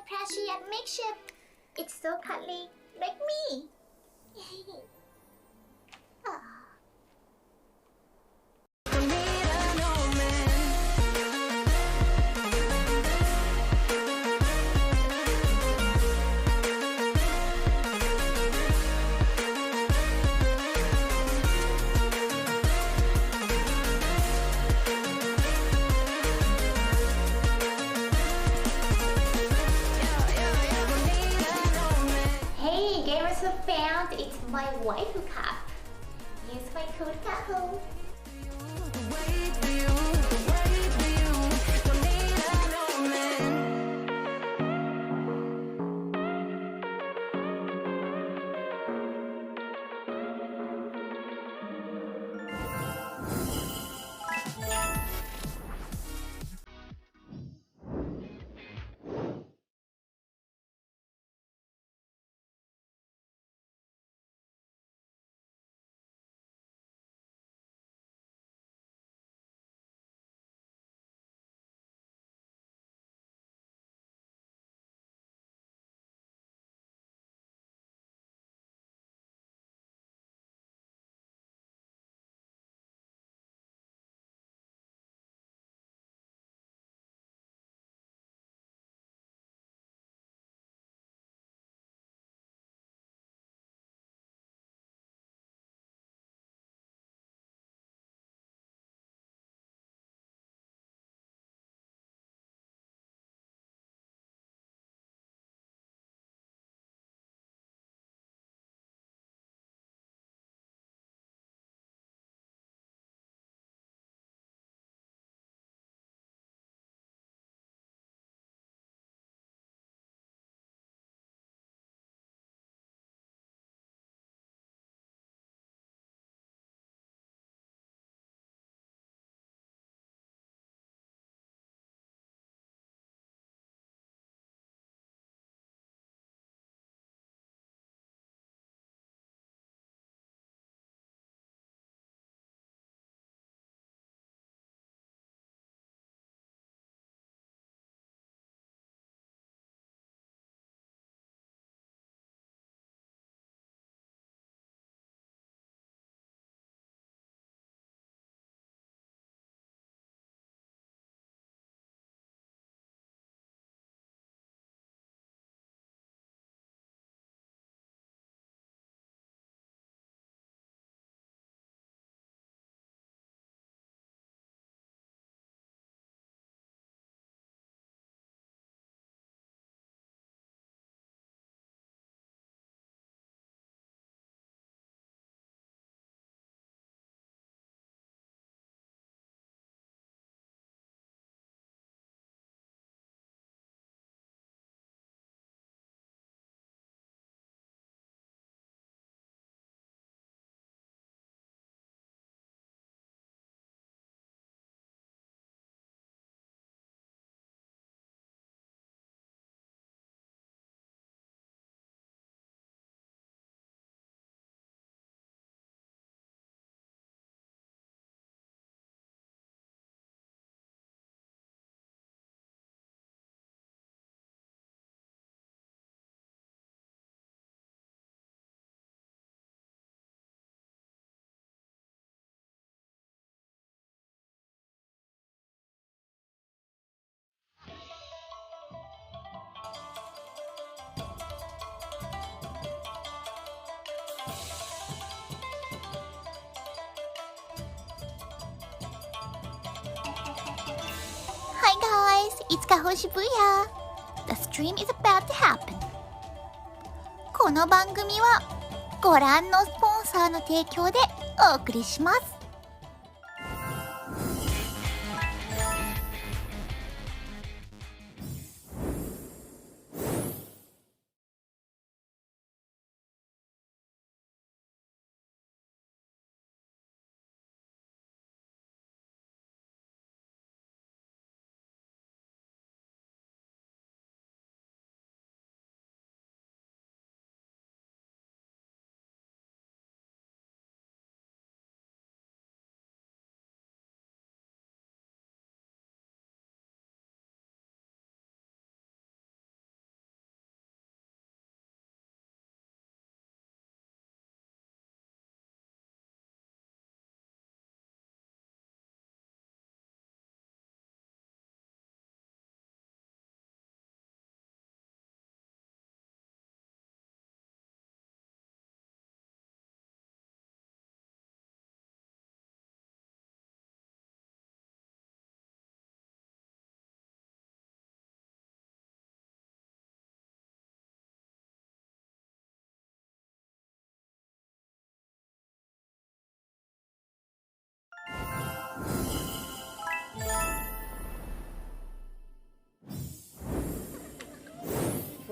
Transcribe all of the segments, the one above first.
Prussian makeshift. It's so cuddly, like me. Ah. Hey, gamers who found it's my waifu cup. Use my code Kaho. Hi guys, it's Kaho Shibuya. The stream is about to happen. この番組はご覧のスポンサーの提供でお送りします。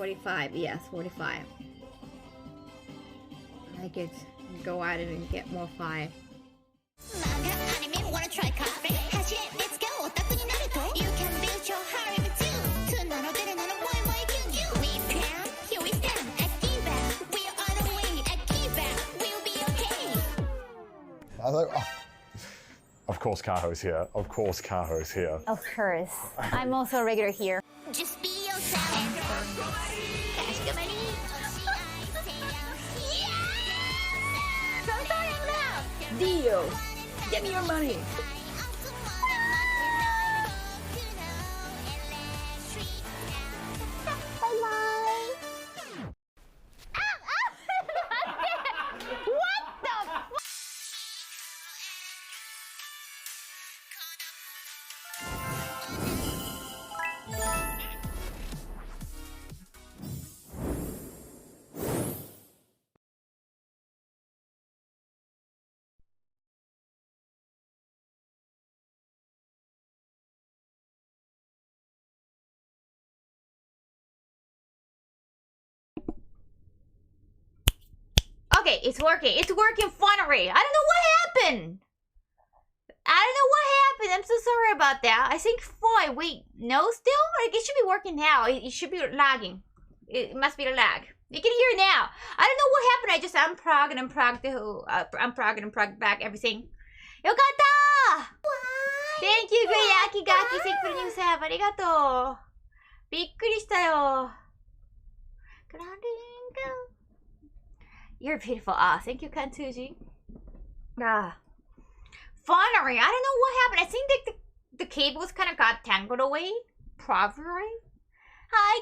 45, yes, 45. I could go at it and get more 5. I was like, oh. Of course Kaho's here. Of course Kaho's here. Of course. I'm also a regular here. Just be yourself. Deal! Give me your money! Okay, it's working. It's working finally. I don't know what happened. I'm so sorry about that. I think 5. Wait, no, still? Like, it should be working now. It should be lagging. It must be a lag. You can hear it now. I don't know what happened. I just unplugged and unplugged back everything. Yokatta! Thank you, Guyaki Gaki. Thank you for the new sub. Arigato. Bikkurishita yo. You're beautiful. Thank you, Kantuji. Finally, I don't know what happened. I think that the cables kind of got tangled away. Probably. Hi,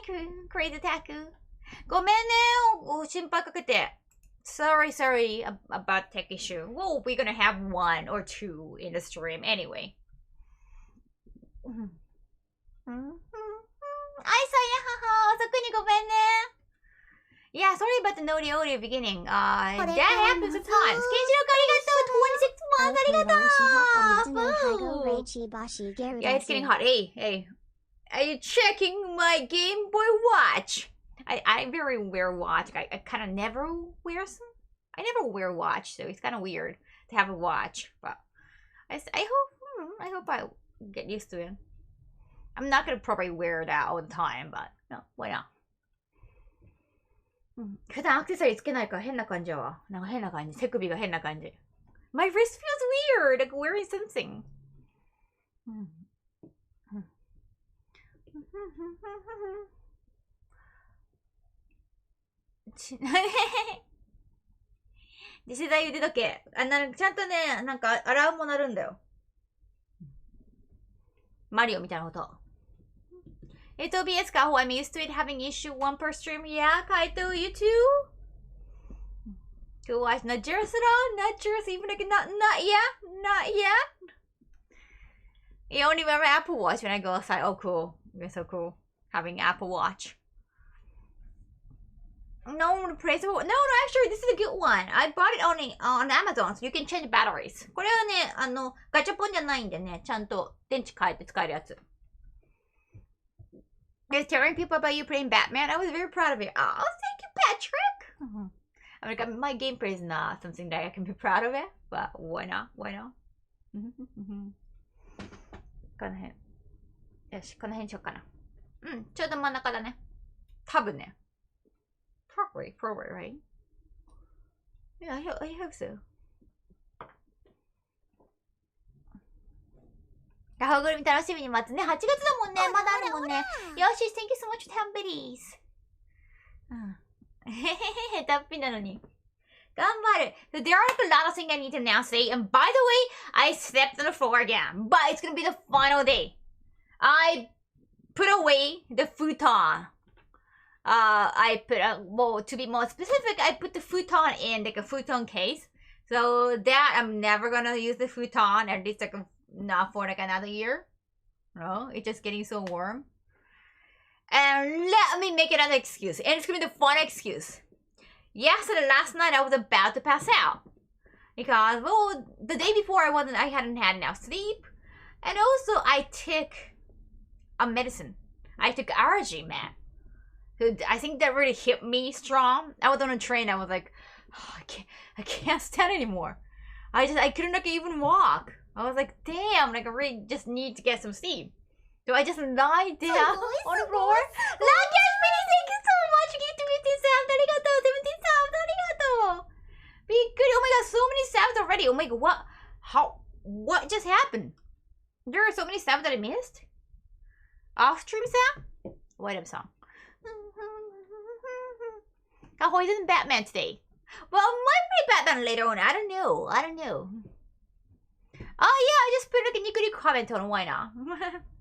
Crazy Taku. ごめんね。心配かけて. Sorry about tech issue. Well, we're gonna have 1 or 2 in the stream anyway. I saw ya, haha. 遅くにごめんね. Yeah, sorry about the naughty audio beginning. That happens at times. Yeah, it's getting hot. Hey. Are you checking my Game Boy Watch? I very wear watch. I kind of never wear some. I never wear watch, so it's kind of weird to have a watch. But I hope I get used to it. I'm not gonna probably wear that all the time, but no, why not? 普段アクセサリーつけないから変な感じやわ。なんか変な感じ。手首が変な感じ。My wrist feels weird, like wearing something. This is 腕時計。ちゃんとね、なんかアラームも鳴るんだよ。マリオみたいなこと。It's OBS, Kaho. I'm used to it having issue 1 per stream. Yeah, Kaito, you too? To watch not Jers at all? Not Jers, even like not yet? Not yet? You only wear my Apple Watch when I go outside. Oh, cool. It's so cool. Having Apple Watch. No, praise the No, actually, this is a good one. I bought it on Amazon, so you can change batteries. これはね、ガチャポンじゃないんでね、ちゃんと電池変えて使えるやつ。You're telling people about you playing Batman. I was very proud of it. Oh, thank you, Patrick. I mean, my gameplay is not something that I can be proud of it, but why not? Why not? この辺。よし、この辺しようかな。ちょうど真ん中だね。多分ね。Probably, right? Yeah, I hope so. カホグルミ楽しみに待つね。8月だもんね。まだあるもんね。よし、thank you so much for 10 biddies. へたっぴなのに。頑張る。So there are like a lot of things I need to announce today. And by the way, I slept on the floor again. But it's gonna be the final day. I put away the futon. Well, to be more specific, I put the futon in like a futon case. So that I'm never gonna use the futon, at least like not for like another year. No, it's just getting so warm. And let me make another excuse. And it's gonna be the fun excuse. Yesterday, last night, I was about to pass out. Because, well, the day before I hadn't had enough sleep. And also, I took a medicine. I took allergy med. So I think that really hit me strong. I was on a train. I was like, oh, I can't stand anymore. I couldn't like even walk. I was like, damn, like I really just need to get some sleep. So I just lie down on the floor. Lucky, thank you so much. Give to 15 subs. Arigato. 17 subs. Arigato. Be good. Oh my god, so many subs already. Oh my god, what just happened? There are so many subs that I missed. Off stream sound? What a song. Kaho isn't Batman today. Well, I might play Batman later on. I don't know. Oh yeah, I just put like a new comment on. Why not?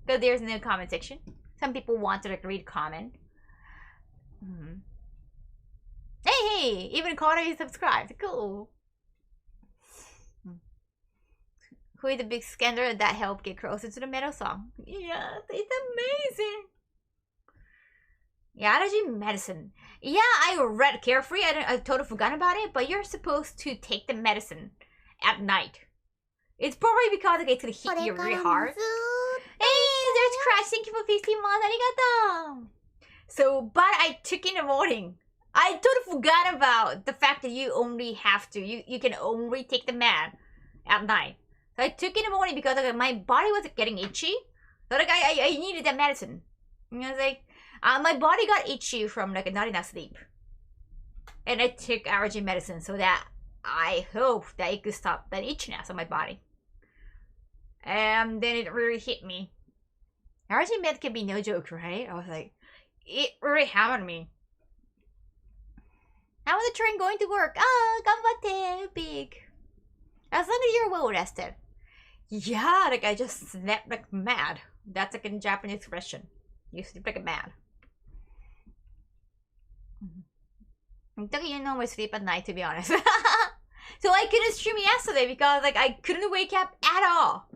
Because there's no comment section. Some people want to like read comment. Hey, even Connor is subscribed. Cool. Who is the big scandal that helped get closer to the metal song? Yes, it's amazing. Yeah, allergy medicine. Yeah, I read Carefree. I totally forgot about it. But you're supposed to take the medicine at night. It's probably because like, it's gonna hit you really hard. Hey, there's Crash. Thank you for 15 months. Arigato. So, but I took in the morning. I totally forgot about the fact that you only have to. You can only take the med at night. So I took in the morning because like, my body was getting itchy. So like I needed that medicine. And I was like, my body got itchy from like not enough sleep. And I took allergy medicine so that I hope that it could stop that itchiness on my body. And then it really hit me. Allergy med can be no joke, right? I was like, it really hammered me. How was the train going to work? Ah, ganbatte, big. As long as you're well rested. Yeah, like I just slept like mad. That's like a Japanese expression. You sleep like a mad. I don't even normally sleep at night, to be honest. So I couldn't stream yesterday because like I couldn't wake up at all.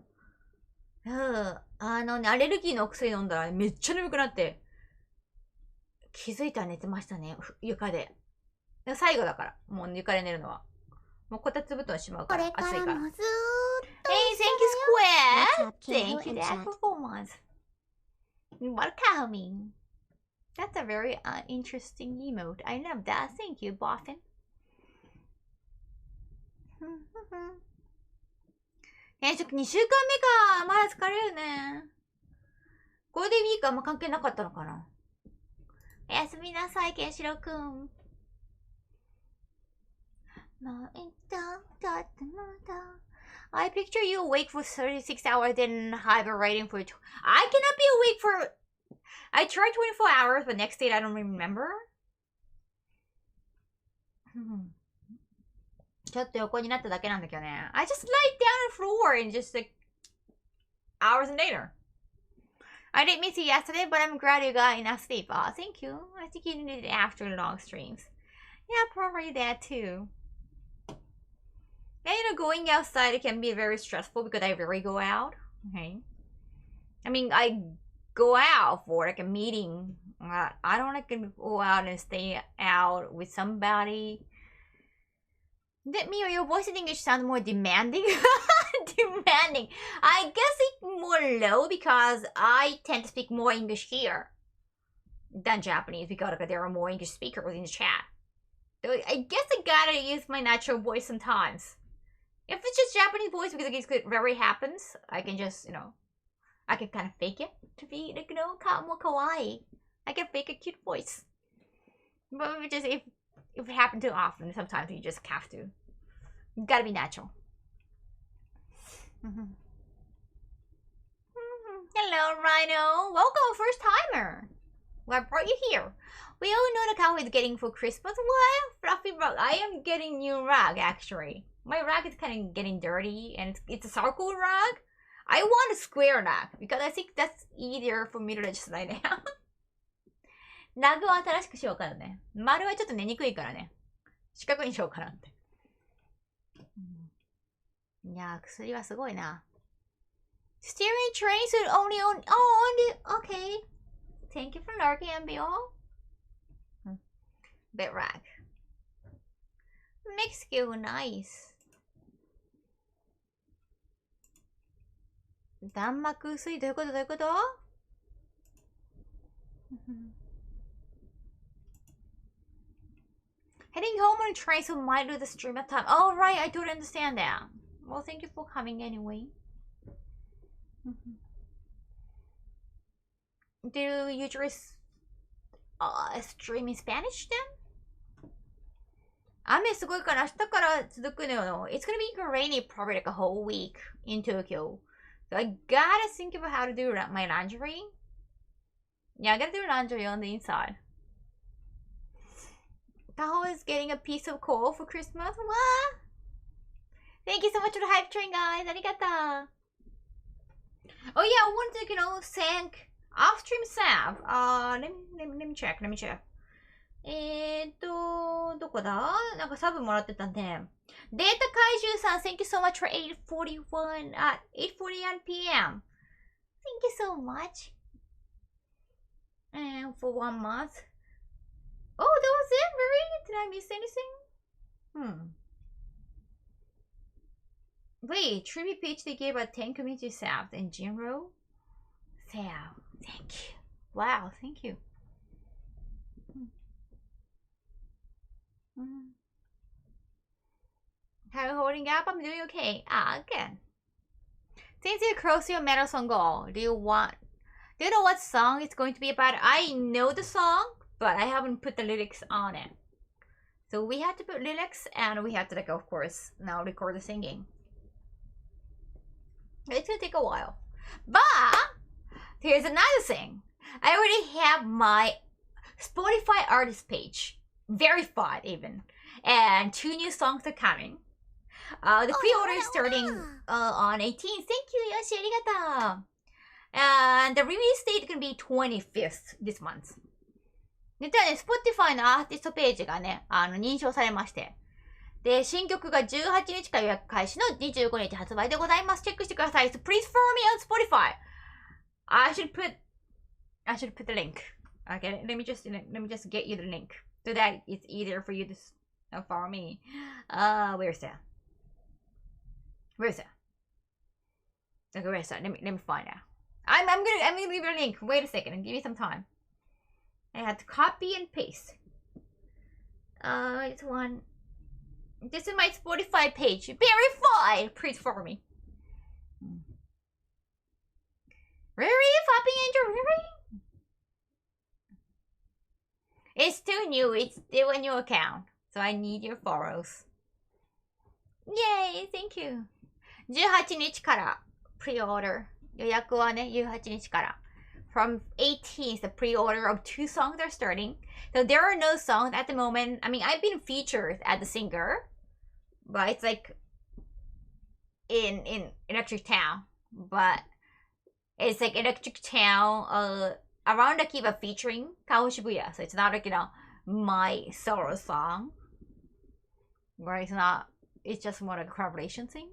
アレルギーのお薬飲んだらめっちゃ眠くなって。気づいたら寝てましたね、床で。最後だから、もう床で寝るのは。もうこたつ布団しまうから、暑いから。Hey, thank you, Square! Thank you, that performance. Welcoming. That's a very interesting emote. I love that. Thank you, Boston. ちょっと2週間目か。まだ疲れるね。ゴールデンウィークあんま関係なかったのかな。おやすみなさい、ケンシロウくん。I picture you awake for 36 hours, then hibernating for... I cannot be awake for... I tried 24 hours, but next day I don't remember. ちょっと横になっただけなんだけどね。I just lied down on the floor and just like... hours later. I didn't miss you yesterday, but I'm glad you got enough sleep. Aw, thank you. I think you needed it after long streams. Yeah, probably that too. Yeah, you know, going outside it can be very stressful because I rarely go out. Okay. I mean, I go out for like a meeting. I don't like to go out and stay out with somebody. Did me or your voice in English sound more demanding? Demanding. I guess it's more low because I tend to speak more English here than Japanese because there are more English speakers in the chat. So I guess I gotta use my natural voice sometimes. If it's just Japanese voice because it rarely happens, I can just, you know, I can kind of fake it to be, like, you know, more kawaii. I can fake a cute voice. But if it happens too often, sometimes you just have to. You gotta be natural. Hello, Rhino. Welcome, first timer. What brought you here? We all know the Kaho is getting for Christmas. What? Fluffy rug. I am getting new rug, actually. My rug is kind of getting dirty, and it's a circle rug. I want a square rug because I think that's easier for me to just lie down. ラグを新しくしようかなね。丸はちょっと寝にくいからね。四角にしようかなって。いやー、薬はすごいな。Steering train should only on... Oh, only... Okay. Thank you for lurking, MBO. Bit rag. Mexico, nice. 弾幕薄いどういうこと Heading home on a train, so might do the stream at time. Oh, right, I totally understand that. Well, thank you for coming anyway. Do you usually stream in Spanish then? 雨すごいから明日から続くのよ。It's gonna be rainy probably like a whole week in Tokyo. So I gotta think about how to do my laundry. Yeah, I gotta do laundry on the inside. Kaho is getting a piece of coal for Christmas. What? Thank you so much for the hype train, guys. Arigato. Oh yeah, I wanted to, thank off-stream Sav. Let me check. どこだ？なんかサブもらってたね。データ怪獣さん、thank you so much for 8:41 p.m. Thank you so much. And for 1 month. Oh, that was it? Really? Did I miss anything? Wait, tribute page they gave out 10 community subs in Jinro? Sav, thank you. Wow, thank you. How are you holding up? I'm doing okay. Good. Since you're close to your marathon goal, do you know what song it's going to be about? I know the song, but I haven't put the lyrics on it. So we had to put lyrics, and we had to, like, of course, now record the singing. It's gonna take a while. But here's another thing. I already have my Spotify artist page. Verified even. And 2 new songs are coming. The pre-order is starting on 18th. Thank you, Yoshi, arigato. And the release date is going to be 25th this month. 実はね、Spotify のアーティストページがね、認証されまして。で、新曲が18日から予約開始の25日発売でございます。チェックしてください。So please follow me on Spotify. I should put the link. Okay, let me just get you the link. So that it's easier for you to follow me. Where's that? Okay, where's that? Let me find out. I'm gonna leave you a link. Wait a second and give me some time. I had to copy and paste. It's one. This is my Spotify page. Verified! Please follow me. Really? Popping Angel, really? It's still new. It's still a new account. So I need your follows. Yay! Thank you. 18日から pre-order. 予約はね、18日から。From 18th, the pre-order of 2 songs are starting. So there are no songs at the moment. I mean, I've been featured as the singer. But it's like in Electric Town. But it's like Electric Town, around Akiba featuring Kaho Shibuya. So it's not like, my solo song. Where it's just more like a collaboration thing.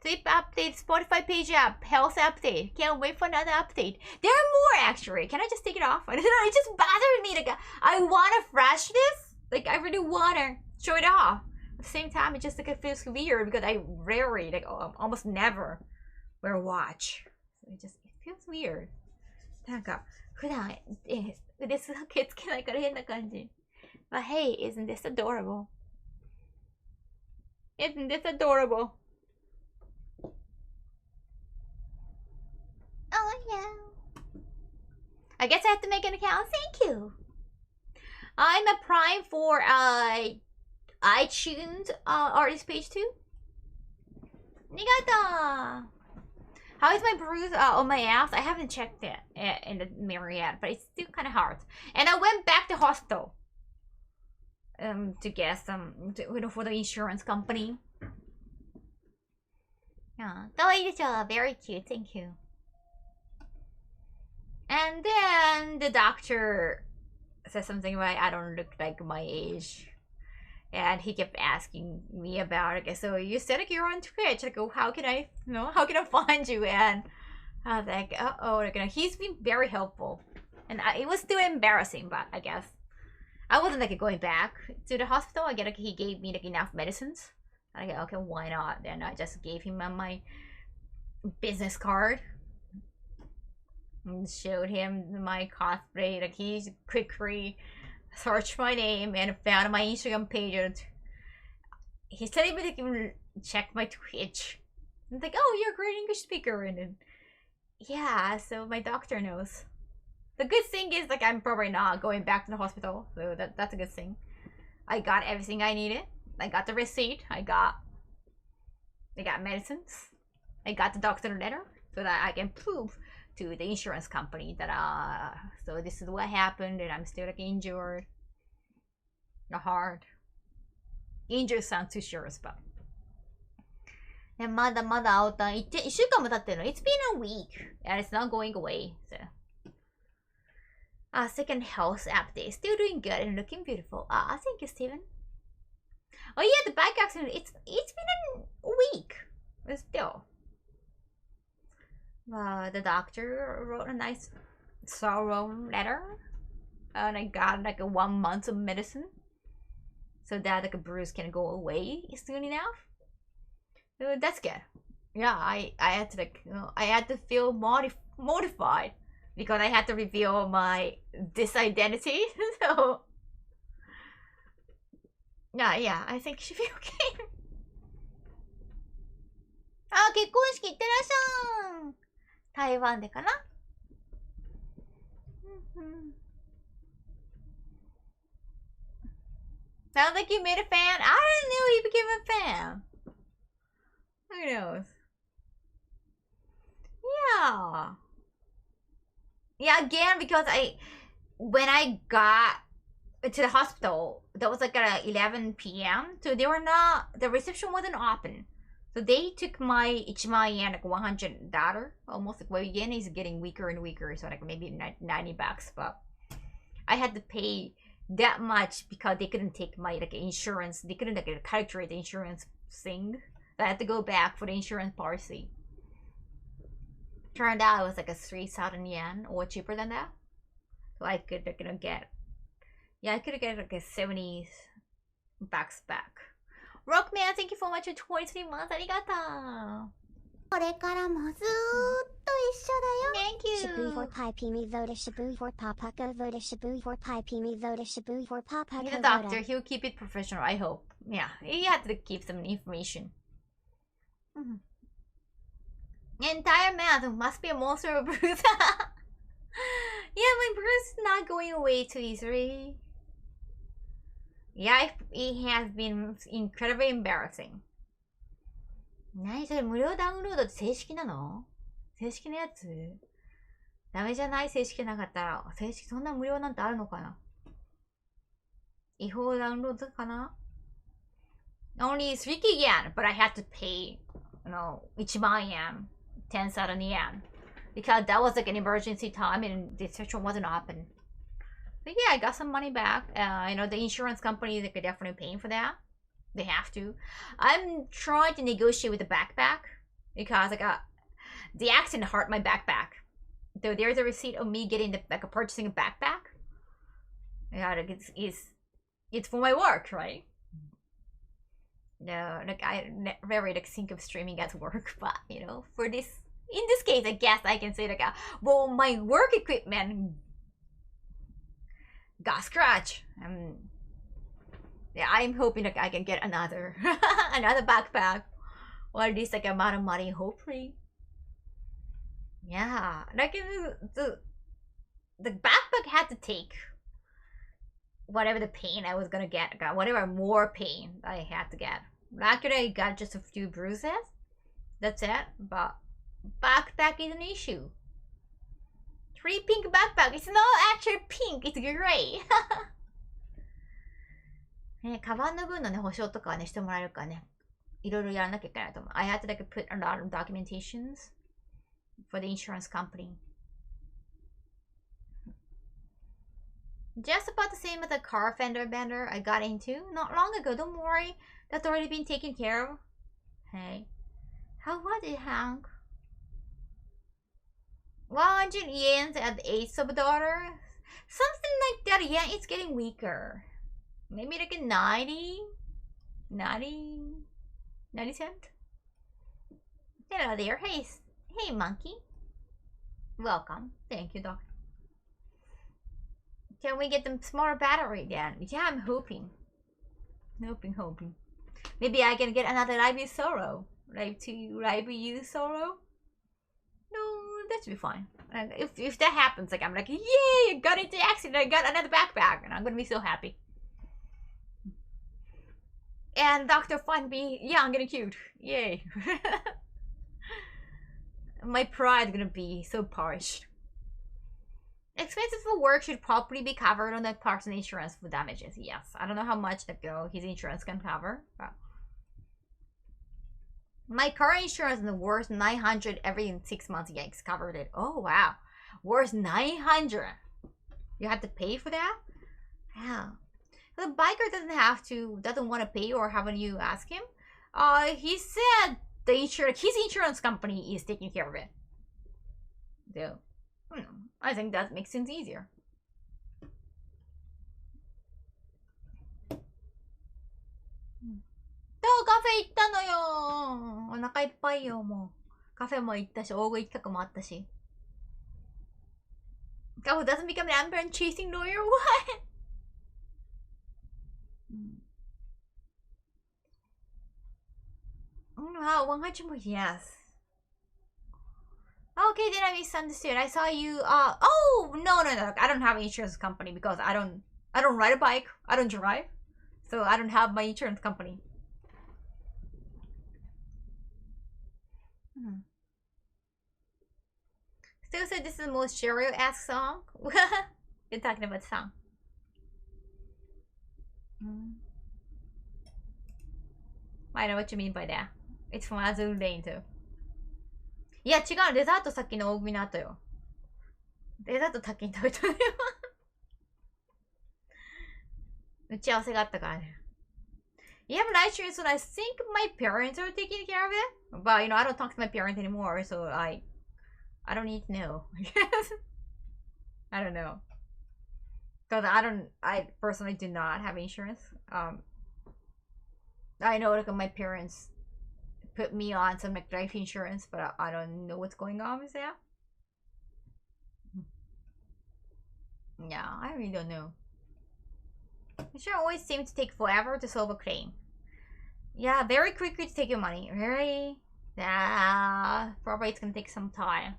Sleep update, Spotify page up, health update. Can't wait for another update. There are more actually. Can I just take it off? I don't know, it just bothered me. Like, I want to flash this. Like, I really want to show it off. At the same time, it just like it feels weird because I rarely, like, almost never wear a watch. So it feels weird. なんか普段腕すだけつけないから変な感じ。But hey, isn't this adorable? Isn't this adorable? Oh yeah. I guess I have to make an account. Thank you. I'm a Prime for iTunes artist page too. Arigato. How is my bruise on my ass? I haven't checked it in the mirror yet, but it's still kind of hard. And I went back to hospital to get some, for the insurance company. Yeah, very cute. Thank you. And then the doctor said something about I don't look like my age. And he kept asking me about it. So you said like you're on Twitch. Like, oh, how can I find you? And I was like, he's been very helpful. And it was still embarrassing, but I guess I wasn't like going back to the hospital. I get like he gave me like enough medicines. I go, okay, why not? Then I just gave him my business card and showed him my cosplay. Like he quickly searched my name and found my Instagram page. And he said he would even check my Twitch. I'm like, oh, you're a great English speaker. And then, yeah, so my doctor knows. The good thing is, like, I'm probably not going back to the hospital. So that's a good thing. I got everything I needed. I got the receipt. I got medicines. I got the doctor letter so that I can prove to the insurance company that so this is what happened and I'm still like injured. Not hard. Injured sounds too serious, but. まだまだ青タン1週間も経ってるの It's been a week and it's not going away. So. Second health update. Still doing good and looking beautiful. Thank you, Steven. Oh yeah, the bike accident. It's been a week. But still. The doctor wrote a nice thorough letter. And I got like 1 month of medicine. So that like a bruise can go away soon enough. So that's good. Yeah, I had to like, I had to feel mortified. Because I had to reveal my disidentity. So yeah, I think she should be okay. 結婚式行ってらっしゃい。台湾でかな。Sounds like you made a fan. I didn't know you became a fan. Who knows? Yeah. Yeah, again, because when I got to the hospital, that was like at 11 p.m. So the reception wasn't open. So they took my 1万円, like $100, almost like, well, yen is getting weaker and weaker, so like maybe $90, but I had to pay that much because they couldn't take my like insurance, they couldn't like calculate the insurance thing. So I had to go back for the insurance policy. Turned out it was like a 3,000 yen or cheaper than that. So I could get, yeah, I could get like a 70 bucks back. Rockman, thank you so much for 23 months. ありがとう。これからもずーっと一緒だよ。 Thank you. Shibu for pi pimi voda shibu for papaka voda shibu for pi pimi voda shibu for papaka He's a voda. doctor. He'll keep it professional, I hope. Yeah, he had to keep some information. Entire mouth must be a monster of a bruise. Yeah, my bruise is not going away too easily. Yeah, it has been incredibly embarrassing. 何それ無料ダウンロードって正式なの？正式なやつ？ダメじゃない？正式なかったら。正式、そんな無料なんてあるのかな？違法ダウンロードかな？ Only 3 yen, but I had to pay, 1万円, 10,000 yen. Because that was like an emergency time and the section wasn't open. But yeah, I got some money back. The insurance company, they could definitely pay for that. They have to. I'm trying to negotiate with the backpack because the accident hurt my backpack. So there's a receipt of me getting purchasing a backpack. Yeah, it's for my work, right? No, I never think of streaming as work, but for this, in this case, I guess I can say well, my work equipment got scratched. Yeah, I'm hoping I can get another another backpack, or at least amount of money, hopefully. Yeah, the backpack had to take whatever the pain I was gonna get, whatever more pain I had to get. Luckily, I got just a few bruises. That's it. But backpack is an issue. 3 pink backpack. It's not actually pink. It's gray. ね、カバンの分のね、保証とかはね、してもらえるからね、いろいろやらなきゃいけないと思う。I had to put a lot of documentations for the insurance company. Just about the same as the car fender bender I got into not long ago. Don't worry, that's already been taken care of. Hey, how was it, Hank? 100 yen at the $8. Something like that. Yeah, it's getting weaker. Maybe like a 90 cent. Hello there. Hey, monkey. Welcome. Thank you, doctor. Can we get them smaller battery then? Yeah, I'm hoping. Hoping. Maybe I can get another Live Solo. Live U Solo? No, that should be fine. And if that happens, like I'm like, yay, I got into the accident, I got another backpack, and I'm gonna be so happy. And Dr. Fun be, yeah, I'm getting cute. Yay. My pride is gonna be so polished. Expenses for work should probably be covered on the person insurance for damages. Yes, I don't know how much his insurance can cover. But my car insurance is the worst 900 every 6 months. Yikes, covered it. Oh wow, worst 900. You have to pay for that? Yeah. The biker doesn't want to pay, or haven't you asked him? He said his insurance company is taking care of it. So, I think that makes things easier.カフェ行ったのよ。お腹いっぱいよ、もう。カフェも行ったし、大食い企画もあったし。Kaho doesn't become an Amber and chasing lawyer? What? Wow, 100 more, yes. Okay, then I misunderstood. I saw you, oh, no. I don't have an insurance company because I don't ride a bike. I don't drive. So I don't have my insurance company. Still said this is the most Cheryl-esque song. You're talking about the song. I know what you mean by that. It's from Azul Lane too. いや違う、デザート先の大食いの後よ。デザート先に食べたのよ。打ち合わせがあったからね。You have nice insurance, so I think my parents are taking care of it. But I don't talk to my parents anymore, so I don't need to know. I don't know. Because I personally do not have insurance. I know like my parents put me on some like life insurance, but I don't know what's going on with that. Yeah, I really don't know. Insurance always seems to take forever to solve a claim. Yeah, very quickly to take your money. Very. Yeah, probably it's gonna take some time.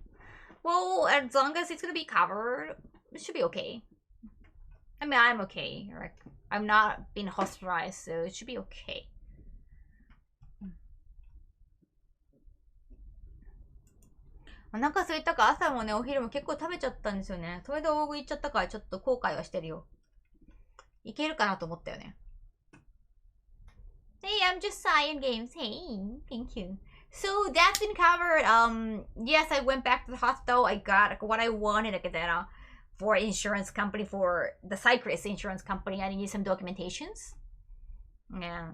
Well, as long as it's gonna be covered, it should be okay. I mean, I'm okay. Like, I'm not being hospitalized, so it should be okay.お腹空いたか朝もね、お昼も結構食べちゃったんですよね。それで大食い行っちゃったからちょっと後悔はしてるよ。いけるかなと思ったよね。Hey, I'm just Cyan Games. Hey, thank you. So that's been covered. Yes, I went back to the hospital. I got like, what I wanted, like that, for insurance company, for the cyclist insurance company. I needed some documentations. Yeah.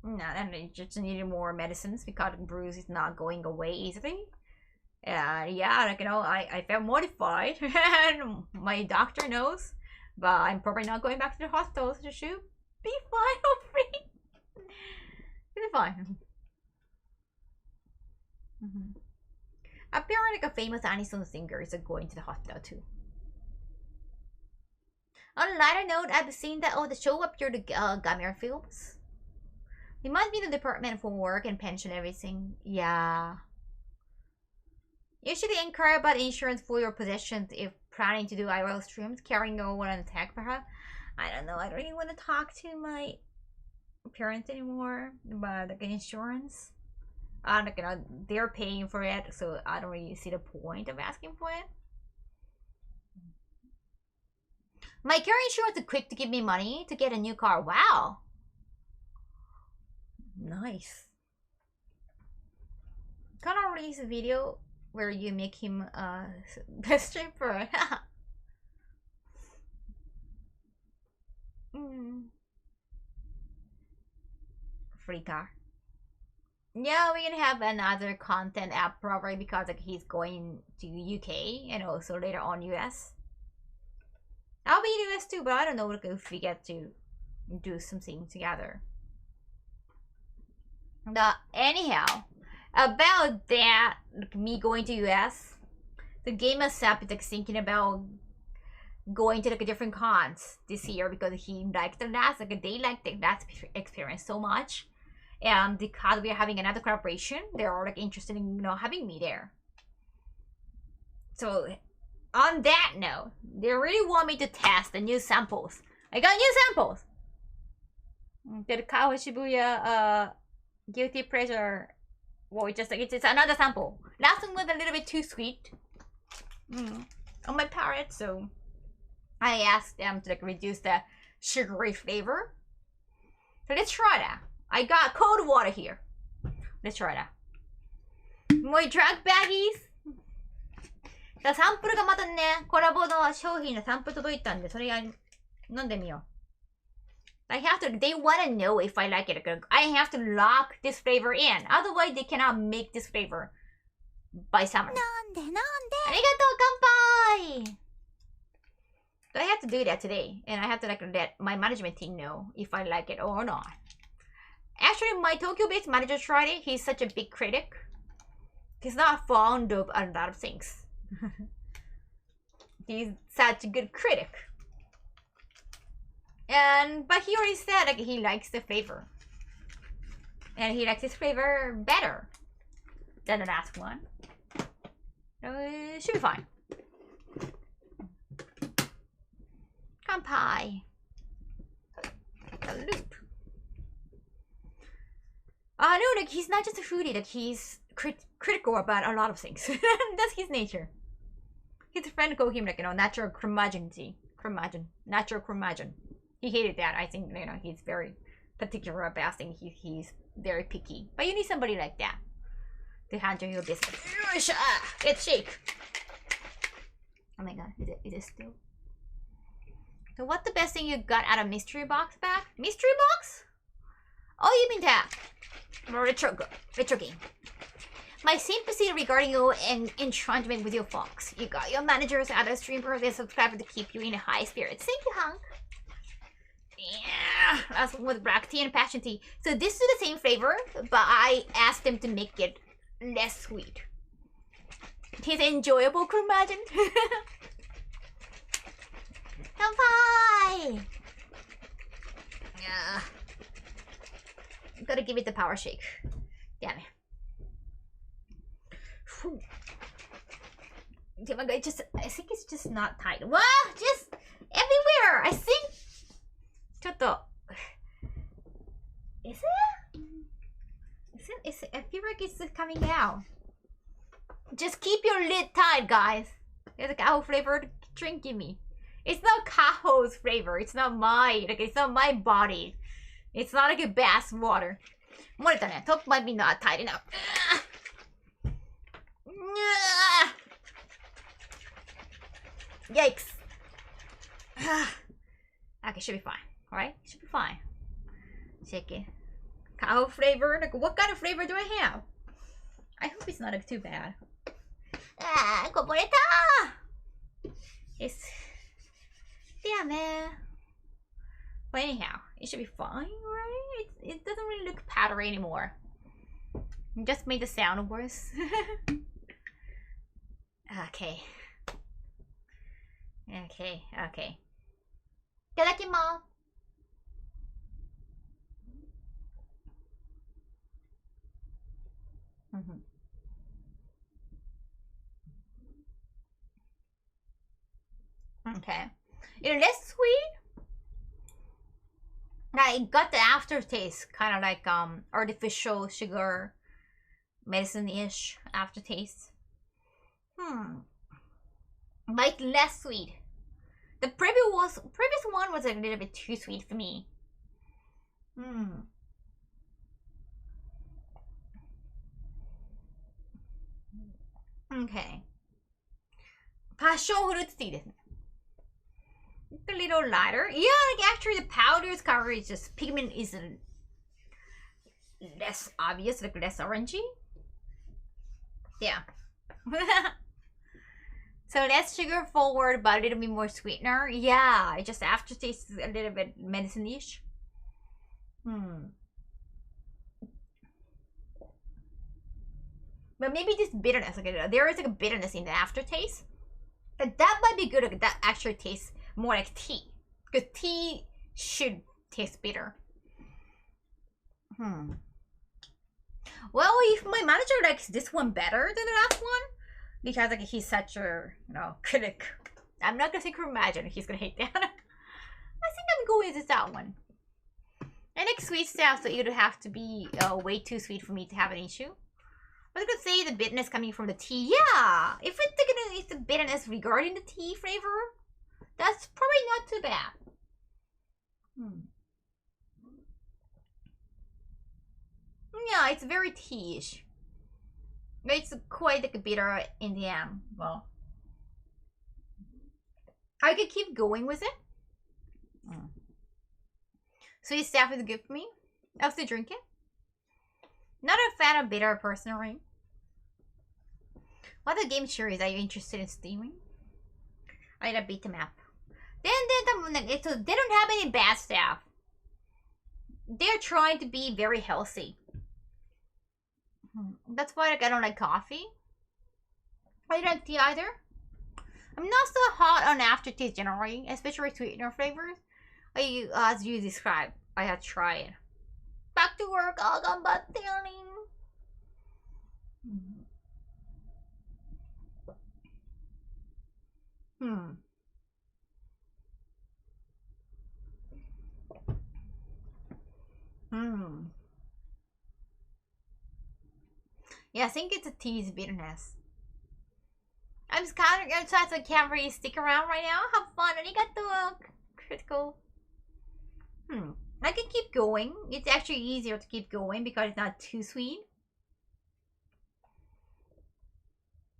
No, and I just needed more medicines because the bruise is not going away easily. Yeah, like I felt mortified, and my doctor knows. But I'm probably not going back to the hospital, so it should be fine, hopefully. It'll be fine. Apparently, like a famous Anison singer is going to the hospital too. On a lighter note, I've seen that the show up here, the Gamera films. It must be the Department for Work and Pension everything. Yeah. Usually inquire about insurance for your possessions if planning to do IRL streams, carrying over on attack perhaps. I don't know, I don't really want to talk to my parents anymore about like insurance. Like, they're paying for it, so I don't really see the point of asking for it. My car insurance is quick to give me money to get a new car. Wow. Nice. Can I release a video where you make him best stripper? Free car. Yeah, we're gonna have another content app probably because like he's going to UK and also later on US. I'll be in US too, but I don't know if we get to do something together. Anyhow, about that, like me going to US, the game itself is like thinking about going to like different cons this year because he liked the last, like they liked the last experience so much. And because we are having another collaboration, they're all like interested in, you know, having me there. So on that note, they really want me to test the new samples. I got new samples. The Kaho Shibuya Guilty Pleasure. Well, just like it's another sample. Last one was a little bit too sweet on my palate, so I asked them to like reduce the sugary flavor. So let's try that. I got cold water here. Let's try that. More drug baggies. サンプルがまたね、コラボの商品のサンプル届いたんで、それ飲んでみよう。I have to, they want to know if I like it. I have to lock this flavor in. Otherwise, they cannot make this flavor by summer. なんでありがとう、乾杯! So I have to do that today. And I have to like let my management team know if I like it or not. Actually, my Tokyo-based manager tried it. He's such a big critic. He's not fond of a lot of things. He's such a good critic. But he already said like he likes the flavor. And he likes this flavor better than the last one. So it should be fine. Kanpai. A loop. No, like he's not just a foodie, like he's critical about a lot of things. That's his nature. His friend called him like, you know, natural curmudgeon. Natural curmudgeon. He hated that. I think, you know, he's very particular about things. He's very picky. But you need somebody like that to handle your business. It's shake. Oh my god, is it still? So what's the best thing you got out of mystery box bag? Mystery box? Oh, you mean that? Retro game. My sympathy regarding your enchantment with your fox. You got your managers, other streamers, and subscribers to keep you in a high spirits. Thank you, Hank. Yeah, that's with black tea and passion tea. So this is the same flavor, but I asked them to make it less sweet. It's enjoyable, curmudgeon. Kanpai! Yeah. Gotta give it the power shake. Damn it. Whew. I think it's just not tight. What? Just everywhere. I think. Is it? I feel like it's just coming out. Just keep your lid tight, guys. There's a Kaho flavored drink. Give me. It's not Kaho's flavor. It's not my. Like it's not my body. It's not like a bath water. Top might be not tight enough. Yikes. Okay, should be fine. Alright? Should be fine. Shake it. Kaho flavor? Like, what kind of flavor do I have? I hope it's not like, too bad. Koboreta! It's... Damn it. But anyhow, it should be fine, right? It doesn't really look powdery anymore. It just made the sound worse. Okay. Okay. Itadakimasu. Okay. It's less sweet. I got the aftertaste, kind of like artificial sugar, medicine-ish aftertaste. Like less sweet. The previous one was a little bit too sweet for me. Okay. Passion fruit tea. A little lighter. Yeah, like actually the powder's cover is just pigment is less obvious, like less orangey. Yeah. So less sugar forward, but a little bit more sweetener. Yeah, it just aftertaste is a little bit medicine-ish. But maybe this bitterness, like there is like a bitterness in the aftertaste. But that might be good. Like that actually tastes more like tea. Because tea should taste bitter. Well, if my manager likes this one better than the last one, because like he's such a critic, I'm not gonna say imagine he's gonna hate that. I think I'm going with that one. I like sweet stuff, so it would have to be way too sweet for me to have an issue. I was gonna say the bitterness coming from the tea. Yeah, if it's the bitterness regarding the tea flavor, that's probably not too bad. Yeah, it's very tea-ish. But it's quite like bitter in the end. Well, I could keep going with it. Sweet stuff is good for me. I have to drink it. Not a fan of bitter personally. What other game series are you interested in streaming? I gotta beat them up. Then they don't have any bad stuff. They're trying to be very healthy. That's why like, I don't like coffee. I don't like tea either. I'm not so hot on aftertaste generally, especially sweetener flavors. As you described, I have tried. Back to work, ganbatte. Yeah, I think it's a tea's bitterness. I'm kind of sad I can't really stick around right now. Have fun. Arigato, critical. I can keep going. It's actually easier to keep going because it's not too sweet.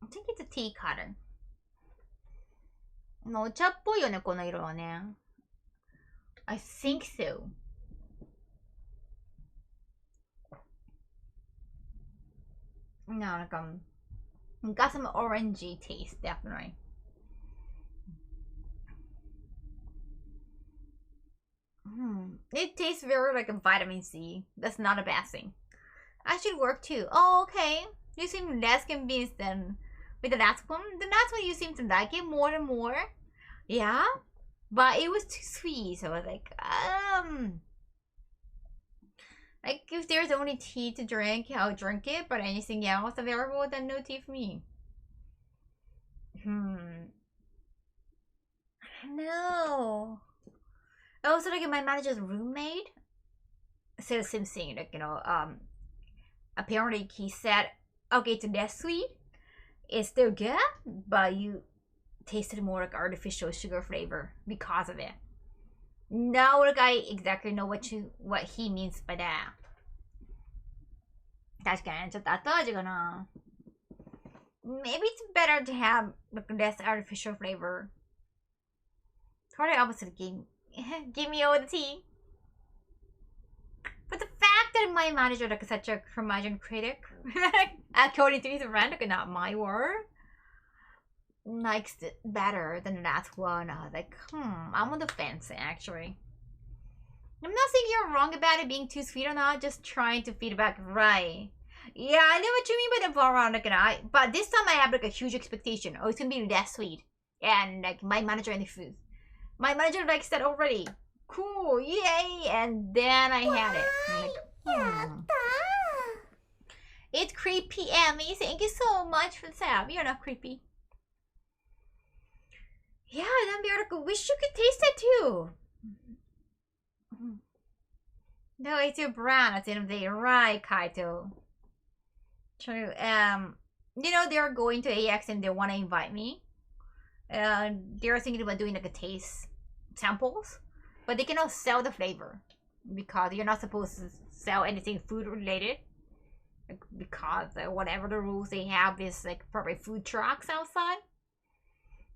I think it's a tea color. お茶っぽいよね、この色はね。I think so. No, like got some orangey taste, definitely. It tastes very like a vitamin C. That's not a bad thing. I should work too. Oh, okay. You seem less convinced than with the last one. The last one you seem to like it more and more. Yeah, but it was too sweet. So I was like if there's only tea to drink, I'll drink it. But anything else available, then no tea for me. No. Also, like my manager's roommate said the same thing. Like apparently he said, okay, it's less sweet. It's still good, but you tasted more like artificial sugar flavor because of it. Now, like I exactly know what he means by that. 確かにちょっと後味がな。Maybe it's better to have like less artificial flavor. Totally opposite game. Give me all the tea. But the fact that my manager like such a curmudgeon critic, according to his friend, like not my word, likes it better than the last one. I was like, I'm on the fence actually. I'm not saying you're wrong about it being too sweet or not, just trying to feedback right. Yeah, I know what you mean by the bar around like but this time I have like a huge expectation. Oh, it's gonna be less sweet. And like my manager and the food. My manager likes that already. Cool, yay! And then I had it. I'm like, It's creepy, Emmy. Thank you so much for the sub. You're not creepy. Yeah, then be like, wish you could taste it too. No, it's your brand at the end of the day, right, Kaito? True. They're going to AX and they want to invite me. They're thinking about doing like a taste samples, but they cannot sell the flavor because you're not supposed to sell anything food related. Because whatever the rules they have is like probably food trucks outside.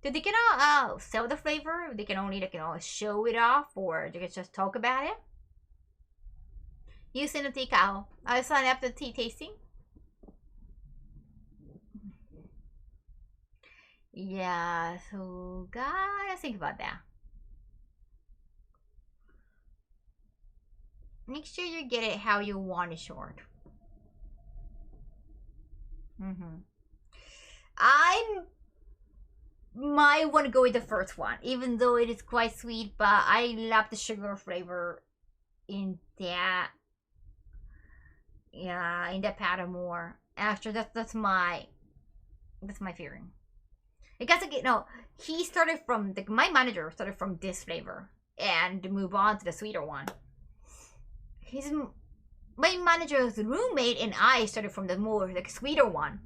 So they cannot sell the flavor. They can only show it off or they can just talk about it. You send a tea, Kaho. I'll sign up the tea tasting. Yeah, so gotta think about that. Make sure you get it how you want it short. I'm might want to go with the first one, even though it is quite sweet. But I love the sugar flavor in that. Yeah, in that pattern more. Actually, that's my feeling. Because again, no, he started from my manager started from this flavor and move on to the sweeter one. My manager's roommate and I started from the more sweeter one,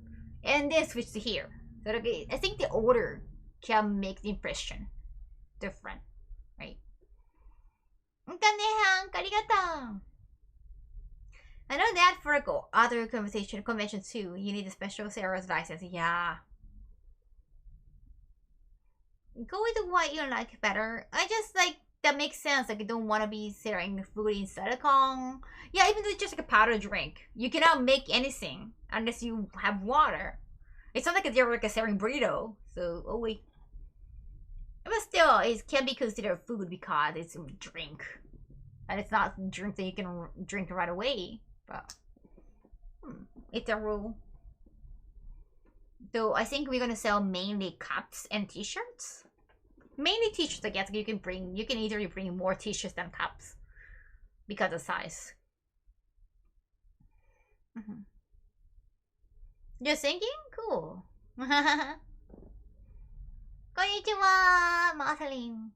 and then switched to here. So I think the order can make the impression different, right? Arigato. I know that for other conventions too, you need a special sales license. Yeah. Go with the what you like better. I just like that makes sense. Like you don't want to be serving food inside a Kong. Yeah, even though it's just like a powder drink, you cannot make anything unless you have water. It's not like they're like a serving burrito. So oh wait, but still, it can be considered food because it's a drink, and it's not a drink that you can drink right away. But it's a rule. So I think we're gonna sell mainly cups and t-shirts. Mainly t-shirts, I guess. You can easily bring more t-shirts than cups because of size. Just thinking? Cool. Konnichiwa, Marceline.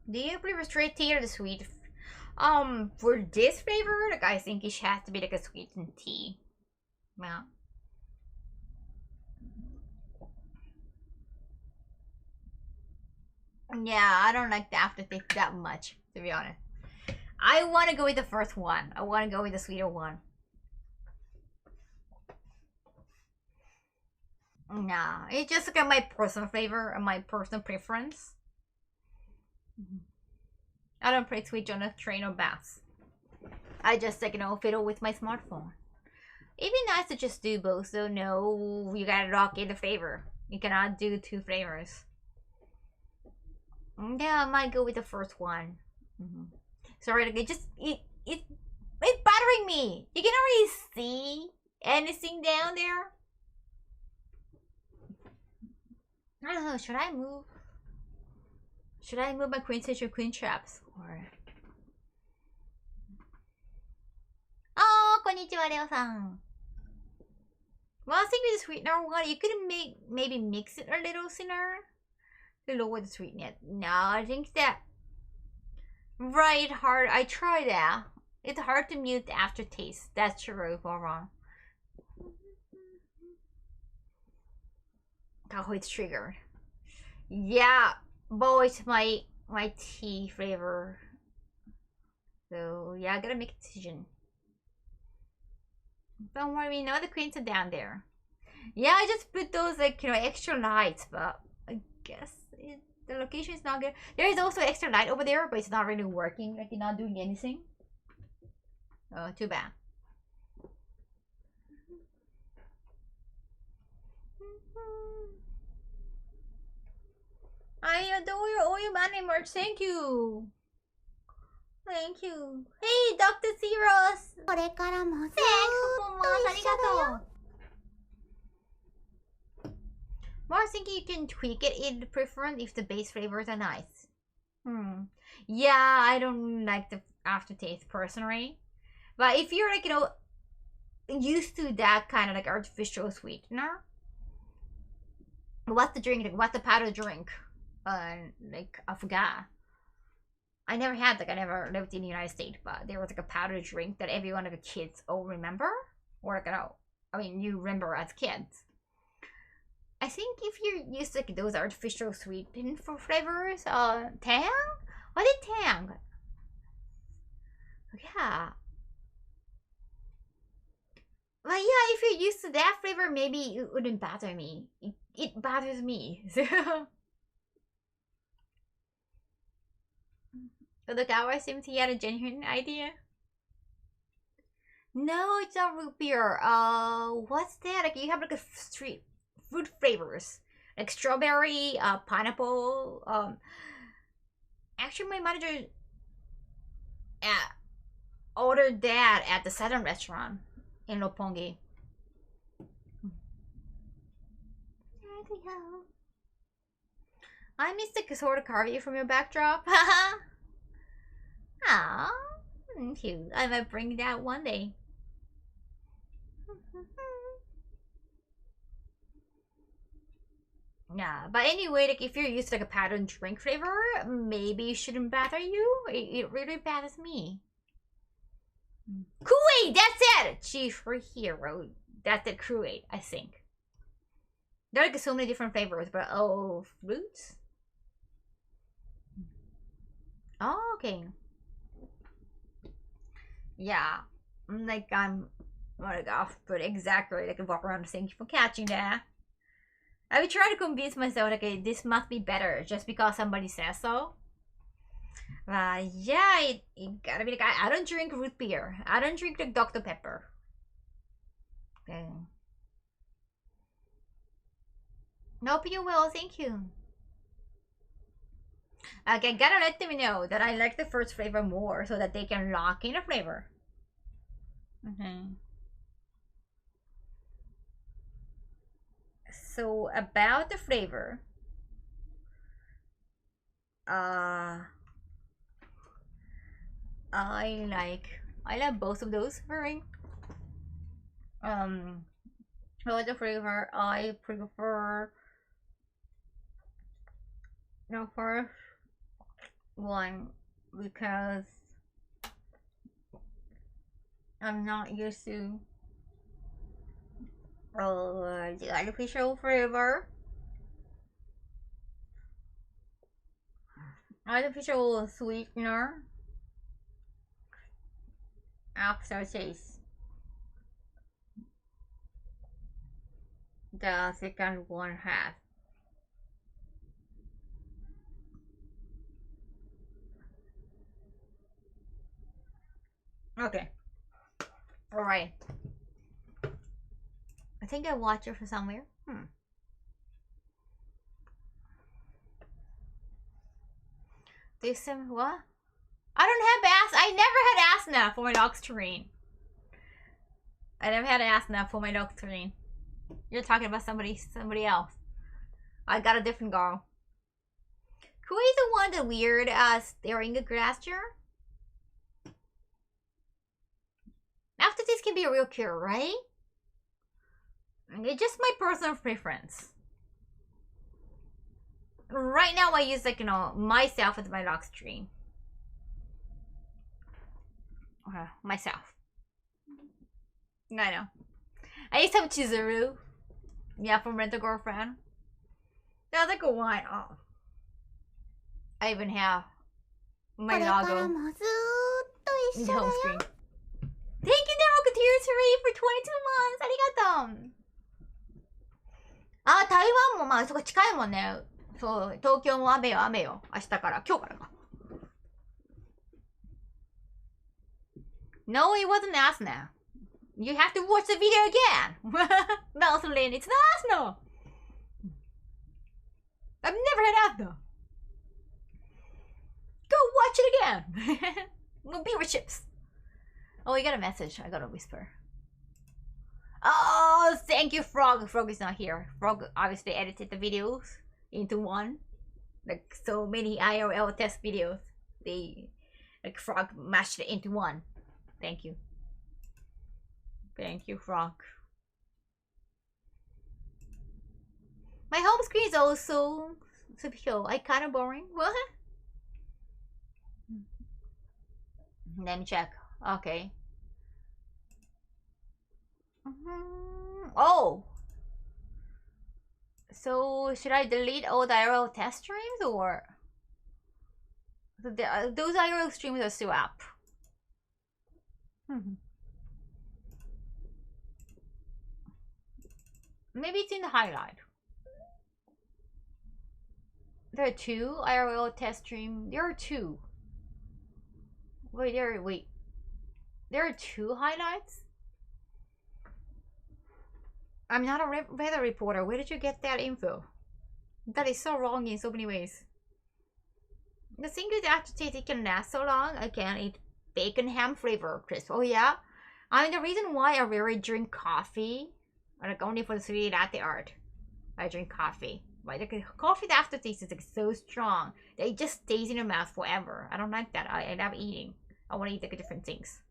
Do you prefer straight tea or the sweet? For this flavor, like I think it has to be like a sweetened tea. Yeah. Yeah, I don't like the aftertaste that much, to be honest. I want to go with the first one. I want to go with the sweeter one. Nah, it's just like my personal flavor and my personal preference. I don't play Switch on a train or bus. I just like, fiddle with my smartphone. It'd be nice to just do both, so no, you gotta lock in the flavor. You cannot do two flavors. Yeah, I might go with the first one. Sorry, it's bothering me. You cannot really see anything down there. I don't know, should I move? Should I move my queen stage or queen traps? Or... Oh, konnichiwa, Leo-san. Well, I think with the sweetener one, you could maybe mix it a little thinner to lower the sweetness. No, I think that hard. I tried that. It's hard to mute the aftertaste. That's true, if I'm wrong. Kaho, it's triggered. Yeah, but it's my tea flavor. So yeah, I gotta make a decision. Don't worry, we know the queens are down there. Yeah, I just put those extra lights, but I guess the location is not good. There is also extra light over there, but it's not really working. Like you're not doing anything. Oh, too bad. I adore your Oyo Mane merch. Thank you. Thank you. Hey, Dr. Zeros. Thanks so much. Arigato. More thinking you can tweak it in the preference if the base flavors are nice. Yeah, I don't like the aftertaste personally. But if you're used to that kind of artificial sweetener, what's the drink? What's the powder drink? I forgot. I never had I never lived in the United States, but there was a powder drink that every one of the kids all remember, or I mean, you remember as kids. I think if you're used to those artificial sweetened flavors, Tang? What is Tang? Yeah. But yeah, if you're used to that flavor, maybe it wouldn't bother me. It bothers me. So the guy seems he had a genuine idea. No, it's not root beer. What's that? You have a street fruit flavors, like strawberry, pineapple. Actually, my manager, ordered that at the Southern restaurant in Roppongi. I missed the sort of carving from your backdrop. Haha. Aw, cute. I might bring that one day. Yeah, but anyway, like if you're used to like a pattern drink flavor, maybe it shouldn't bother you. It really bothers me. Kool-Aid, that's it! Chief hero. That's the Kool-Aid, I think. There are like so many different flavors, but oh, fruits? Oh, okay. Yeah, like I'm, oh my gosh, but exactly, like I walk around saying, thank you for catching that. I would try to convince myself, okay, this must be better just because somebody says so. Yeah, it gotta be like, I don't drink root beer. I don't drink like Dr. Pepper. Okay. Nope, you will, thank you. Okay, gotta let them know that I like the first flavor more so that they can lock in a flavor. So about the flavor, I like both of those very. About the flavor, I prefer the first one because I'm not used to the artificial flavor. Artificial sweetener aftertaste. The second one has. Okay. Alright. I think I watched it from somewhere. This what? I don't have I never had asthma for my dog's terrain. I never had asthma for my dog's terrain. You're talking about somebody else. I got a different girl. Kui's the one the weird staring at gesture. After this can be a real cure, right? It's just my personal preference. Right now I use like, you know, myself as my lock stream. Myself. I know. I used to have Chizuru. Yeah, from Rent a Girlfriend. That was like a wine. Oh. I even have my logo in the home screen. Thank you, Rocketeers Hooray for 22 months! ありがとう! あ、台湾もまあそこ近いもんね。そう、東京も雨よ、雨よ。明日から、今日からか。No, it wasn't asthma. You have to watch the video again. Nelson, it's not asthma. I've never had asthma. Go watch it again. No beaver chips. Oh, you got a message. I got a whisper. Oh, thank you, Frog. Frog is not here. Frog obviously edited the videos into one. Like so many IRL test videos. Like Frog mashed it into one. Thank you. Thank you, Frog. My home screen is also so I kind of boring. What? Let me check. Okay. Oh. So should I delete all the IRL test streams or those IRL streams are still up? Maybe it's in the highlight. There are two IRL test stream. There are two. Wait. There are two highlights? I'm not a weather reporter. Where did you get that info? That is so wrong in so many ways. The thing is, after it can last so long. Again, bacon ham flavor crisp. Oh yeah? I mean, the reason why I really drink coffee, like only for the 3 latte art, I drink coffee. Like the coffee aftertaste is like so strong that it just stays in your mouth forever. I don't like that. I love eating. I want to eat like different things.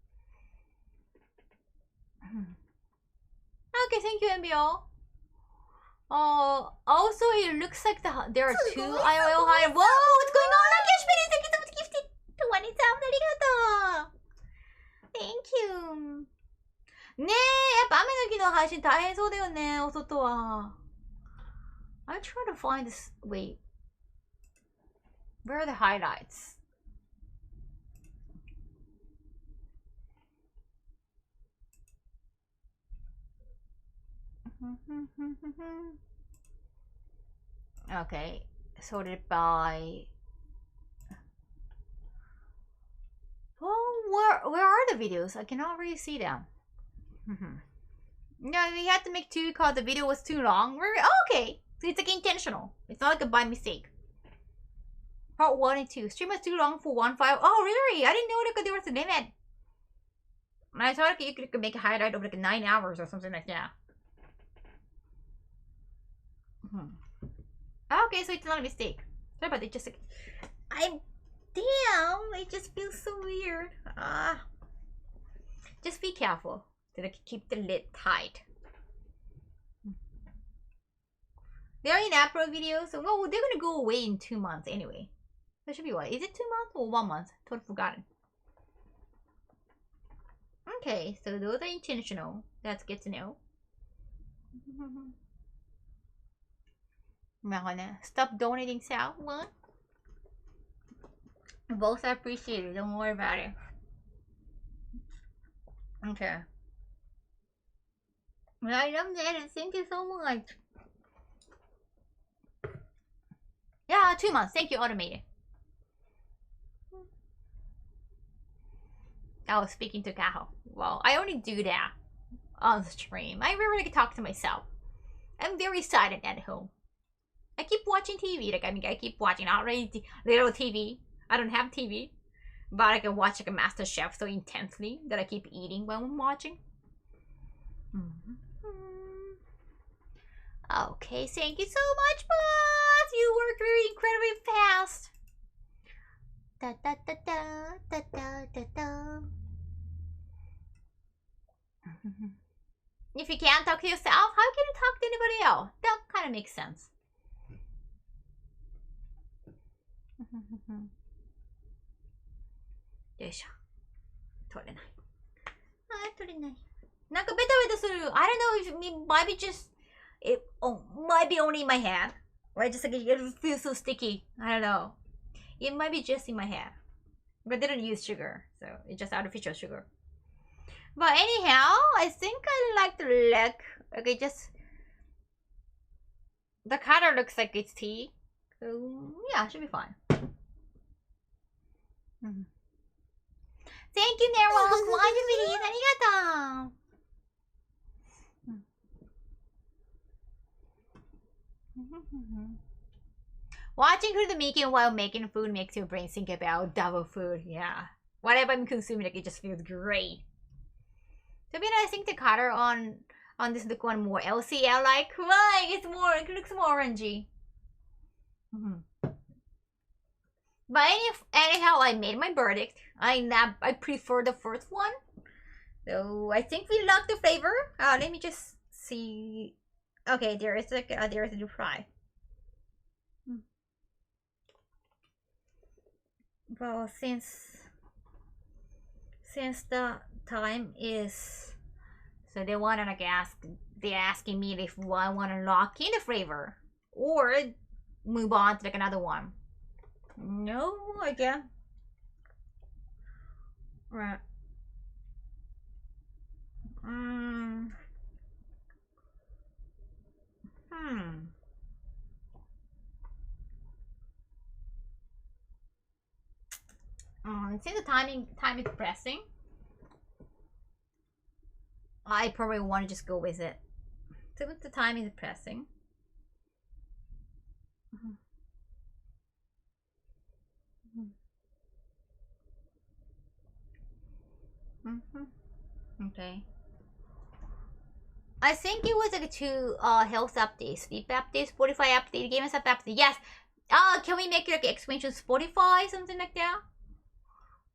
Okay, thank you, MBO. Oh, also it looks like there are 2 IOL high. Whoa, what's going on? Nakishmini, thank you so much, gifted 20,000. Arigato. Thank you. ねえ、やっぱ雨の日の配信大変そうだよね、お外は。I'm trying to find this. Wait. Where are the highlights? Okay. Sorted by. Oh, where are the videos? I cannot really see them. No, we had to make 2 because the video was too long. Okay. So it's like intentional. It's not like a by mistake. Part 1 and 2. Stream was too long for 1 file. Oh, really? I didn't know that there was a limit. I thought you could make a highlight over like 9 hours or something like that. Okay, so it's not a mistake. Sorry about it. Just like damn, it just feels so weird. Just be careful so that I can keep the lid tight. They're in April videos, so well, they're gonna go away in 2 months anyway. That should be what? Is it 2 months or 1 month? Totally forgotten. Okay, so those are intentional. That's good to know. Stop donating, Sal. What? Both are appreciated. Don't worry about it. Okay. I love that. Thank you so much. Yeah, 2 months. Thank you, Automated. I was speaking to Kaho. Well, I only do that on stream. I rarely talk to myself. I'm very silent at home. I keep watching TV. Like, I mean, I keep watching not really little TV. I don't have TV. But I can watch like a Master Chef so intensely that I keep eating while I'm watching. Okay, thank you so much, boss. You work very incredibly fast. Da da da da da da da da. If you can't talk to yourself, how can you talk to anybody else? That kind of makes sense. よいしょ。取れない。取れない。なんかベタベタする。I don't know if it might be just it might be only in my head. Right? Just like it feels so sticky. I don't know. It might be just in my head. But they don't use sugar, so it's just artificial sugar. But anyhow, I think I like the look. Okay, just the color looks like it's tea. So yeah, it should be fine. Thank you, Nerwalk. Arigato. Watching through the making while making food makes your brain think about double food. Yeah. Whatever I'm consuming, like, it just feels great. To be honest, I think the color on this look one more LCL like. Right, it looks more orangey. But anyhow, I made my verdict. I prefer the first one. So I think we like the flavor. Let me just see. Okay, there is a new fry. Well, since the time is, so they wanna like they're asking me if I wanna lock in the flavor or move on to like another one. No, again. Right. Since the time is pressing, I probably want to just go with it. Since the time is pressing. Okay. I think it was like 2 health updates, sleep updates, Spotify update, game stuff update. Yes. Can we make it like exclamation Spotify, something like that?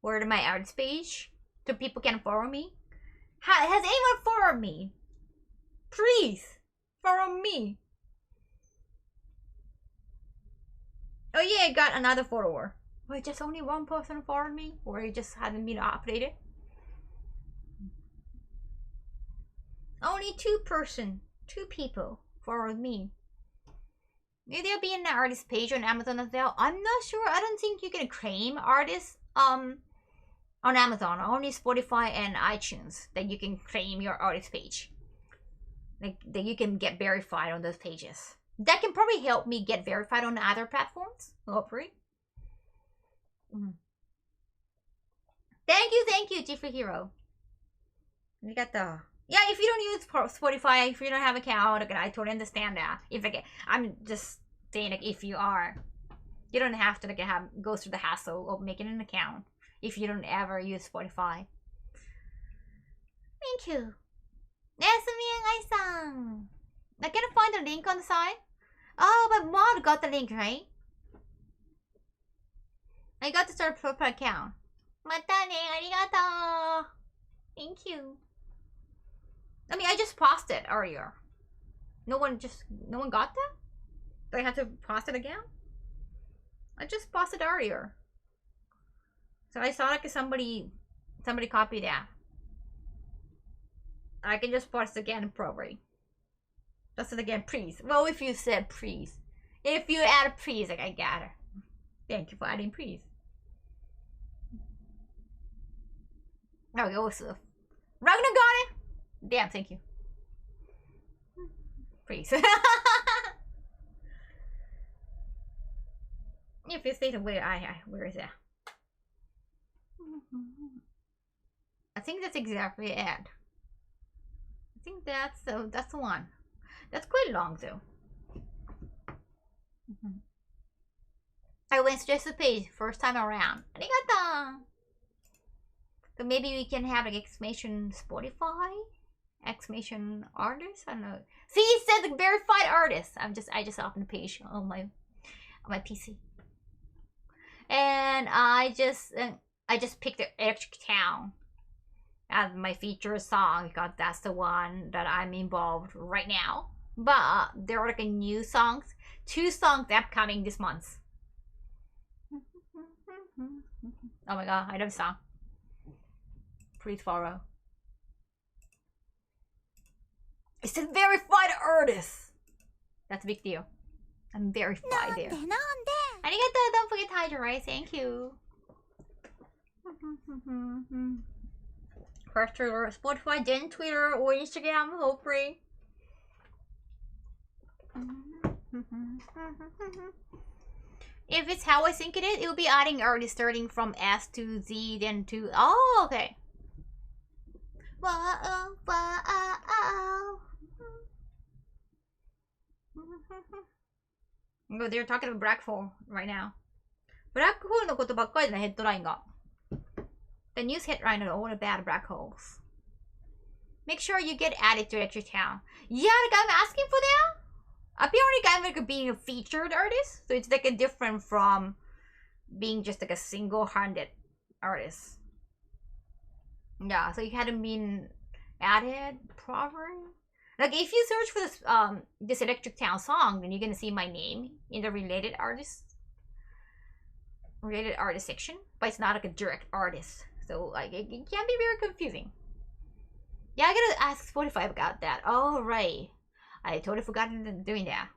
Or to my arts page, so people can follow me. Has anyone followed me? Please follow me. Oh yeah, I got another follower. Wait, just only one person followed me, or it just hadn't been updated? Only 2 people followed me. Maybe there'll be an artist page on Amazon as well. I'm not sure. I don't think you can claim artists on Amazon. Only Spotify and iTunes that you can claim your artist page. Like that you can get verified on those pages. That can probably help me get verified on other platforms. Hopefully. Thank you, Jiffy Hero. We got the yeah. If you don't use Spotify, if you don't have an account, I totally understand that. If I'm just saying like if you are, you don't have to go through the hassle of making an account if you don't ever use Spotify. Thank you. Yasumi-san. I can't find the link on the side. Oh, but Mod got the link, right? I got to start a proper account. Mata ne, arigato. Thank you. I mean, I just paused it earlier. No one got that? Do I have to pause it again? I just paused it earlier. So I saw like somebody copied that. I can just pause it again probably. Just it again, please. Well, if you said please. If you add please, like I got it. Thank you for adding please. Okay, also. Ragnar got it! Damn, thank you. Please. If you say where is that? I think that's exactly it. I think that's the one. That's quite long though. I went straight to the page first time around. Arigato! So maybe we can have like exclamation Spotify? Exclamation artist? I don't know. See, it said the verified artist. I just opened the page on my PC. And I just picked the Electric Town as my feature song because that's the one that I'm involved right now. But there are like a new songs, 2 songs upcoming this month. Oh my god, I love the song. Please follow. It's a verified artist. That's a big deal. I'm verified there. Arigato, don't forget to hide your rice. Thank you. First Twitter, Spotify, then Twitter or Instagram, hopefully. If it's how I think it is, it will be adding artists starting from S to Z, then to oh, okay. Whoa, whoa. Oh, they're talking about black hole right now. Black hole のことばっかりだね、ヘッドラインが。The news headline is all about black holes. Make sure you get added to Electric Town. Yeah, like I'm asking for that. Apparently, I'm like being a featured artist, so it's like a different from being just like a single-handed artist. Yeah, so you hadn't been added properly. Like if you search for this Electric Town song, then you're gonna see my name in the related artist section, but it's not like a direct artist, so like it can be very confusing. Yeah, I gotta ask Spotify about that. Oh right, I totally forgot doing that.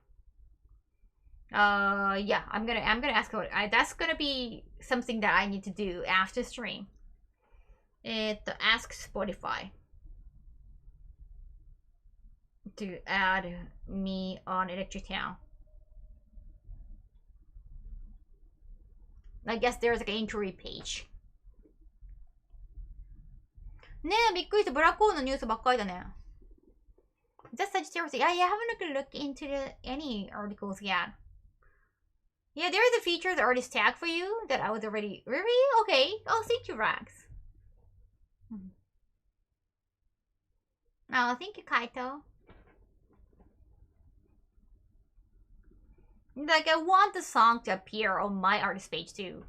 Yeah, I'm gonna ask her. That's gonna be something that I need to do after stream. Ask Spotify to add me on Electric Town. I guess there's like an inquiry page. ねえ、びっくりした。ブラックホールのニュースばっかりだね。That's Sagittarius. Yeah, I haven't looked into any articles yet. Yeah, there is a featured artist tag for you that I was already... Really? Okay. Oh, thank you, Rax. Oh, thank you, Kaito. Like, I want the song to appear on my artist page too.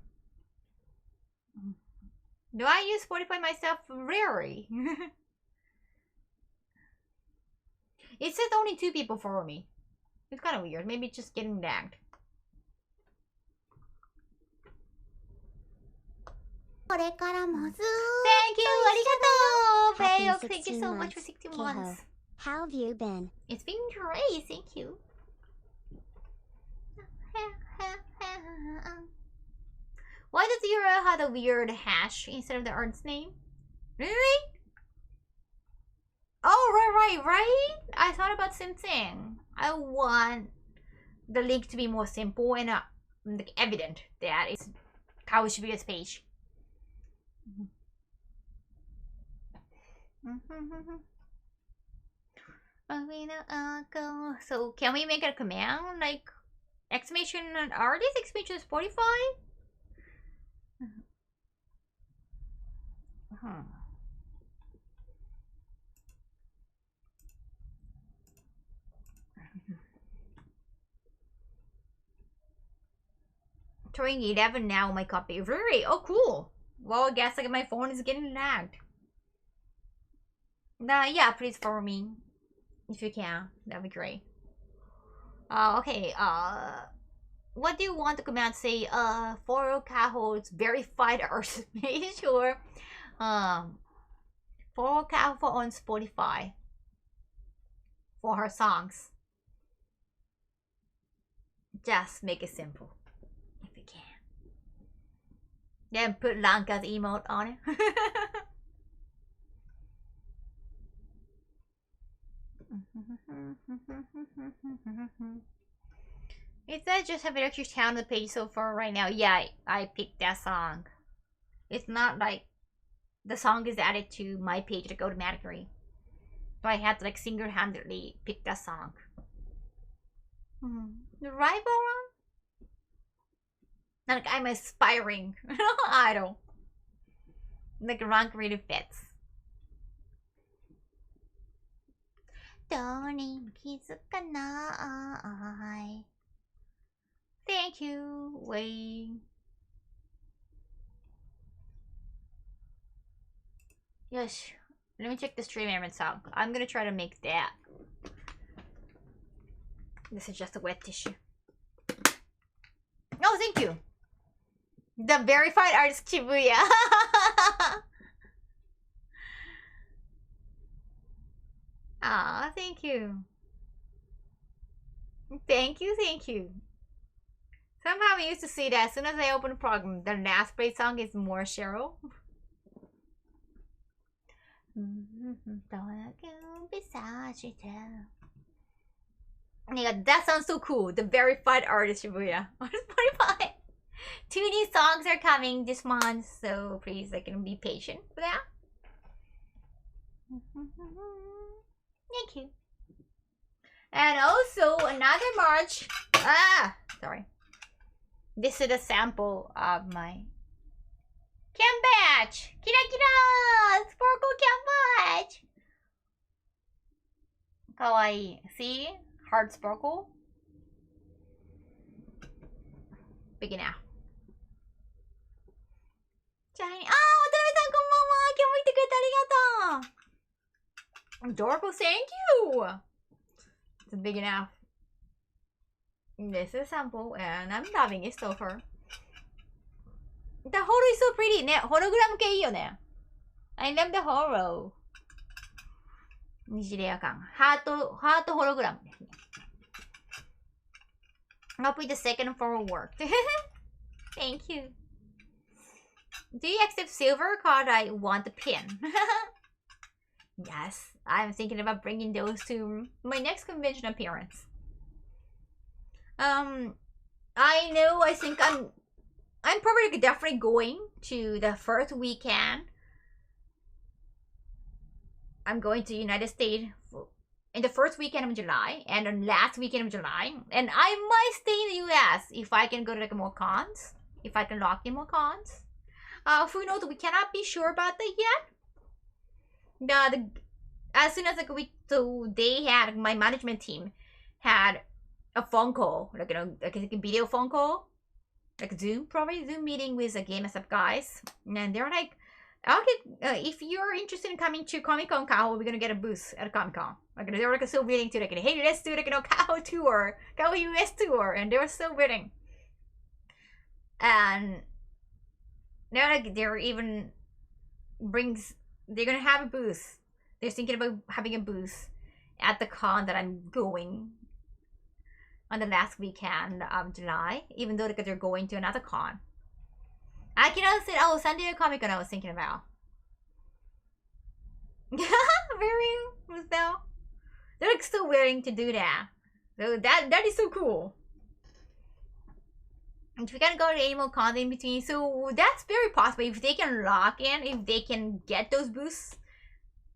Do I use Spotify myself? Rarely. It says only 2 people follow me. It's kind of weird. Maybe it's just getting lagged. Thank you! Arigato! Happy Bayo, thank you 16 so much for months, 16 Kaho. months. How have you been? It's been great, thank you. Why does Yura have a weird hash instead of the artist name? Really? Oh, right. I thought about the same thing. I want the link to be more simple and like evident that it's Kaho Shibuya's page. So can we make a command like exclamation artist, exclamation Spotify? Turning 11 now, my copy. Really? Oh, cool. Well, I guess like my phone is getting lagged. Yeah, please follow me if you can. That'd be great. Okay. What do you want the command to say? For Kaho's verified artist page or for Kaho on Spotify for her songs. Just make it simple if you can. Then put Lanka's emote on it. It says just have extra town on the page so far right now. Yeah, I picked that song. It's not like the song is added to my page like automatically. So I had to like single-handedly pick that song. The rival one? Like I'm aspiring idol. Like rank really fits. Thank you, Wayne. Yes, let me check the stream element song. I'm gonna try to make that. This is just a wet tissue. Oh, thank you. The verified artist Shibuya. Ah, thank you. Thank you. Somehow I used to see that as soon as I open the program, the last play song is more Cheryl. Yeah, that sounds so cool. The verified artist Shibuya on Spotify. 2 new songs are coming this month, so please, like, be patient for that. Thank you. And also another March. Sorry. This is a sample of my cam badge. Kira kira! Sparkle cam badge. Kawaii. See? Hard sparkle. Big enough. Shiny. Oh, Watanabe-san, konbanwa! 今日も来てくれてありがとう! Adorable, thank you! It's big enough. This is a sample, and I'm loving it so far. The holo is so pretty. ね、ホログラム系いいよね。I love the holo. 虹レア感。ハートホログラムですね。I'll put the second forward. Thank you. Do you accept silver card? I want the pin. Yes, I'm thinking about bringing those to my next convention appearance. I know. I think I'm probably definitely going to the first weekend. I'm going to United States in the first weekend of July and the last weekend of July, and I might stay in the US if I can go to like more cons. If I can lock in more cons. Who knows? We cannot be sure about that yet. as soon as like so they had my management team had a phone call, like like a video phone call, like Zoom meeting with the Game SF guys, and they're like, okay, if you're interested in coming to Comic Con Kaho, we're gonna get a booth at Comic Con. Like they were like so willing to like, hey, let's do like Kaho tour, Kaho US tour, and they were so willing. And they're like they're gonna have a booth. They're thinking about having a booth at the con that I'm going on the last weekend of July, even though they're going to another con. I can also say, oh, San Diego Comic Con I was thinking about. Very well. They're like still willing to do that. So that is so cool. And we can go to any more cons in between, so that's very possible. If they can lock in, if they can get those booths,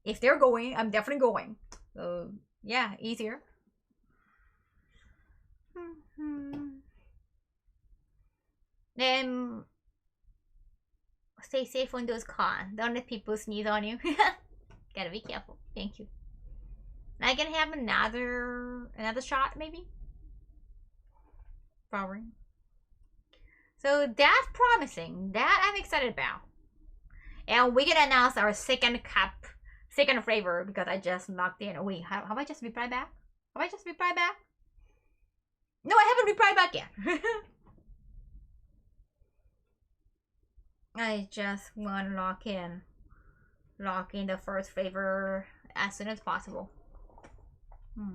if they're going, I'm definitely going. So yeah, easier. Stay safe on those cons. Don't let people sneeze on you. Gotta be careful. Thank you. I can have another shot, maybe. Probably. So that's promising. That I'm excited about. And we're gonna announce our second flavor because I just locked in. Wait, have I just replied back? Have I just replied back? No, I haven't replied back yet. I just want to lock in the first flavor as soon as possible. No.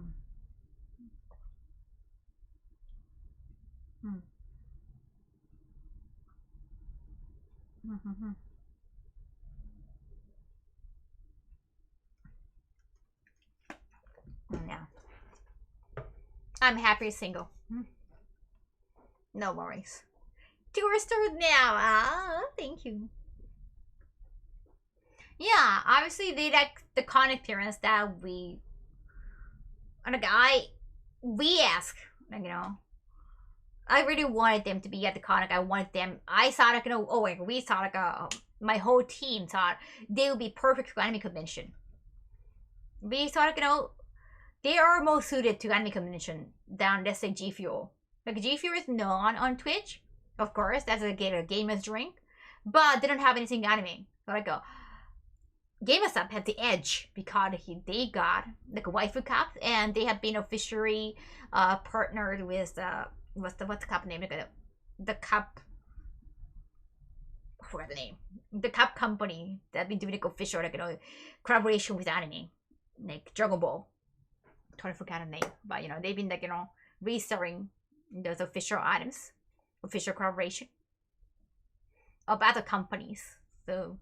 I'm happy single. No worries. Tourist now. Ah, thank you. Yeah, obviously they like the con appearance that we asked, like, you know, I really wanted them to be at the con. I thought like, you know, we thought like my whole team thought they would be perfect for anime convention. We thought like, you know, they are more suited to anime convention than, let's say, G Fuel. Like G Fuel is known on Twitch, of course, that's a gamer's drink, but they don't have anything anime. So like Gamers Up had the edge because they got like a waifu cup, and they have been officially partnered with what's the cup name? Like the cup. I forgot the name. The cup company that been doing like official like, you know, collaboration with anime, like Dragon Ball. Totally forgot the name, but you know they've been like, you know, reselling those official items, official collaboration of other companies. So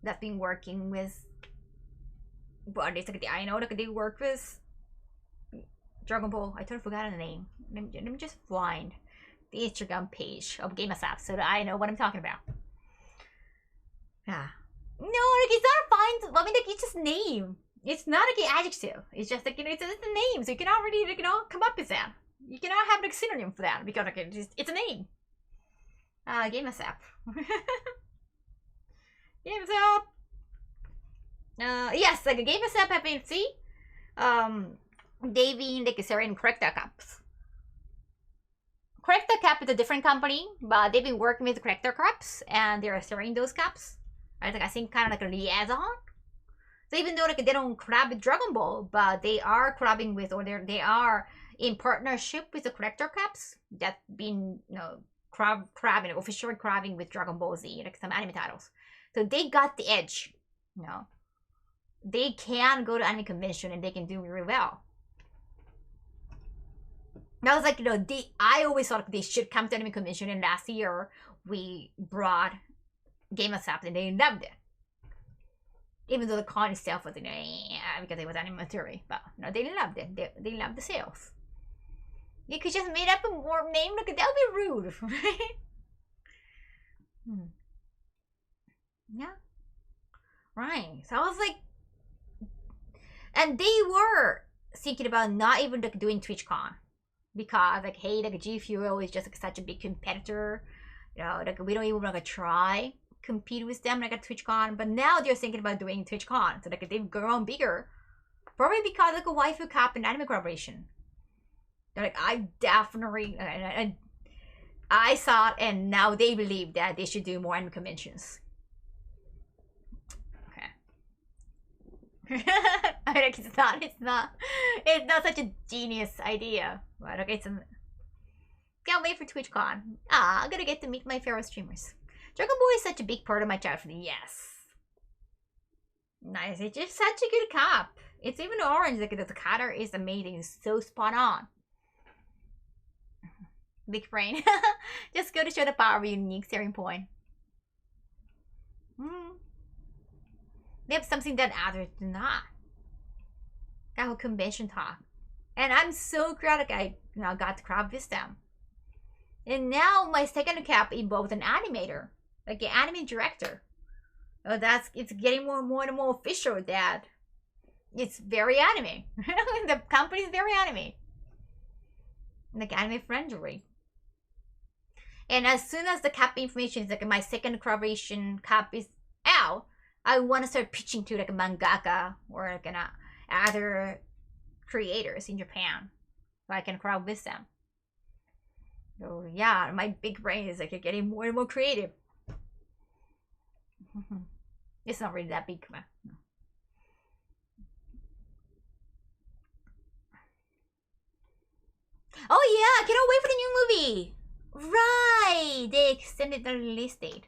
that's been working with. But it's like I know like they work with Dragon Ball. I totally forgot the name. Let me just find the Instagram page of GameSap so that I know what I'm talking about. Yeah. No, like it's not fine. I mean, like it's just name. It's not like an adjective. It's just like, you know, it's a name, so you cannot really like, you know, come up with that. You cannot have like synonym for that because like it's a name. GameSap. GameSap. Yes, like a GameSap FNC. They've been like selling Corrector Cups. Corrector Cup is a different company, but they've been working with Corrector Cups, and they're selling those cups. I think kind of like a liaison. So even though like they don't collab with Dragon Ball, but they are collabing with, or they are in partnership with the Corrector Cups that been, you know, collabing, officially collabing with Dragon Ball Z, like some anime titles. So they got the edge, you know. They can go to anime convention and they can do really well. And I was like, you know, I always thought they should come to anime convention, and last year we brought GameSap and they loved it. Even though the con itself was, you know, because it was animatory, but no, they loved it. They loved the sales. You could just made up a more name. Look, that would be rude, right? Yeah, right. So I was like, and they were thinking about not even like doing TwitchCon because like, hey, like G Fuel is just like such a big competitor. You know, like we don't even want to try. compete with them like at TwitchCon, but now they're thinking about doing TwitchCon. So like they've grown bigger. Probably because like a waifu cup and anime collaboration. They're like, I definitely I thought, and now they believe that they should do more anime conventions. Okay. Like it's not such a genius idea. But okay, so can't wait for TwitchCon. I'm gonna get to meet my fellow streamers. Dragon Ball is such a big part of my childhood. Yes. Nice. It's just such a good cup. It's even orange. Like the color is amazing. It's so spot on. Big brain. Just go to show the power of a unique selling point. They have something that others do not. Kaho convention talk. And I'm so glad that I got to crowd with them. And now my second cap involves an animator. Like an anime director. Oh, it's getting more and more official that it's very anime. The company is very anime. Like anime friendly. And as soon as the cap information is like my second collaboration cap is out, I want to start pitching to like a mangaka or like other creators in Japan, so I can crowd with them. So yeah, my big brain is like getting more and more creative. It's not really that big. No. Oh yeah, I cannot wait for the new movie. Right, they extended the release date.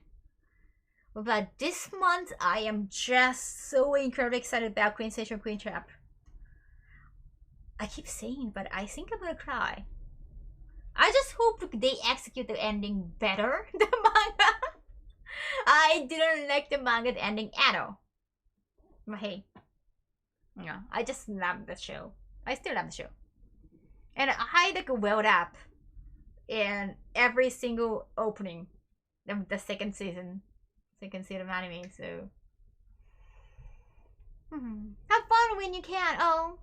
But this month, I am just so incredibly excited about Queen Station Queen Trap. I keep saying, but I think I'm gonna cry. I just hope they execute the ending better than the manga. I didn't like the manga ending at all. But hey, I just love the show. I still love the show. And I like welled up in every single opening of the second season of anime, so have fun when you can. Oh,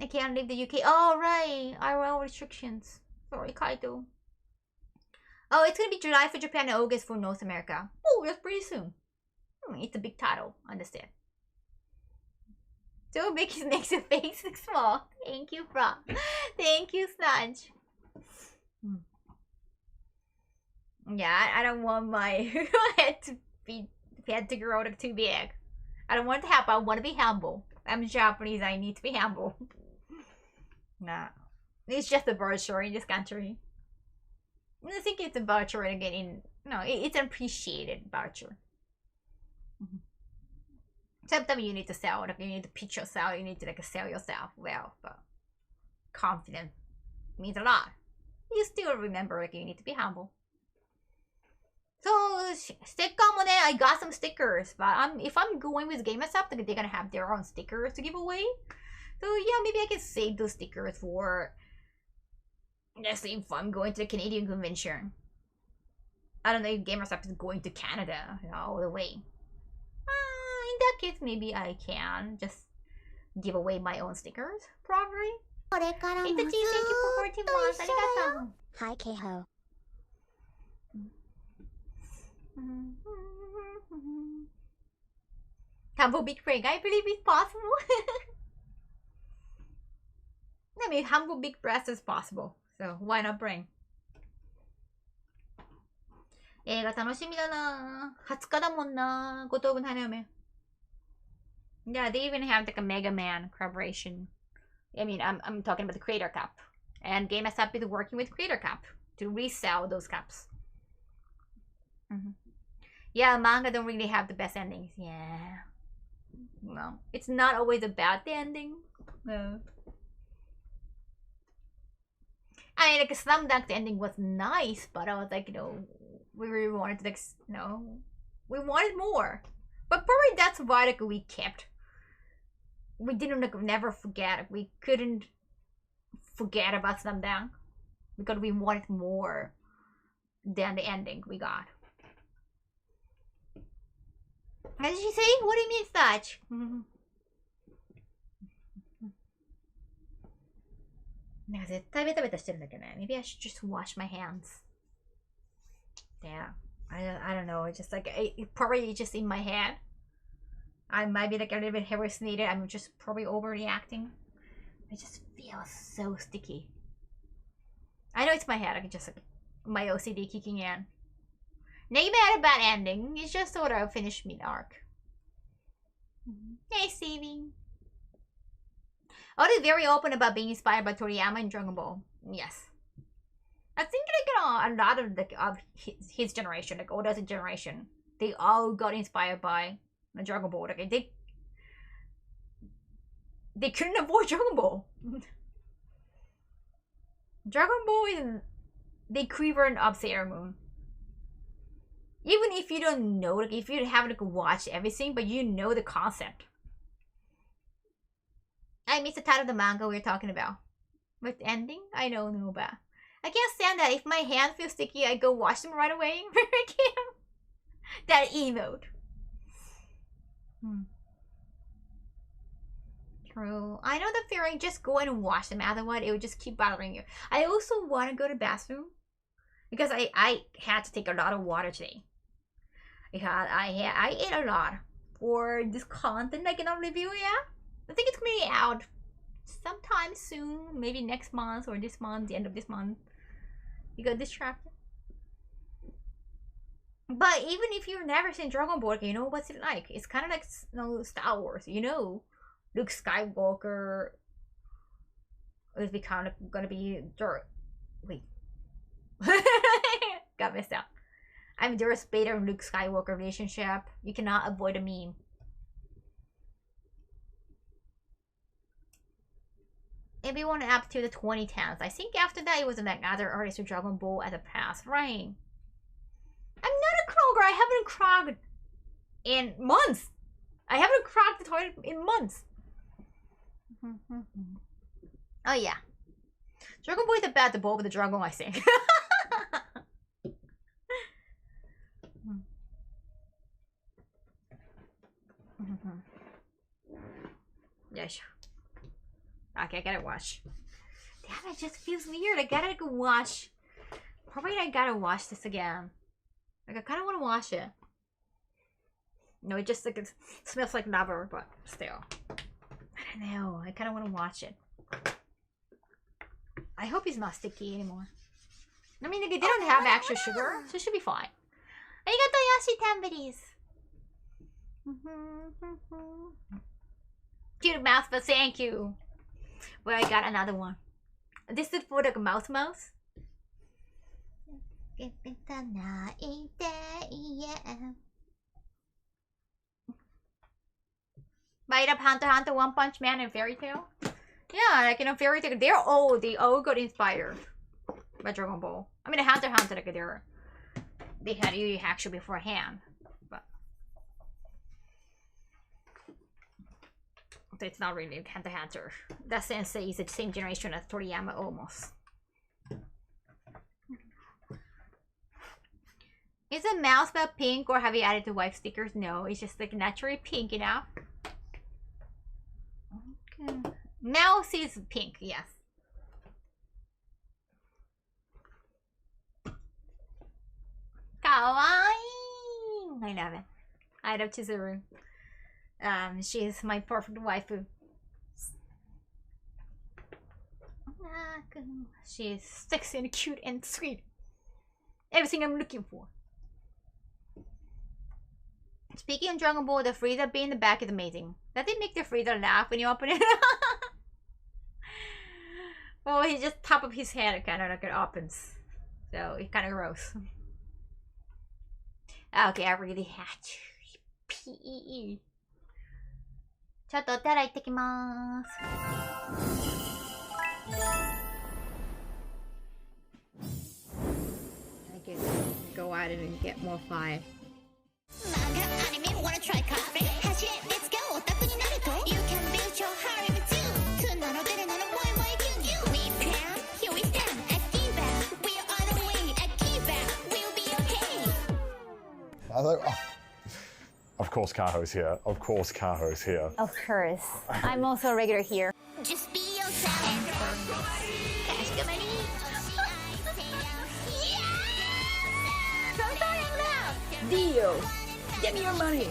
I can't leave the UK. Oh right, IRL restrictions. Sorry, Kaito. Oh, it's gonna be July for Japan and August for North America. Oh, that's pretty soon. It's a big title, understand. Don't make his next face look small. Thank you, Fra. Thank you, Snudge. Yeah, I don't want my head to grow too big. I don't want it to happen. I want to be humble. I'm Japanese. I need to be humble. Nah, it's just a virtue in this country. I think it's a virtue again. It's an appreciated virtue. Sometimes you need to sell. Like you need to pitch yourself. You need to sell yourself well. But confidence means a lot. You still remember you need to be humble. So, sticker mo ne, I got some stickers. But if I'm going with GameStop, they're gonna have their own stickers to give away. So yeah, maybe I can save those stickers for, let's say, if I'm going to the Canadian convention. I don't know if GameStop is going to Canada all the way. In that case, maybe I can just give away my own stickers, probably. Hey, Tachi, thank you for 14 months. Arigato. Hi, Kaho. Humble big break. I believe it's possible. I mean, humble big breast is possible. So why not bring? 映画楽しみだな。20日だもんな。五等分花嫁。Yeah, they even have like a Mega Man collaboration. I mean, I'm talking about the Creator Cup. And GameStop is working with Creator Cup to resell those cups. Yeah, manga don't really have the best endings. Yeah. No. It's not always about the ending. No. I mean, Slam Dunk, the ending was nice, but I was like, we really wanted to, we wanted more. But probably that's why, we kept. We didn't, never forget. We couldn't forget about Slam Dunk because we wanted more than the ending we got. What did she say? What do you mean such? Maybe I should just wash my hands. Yeah. I don't know. It's just like it probably just in my head. I might be like a little bit hallucinated. I'm just probably overreacting. It just feels so sticky. I know it's my head. I can just like my OCD kicking in. Not bad about ending. It's just sort of finished mid arc. Hey, Stevie. Oda is very open about being inspired by Toriyama and Dragon Ball. Yes. I think like a lot of like of his generation, like Oda's generation, they all got inspired by Dragon Ball. Like they couldn't avoid Dragon Ball. Dragon Ball is the equivalent of Sailor Moon. Even if you don't know, like if you haven't like, watched everything, but you know the concept. I missed the title of the manga we were talking about. With the ending? I don't know about. I can't stand that. If my hands feel sticky, I go wash them right away. That emote. True. I know the feeling. Just go and wash them. Otherwise, it would just keep bothering you. I also want to go to the bathroom because I had to take a lot of water today. Because I ate a lot for this content I cannot review yet. I think it's gonna be out sometime soon, maybe next month or this month, the end of this month. You got distracted. But even if you've never seen Dragon Ball, you know what's it like? It's kind of like Star Wars, you know. Luke Skywalker is gonna be wait. Got messed up. I'm Darth Vader and Luke Skywalker relationship. You cannot avoid a meme. Everyone up to the 2010s. I think after that it was like other artists of Dragon Ball at the past, right? I'm not a Kroger. I haven't crogged in months. I haven't crogged the toilet in months. Oh yeah. Dragon Ball is about the ball with the dragon, I think. Yes. Okay, I gotta wash. Damn, it just feels weird. I gotta go wash. Probably I gotta wash this again. Like I kind of want to wash it. No, it just like it smells like rubber, but still. I don't know. I kind of want to wash it. I hope it's not sticky anymore. I mean, like, they don't have extra sugar, so it should be fine. Arigato, Yoshi Tambidis. Cute mouth, but thank you. Well, I got another one. This is for the mouse. Bite up Hunter x Hunter, One Punch Man, and Fairy Tail. Yeah, like, you know, Fairy Tail, they all got inspired by Dragon Ball. I mean, Hunter x Hunter, like, they had Yu Yu Hakusho beforehand, but it's not really Hunter x Hunter. That sensei is the same generation as Toriyama almost. Is the mouse bell pink or have you added the wife stickers? No, it's just like naturally pink enough. Okay. Mouse is pink, yes. Kawaii! I love it. I love Chizuru. She is my perfect waifu. She is sexy and cute and sweet. Everything I'm looking for. Speaking of Dragon Ball, the Frieza being in the back is amazing. Does it make the Frieza laugh when you open it? Well, he just top of his head kind of like it opens. So it's kind of gross. Okay, I really had to pee. ちょっとお手洗い行ってきます。I can go at it and get more fire. Manga, anime, wanna try cosplay? Hashi, let's go. Otakuになると You can build your harem too. くなのでるなの boy, boy, you. We plan, here we stand. Akiba, we are on the way. Akiba, we'll be okay. Hello. Oh. Of course Kaho's here. Of course Kaho's here. Of course. I'm also a regular here. Just be yourself. Kashkamari. Yeah! そんな deal. Give me your money.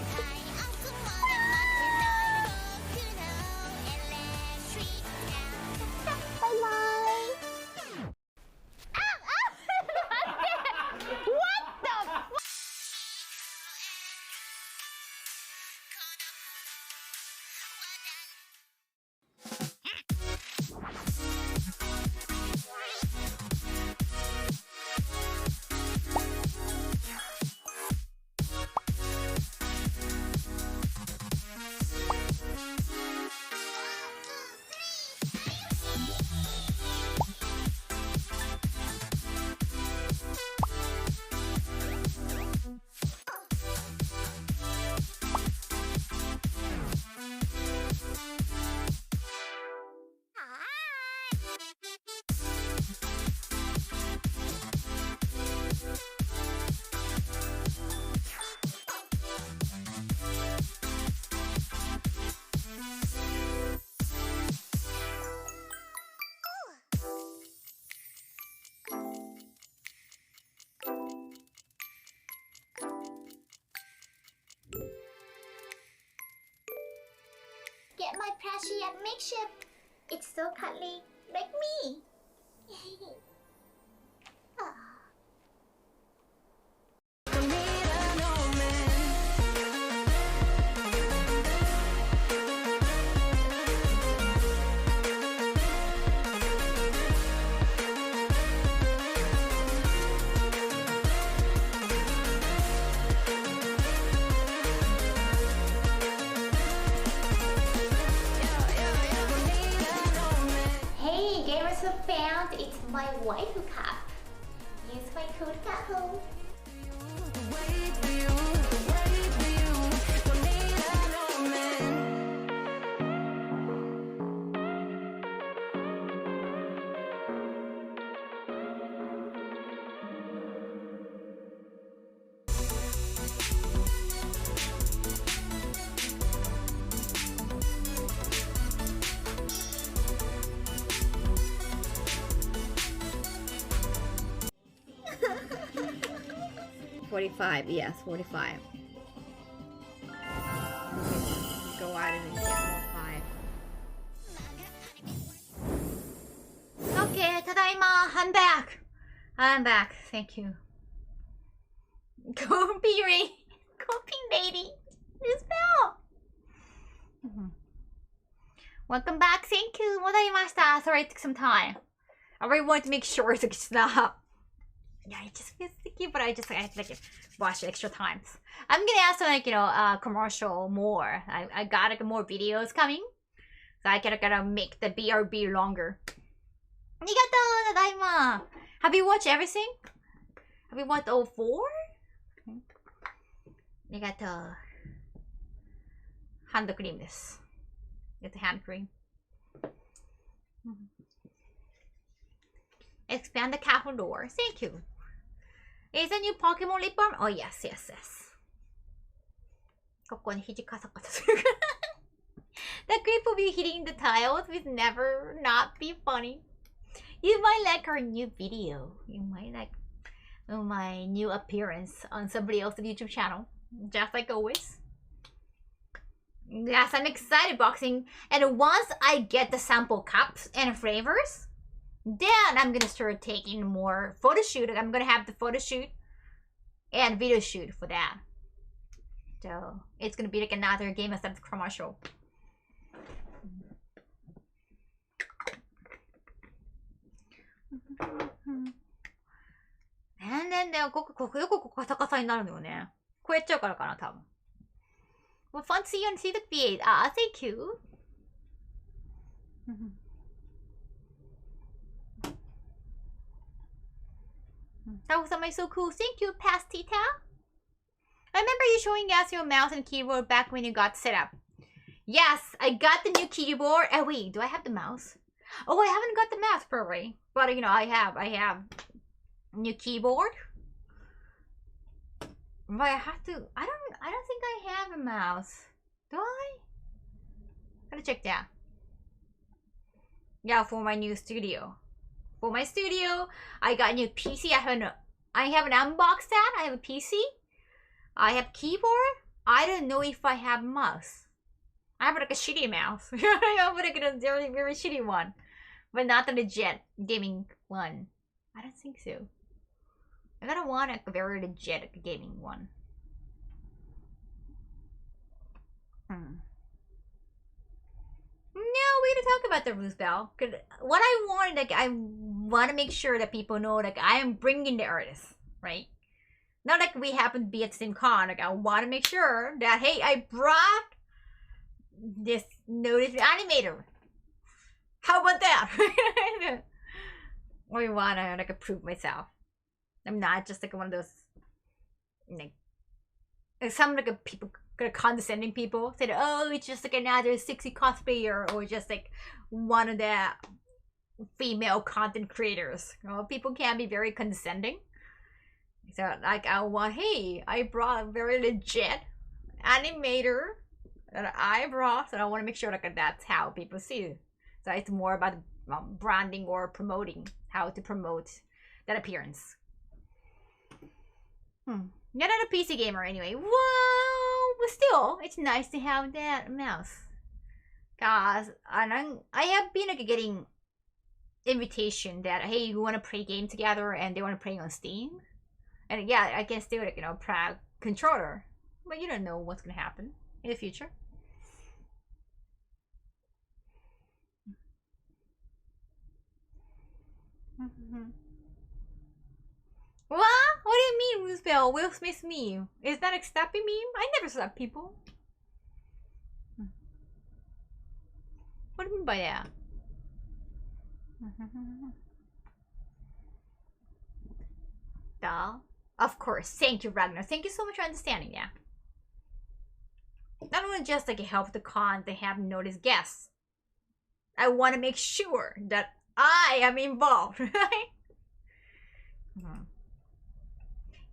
Get my plushie at makeshift. It's so cuddly, like me. Ah. Hey, gamers who found it's my waifu cup. Use my code Kaho. 45, yes, 45. Go out and get more 5. Okay, tadaima, I'm back. I'm back, thank you. Compiri, lady, this bell. Welcome back, thank you. Modaimashita. Sorry, it took some time. I really wanted to make sure to stop. Yeah, it just feels sticky, but I have to like watch it extra times. I'm gonna ask for like, you know, commercial more. I got like more videos coming, so I gotta make the BRB longer. Arigatou, tadaima. Have you watched everything? Have you watched all 4? Arigatou. Hand cream this. Get the hand cream. Expand the Kaho door. Thank you. Is a new Pokemon lip balm? Oh yes, yes, yes. ここに肘カサカサする。The grip of you hitting the tiles will never not be funny. You might like our new video. You might like my new appearance on somebody else's YouTube channel. Just like always. Yes, I'm excited boxing. And once I get the sample cups and flavors, then I'm gonna start taking more photo shoot. I'm gonna have the photo shoot and video shoot for that. So it's gonna be like another Game of Subs commercial. And then よくここカサカサになるのよね。こうやっちゃうからかな、多分。Well, fun to see you and see the feed. Ah, thank you. That was so cool. Thank you, Pastita. I remember you showing us your mouse and keyboard back when you got set up. Yes, I got the new keyboard. Oh wait, do I have the mouse? Oh, I haven't got the mouse probably. But you know, I have new keyboard. But I have to. I don't think I have a mouse. Do I? Gotta check that. Yeah, for my new studio. For my studio, I got a new PC. I have an unboxed that. I have a PC. I have keyboard. I don't know if I have mouse. I have like a shitty mouse. I have like a very, very shitty one. But not the legit gaming one. I don't think so. I gotta want like a very legit gaming one. No, we're gonna talk about the Ruth Bell. Cause what I want, like, I want to make sure that people know, like, I am bringing the artists, right? Not like we happen to be at the same con. Like, I want to make sure that, hey, I brought this notice animator. How about that? I want to, like, prove myself. I'm not just like one of those, like some like a people, condescending people say, oh, it's just like another sexy cosplayer, or just like one of the female content creators. You know, people can be very condescending. So like I want, hey, I brought a very legit animator that I brought, so I want to make sure like that's how people see it. So it's more about branding or promoting, how to promote that appearance. You're not a PC gamer anyway. Well, but still, it's nice to have that mouse. Cause I have been like getting invitation that, hey, you want to play game together, and they want to play on Steam. And yeah, I can still like, you know, Prague controller, but you don't know what's gonna happen in the future. What? What do you mean, Roosevelt? Will Smith meme? Is that a slappy meme? I never slap people. What do you mean by that? Duh. Of course. Thank you, Ragnar. Thank you so much for understanding that. Not only just like help the con, they have noticed guests. I want to make sure that I am involved, right?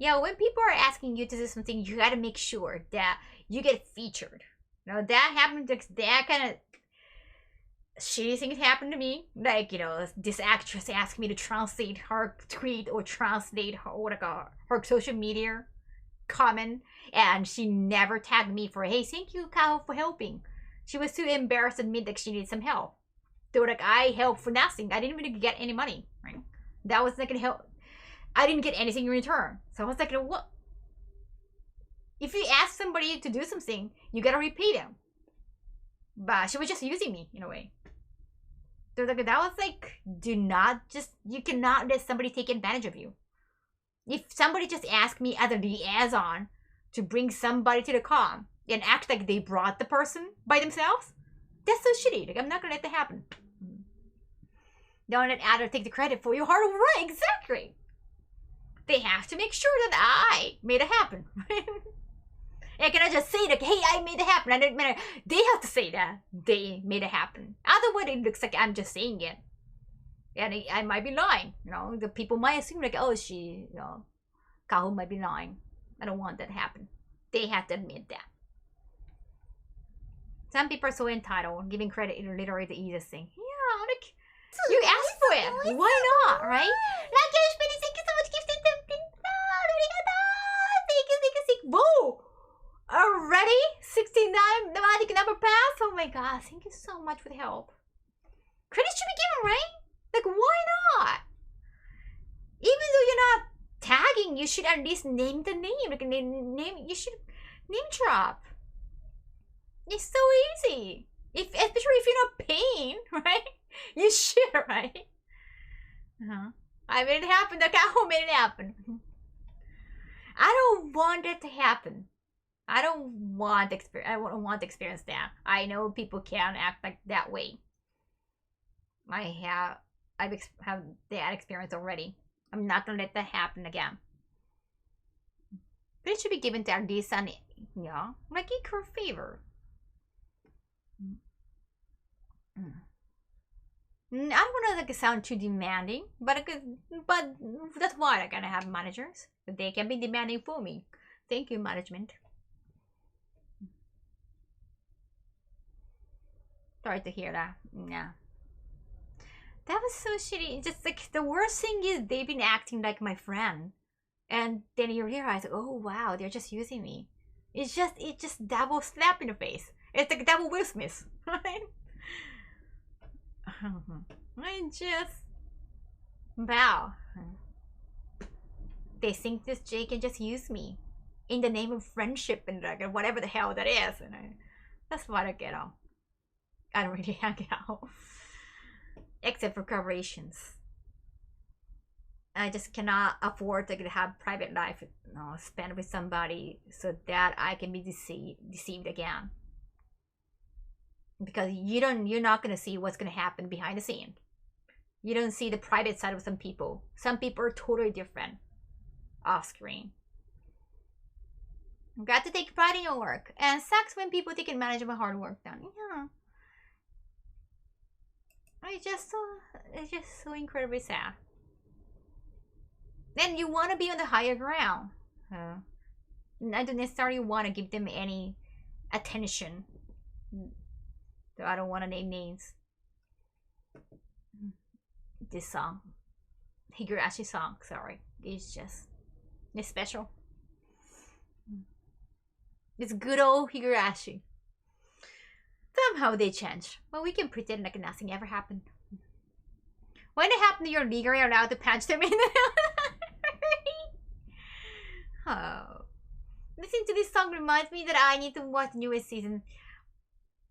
Yeah, when people are asking you to do something, you gotta make sure that you get featured. You know, that happened, that kind of shitty things happened to me. Like, you know, this actress asked me to translate her tweet or translate her, like her social media comment, and she never tagged me for, hey, thank you, Kaho, for helping. She was too embarrassed to admit that she needed some help. So, like, I helped for nothing. I didn't really get any money, right? That was not gonna help. I didn't get anything in return. So I was like, what? If you ask somebody to do something, you gotta repay them. But she was just using me in a way. So like, that was like, you cannot let somebody take advantage of you. If somebody just asked me as a liaison to bring somebody to the con and act like they brought the person by themselves, that's so shitty. Like, I'm not gonna let that happen. Don't let others take the credit for your hard work. Exactly. They have to make sure that I made it happen. And can I just say like, hey, I made it happen? I didn't mean it. They have to say that they made it happen. Otherwise, it looks like I'm just saying it, and I might be lying. You know, the people might assume like, oh, you know, Kaho might be lying. I don't want that to happen. They have to admit that. Some people are so entitled, giving credit is literally the easiest thing. Yeah, like, you asked for it. Why not, right? Thank you so much, gifted. Thank you. Whoa! Already? 69 magic number pass? Oh my god, thank you so much for the help. Credit should be given, right? Like, why not? Even though you're not tagging, you should at least name the name. Like, you should name drop. It's so easy. Especially if you're not paying, right? You should, right? I made it happen. The Kaho made it happen. I don't want it to happen. I don't want I don't want to experience that. I know people can act like that way. I've had that experience already. I'm not gonna let that happen again. But it should be given to at least an, you know, like equal favor. I don't want to like sound too demanding, but that's why I gotta have managers. They can be demanding for me. Thank you, management. Sorry to hear that. Yeah, that was so shitty. Just like the worst thing is they've been acting like my friend. And then you realize, oh wow, they're just using me. It's just double slap in the face. It's like double Will Smith, right? I just wow. They think this Jay can just use me in the name of friendship and like whatever the hell that is, and that's what I get on. I don't really hang out, except for collaborations. I just cannot afford to have private life, spent with somebody so that I can be deceived again. Because you're not gonna see what's gonna happen behind the scene. You don't see the private side of some people. Some people are totally different off screen. You got to take pride in your work, and sucks when people take advantage of my hard work done. Yeah, it's just so incredibly sad. Then you want to be on the higher ground. I don't necessarily want to give them any attention. So I don't want to name names. This song, Higurashi song, sorry, it's special. It's good old Higurashi. Somehow they change. Well, we can pretend like nothing ever happened. When it happened, you're legally allowed to punch them in the oh. Listening to this song reminds me that I need to watch the newest season.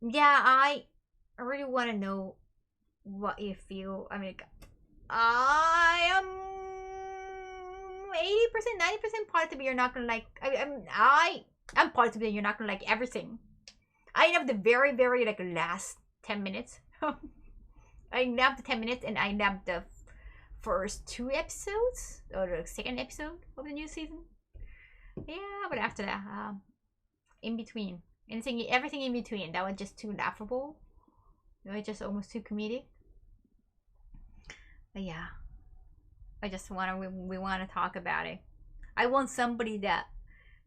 Yeah, I really want to know what you feel. I mean, I am 80%, 90% positive you're not gonna like. I'm positive that you're not gonna like everything. I love the very, very like last 10 minutes. I love the 10 minutes, and I love the first 2 episodes or the second episode of the new season. Yeah, but after that, in between, everything in between, that was just too laughable. It was just almost too comedic. But yeah, I just we want to talk about it. I want somebody that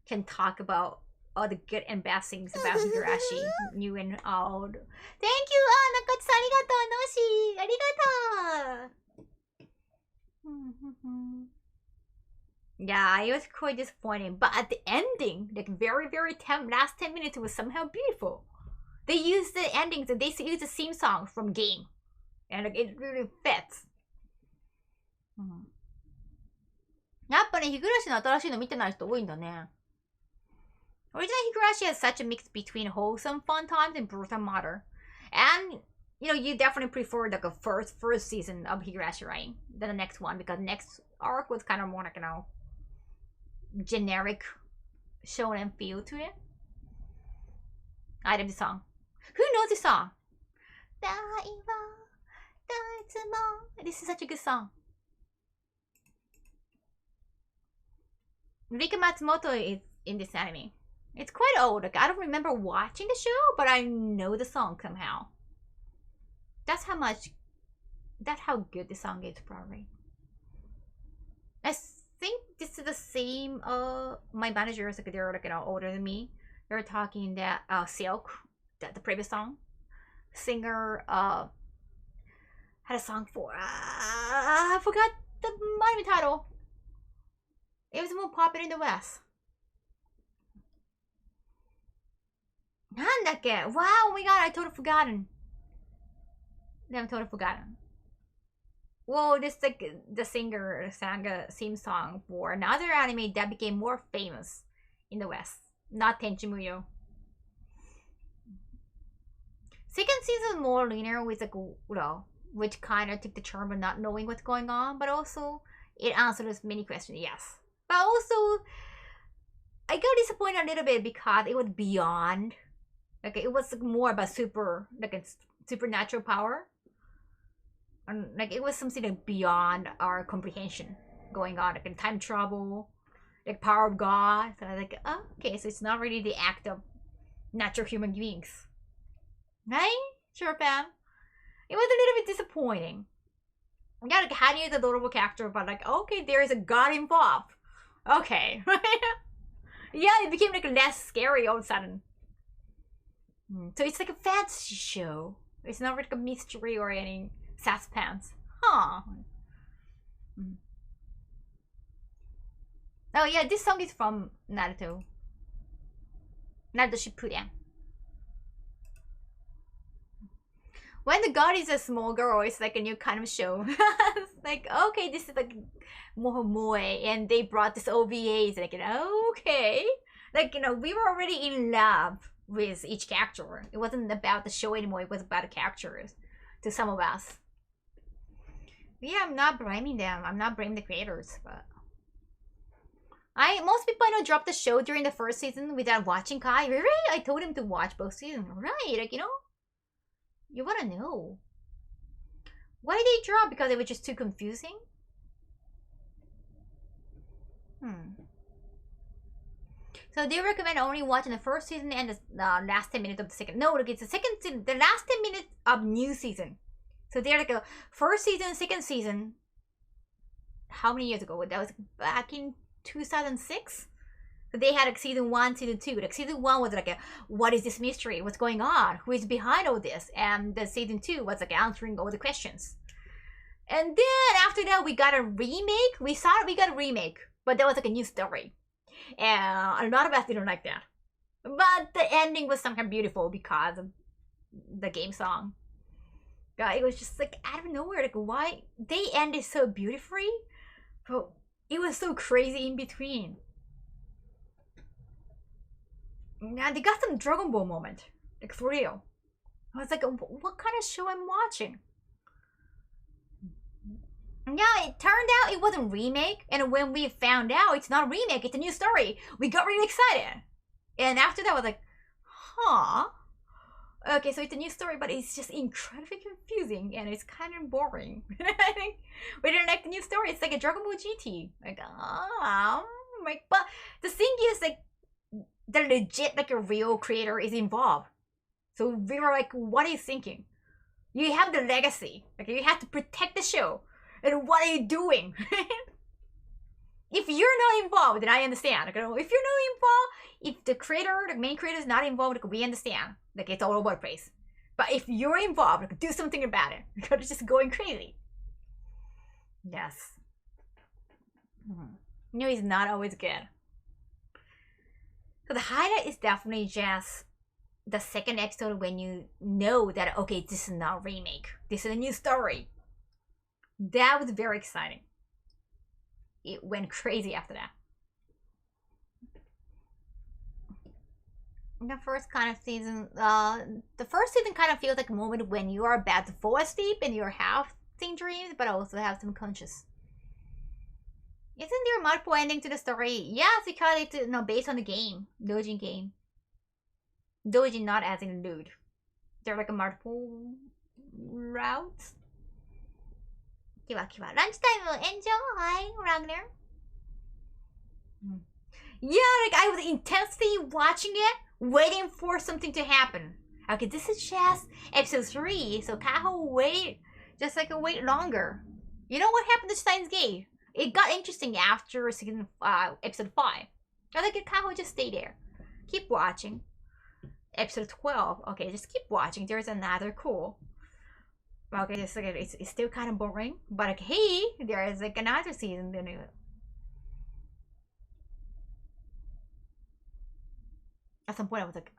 can talk about all the good and bad things about Higurashi, new and old. Thank you, Nakatsu, arigato, Noshi, arigato. Yeah, it was quite disappointing, but at the ending, like very, very last 10 minutes, it was somehow beautiful. They used the endings, and they used the theme song from game, and like it really fits. やっぱね、日暮らしの新しいの見てない人多いんだね。Original Higurashi has such a mix between wholesome fun times and brutal matter. And, you definitely prefer like a first season of Higurashi, right? Than the next one, because the next arc was kind of more like, generic shonen feel to it. I love the song. Who knows the song? This is such a good song. Rika Matsumoto is in this anime. It's quite old. Like, I don't remember watching the show, but I know the song somehow. That's how good the song is, probably. I think this is the same. My managers, like, they're like older than me. They're talking that Silk, that the previous song, singer had a song for. I forgot the anime title. It was more popular in the West. なんだっけ? Wow, oh my god, I totally forgotten. I'm totally forgotten. Well, this like the singer sang a theme song for another anime that became more famous in the West. Not Tenchi Muyo. Second season more linear with like, which kind of took the charm of not knowing what's going on, but also it answers many questions, yes. But also, I got disappointed a little bit because it was beyond. Like, it was more about supernatural power. And like, it was something like beyond our comprehension going on, like in time travel, like power of God. So I was like, oh, okay, so it's not really the act of natural human beings. Right? Sure, Pam. It was a little bit disappointing. Yeah, like Hani is a adorable character, but like, okay, there is a god involved. Okay. Yeah, it became like less scary all of a sudden. So it's like a fantasy show. It's not like a mystery or any suspense. Huh. Oh yeah, this song is from Naruto. Naruto Shippuden. When the god is a small girl, it's like a new kind of show. It's like, okay, this is like Moe, and they brought this OVAs. Like, okay, like, we were already in love with each character. It wasn't about the show anymore. It was about the characters. To some of us. Yeah, I'm not blaming them. I'm not blaming the creators, but most people I know dropped the show during the first season without watching Kai. Really? I told him to watch both seasons. Right? Like, you wanna know. Why did they drop? Because it was just too confusing? So they recommend only watching the first season and the last 10 minutes of the second. No, look, it's the second season, the last 10 minutes of new season. So they're like a first season, second season. How many years ago? That was back in 2006. So they had like season 1, season 2. Like season 1 was like, what is this mystery? What's going on? Who is behind all this? And the season 2 was like answering all the questions. And then after that, we got a remake. We got a remake, but that was like a new story. And a lot of us didn't like that. But the ending was somehow beautiful because of the game song. It was just like out of nowhere. Like, why? They ended so beautifully, but it was so crazy in between. Now they got some Dragon Ball moment, like for real. I was like, what kind of show I'm watching? Yeah, it turned out it wasn't remake, and when we found out it's not a remake, it's a new story, we got really excited. And after that, I was like, huh? Okay, so it's a new story, but it's just incredibly confusing, and it's kind of boring. I think we didn't like the new story. It's like a Dragon Ball GT. Like, but the thing is, like, the legit, like, a real creator is involved. So we were like, what are you thinking? You have the legacy. Like, you have to protect the show. And what are you doing? If you're not involved, then I understand. Like, if you're not involved, if the creator, the main creator is not involved, like, we understand. Like, it's all over the place. But if you're involved, like, do something about it. Because it's just going crazy. Yes. It's not always good. So the highlight is definitely just the second episode when you know that, okay, this is not a remake. This is a new story. That was very exciting. It went crazy after that. The first kind of season, the first season kind of feels like a moment when you are about to fall asleep and you're half seeing dreams, but also have some conscious. Isn't there multiple ending to the story? Yes, because it's based on the game, Dojin game. Dojin, not as in lewd. There are like a multiple routes. Lunchtime enjoy. Hi, Ragnar. Yeah, like I was intensely watching it, waiting for something to happen. Okay, this is just episode 3, so Kaho wait longer. You know what happened to Steins Gate? It got interesting after season episode 5. I like Kaho just stay there. Keep watching. Episode 12. Okay, just keep watching. There's another cool. Okay, it's still kind of boring, but like, hey, there is like another season. At some point, I was like,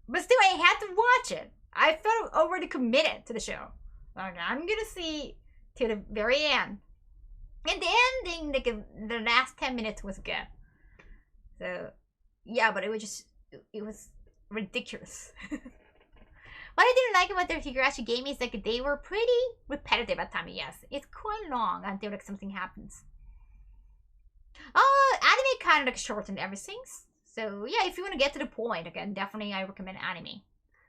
but still, I had to watch it. I felt already committed to the show. Like, I'm gonna see till the very end, and the ending, like the last 10 minutes, was good. So, yeah, but it was ridiculous. What I didn't like about the Higurashi game is like they were pretty repetitive at times. Yes, it's quite long until like something happens. Anime kind of like shortened everything. So yeah, if you want to get to the point, again, definitely I recommend anime.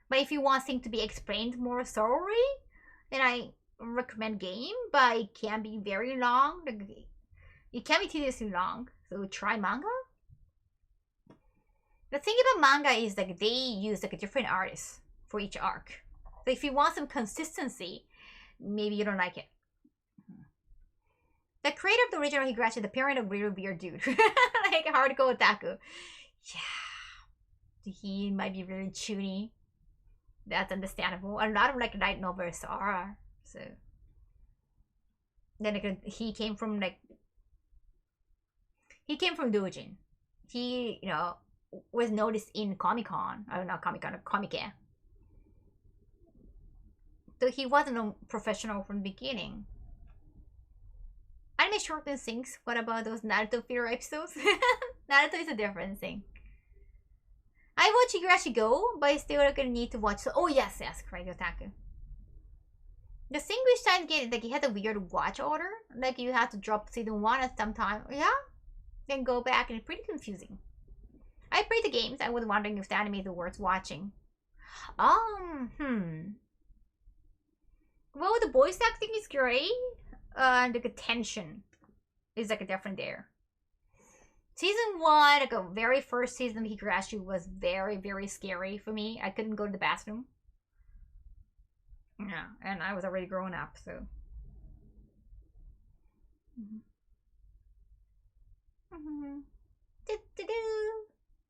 But if you want things to be explained more thoroughly, then I recommend game. But it can be very long. It can be tediously long. So try manga. The thing about manga is like they use like a different artist for each arc. So if you want some consistency, maybe you don't like it. The creator of the original Higurashi, the parent of really weird dude. Like hardcore otaku. Yeah. He might be really chuny. That's understandable. A lot of like light novels are. So then like, he came from like He came from Dojin. He, you know, was noticed in Comic-Con. Not Comic-Con, Comic-Con. So he wasn't a professional from the beginning. Anime shortens things. What about those Naruto filler episodes? Naruto is a different thing. I watch Higurashi Go, but I still gonna need to watch. Oh yes, correct, Otaku. The thing which time get like he had a weird watch order. Like you have to drop season 1 at some time. Yeah? Then go back and it's pretty confusing. I played the games. I was wondering if the anime is worth watching. Well, the voice acting is great. And the tension is like a different there. Season 1, like a very first season of Higurashi was very, very scary for me. I couldn't go to the bathroom. Yeah, and I was already grown up, so.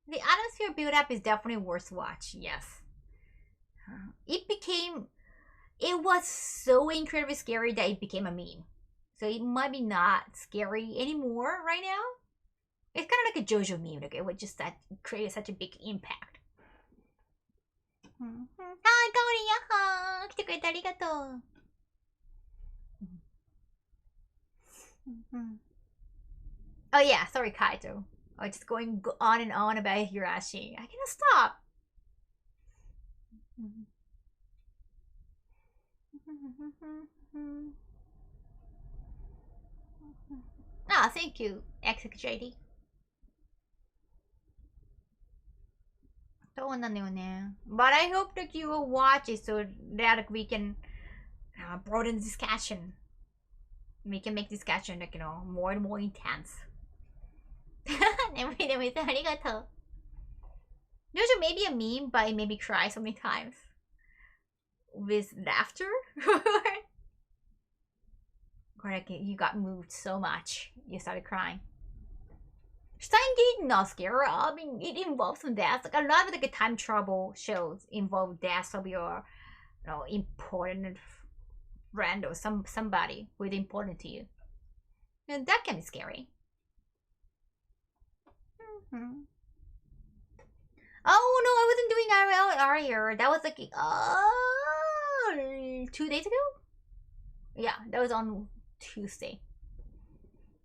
The atmosphere build-up is definitely worth watch, yes. It was so incredibly scary that it became a meme. So it might be not scary anymore right now. It's kind of like a JoJo meme, like it would just create such a big impact. Hi, Kaori, yaha! 来てくれてありがとう. Oh yeah, sorry Kaito. I was just going on and on about Higurashi. I cannot stop. Ah, thank you, XXJD. そうなのよね. But I hope that you will watch it so that we can broaden discussion. We can make discussion like, you know, more and more intense. 眠い眠いさんありがとう. There's maybe a meme, but it made me cry so many times. With laughter? Or like you got moved so much, you started crying. Steingate not scary. I mean, it involves some death. Like a lot of like time travel shows involve death of your, you know, important friend or somebody who is important to you, and that can be scary. Oh no, I wasn't doing IRL earlier. That was like 2 days ago. Yeah, that was on Tuesday.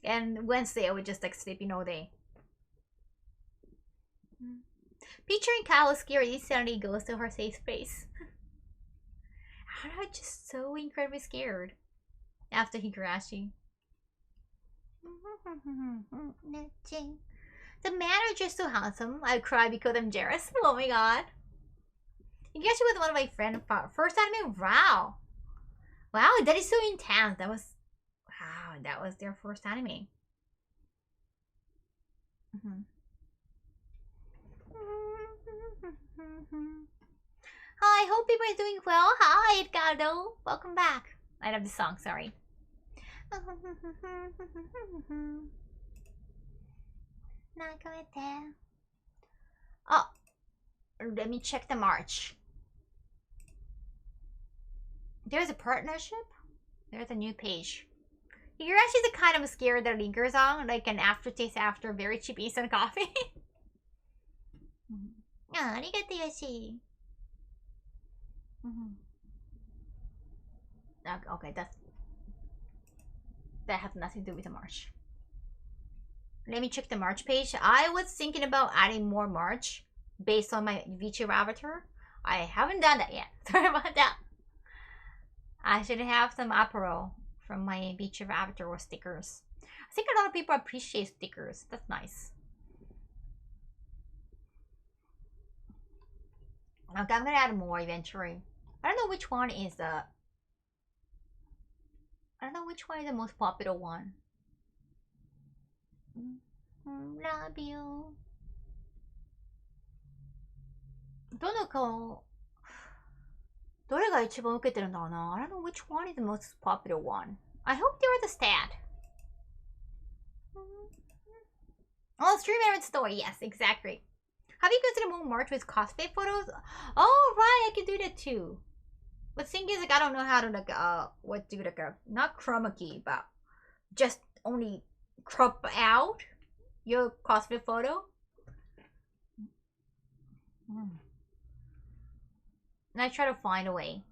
And Wednesday I was just like sleeping all day. Picturing Kaho scary suddenly goes to her safe space. I'm just so incredibly scared after Higurashi. The manager is so handsome. I cry because I'm jealous. Oh my god. Higurashi was one of my friends' first anime. Wow. Wow, that is so intense. That was their first anime. Hi, hope people are doing well. Hi, Edgardo. Welcome back. I love this song, sorry. Oh, let me check the March. There's a partnership. There's a new page. You're actually the kind of scare that lingers on, like an aftertaste after very cheap instant coffee. Arigato, Yoshi. Okay, that has nothing to do with the March. Let me check the March page. I was thinking about adding more March based on my VTuber avatar. I haven't done that yet. Sorry about that. I should have some apparel from my VTuber avatar or stickers. I think a lot of people appreciate stickers. That's nice. Okay, I'm gonna add more eventually. I don't know which one is the most popular one. Love you. どれが一番受けてるんだろうな? I don't know which one is the most popular one. I hope there is a stat. Oh, stream errand story. Yes, exactly. Have you considered more March with cosplay photos? Oh, right, I can do that too. But the thing is, like, I don't know how to, like, not chroma key, but just only crop out Your cosplay photo? And I try to find a way.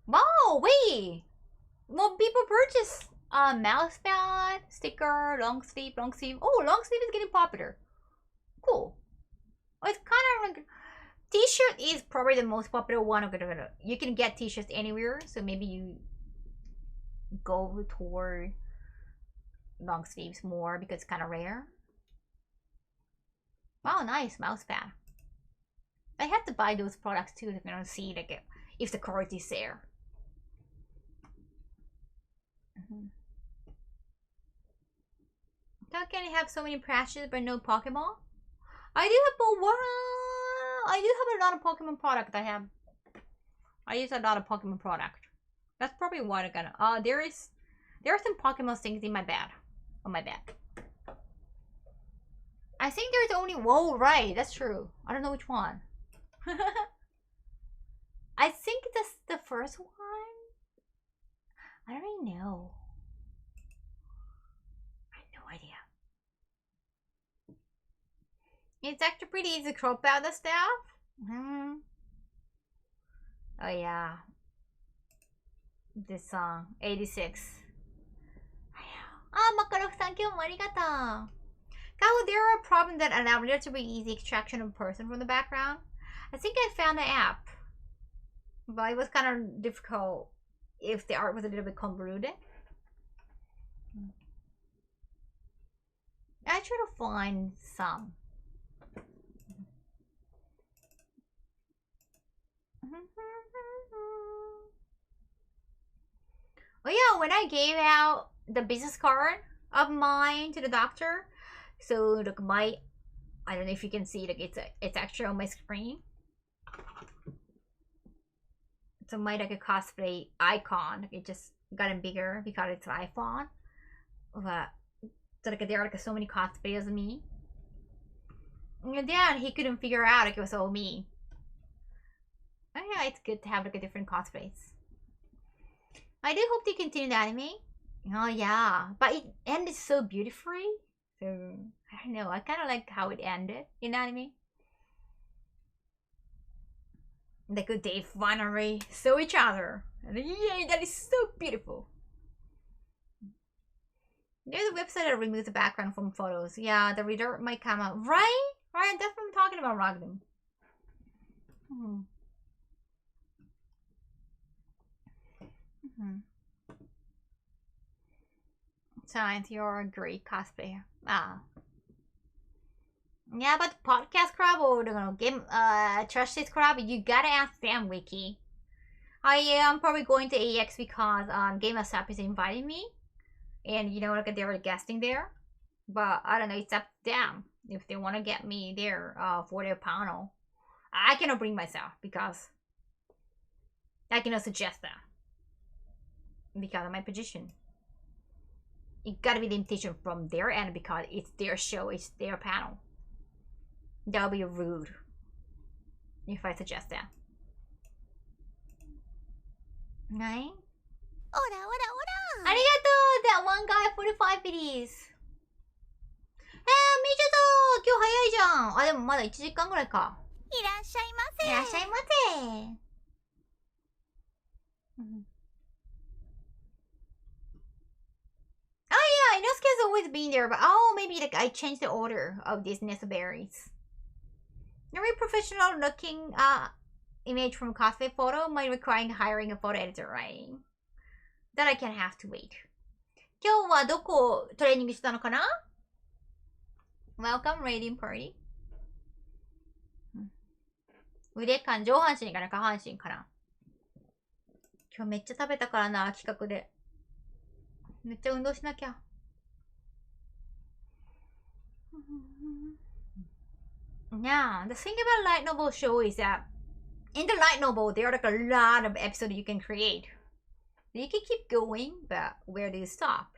Wow, wait! More people purchase mouse pad, sticker, long sleeve. Oh, long sleeve is getting popular. Cool. Well, it's kind of like t-shirt is probably the most popular one. You can get t-shirts anywhere, so maybe you go toward long sleeves more because it's kind of rare. Wow, nice mouse pad. I have to buy those products too to see like if the quality is there. How can I have so many plushes but no Pokemon? I do have a lot of Pokemon product. I use a lot of Pokemon product. That's probably what I'm gonna. There are some Pokemon things in my bed. On my bed. I think there's only. Whoa, right. That's true. I don't know which one. I think that's the first one. I don't really know. I have no idea. It's actually pretty easy to crop out the stuff. Oh yeah. This song, 86. Makarok-san, arigato. Kaho, there are problems that allow relatively easy extraction of a person from the background. I think I found the app. But it was kind of difficult if the art was a little bit convoluted. I try to find some. Oh yeah, when I gave out the business card of mine to the doctor, so look, I don't know if you can see, like it's actually on my screen. So my like a cosplay icon, it just gotten bigger because it's an iPhone. But so like there are like so many cosplayers of me. And then he couldn't figure out like it was all me. Oh yeah, it's good to have like a different cosplays. I do hope they continue the anime. Oh yeah, but it ended so beautifully. So I don't know. I kind of like how it ended in anime. Like they finally saw each other, and yay! That is so beautiful. There's a website that removes the background from photos. Yeah, the reader might come out. Right? Right, that's what I'm talking about, Ragnar. Science, you're a great cosplayer. Yeah, but podcast crab or the game trash this crab, you gotta ask them, Wiki. I am probably going to AX because Game of Sap is inviting me. And you know, like they were guesting there. But I don't know, it's up to them if they want to get me there for their panel. I cannot bring myself because I cannot suggest that because of my position. It gotta be the invitation from their end because it's their show, it's their panel. That would be rude if I suggest that. Right? Ora, ora, ora! Arigato! That one guy, 45 biddies. みちょと今日早いじゃん。でもまだ1時間ぐらいか。いらっしゃいませ。いらっしゃいませ。Oh yeah, Inosuke's always been there, but maybe like I changed the order of these Nesoberries. Very professional looking image from cosplay photo might require hiring a photo editor, right? That I can have to wait. 今日はどこトレーニングしたのかな? Welcome, Raiding Party. 腕感上半身から下半身かな。今日めっちゃ食べたからな、企画で。めっちゃ運動しなきゃ。Now, the thing about light novel show is that in the light novel, there are like a lot of episodes you can create. You can keep going, but where do you stop?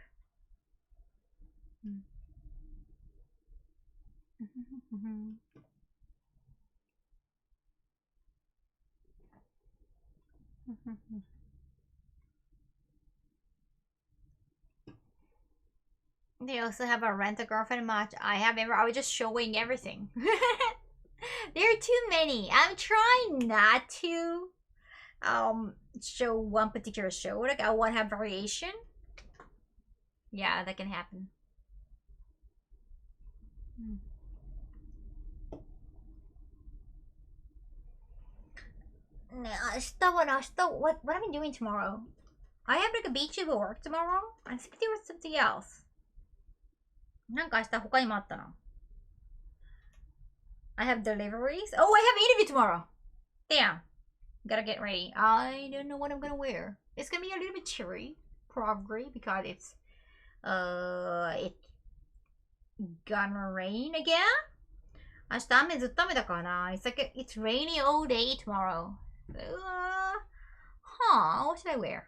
They also have a rent-a-girlfriend match. I was just showing everything. There are too many. I'm trying not to show one particular show. Like I want to have variation. Yeah, that can happen. What am I doing tomorrow? I have like a beach of work tomorrow. I think there was something else. なんか明日他にもあったな。I have deliveries. Oh, I have interview tomorrow. Damn. Gotta get ready. I don't know what I'm gonna wear. It's gonna be a little bit chilly, probably, because it's gonna rain again. 明日雨ずっと雨だからな。It's rainy all day tomorrow. What should I wear?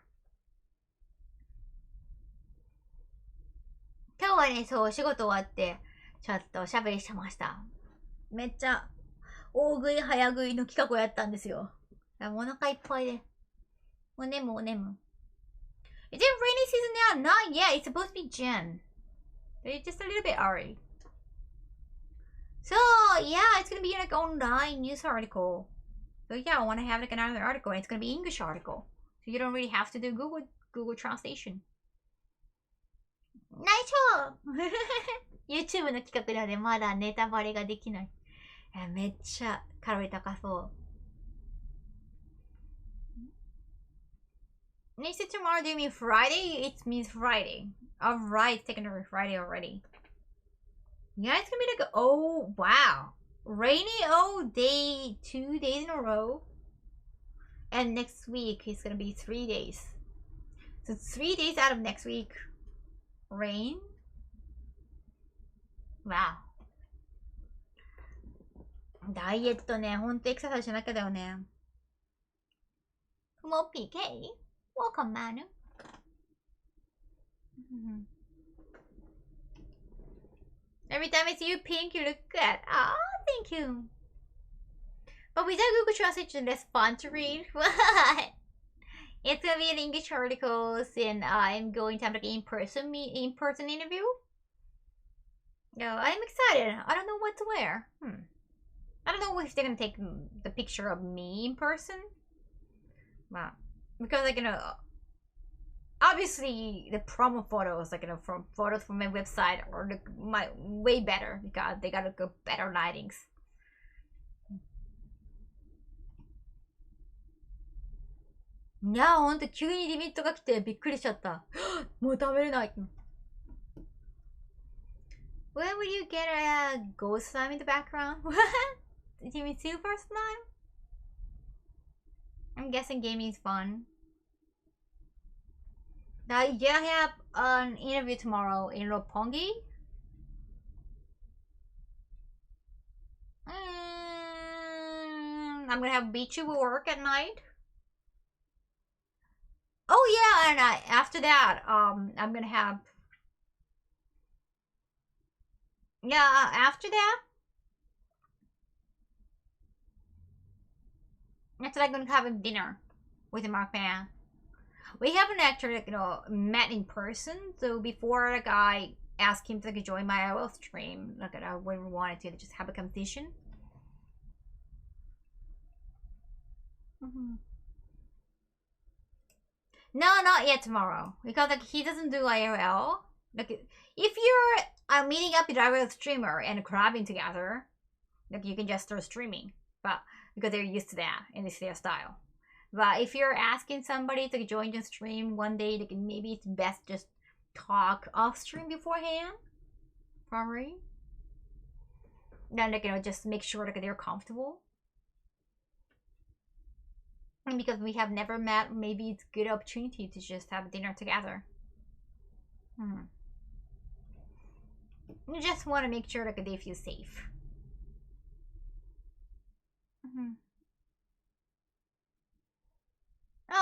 今日はね、そう、仕事終わって、ちょっとおしゃべりしてました。めっちゃ、大食い早食いの企画をやったんですよ。お腹いっぱいで。おねむおねむ。Is it rainy season now? Not yet. It's supposed to be Jan. It's just a little bit early. So, yeah, it's gonna be like online news article. So, yeah, I want to have like another article, and it's gonna be English article. So, you don't really have to do Google translation. 内緒YouTube の企画なのでまだネタバレができない。めっちゃカロリー高そう。They said tomorrow, do you mean Friday? It means Friday. Alright, it's taken over Friday already. Yeah, it's gonna be like, oh, wow. Rainy all day, 2 days in a row. And next week, it's gonna be 3 days. So 3 days out of next week, rain. Wow. ダイエットね、ほんとエクササイズしなきゃだよね。もう PK? Welcome, Manu. Every time I see you pink, you look good. Oh, thank you. But without Google Translation, that's fun to read. What? It's gonna be an English articles, and I'm going to have like an in-person interview. No, I'm excited. I don't know what to wear. I don't know if they're gonna take the picture of me in person. Wow. Because like, you know, obviously the promo photos, like, you know, from photos from my website are like way better because they got like better lightings. いや、ほんと急にリミットが来てびっくりしちゃった。もう食べれない。When will you get a ghost slime in the background? What? Did you mean super slime? I'm guessing gaming is fun. Yeah, I have an interview tomorrow in Roppongi. I'm gonna have beachy work at night. Oh yeah, and after that, I'm gonna have. Yeah, after that, after that, I'm gonna have a dinner with Mark Man. We haven't actually, like, you know, met in person. So before, like, I asked him to like, join my IRL stream, like, when we wanted to just have a competition. No, not yet tomorrow. Because like he doesn't do IRL. Like if you're meeting up with IRL streamer and collabing together, like you can just start streaming. But because they're used to that and it's their style. But if you're asking somebody to join the stream one day, like maybe it's best just talk off stream beforehand. Probably. Then like, you know, just make sure like they're comfortable. And because we have never met, maybe it's a good opportunity to just have dinner together. You just want to make sure like they feel safe.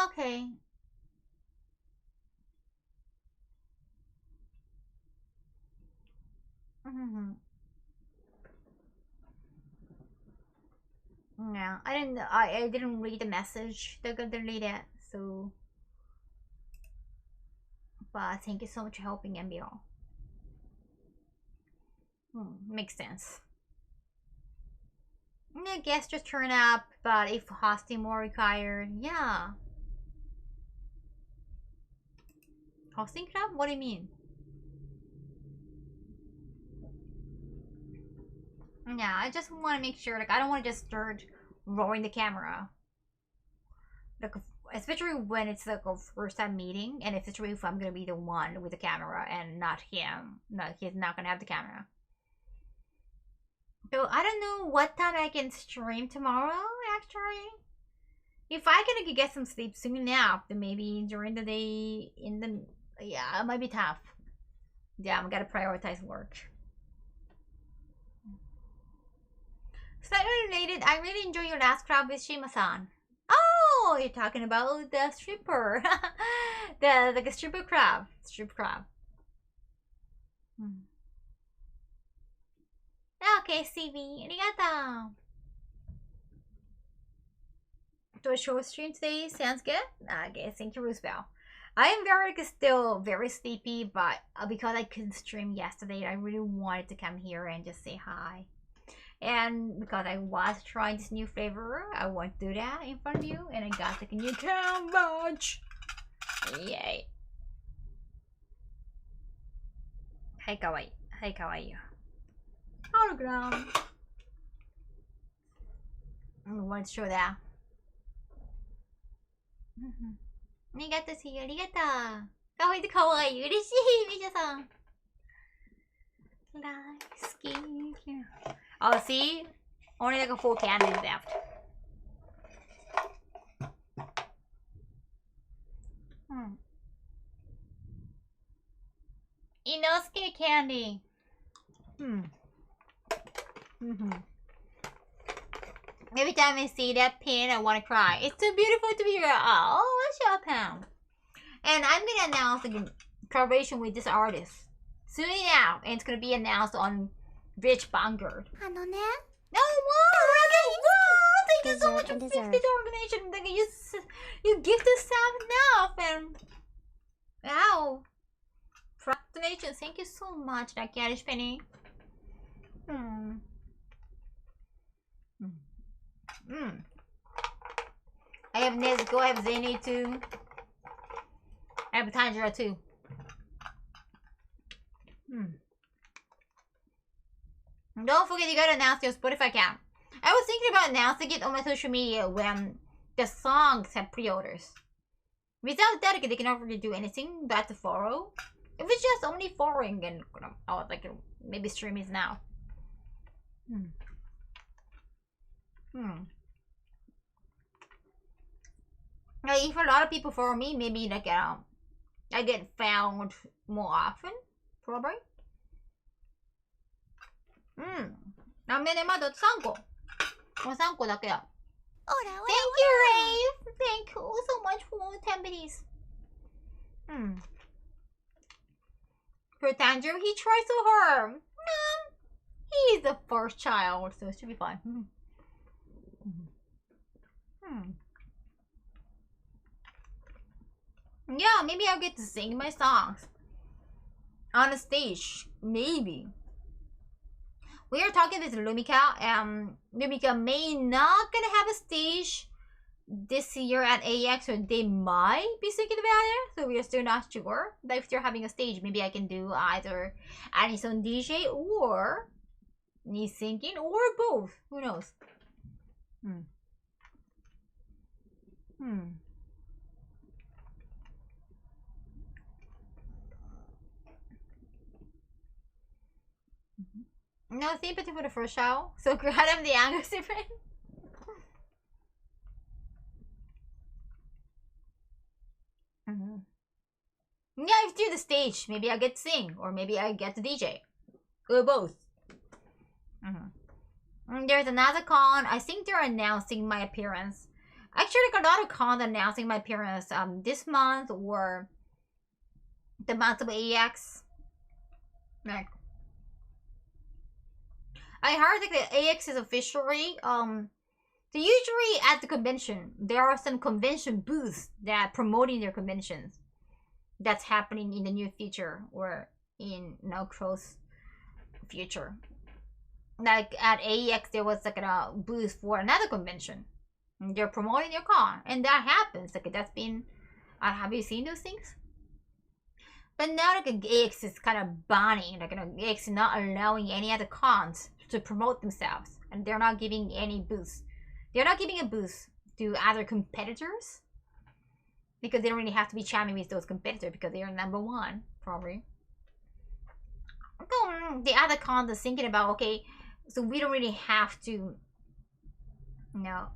Okay. No, I didn't read the message. They're gonna delete it, so. But thank you so much for helping, MBO. Makes sense. Yeah, guests just turn up, but if hosting more required, yeah. Hosting club? What do you mean? Yeah, I just want to make sure, like, I don't want to just start rolling the camera. Like, especially when it's like a first time meeting, and especially if I'm gonna be the one with the camera and not him. No, he's not gonna have the camera. So I don't know what time I can stream tomorrow, actually. If I can get some sleep soon enough, then maybe during the day, yeah, it might be tough. Yeah, I'm gonna prioritize work. Slightly related, I really enjoy your last crowd with Shima-san. Oh, you're talking about the stripper. the stripper crab. Strip crab. Okay, CV. Arigato. Do a short stream today? Sounds good. Okay, thank you, Roosevelt. I am still very sleepy, but because I couldn't stream yesterday, I really wanted to come here and just say hi. And because I was trying this new flavor, I want to do that in front of you, and I got the new cam badge. Yay. Hi, kawaii. Hi, kawaii. Hologram. I want to show that. ありがとう、see you. ありがとう。かわいいかわいい。嬉しい、みちゃさん。大好き。Oh, see? Only like a full candy left. Inosuke candy. Every time I see that pin, I want to cry. It's too beautiful to be here. Oh, what's your pound? And I'm going to announce a collaboration with this artist soon enough. And it's going to be announced on Rich Vanguard. No, wow! Thank you so much for 50 organization. Like, you give this stuff enough. And wow. Donation. Thank you so much, that Garish Penny. I have Nezuko, I have Zeni too. I have Tanjiro too. Don't forget you gotta announce your Spotify account. I was thinking about announcing it on my social media when the songs have pre-orders. Without that, they cannot really do anything but to follow. If it's just only following, and oh, like maybe stream is now. If a lot of people follow me, maybe like I get found more often, probably. 何名でまだ3個。もう3個だけだ。Thank you, Rave! Thank you so much for 10 pennies. For Tanjiro, he tried so hard. He's the first child, so it should be fine. Yeah, maybe I'll get to sing my songs on a stage. Maybe. We are talking with Lumika. Lumika may not gonna have a stage this year at AX, or they might be thinking about it. So we are still not sure. But if they're having a stage, maybe I can do either Anison DJ or me singing, or both. Who knows? No sympathy for the first show. So glad I'm the youngest friend. Yeah, if you do the stage, maybe I get to sing, or maybe I get to DJ, or both. There's another con. I think they're announcing my appearance. Actually, like a lot of cons announcing my appearance this month or the month of AX. Like, I heard that the AX is officially so usually at the convention there are some convention booths that promoting their conventions that's happening in the near future or in close future. Like at AEX, there was like a booth for another convention. They're promoting your con, and that happens. Like that's been. Have you seen those things? But now like AX is kind of banning, like AX is not allowing any other cons to promote themselves, and they're not giving any boosts. They're not giving a boost to other competitors because they don't really have to be challenging with those competitors because they are number one probably. So the other cons are thinking about, okay, so we don't really have to, you know,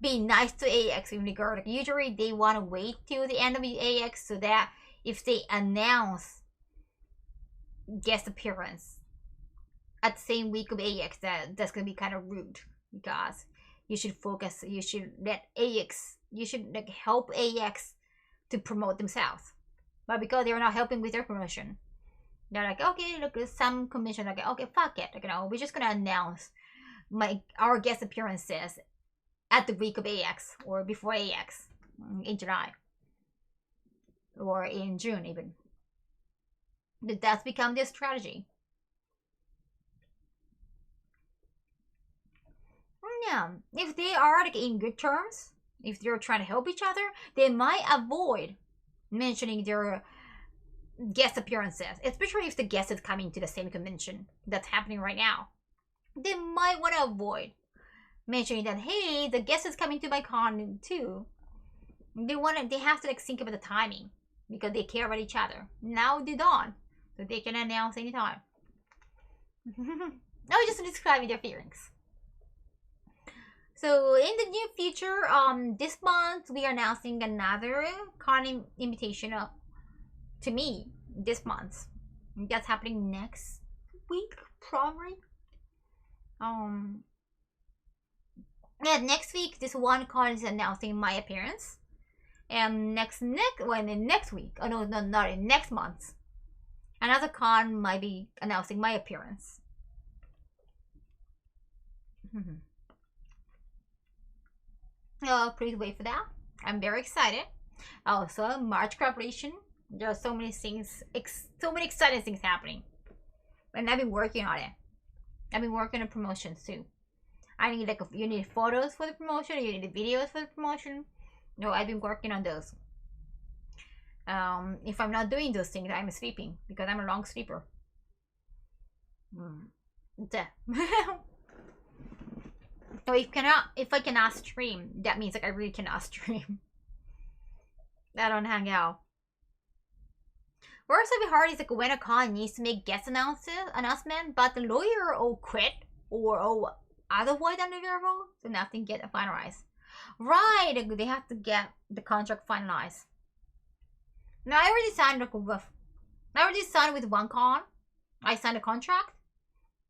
be nice to AX in regard. Like usually they want to wait till the end of the AX so that if they announce guest appearance at the same week of AX, that's gonna be kind of rude because you should focus. You should let AX. You should like help AX to promote themselves. But because they're not helping with their promotion, they're like, okay, look, some commission like, okay, fuck it, like, you know, we're just gonna announce our guest appearances at the week of AX or before AX in July or in June even. That's become their strategy. Yeah, if they are like in good terms, if they're trying to help each other, they might avoid mentioning their guest appearances, especially if the guest is coming to the same convention that's happening right now. They might want to avoid mentioning that, hey, the guest is coming to my con too. They have to like think about the timing because they care about each other. Now they don't, so they can announce anytime. I was just describing their feelings. So in the near future, this month we are announcing another con invitation to me this month. That's happening next week, probably. Yeah, next week this one con is announcing my appearance, and next week, oh no, not in next month, another con might be announcing my appearance. Please wait for that. I'm very excited. Also, March preparation. There are so many things, so many exciting things happening, and I've been working on it. I've been working on promotions too. I need like you need photos for the promotion. You need videos for the promotion. No, I've been working on those. If I'm not doing those things, I'm sleeping because I'm a long sleeper. So if I cannot stream, that means like I really cannot stream. I don't hang out. Works a bit hard is like when a con needs to make guest announcement, but the lawyer will quit or otherwise unavailable, so nothing get finalized. Right, they have to get the contract finalized. Now I already signed with one con. I signed a contract,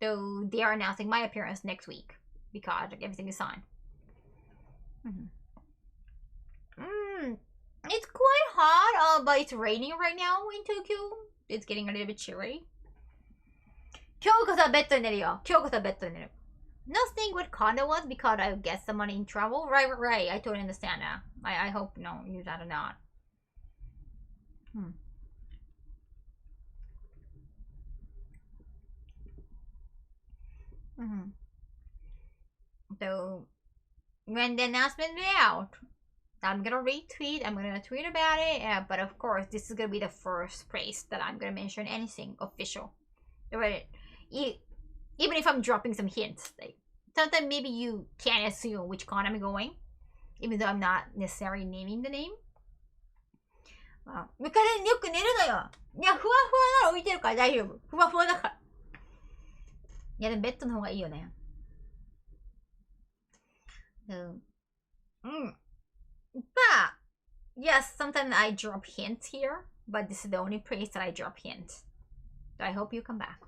so they are announcing my appearance next week because like, everything is signed. It's quite hot, but it's raining right now in Tokyo. It's getting a little bit chilly. 今日こそベッドに寝るよ。今日こそベッドに寝る。Nothing what condo was because I get someone in trouble. Right. I totally understand that. I hope no, you that or not. So when the announcement is out, I'm gonna retweet. I'm gonna tweet about it. But of course, this is gonna be the first place that I'm gonna mention anything official. Right. Even if I'm dropping some hints, like sometimes maybe you can't assume which con I'm going, even though I'm not necessarily naming the name. 床でよく寝るのよ。いや、ふわふわなら置いてるから大丈夫。ふわふわだから。いや、でもベッドの方がいいよね。But yes, sometimes I drop hints here, but this is the only place that I drop hints. So I hope you come back.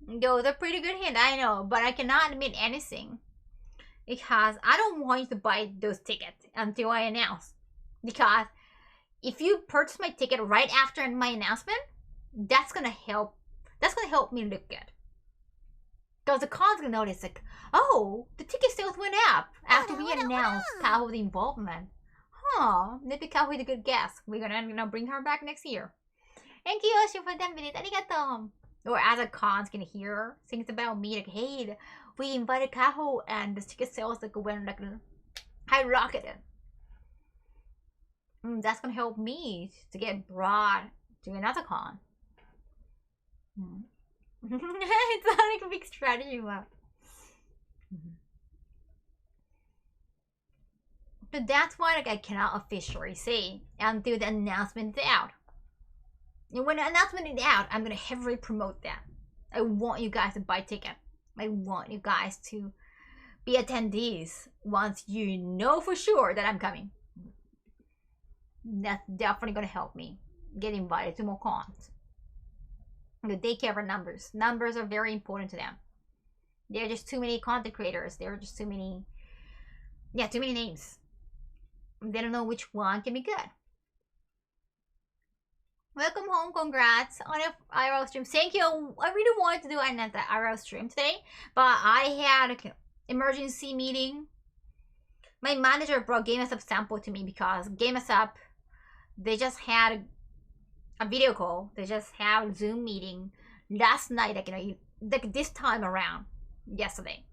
Those are pretty good hints, I know, but I cannot admit anything because I don't want you to buy those tickets until I announce. Because if you purchase my ticket right after my announcement, that's gonna help. That's gonna help me look good. Because the con's gonna notice, like, oh, the ticket sales went up after we announced Kaho's involvement. Oh, maybe Kaho is a good guess. We're gonna bring her back next year. Thank you, Yoshi, for 10 minutes. Arigato. Or as a cons can hear things about me, like, hey, we invited Kaho and the ticket sales like went like high rocketed. That's gonna help me to get brought to another con. It's not like a big strategy, but. But that's why like I cannot officially say until the announcement is out. And when the announcement is out, I'm gonna heavily promote that. I want you guys to buy ticket. I want you guys to be attendees once you know for sure that I'm coming. That's definitely gonna help me get invited to more cons. They care about numbers. Numbers are very important to them. There are just too many content creators. There are just too many names. They don't know which one can be good. Welcome home, congrats on an IRL stream. Thank you. I really wanted to do another IRL stream today, but I had an emergency meeting. My manager brought Game Up sample to me because Game Up, they just had a video call. They just had a Zoom meeting last night, like this time around, yesterday.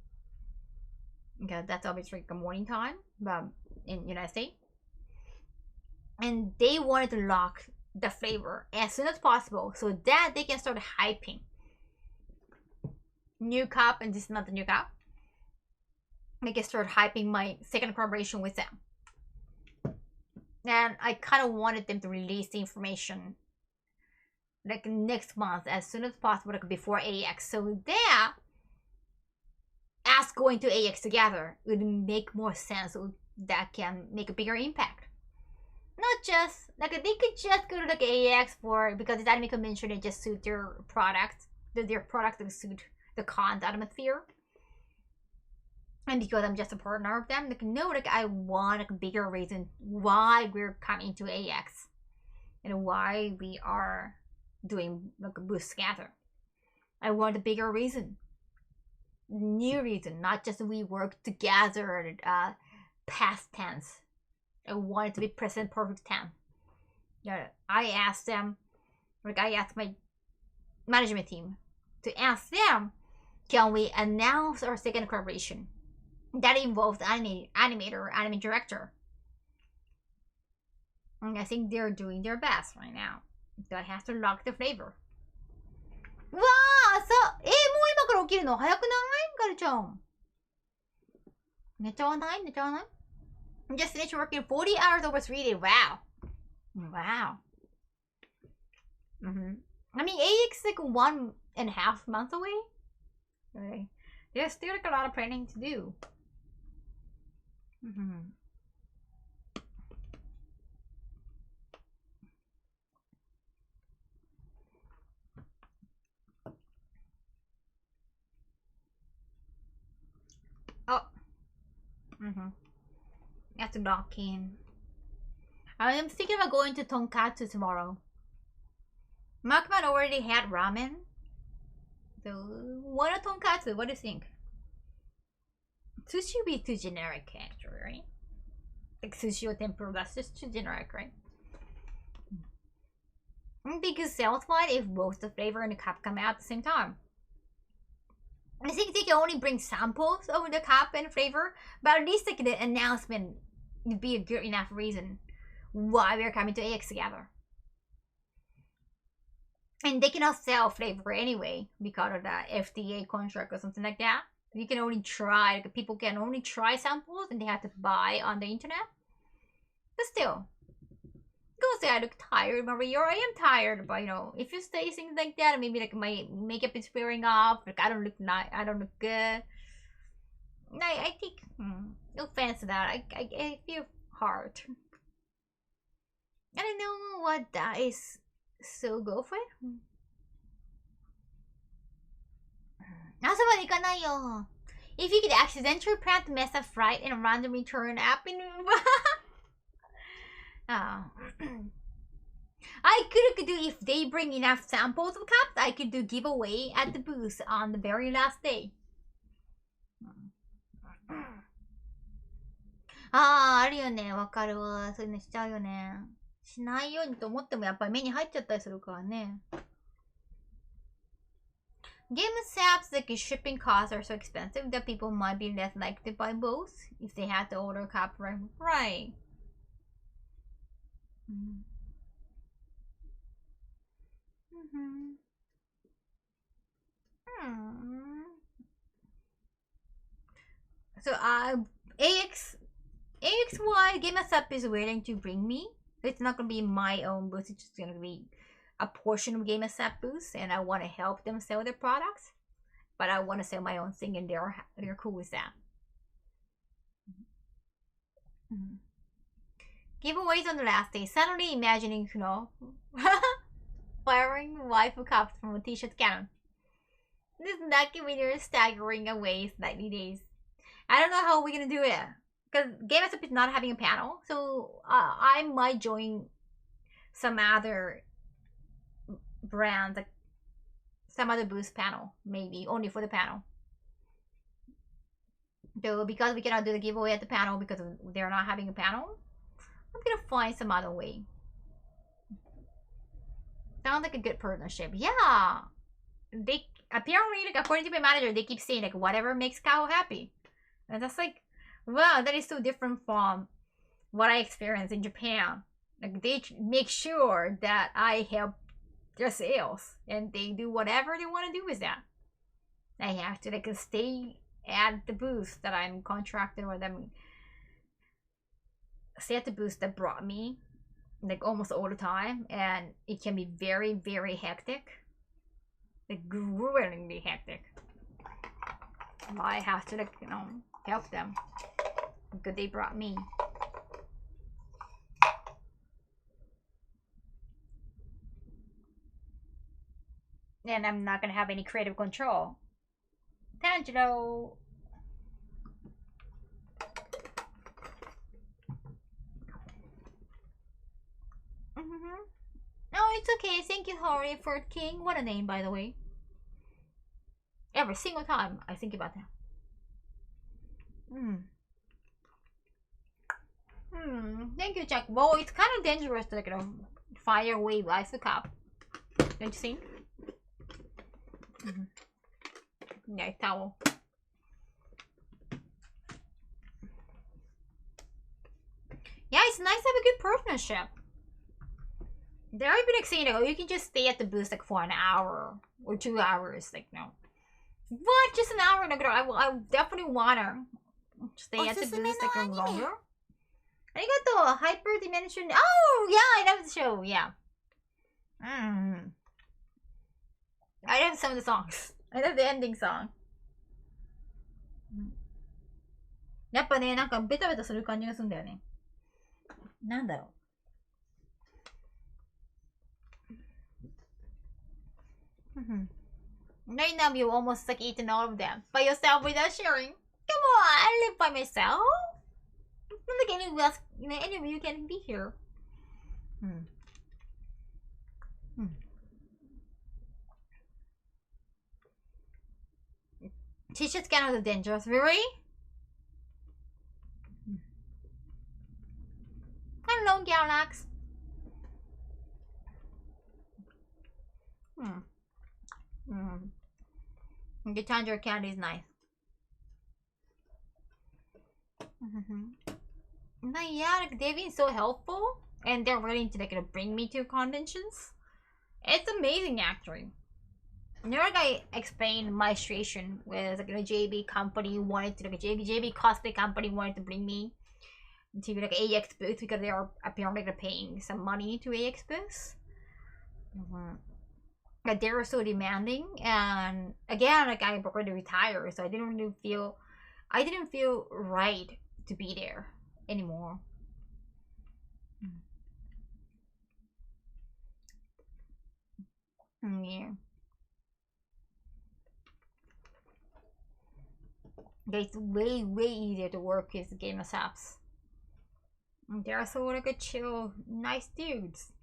Okay, that's obviously like a morning time, but in United States. And they wanted to lock the flavor as soon as possible so that they can start hyping new cup, and this is not the new cup. They can start hyping my second collaboration with them. And I kind of wanted them to release the information like next month as soon as possible, like before AX, so that us going to AX together would make more sense, so that can make a bigger impact. Not just like they could just go to like AX for because it's anime convention and just suit their product, their product and suit the con's atmosphere. And because I'm just a partner of them, like no, like I want like a bigger reason why we're coming to AX and why we are doing like a booth scatter. I want a bigger reason, new reason, not just we work together. Past tense. I want it to be present perfect tense. Yeah, I asked them, like I asked my management team to ask them, can we announce our second collaboration that involves animator or anime director? And I think they're doing their best right now. So I have to lock the flavor. うわー、さ、もう今から起きるの早くないガルちゃん。寝ちゃわない寝ちゃわない Just finished working 40 hours over 3 days. Wow. Wow. I mean, AX is like 1.5 months away. Okay. There's still like a lot of planning to do. Oh. You have to lock in. I am thinking about going to Tonkatsu tomorrow. Markman already had ramen. So, what a Tonkatsu? What do you think? Sushi would be too generic, actually, right? Like sushi or tempura, that's just too generic, right? Because sales-wise, if both the flavor and the cup come out at the same time. I think they can only bring samples of the cup and flavor, but at least like the announcement would be a good enough reason why we're coming to AX together. And they cannot sell flavor anyway because of the FDA contract or something like that. You can only try, like, people can only try samples and they have to buy on the internet. But still, go say I look tired, Maria, or I am tired, but you know, if you say things like that, maybe like my makeup is wearing off, like I don't look good. I think, no offense to that, I feel hard. I don't know what that is, so go for it. 朝まで行かないよ. If you could accidentally plant mess up right and randomly turn up in I could do if they bring enough samples of cups, I could do giveaway at the booth on the very last day. ああ、あるよね。わかるわ。そういうのしちゃうよね。しないようにと思ってもやっぱり目に入っちゃったりするからね。Game apps like shipping costs are so expensive that people might be less likely to buy both if they had to order copyright. Right. So AXY Game Up is waiting to bring me. It's not gonna be my own booth. It's just gonna be a portion of Game Up booth, and I want to help them sell their products. But I want to sell my own thing, and they're cool with that. Giveaways on the last day. Suddenly imagining, firing waifu cups from a t-shirt cannon. This lucky winner is staggering away 90 days. I don't know how we're gonna do it. Because Game Up is not having a panel. So I might join some other brands, like some other booth panel. Maybe, only for the panel. So because we cannot do the giveaway at the panel because they're not having a panel, I'm gonna find some other way. Sounds like a good partnership. Yeah. They apparently, like, according to my manager, they keep saying like whatever makes Kaho happy. And that's like, wow, that is so different from what I experienced in Japan. Like, they make sure that I help their sales, and they do whatever they want to do with that. I have to like stay at the booth that I'm contracted with them. Stay at the booth that brought me, like, almost all the time, and it can be very, very hectic. Like, gruelingly hectic. I have to, like, help them because they brought me. And I'm not gonna have any creative control. Tangelo! Oh, it's okay. Thank you, Hori, for King. What a name, by the way. Every single time I think about that. Thank you, Jack. Well, it's kind of dangerous to, like, fire wave ice the cup. Don't you think? Yeah, towel. Yeah, it's nice to have a good partnership. They're even like saying, like, oh, you can just stay at the booth like for an hour or 2 hours. Like, no. What? Just an hour? No, I definitely wanna stay at the booth like longer. Arigato! Hyper Dimension. Oh, yeah, I love the show. Yeah. I love some of the songs. I love the ending song. やっぱね、なんかベタベタする感じがするんだよね。なんだろう。Right now, you almost like eaten all of them by yourself without sharing. Come on, I live by myself. Not like any else, any of you can be here. T-shirts kind of dangerous, really? Hello, Galax. The Tangerine candy is nice. But yeah, like, they've been so helpful, and they're willing to, like, bring me to conventions. It's amazing, actually. Like, I explained my situation with, like, a JB company wanted to, like, a JB cosplay company wanted to bring me to, like, AX booth because they are apparently paying some money to AX booths. But they were so demanding, and again, like, I'm going to retire, so I didn't feel right to be there anymore. Yeah. It's way easier to work with Game of Apps. They're so, like, a chill, nice dudes.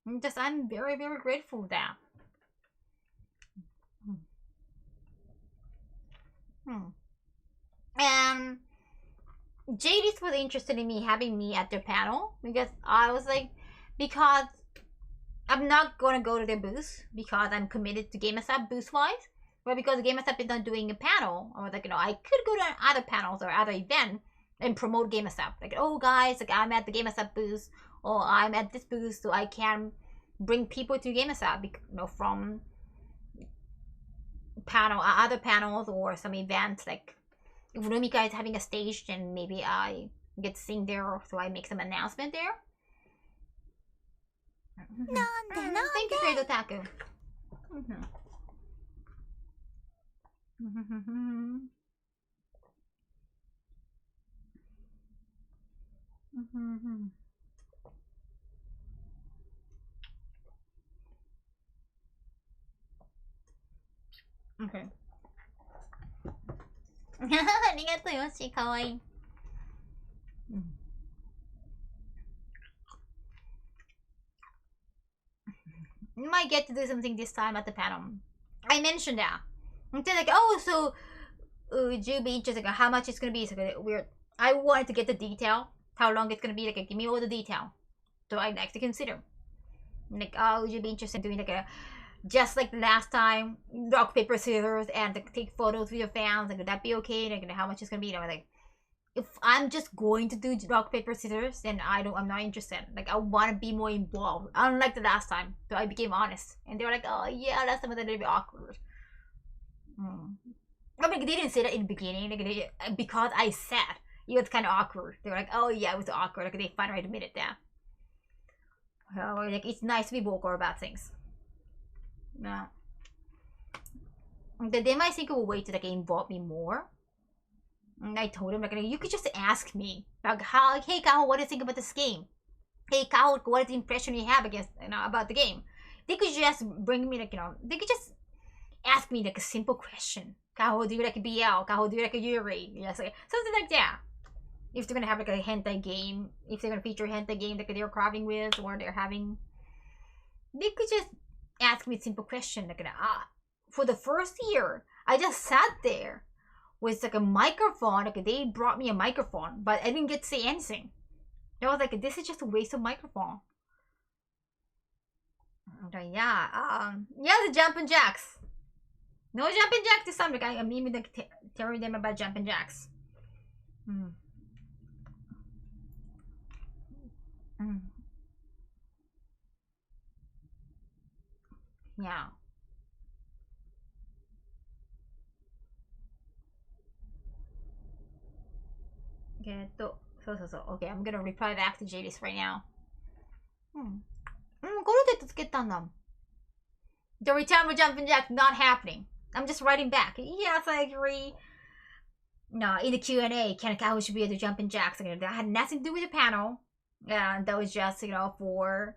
I'm very grateful for that. And JDs was interested in me having me at their panel because I was like, because I'm not gonna go to their booth because I'm committed to GameStop booth wise, but because GameStop is not doing a panel, I was like, I could go to other panels or other event and promote GameStop. Like, oh guys, like I'm at the GameStop booth or I'm at this booth, so I can bring people to GameStop, from other panels or some events. Like if Rumika is having a stage, then maybe I get to sing there, so I make some announcement there. Thank you, Credo Taku. Okay. ありがとうよし、かわいい。You might get to do something this time at the panel. I mentioned that. And they're like, oh, so would you be interested? Like, how much it's gonna be? So weird. I wanted to get the detail, how long it's gonna be. Like, give me all the detail, so I'd like to consider. Like, oh, would you be interested in doing like a, just like last time, rock paper scissors, and like, take photos with your fans? Like, would that be okay? Like, how much it's gonna be? And I was like, if I'm just going to do rock paper scissors, then I'm not interested. Like, I want to be more involved, unlike the last time. So I became honest, and they were like, oh yeah, last time was a little bit awkward. I mean, they didn't say that in the beginning, like, because I said it was kind of awkward. They were like, oh yeah, it was awkward. Like, they finally admitted that. So, like, it's nice to be vocal about things. Yeah. They might think of a way to like involve me more. And I told him, like, you could just ask me, like, hey Kaho, what do you think about this game? Hey Kaho, what is the impression you have about the game? They could just bring me, like, they could just ask me like a simple question. Kaho, do you like a BL? Kaho, do you like a Yuri? Yes, like, something like that. If they're gonna have like a hentai game, if they're gonna feature a hentai game that they're crabbing with, or they're having, they could just ask me a simple question. Like, for the first year, I just sat there with like a microphone. Like, they brought me a microphone, but I didn't get to say anything. I was like, this is just a waste of microphone. Okay, yeah, the jumping jacks. No jumping jacks this time. Like, I'm even like telling them about jumping jacks. Yeah. So. Okay, I'm gonna reply back to JD's right now. これでつけたんだ。The return of jumping jack not happening. I'm just writing back. Yes, I agree. No, in the Q&A, can Kaho should be able to jumping jacks? That had nothing to do with the panel. And that was just, for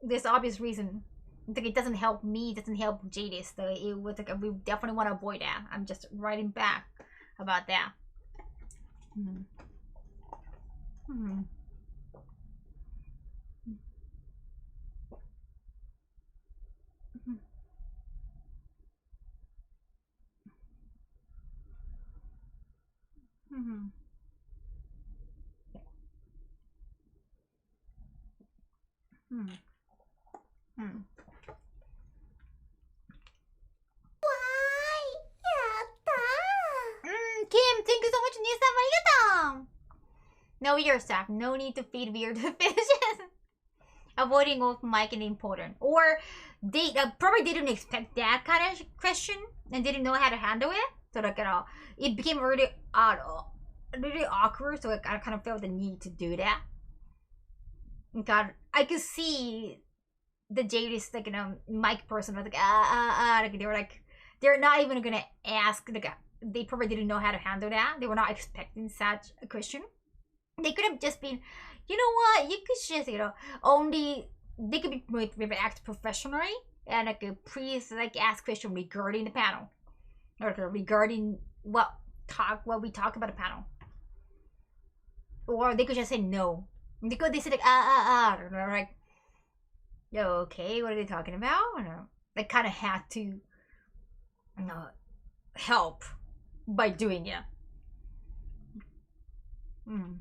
this obvious reason. Like, it doesn't help me, it doesn't help JD. So it was like, we definitely want to avoid that. I'm just writing back about that. Kim, thank you so much, Nisa. No ear staff. No need to feed weird fishes. Avoiding off mic and important. Or they probably didn't expect that kind of question and didn't know how to handle it. So like, it became really awkward. So I kind of felt the need to do that. God, I could see the JD's like, mic person was like, like, they were like, they're not even gonna ask. Like, they probably didn't know how to handle that. They were not expecting such a question. They could have just been, you know what? You could just, only they could be maybe act professionally and like please like ask question regarding the panel or regarding what we talk about the panel, or they could just say no because they said like or like, okay, what are they talking about? They kind of had to, help by doing it. Mm.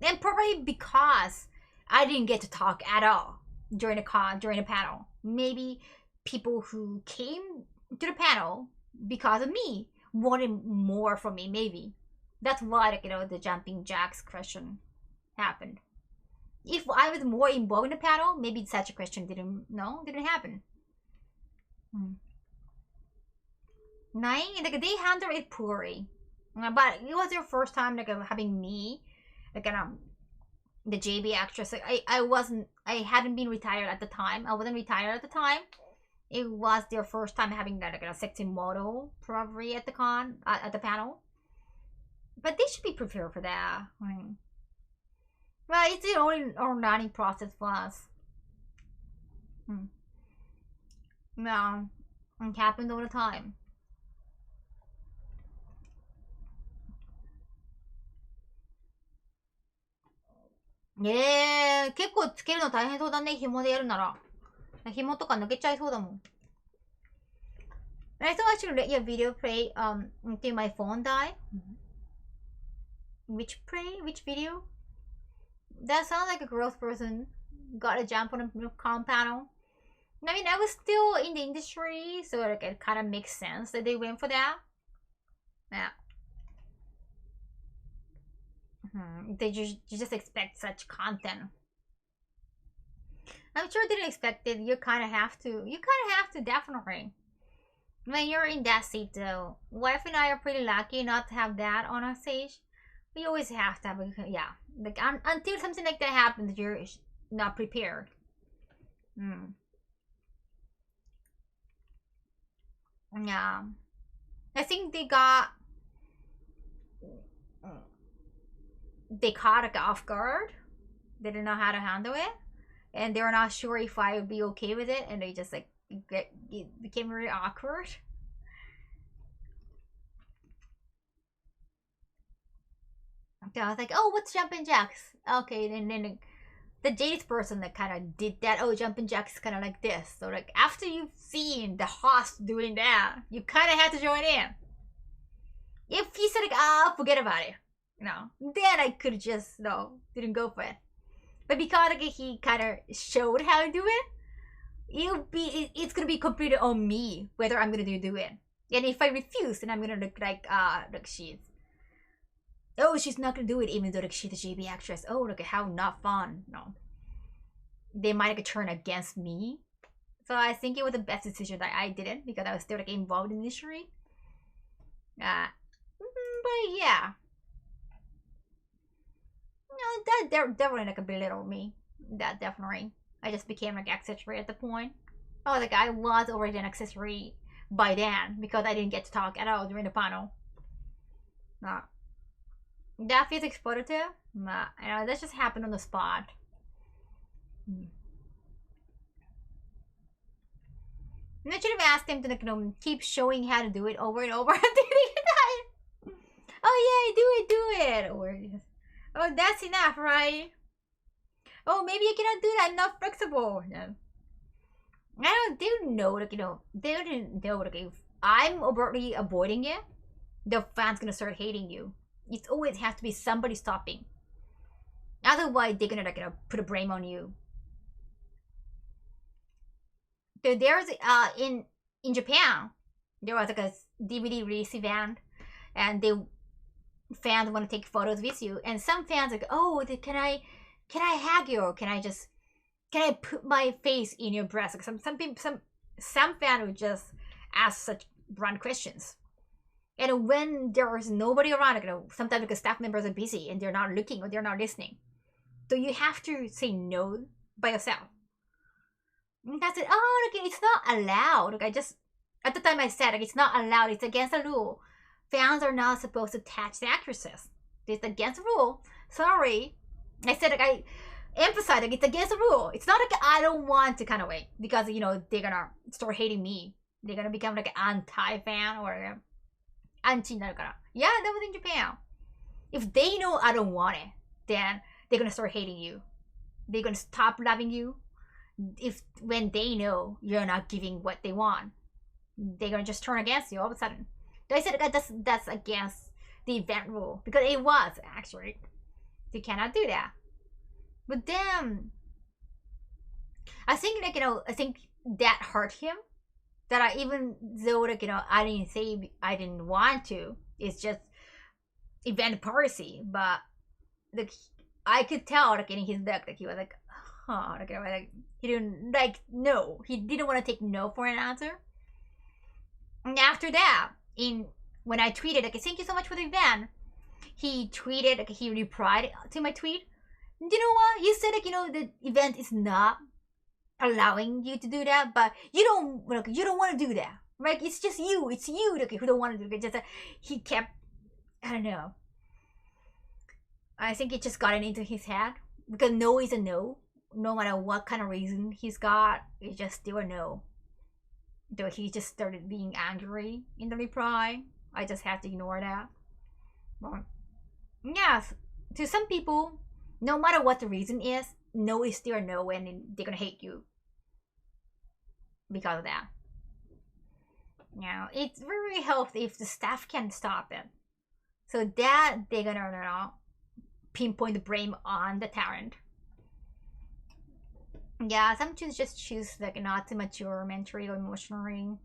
And probably because I didn't get to talk at all during the panel. Maybe people who came to the panel because of me wanted more from me. Maybe that's why, like, you know, the jumping jacks question happened. If I was more involved in the panel, maybe such a question didn't happen. Nine, like, they handled it poorly, but it was their first time, like, having me, like, the JB actress. Like, I hadn't been retired at the time. I wasn't retired at the time. It was their first time having that, like, a sexy model probably at the at the panel. But they should be prepared for that. Well, it's the only learning process for us. No, it happens all the time.結構つけるの大変そうだね、紐でやるなら。紐とか抜けちゃいそうだもん。I thought I should let your video play until my phone die. Which video? That sounds like a gross person got a jump on a comm panel. I mean, I was still in the industry, so like, it kind of makes sense that they went for that. Yeah. You just expect such content. I'm sure they didn't expect it. You kind of have to. Definitely. When you're in that seat, though, wife and I are pretty lucky not to have that on our stage. We always have to have a, yeah. Like, until something like that happens, you're not prepared. Yeah. I think they caught it off guard. They didn't know how to handle it, and they were not sure if I would be okay with it, and they just, like, it became really awkward. So I was like, oh, what's jumping jacks? Okay, and then the Jade's person that kind of did that, oh, jumping jacks kind of like this. So, like, after you've seen the host doing that, you kind of have to join in. If he said, like, forget about it, you know, then I could just, didn't go for it. But because, like, he kind of showed how to do it, it's gonna be completely on me whether I'm gonna do it. And if I refuse, then I'm gonna look like she's not gonna do it, even though, like, she's a JB actress. Oh, look at how not fun. No, they might, like, turn against me. So I think it was the best decision that I didn't, because I was still, like, involved in the industry. But yeah, that definitely, like, belittled me. That definitely. I just became, like, accessory at the point. Oh, like, I was already an accessory by then because I didn't get to talk at all during the panel. That feels exploitative. That just happened on the spot. I should have asked him to, like, keep showing how to do it over and over. Oh yeah, do it. Or, oh, that's enough, right? Oh, maybe I cannot do that. I'm not flexible. No. They don't know, like, they didn't know, like, if I'm overtly avoiding it, the fans gonna start hating you. It always has to be somebody stopping. Otherwise, they're gonna, like, put a blame on you. So there's in Japan, there was, like, a DVD release event, and fans want to take photos with you, and some fans like, oh, can I hug you, or can I put my face in your breast? Like, some fan would just ask such blunt questions. And when there's nobody around, like, sometimes, like, staff members are busy and they're not looking or they're not listening, so you have to say no by yourself. And I said, oh, look, it's not allowed. Like, at the time I said, like, it's not allowed. It's against the rule. Fans are not supposed to touch the actresses. It's against the rule. Sorry. I said, like, I emphasize, like, it's against the rule. It's not like I don't want to kind of wait, because, they're gonna start hating me. They're gonna become, like, an anti-fan or anti. Yeah, that was in Japan. If they know I don't want it, then they're gonna start hating you. They're gonna stop loving you. When they know you're not giving what they want, they're gonna just turn against you all of a sudden. So I said that's against the event rule because it was actually. You cannot do that. But then I think I think that hurt him. That I even though I didn't say I didn't want to. It's just event policy, but I could tell in his look he was like, huh, he didn't no, he didn't want to take no for an answer. And after that, when I tweeted thank you so much for the event, he tweeted he replied to my tweet. You know what? He said the event is not allowing you to do that, but you don't want to do that, right? It's just you. It's you who don't want to do it. Just he kept, I don't know. I think it just got into his head because no is a no, no matter what kind of reason he's got. It's just still a no. So he just started being angry in the reply. I just had to ignore that. But yes, to some people, no matter what the reason is, no is still a no, and they're gonna hate you because of that. It's very healthy if the staff can stop it, so that they're gonna pinpoint the blame on the talent. Yeah, some just choose not to mature mentally or emotionally.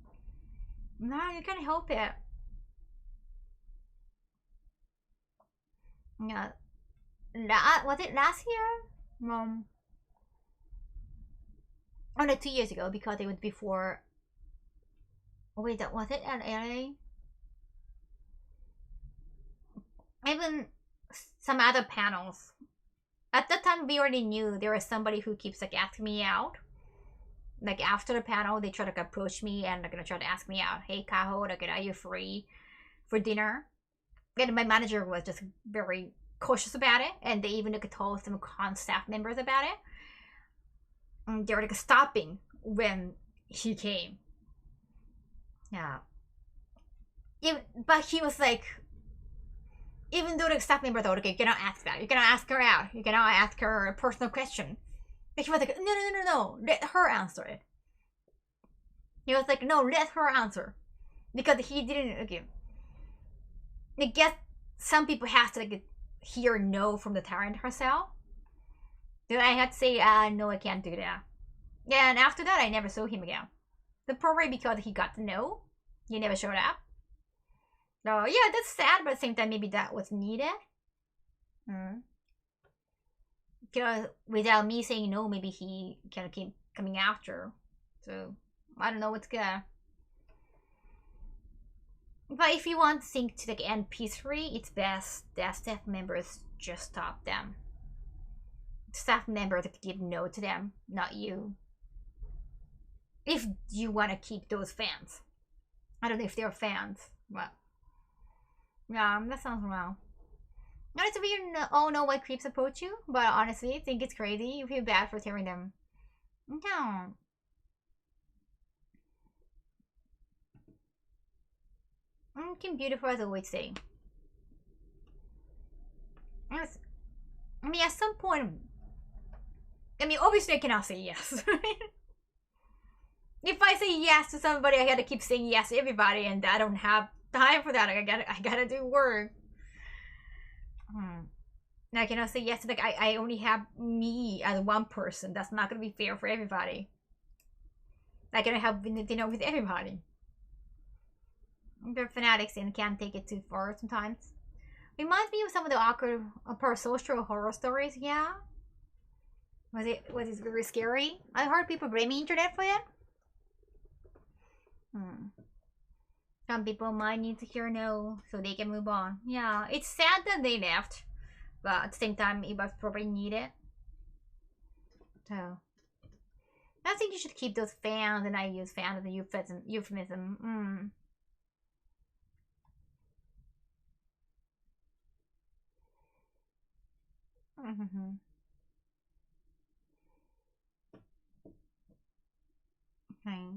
No, you can't help it. Yeah, was it last year? Oh no, 2 years ago because it was before. Oh wait, that was it at LA? Even some other panels. At that time, we already knew there was somebody who keeps asking me out. After the panel, they try to approach me and they're gonna try to ask me out. Hey, Kaho, are you free for dinner? And my manager was just very cautious about it, and they even told some staff members about it. And they were stopping when he came. Yeah. But he was even though the staff member thought, okay, you cannot ask that. You cannot ask her out. You cannot ask her a personal question. But he was no. Let her answer it. He was no, let her answer. Because he didn't, I guess some people have to hear no from the talent herself. Then I had to say, no, I can't do that. Yeah, and after that, I never saw him again. Probably because he got the no. He never showed up. So, yeah, that's sad, but at the same time, maybe that was needed. Because without me saying no, maybe he can keep coming after. So, I don't know what's good. But if you want things to end peacefully, it's best that staff members just stop them. Staff members give no to them, not you. If you want to keep those fans. I don't know if they're fans, but yeah, that sounds wrong. No, it's weird. Oh no, why creeps approach you? But honestly, I think it's crazy. You feel bad for tearing them. No. Looking beautiful as always say. I mean, at some point, obviously I cannot say yes. If I say yes to somebody, I gotta keep saying yes to everybody, and I don't have time for that. I gotta do work. I cannot say yes to I only have me as one person. That's not gonna be fair for everybody. I gotta have dinner with everybody. They're fanatics and can't take it too far sometimes. Reminds me of some of the awkward parasocial horror stories. Yeah. Was it very scary? I heard people blaming internet for it. Some people might need to hear no so they can move on. Yeah, it's sad that they left, but at the same time, it was probably needed. So, I think you should keep those fans, and I use fans as a euphemism. Okay.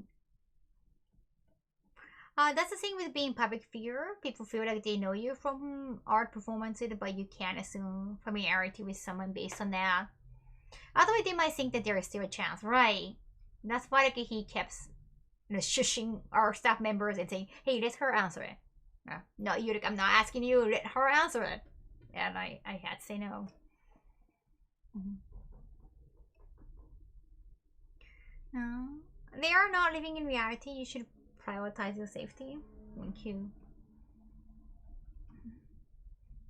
That's the thing with being public figure. People feel like they know you from art performances, but you can't assume familiarity with someone based on that. Otherwise, they might think that there is still a chance, right? That's why he kept shushing our staff members and saying, "Hey, let her answer it." No, Yurik, I'm not asking you. Let her answer it. And I had to say no. No. They are not living in reality. You should prioritize your safety. Thank you.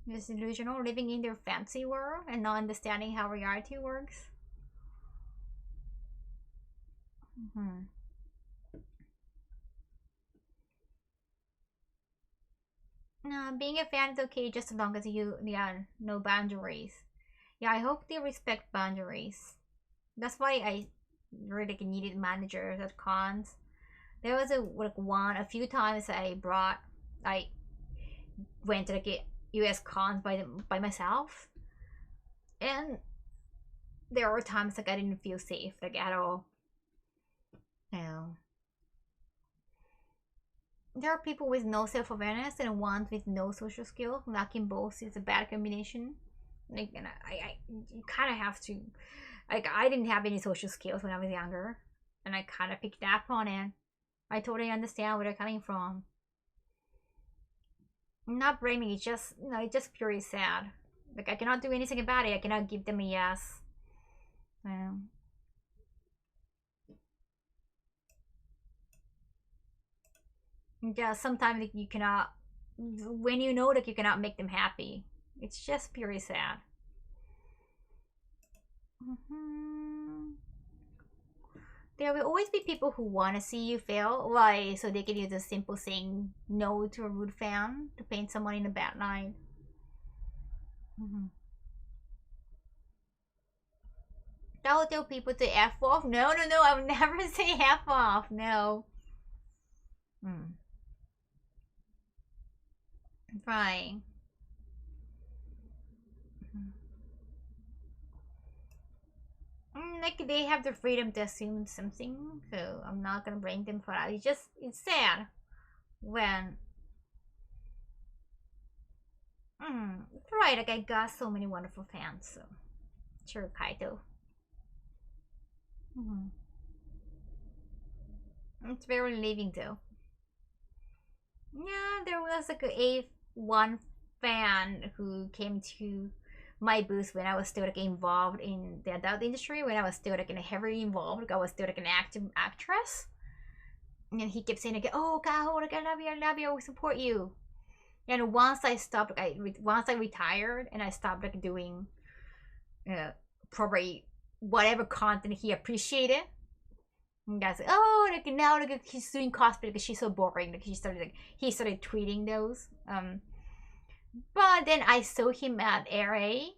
It's delusional, living in their fancy world and not understanding how reality works. No, being a fan is okay just as long as you, no boundaries. Yeah, I hope they respect boundaries. That's why I really needed managers at cons. There was a few times I went to US cons by myself, and there were times I didn't feel safe at all. No. There are people with no self-awareness and ones with no social skills. Lacking both is a bad combination. And you kind of have to. I didn't have any social skills when I was younger, and I kind of picked up on it. I totally understand where they're coming from. I'm not blaming. It's just it's just purely sad. I cannot do anything about it. I cannot give them a yes. Yeah, sometimes you cannot, when you know that you cannot make them happy. It's just purely sad. There will always be people who want to see you fail, why? So they can use a simple saying no to a rude fan to paint someone in a bad light. I will tell people to F off. No, I would never say F off. No. Fine. Like they have the freedom to assume something, so I'm not gonna blame them for that. It's sad when right, I got so many wonderful fans, so sure, Kaito. It's very relieving though. Yeah, there was one fan who came to my booth when I was still involved in the adult industry, when I was still heavily involved, I was still an active actress. And he kept saying oh Kaho, I love you, we support you. And once I stopped, once I retired and I stopped doing probably whatever content he appreciated. And guys now he's doing cosplay because she's so boring. He started tweeting those. But then I saw him at RA.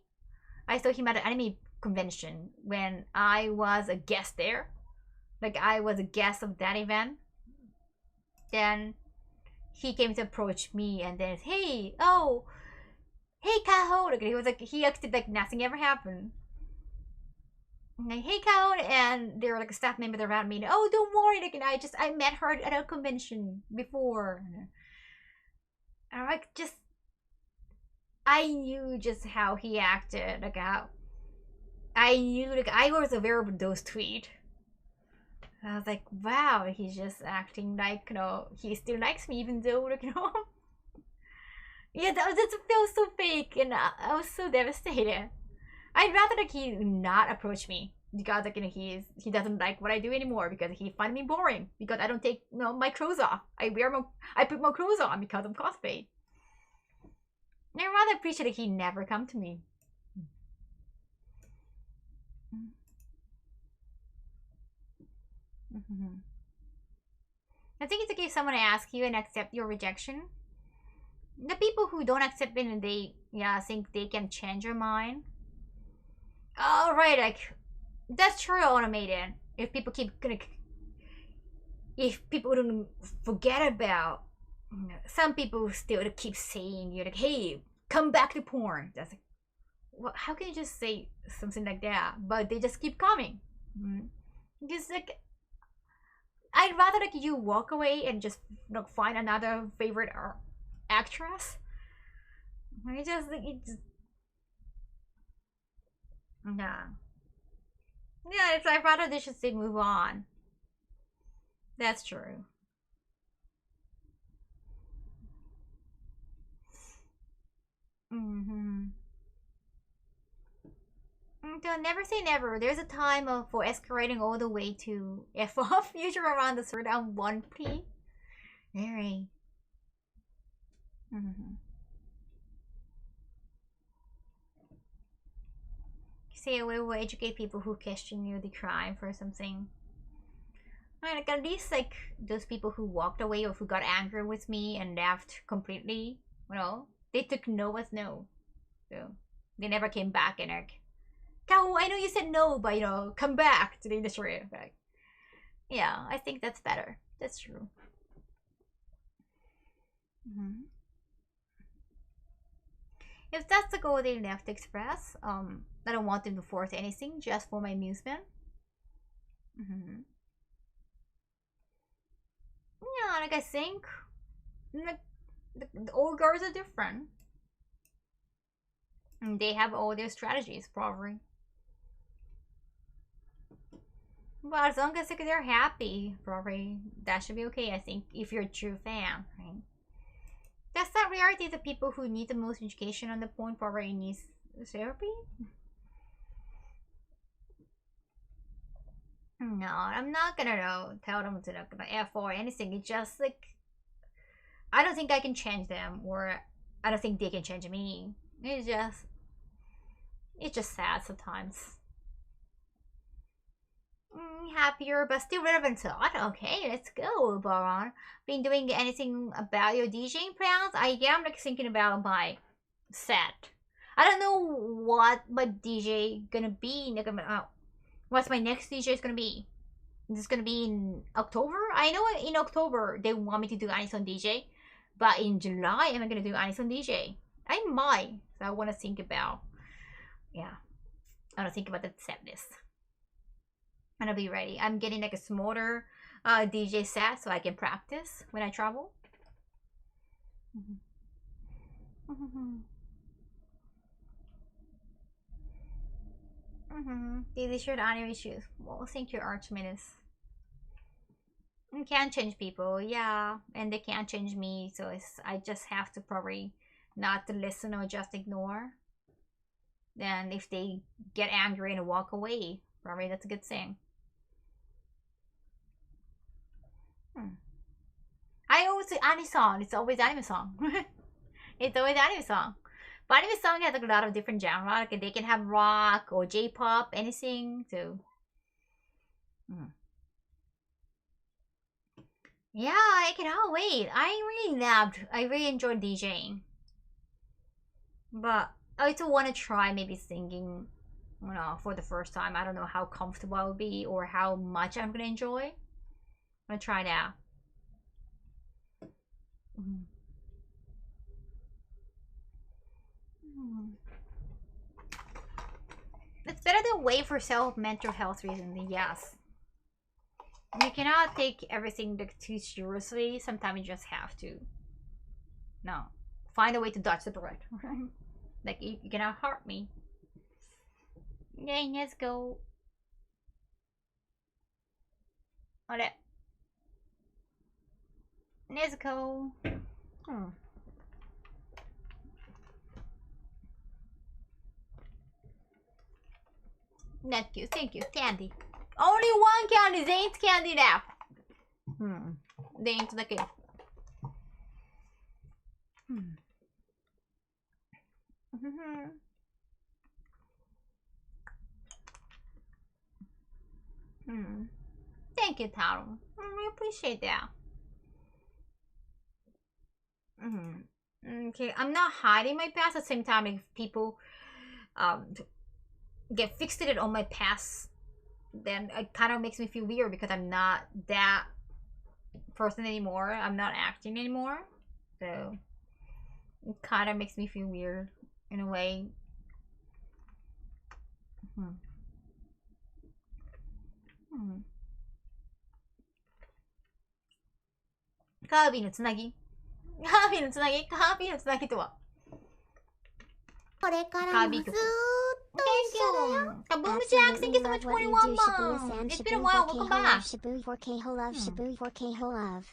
I saw him at an anime convention when I was a guest there. I was a guest of that event. Then he came to approach me and then, hey Kaho. He acted like nothing ever happened. Hey Kaho, and there were staff members around me. Oh, don't worry, I met her at a convention before. And I knew just how he acted, how I knew I was aware of those tweets. I was like, wow, he's just acting like he still likes me even though yeah, that feels so fake, and I was so devastated. I'd rather he not approach me because he doesn't like what I do anymore because he finds me boring because I don't take my clothes off. I put my clothes on because of cosplay. I rather appreciate he never come to me. I think it's okay if someone asks you and accept your rejection. The people who don't accept it and they think they can change your mind. Oh right, that's true, automated. If people don't forget about, some people still keep saying you're hey, come back to porn. That's well, how can you just say something like that? But they just keep coming. Just I'd rather you walk away and just find another favorite actress. I just it's I'd rather they should say move on. That's true. Mm-hmm. So never say never. There's a time for escalating all the way to F off, usually around the third and 1p. Very. Mm-hmm. Stay away will educate people who question you the crime for something. Like at least like those people who walked away or who got angry with me and left completely, you know, they took no as no. So they never came back and like, Kaho, I know you said no, but you know, come back to the industry. Like, yeah, I think that's better. That's true. Mm-hmm. If that's the goal they left to express, I don't want them to force anything, just for my amusement. Mm-hmm. Yeah, like I think, like all girls are different, and they have all their strategies probably. But as long as like, they're happy, probably that should be okay. I think if you're a true fan, right? That's not reality. The people who need the most education on the point probably needs therapy. No, I'm not gonna tell them to like F or anything. It's just like I don't think I can change them, or I don't think they can change me. It's just sad sometimes. Happier but still relevant thought. Okay, let's go, Baron. Been doing anything about your DJing plans? I am like thinking about my set. I don't know what my DJ gonna be. What's my next DJ is gonna be? Is this gonna be in October? I know in October they want me to do Anison DJ, but in July am I gonna do Anison DJ? I might. So I want to think about. Yeah, I want to think about the set list. And I'll be ready. I'm getting like a smaller DJ set so I can practice when I travel. Daily shirt anime shoes. Well, thank you, Archminus. You can't change people, yeah, and they can't change me, so I just have to probably not to listen or just ignore. Then if they get angry and walk away, probably that's a good thing. I always say anime song. It's always anime song. It's always anime song. But anime song has like a lot of different genres. Like they can have rock or J-pop, anything. So, yeah, I cannot wait. I really enjoyed DJing. But I also want to try maybe singing, you know, for the first time. I don't know how comfortable I will be or how much I'm gonna enjoy. I'm gonna try that. It's better than wait for mental health reasons. Yes. You cannot take everything like, too seriously. Sometimes you just have to. No. Find a way to dodge the bullet. Like, you cannot hurt me. Okay, let's go. Alright. Let's go. Thank you, thank you. Candy. Only one candy. They ain't candy now. They ain't the kid. Thank you, Taro. I appreciate that. Okay, I'm not hiding my past. At the same time, if people get fixated on my past, then it kind of makes me feel weird because I'm not that person anymore. I'm not acting anymore. So it kind of makes me feel weird in a way. カービィのつなぎカービィのつなぎカービィのつなぎとはこれからもずーっと一緒だよ。 Kaboom Jack, thank you so much for 21 months. It's been a while, welcome back. Shibu for Kaho love, Shibu for Kaho love.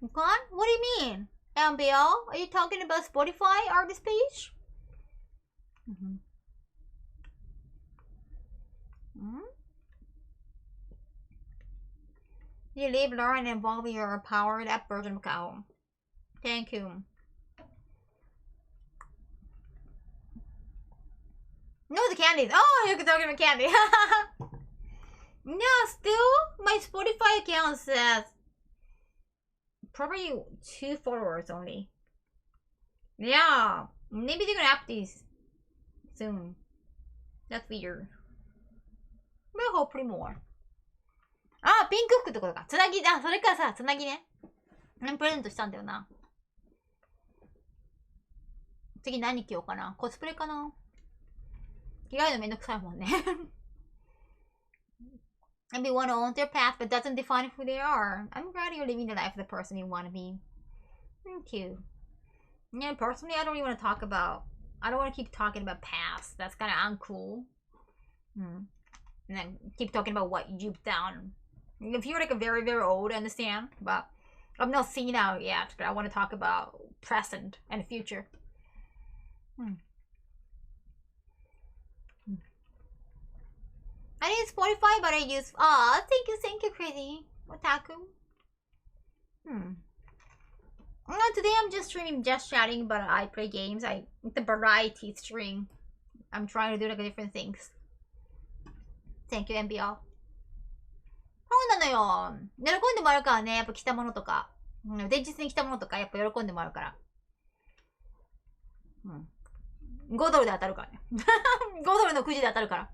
Gone? What do you mean? MBL? Are you talking about Spotify artist page? You live, learn, and evolve your powered up version of Kaho. Thank you. No, the candies. Oh, you're talking about candy. No, still, my Spotify account says probably 2 followers only. Yeah, maybe they're gonna up these soon. That's weird. But hopefully more. あ、ピンク服ってことか。つなぎ、あ、それからさ、つなぎね。プレゼントしたんだよな。次何着ようかな。コスプレかな。着替えるのめんどくさいもんね。Everyone owns their path, but doesn't define who they are. I'm glad you're living the life of the person you want to be. Thank you. Yeah, personally, I don't really want to talk about... I don't want to keep talking about past. That's kind of uncool. And then keep talking about what you've done. If you're like a very, very old, I understand. But I'm not seeing out yet. But I want to talk about present and future. I use Spotify, but I use... Aw, thank you, Crazy. Otaku. Today I'm just streaming, just chatting, but I play games. The variety stream. I'm trying to do like different things. Thank you, MBL. そうなのよ。喜んでもらうからね、やっぱ着たものとか。前日に着たものとか、やっぱ喜んでもらうから。5ドルで当たるからね。5ドルのくじで当たるから。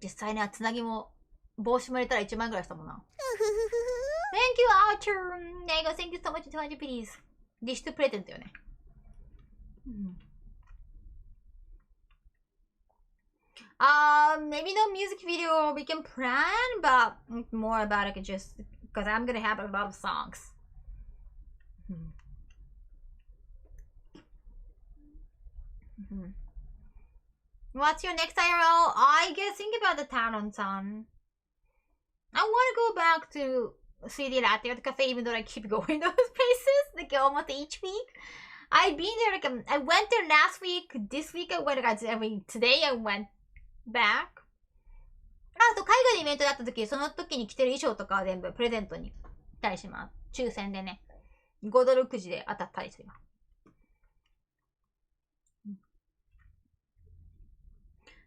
実際ね、つなぎも、帽子も入れたら1万ぐらいしたもんな。Thank you, Archer! Nego, thank you so much, 200 please. ディッシュプレゼントよね。Maybe no music video we can plan, but more about it just because I'm gonna have a lot of songs. What's your next IRL? I guess think about the town on Sun. I want to go back to CD Latte or the cafe, even though I keep going those places like almost each week. I've been there like I went there last week. This week I went. Today I went back. あと海外でイベントだった時、その時に着てる衣装とかは全部プレゼントにしたりします。抽選でね、5ドルくじで当たったりする。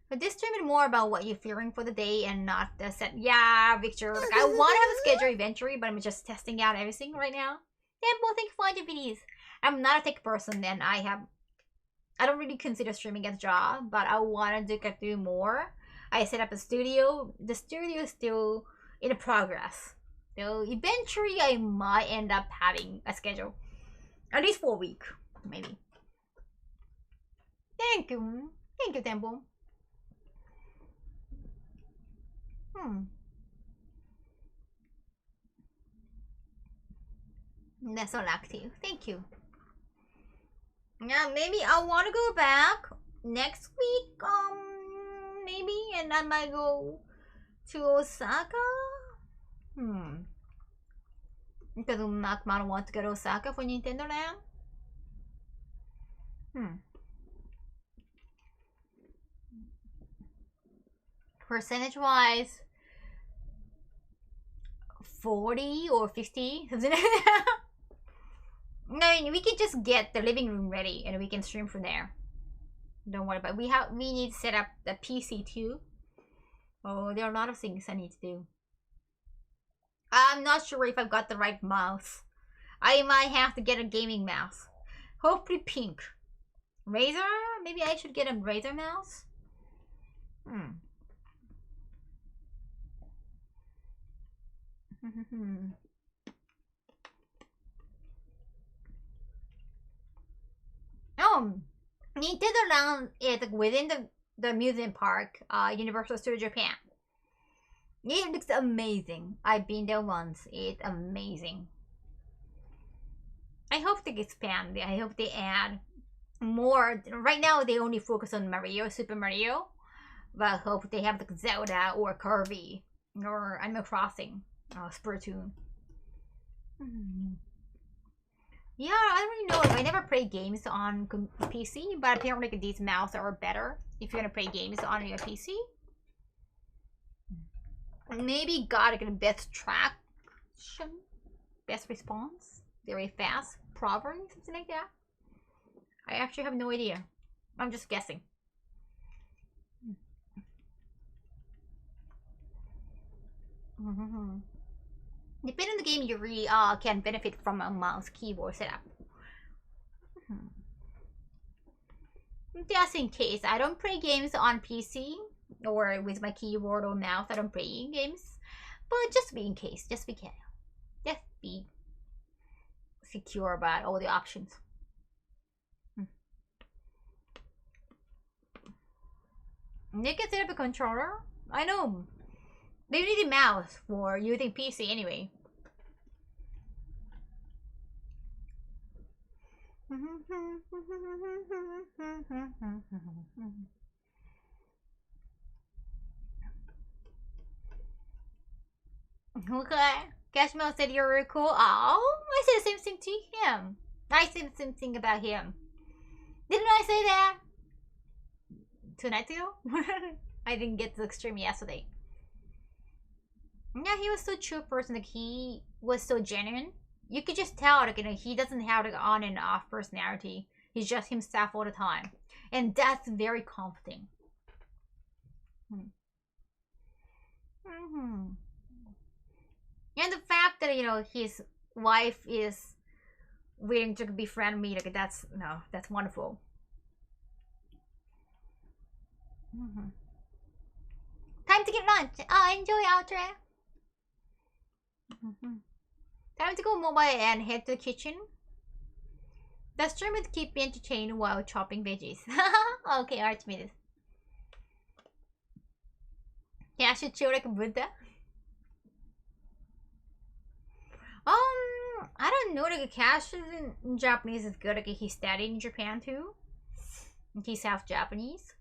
But this stream is more about what you're feeling for the day and not the set. Yeah, Victor. Like, I want to have a schedule eventually, but I'm just testing out everything right now. Tempo, thank you for 100 videos. I'm not a tech person, and I don't really consider streaming as a job, but I want to do more. I set up a studio. The studio is still in progress. So eventually, I might end up having a schedule. At least for a week, maybe. Thank you. Thank you, Tempo. That's so active. Thank you. Yeah, maybe I want to go back next week. Maybe, and I might go to Osaka. Because Nakman wants to go to Osaka for Nintendo Land. Percentage-wise, 40 or 50, something like that. No, we can just get the living room ready and we can stream from there. Don't worry about it. We need to set up the PC too. Oh, there are a lot of things I need to do. I'm not sure if I've got the right mouse. I might have to get a gaming mouse. Hopefully pink. Razer? Maybe I should get a Razer mouse? Oh, Nintendo Land is within the amusement park, Universal Studio Japan. It looks amazing. I've been there once. It's amazing. I hope they expand. I hope they add more. Right now, they only focus on Mario, Super Mario. But I hope they have like Zelda or Kirby or Animal Crossing, Splatoon. Yeah, I don't really know. I never play games on PC, but apparently these mouse are better if you're gonna play games on your PC. Maybe got like a best traction, best response, very fast, probably something like that. I actually have no idea. I'm just guessing. Depending on the game, you really can benefit from a mouse keyboard setup. Just in case, I don't play games on PC or with my keyboard or mouse. I don't play games, but just be in case, just be careful, just be secure about all the options. You can set up a controller. I know. They need a mouse for using PC anyway. Okay. Cashmere said you're really cool. Oh, I said the same thing to him. I said the same thing about him. Didn't I say that 2 nights ago? I didn't get to the stream yesterday. Yeah, he was so true person. Like, he was so genuine. You could just tell, like, you know, he doesn't have like on and off personality. He's just himself all the time, and that's very comforting. And the fact that, you know, his wife is willing to befriend me, like, that's wonderful. Time to get lunch. Enjoy, Outre. Time to go mobile and head to the kitchen. The stream would keep me entertained while chopping veggies. Okay, Archimedes. Yeah, I should chill like a Buddha. I don't know, like, Cash in Japanese is good. Like, he studied in Japan too. He's half Japanese.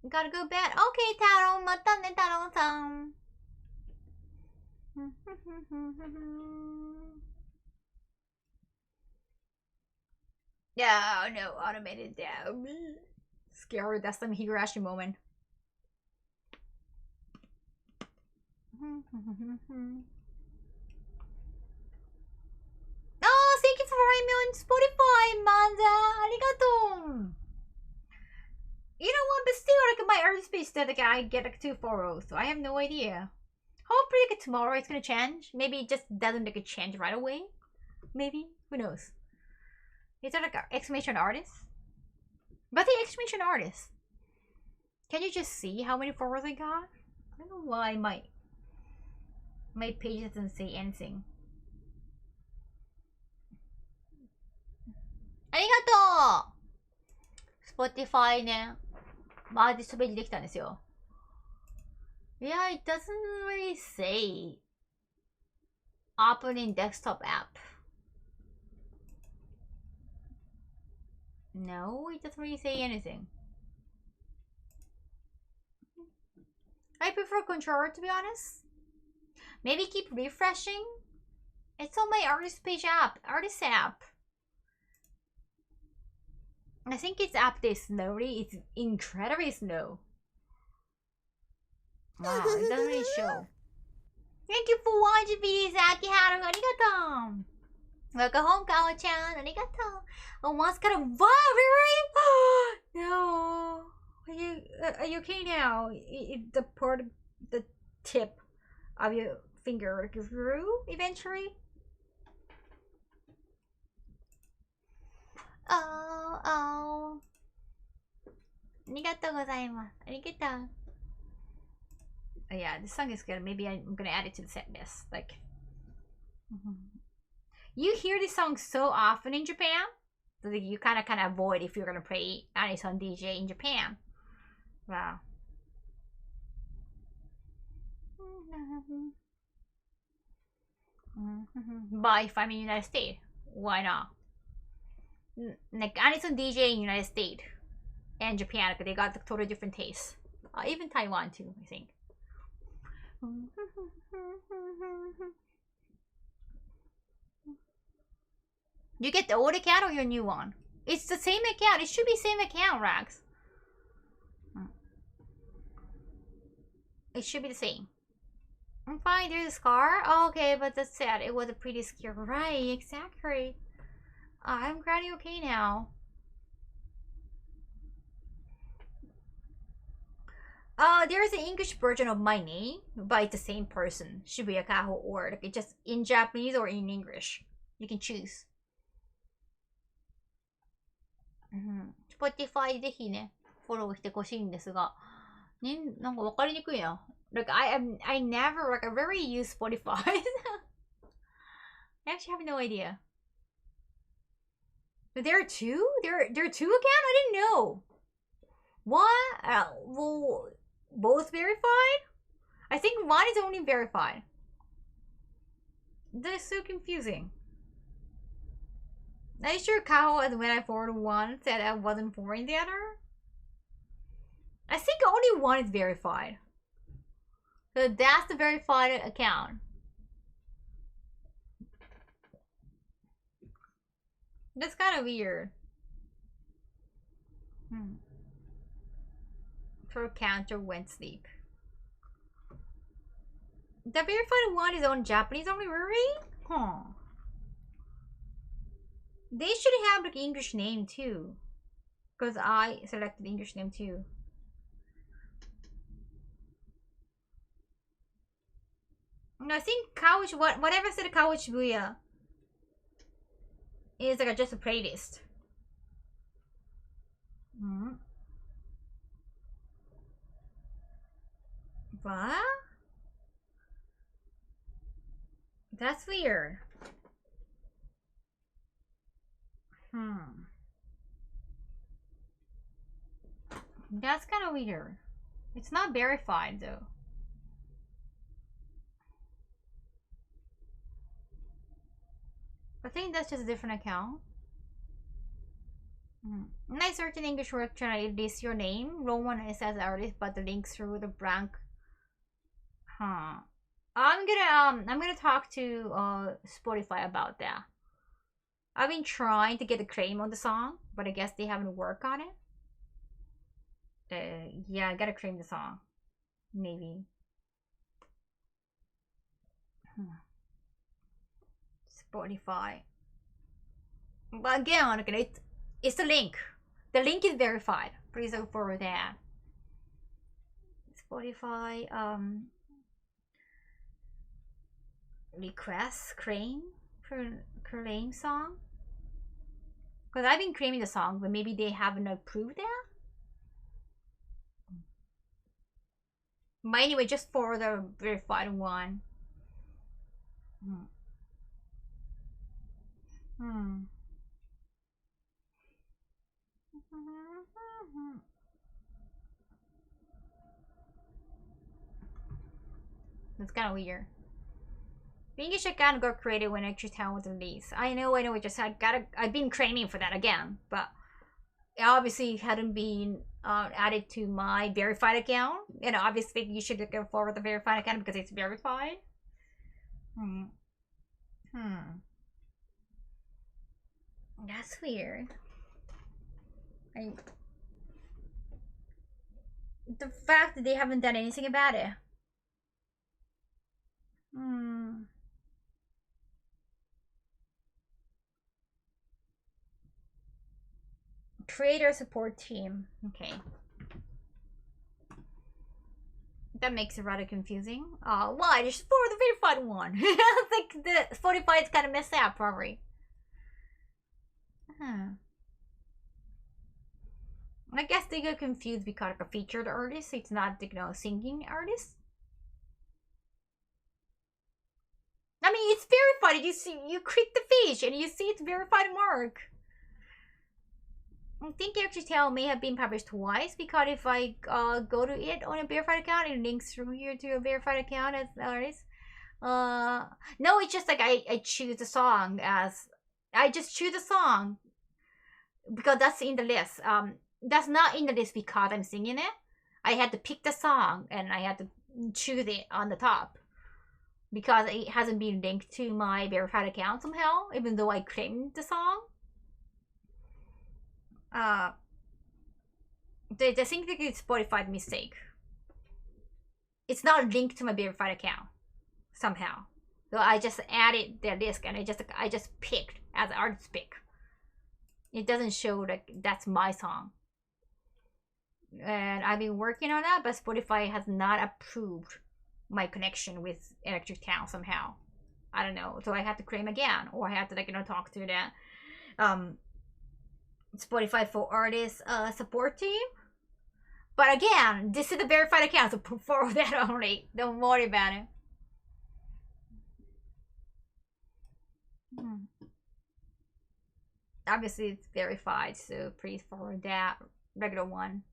Gotta go bed. Okay, Taro. Mata ne, Taro-san. No, no, automated down. Scary, that's some Higurashi moment. Oh, thank you for following me on Spotify, Manza. Arigato. You know what, but still, like, my early space said, like, I get like 2 follows, so I have no idea. Hopefully, like, tomorrow it's gonna change. Maybe it just doesn't like change right away. Maybe, who knows? Is that like an exclamation artist? But the exclamation artist, can you just see how many followers I got? I don't know why my page doesn't say anything. Arigato! Spotify ね、アーティストページできたんですよ。Yeah, it doesn't really say opening desktop app. No, it doesn't really say anything. I prefer controller, to be honest. Maybe keep refreshing. It's on my artist page app, artist app. I think it's updated slowly. It's incredibly slow. Wow, it doesn't really show. Thank you for watching videos, Akiharu. Arigato. Welcome home, Kaho-chan. Arigato. Almost got a wow, really? No. Are you okay now? The part, the tip of your finger grew eventually? Oh. Arigatou gozaimasu. Arigatou. Oh, yeah, this song is good. Maybe I'm gonna add it to the set list. Like, you hear this song so often in Japan, so that you kind of avoid if you're gonna play Anison DJ in Japan. Wow. But if I'm in the United States, why not? Like, Anison DJ in the United States and Japan, they got totally different tastes Even Taiwan too, I think. You get the old account or your new one? It's the same account. It should be same account, Rags. It should be the same. I'm fine. There's a scar. Oh, okay, but that's sad. It was a pretty scare. Right, exactly. I'm glad you're okay now. There's an English version of my name, but it's the same person. Shibuya Kaho, or like just in Japanese or in English. You can choose. Spotify ぜひね、フォローしてほしいんですが、ね、なんかわかりにくいな。Like I never, like I rarely use Spotify. I actually have no idea. But there are two? There are two accounts? I didn't know. What? Well, both verified? I think one is only verified. That is so confusing. Are you sure Kaho, as when I forwarded one, said I wasn't forwarding the other? I think only one is verified. So that's the verified account. That's kind of weird. Per counter went sleep. The verified one is on Japanese only, really? Huh. They should have like English name too. Because I selected English name too. I think Kaho, whatever said Kaho Shibuya is like just a playlist. What? That's weird. That's kind of weird. It's not verified though. I think that's just a different account. When I search in English word channel, it lists your name, Roman it says artist, but the links through the blank. I'm gonna talk to Spotify about that. I've been trying to get a claim on the song, but I guess they haven't worked on it. Yeah, I gotta claim the song. Maybe. Spotify. But again, it's the link. The link is verified. Please look forward that. Spotify request claim song. Because I've been claiming the song, but maybe they haven't approved that. But anyway, just for the verified one. That's kind of weird. The English account got created when Extra Town was released. I know, I've been claiming for that again, but it obviously hadn't been added to my verified account. And obviously you should go forward the verified account because it's verified. That's weird. The fact that they haven't done anything about it. Creator support team. Okay. That makes it rather confusing. Why? Just for the verified one. I think the Spotify is kind of messed up, probably. I guess they get confused because like a featured artist, it's not, you know, singing artist. I mean, it's verified. You see, you click the page and you see it's verified mark. I think Extra Tale may have been published twice because if I go to it on a verified account, it links through here to a verified account as an artist. No, it's just like I choose the song as I just choose a song because that's in the list. That's not in the list because I'm singing it. I had to pick the song and I had to choose it on the top because it hasn't been linked to my verified account somehow, even though I claimed the song. They think that it's Spotify mistake. It's not linked to my verified account somehow. So I just added their list and I just picked as artist pick. It doesn't show like that's my song. And I've been working on that, but Spotify has not approved my connection with Electric Town somehow. I don't know. So I had to claim again, or I had to talk to the Spotify for Artists support team. But again, this is a verified account, so for that only. Don't worry about it. Obviously, it's verified, so please forward that regular one.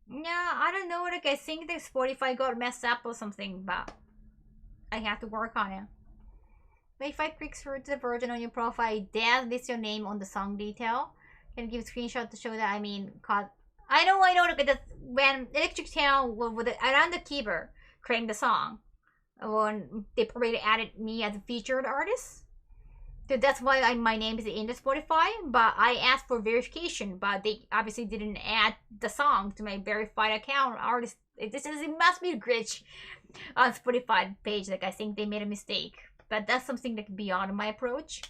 Yeah, I don't know. Like, I think the Spotify got messed up or something, but I have to work on it. But if I click through to the version on your profile, that lists your name on the song detail. Can give a screenshot to show that. I mean, cause I know. Look at that. When Electric Town with around the keyboard claimed the song, when they probably added me as a featured artist. So that's why my name is in the Spotify, but I asked for verification, but they obviously didn't add the song to my verified account. Artist, it must be a glitch on Spotify page. Like, I think they made a mistake, but that's something that beyond my approach.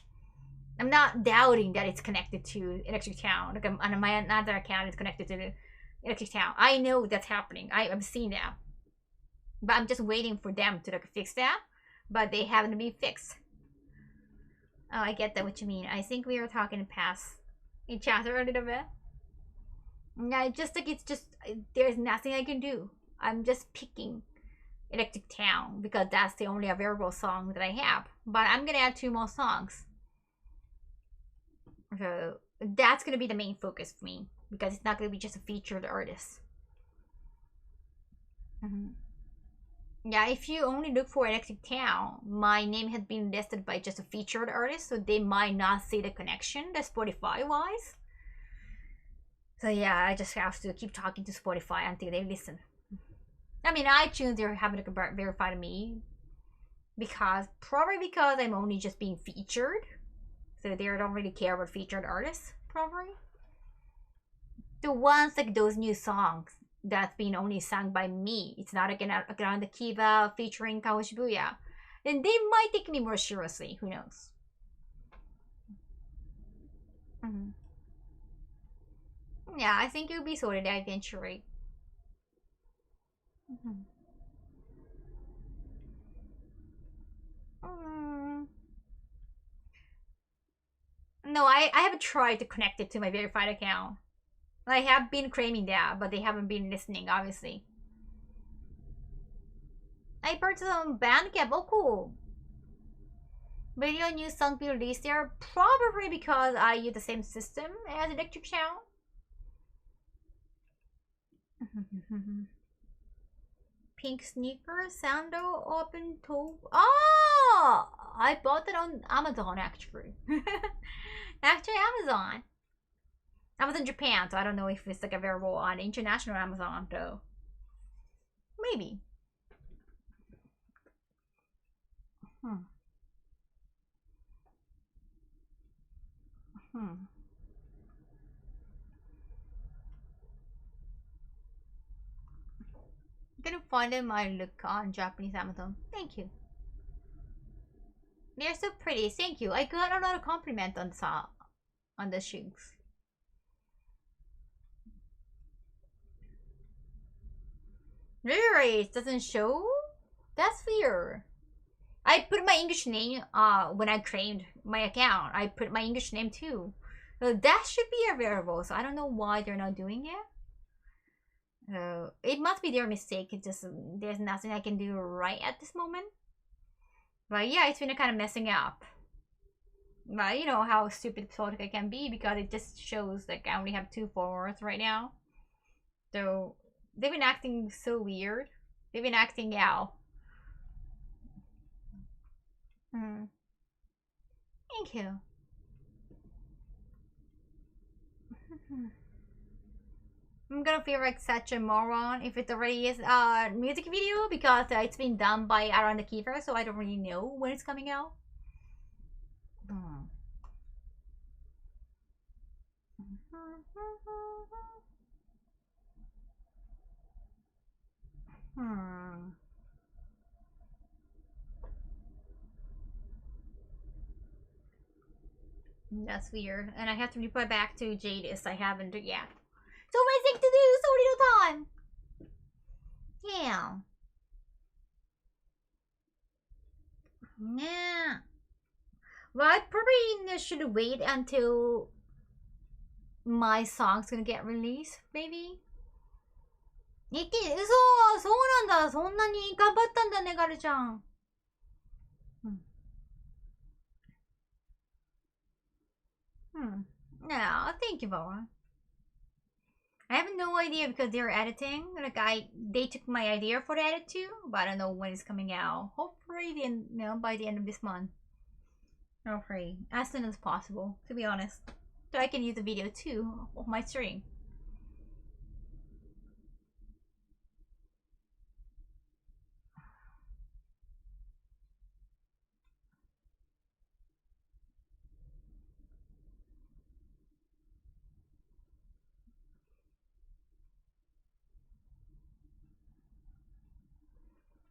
I'm not doubting that it's connected to Electric Town. Like, on my another account is connected to the Electric Town. I know that's happening. I've seen that, but I'm just waiting for them to fix that, but they haven't been fixed. Oh, I get that what you mean. I think we were talking past each other a little bit. Yeah, it's just there's nothing I can do. I'm just picking Electric Town because that's the only available song that I have. But I'm gonna add 2 more songs. So that's gonna be the main focus for me because it's not gonna be just a featured artist. Yeah, if you only look for Electric Town, my name has been listed by just a featured artist, so they might not see the connection, the Spotify-wise. So yeah, I just have to keep talking to Spotify until they listen. I mean, iTunes, they're having to verify me probably because I'm only just being featured. So they don't really care about featured artists, probably. The ones like those new songs that's been only sung by me, it's not again around the Kiva featuring Kaho Shibuya, then they might take me more seriously. Who knows? Yeah, I think it'll be sorted out eventually. No, I haven't tried to connect it to my verified account. I have been claiming that, but they haven't been listening, obviously. I purchased on Bandcamp. Oh, cool. Video new song be released there? Probably because I use the same system as Electric Town. Pink sneaker, sandal, open toe. Oh! I bought it on Amazon, actually. Actually, Amazon. Amazon Japan, so I don't know if it's available on international Amazon though. Maybe. I'm gonna find them. I look on Japanese Amazon. Thank you. They're so pretty. Thank you. I got a lot of compliment on the shoes. Really? It doesn't show? That's weird. I put my English name when I claimed my account. I put my English name too. So that should be available. So I don't know why they're not doing it. It must be their mistake. It's just there's nothing I can do right at this moment. But yeah, it's been kind of messing up. But you know how stupid Spotify can be because it just shows like I only have 2 followers right now. So they've been acting so weird. They've been acting out. Thank you. I'm gonna feel like such a moron if it already is a music video because it's been done by Aaron the Keeper, so I don't really know when it's coming out. That's weird. And I have to reply back to Jadis. I haven't yet. So many things to do, so little time. Yeah. Yeah. Well, I probably should wait until my song's gonna get released, maybe. 嘘、そうなんだ。そんなに頑張ったんだね、ガルちゃん。Yeah, thank you, Boa. I have no idea because they're editing. Like they took my idea for the edit too, but I don't know when it's coming out. Hopefully, by the end of this month. Hopefully, as soon as possible. To be honest, so I can use the video too of my stream.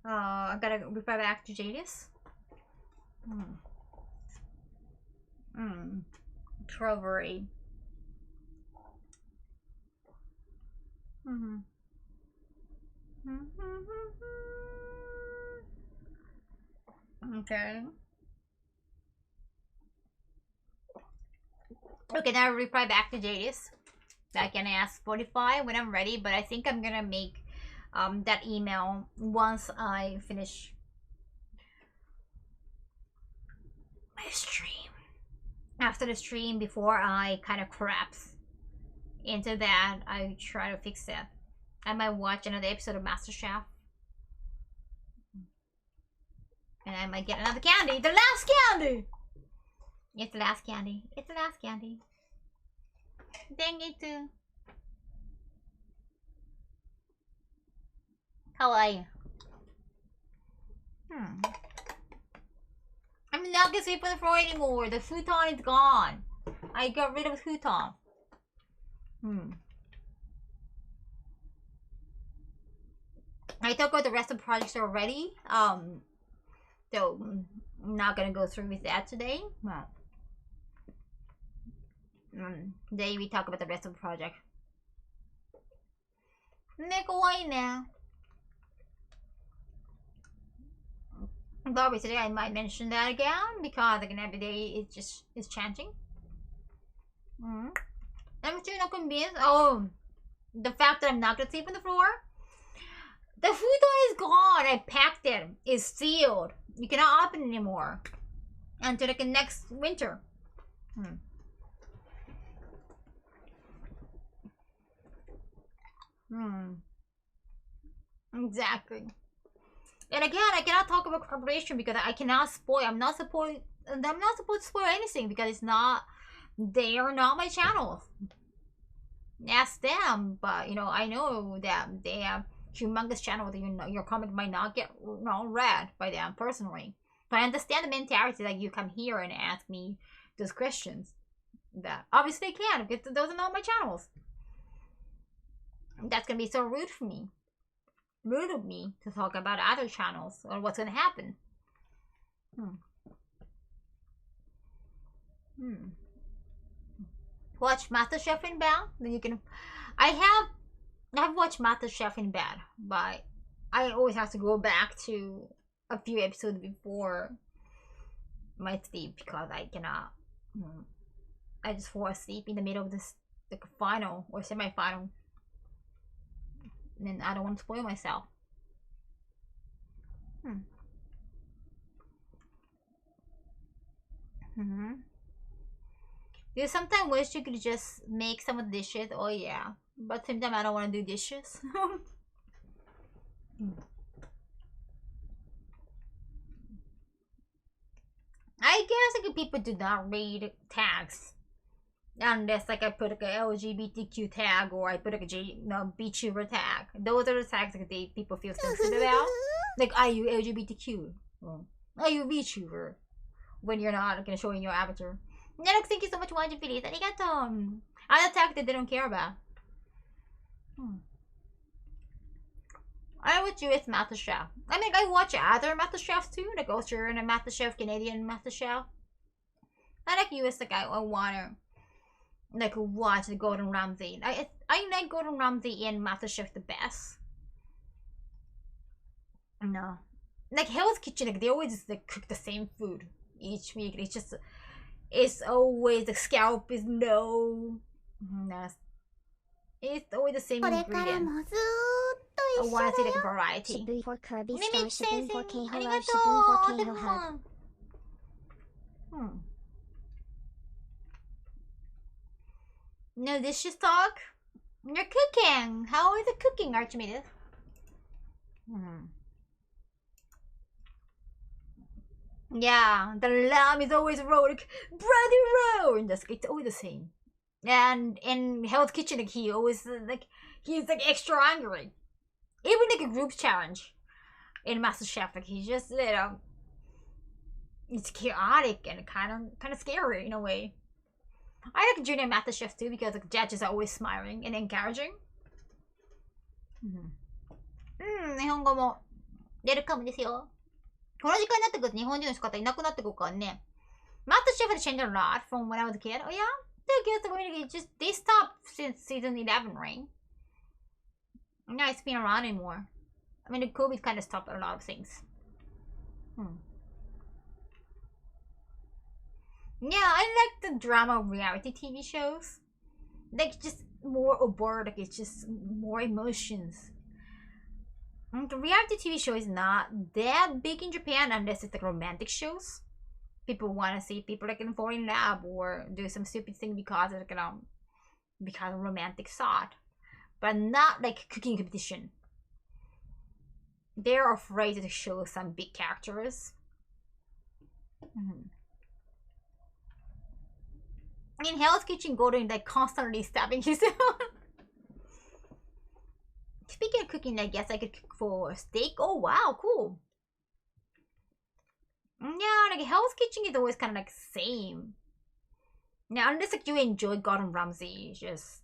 I gotta reply back to Jadis. Strawberry. Okay. Okay, now reply back to Jadis. I can ask Spotify when I'm ready, but I think I'm gonna make that email once I finish my stream. After the stream, before I kind of collapse into that, I try to fix that. I might watch another episode of MasterChef. And I might get another candy. The last candy! It's the last candy. It's the last candy. Dang it. Kawaii. I'm not gonna sleep on the floor anymore. The futon is gone. I got rid of the futon. I took out the rest of the projects already. So I'm not gonna go through with that today. Today we talk about the rest of the project. Kawaii now. But today I might mention that again because again every day it's chanting. I'm still not convinced. Oh, the fact that I'm not gonna sleep on the floor. The futon is gone. I packed it. It's sealed. You cannot open it anymore until like next winter. Exactly. And again, I cannot talk about collaboration because I cannot spoil. I'm not supposed to spoil anything because it's not. They are not my channel. Ask them, but I know that they have humongous channel that your comment might not get read by them personally. But I understand the mentality that you come here and ask me those questions. That obviously they can because those are not my channels. That's gonna be so rude for me. Rude of me to talk about other channels or what's gonna happen. Watch MasterChef in bed. Then you can. I've watched MasterChef in bed, but I always have to go back to a few episodes before my sleep because I cannot. I just fall asleep in the middle of this final or semi-final. And then I don't want to spoil myself. You sometimes wish you could just make some of the dishes. Oh yeah, but sometimes I don't want to do dishes. I guess like people do not read tags. Unless like I put like a LGBTQ tag or I put like a VTuber tag. Those are the tags that people feel sensitive about. Like, are you LGBTQ? Or, are you VTuber? When you're not gonna show in your avatar. Nerox, thank you so much for watching videos. Arigato. Other tag that they don't care about. I watch US MasterChef. I mean, I watch other MasterChefs too, like Australian and MasterChef, Canadian MasterChef. I like US, like I wanna like watch the Gordon Ramsay. I like Gordon Ramsay and MasterChef the best. No, like Hell's Kitchen, like they always just, like cook the same food each week. It's always the scalp is low. It's always the same これから ingredient. もずーっと I 一緒 want to だ see like よ variety. Shibu for Kirby Mimi Star, Shibu for Sensei, Kaho, arigato. Shibu for Kaho Hug. No dishes talk. You're cooking. How is the cooking, Archimedes? Yeah, the lamb is always raw, like bloody raw, and it's always the same. And in Hell's Kitchen, like he always he's like extra angry. Even like a group challenge in MasterChef, like he's just it's chaotic and kind of scary in a way. I like Junior MasterChef too because the judges are always smiling and encouraging. 日本語も出るかもですよ。この時間になってくると日本人の方いなくなってくるからね。MasterChef has changed a lot from when I was a kid. Oh yeah? They stopped since season 11, right? Now it's been around anymore. I mean, the COVID kind of stopped a lot of things. Yeah, I like the drama reality TV shows. Like, just more overt, like, it's just more emotions. The reality TV show is not that big in Japan unless it's like romantic shows. People want to see people like fall in love or do some stupid thing because of because of romantic thought, but not like cooking competition. They're afraid to show some big characters. In Hell's Kitchen, Gordon like constantly stabbing himself. Speaking of cooking, I guess I could cook for steak. Oh wow, cool. Yeah, like Hell's Kitchen is always kind of like same. Now, unless like you enjoy Gordon Ramsay, just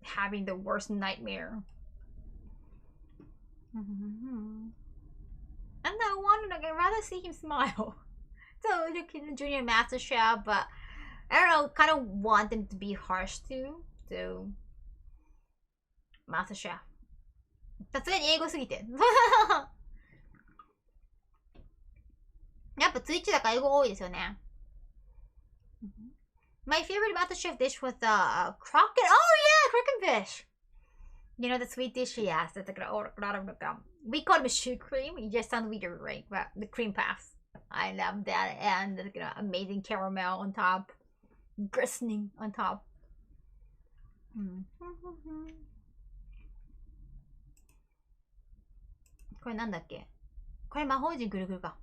having the worst nightmare. And I want like I'd rather see him smile. So look in the Junior MasterChef, but I don't know, kind of want them to be harsh too. So MasterChef. さすがに英語すぎて。やっぱツイッチだから英語多いですよね。My favorite MasterChef dish was the croquette. Oh yeah, crockenfish. You know the sweet dish he has. That's like a lot of we call it shoe cream. It just sounds weird, right? But the cream puffs. I love that, and the amazing caramel on top, glistening on top. これなんだっけ？これ魔法陣ぐるぐるか。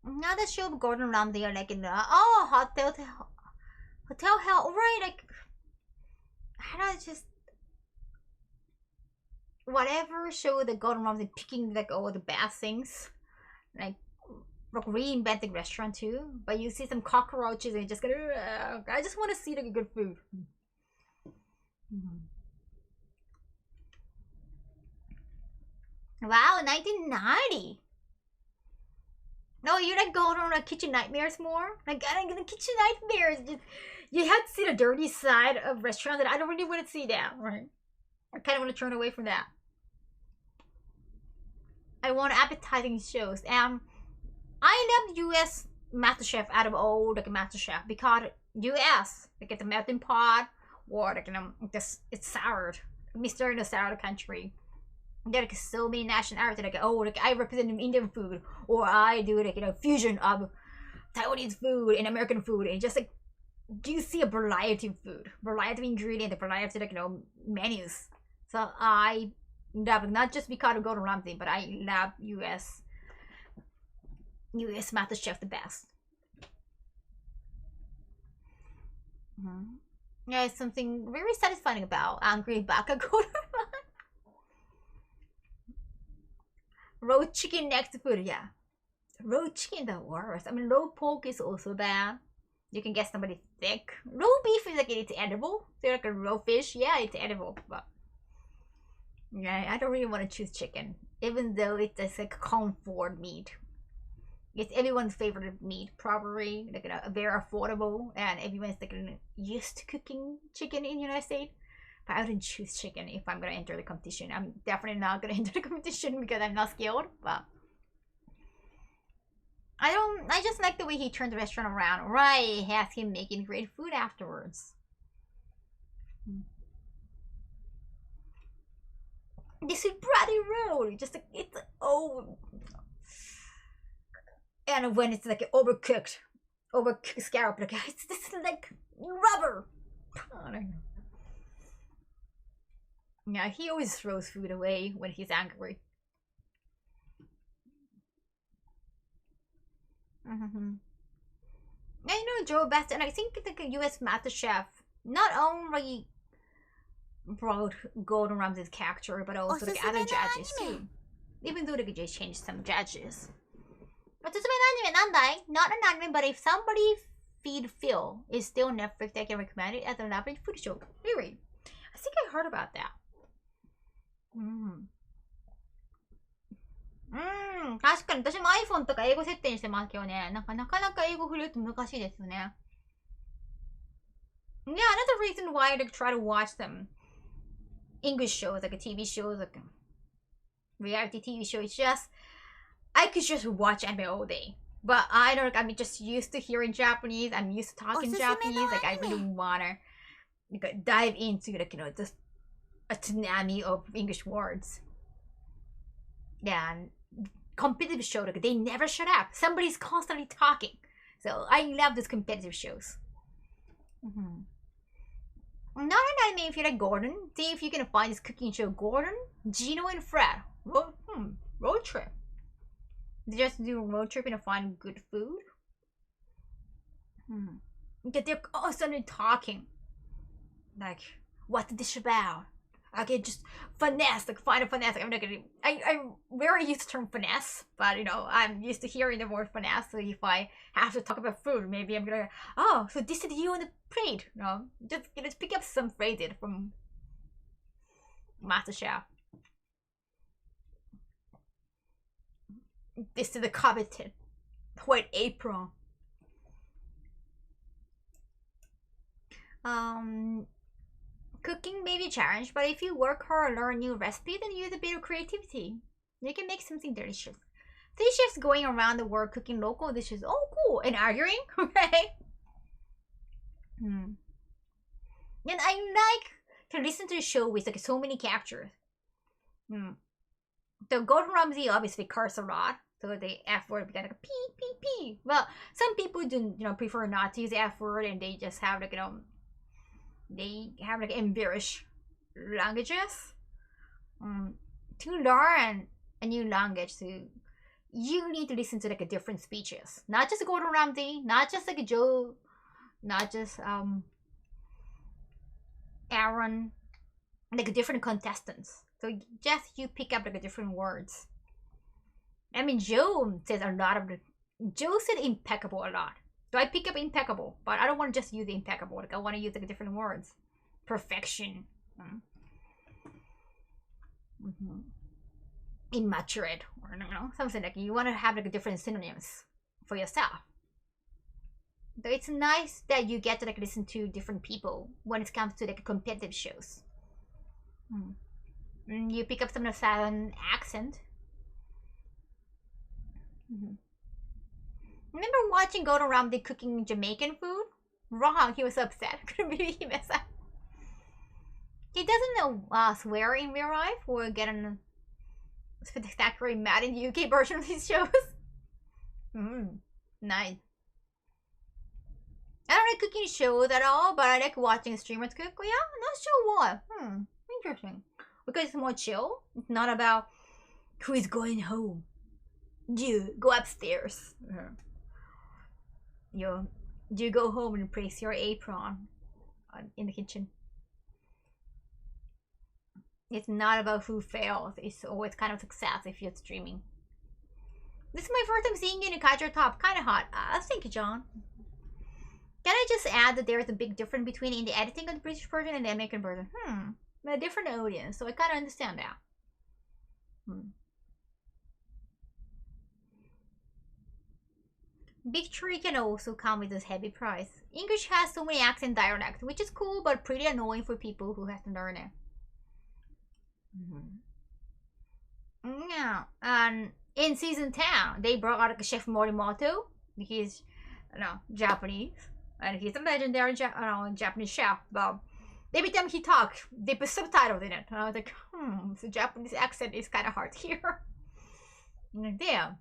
Another show of Gordon Ramsay are like in Hotel Hell, right? Like I don't just whatever show that Gordon Ramsay picking like all the best things, like reinventing restaurant too. But you see some cockroaches and you just go, I just want to see like good food. Wow, 1990. No, you like going on kitchen nightmares more? Like the kitchen nightmares, just you have to see the dirty side of restaurants, and I don't really want to see that, right? I kind of want to turn away from that. I want appetizing shows, and I love U.S. MasterChef out of all like MasterChef because U.S. like at the melting pot or like it's soured, Mr. in a sour country. There are like so many nationalities like like I represent Indian food or I do like fusion of Taiwanese food and American food and just like you see a variety of food, variety of ingredients, a variety of like menus. So I love it, not just because of Gordon Ramsay, but I love US US Master Chef the best. Yeah, it's something very satisfying about Angry Baka Golden. Raw chicken next food, yeah. Raw chicken the worst. I mean, raw pork is also bad. You can get somebody thick. Raw beef is like it's edible. So like a raw fish, yeah, it's edible. But yeah, I don't really want to choose chicken, even though it's like comfort meat. It's everyone's favorite meat, probably like very affordable, and everyone's like used to cooking chicken in the United States. But I wouldn't choose chicken if I'm gonna enter the competition. I'm definitely not gonna enter the competition because I'm not skilled. But I just like the way he turned the restaurant around. Right, has him making great food afterwards. This is bloody rude. Just like it's and when it's like overcooked scallop, like this is like rubber. I don't know. Yeah, he always throws food away when he's angry. I know Joe Best, and I think like a US Master Chef not only brought Gordon Ramsay's character, but also like other judges too. Even though they could just change some judges. Otsutsume no anime nandai? Not an anime, but if somebody feed Phil is still Netflix, I can recommend it as an average food show. Really? I think I heard about that. 確かに私も iPhone とか英語設定にしてますけどね。なかなか英語振ると難しいですよね。Yeah, another reason why I try to watch them English shows, like a TV shows, like a reality TV show, it's just I could just watch anime all day. But I don't, I'm just used to hearing Japanese. I'm used to talking Japanese. Like I really wanna like, dive into like just a tsunami of English words. Yeah, and competitive show like they never shut up. Somebody's constantly talking. So I love these competitive shows. Not an anime if you like Gordon. See if you can find this cooking show. Gordon, Gino, and Fred. Road trip. They just do a road trip and find good food. They're constantly talking. Like, what's the dish about? I can just finesse, like find a finesse. Like, I'm not gonna. I'm very used to the term finesse, but you know, I'm used to hearing the word finesse. So if I have to talk about food, maybe I'm gonna. Oh, so this is you on the plate. You know, just pick up some phrases from MasterChef. This is the coveted white apron. Cooking may be a challenge, but if you work hard and learn new recipes and use a bit of creativity, you can make something delicious. 3 chefs going around the world cooking local dishes. Oh, cool! And arguing, right? And I like to listen to the show with like so many captures. The Gordon Ramsay obviously curse a lot. So the F word began like a pee pee pee. Well, some people do prefer not to use the F word and they just have like they have like embellished languages. To learn a new language, so you need to listen to like a different speeches. Not just Gordon Ramsay, not just like Joe, not just Aaron, like different contestants. So just you pick up like different words. I mean, Joe says a lot of Joe said impeccable a lot. So I pick up impeccable, but I don't want to just use impeccable. Like I want to use like different words. Perfection. Immaturate, or you know, something like you want to have like different synonyms for yourself. So it's nice that you get to like listen to different people when it comes to like competitive shows. You pick up some of the southern accent. Remember watching Gordon Ramsay cooking Jamaican food? Wrong, he was upset. Couldn't believe he messed up. He doesn't know swear in real life or get an spectacularly mad in the UK version of these shows. Nice. I don't like cooking shows at all, but I like watching streamers cook. Yeah, not sure why. Interesting. Because it's more chill. It's not about who is going home. You go upstairs. You go home and place your apron in the kitchen. It's not about who fails. It's always kind of success if you're streaming. This is my first time seeing you in a casual top. Kind of hot. Thank you, John. Can I just add that there is a big difference between in the editing of the British version and the American version? A different audience, so I kind of understand that. Victory can also come with this heavy price. English has so many accent dialects, which is cool but pretty annoying for people who have to learn it. Yeah, and in season 10, they brought out Chef Morimoto. He's, Japanese, and he's a legendary Japanese chef. But every time he talks, they put subtitles in it. And I was like, the Japanese accent is kind of hard to hear. Like, damn.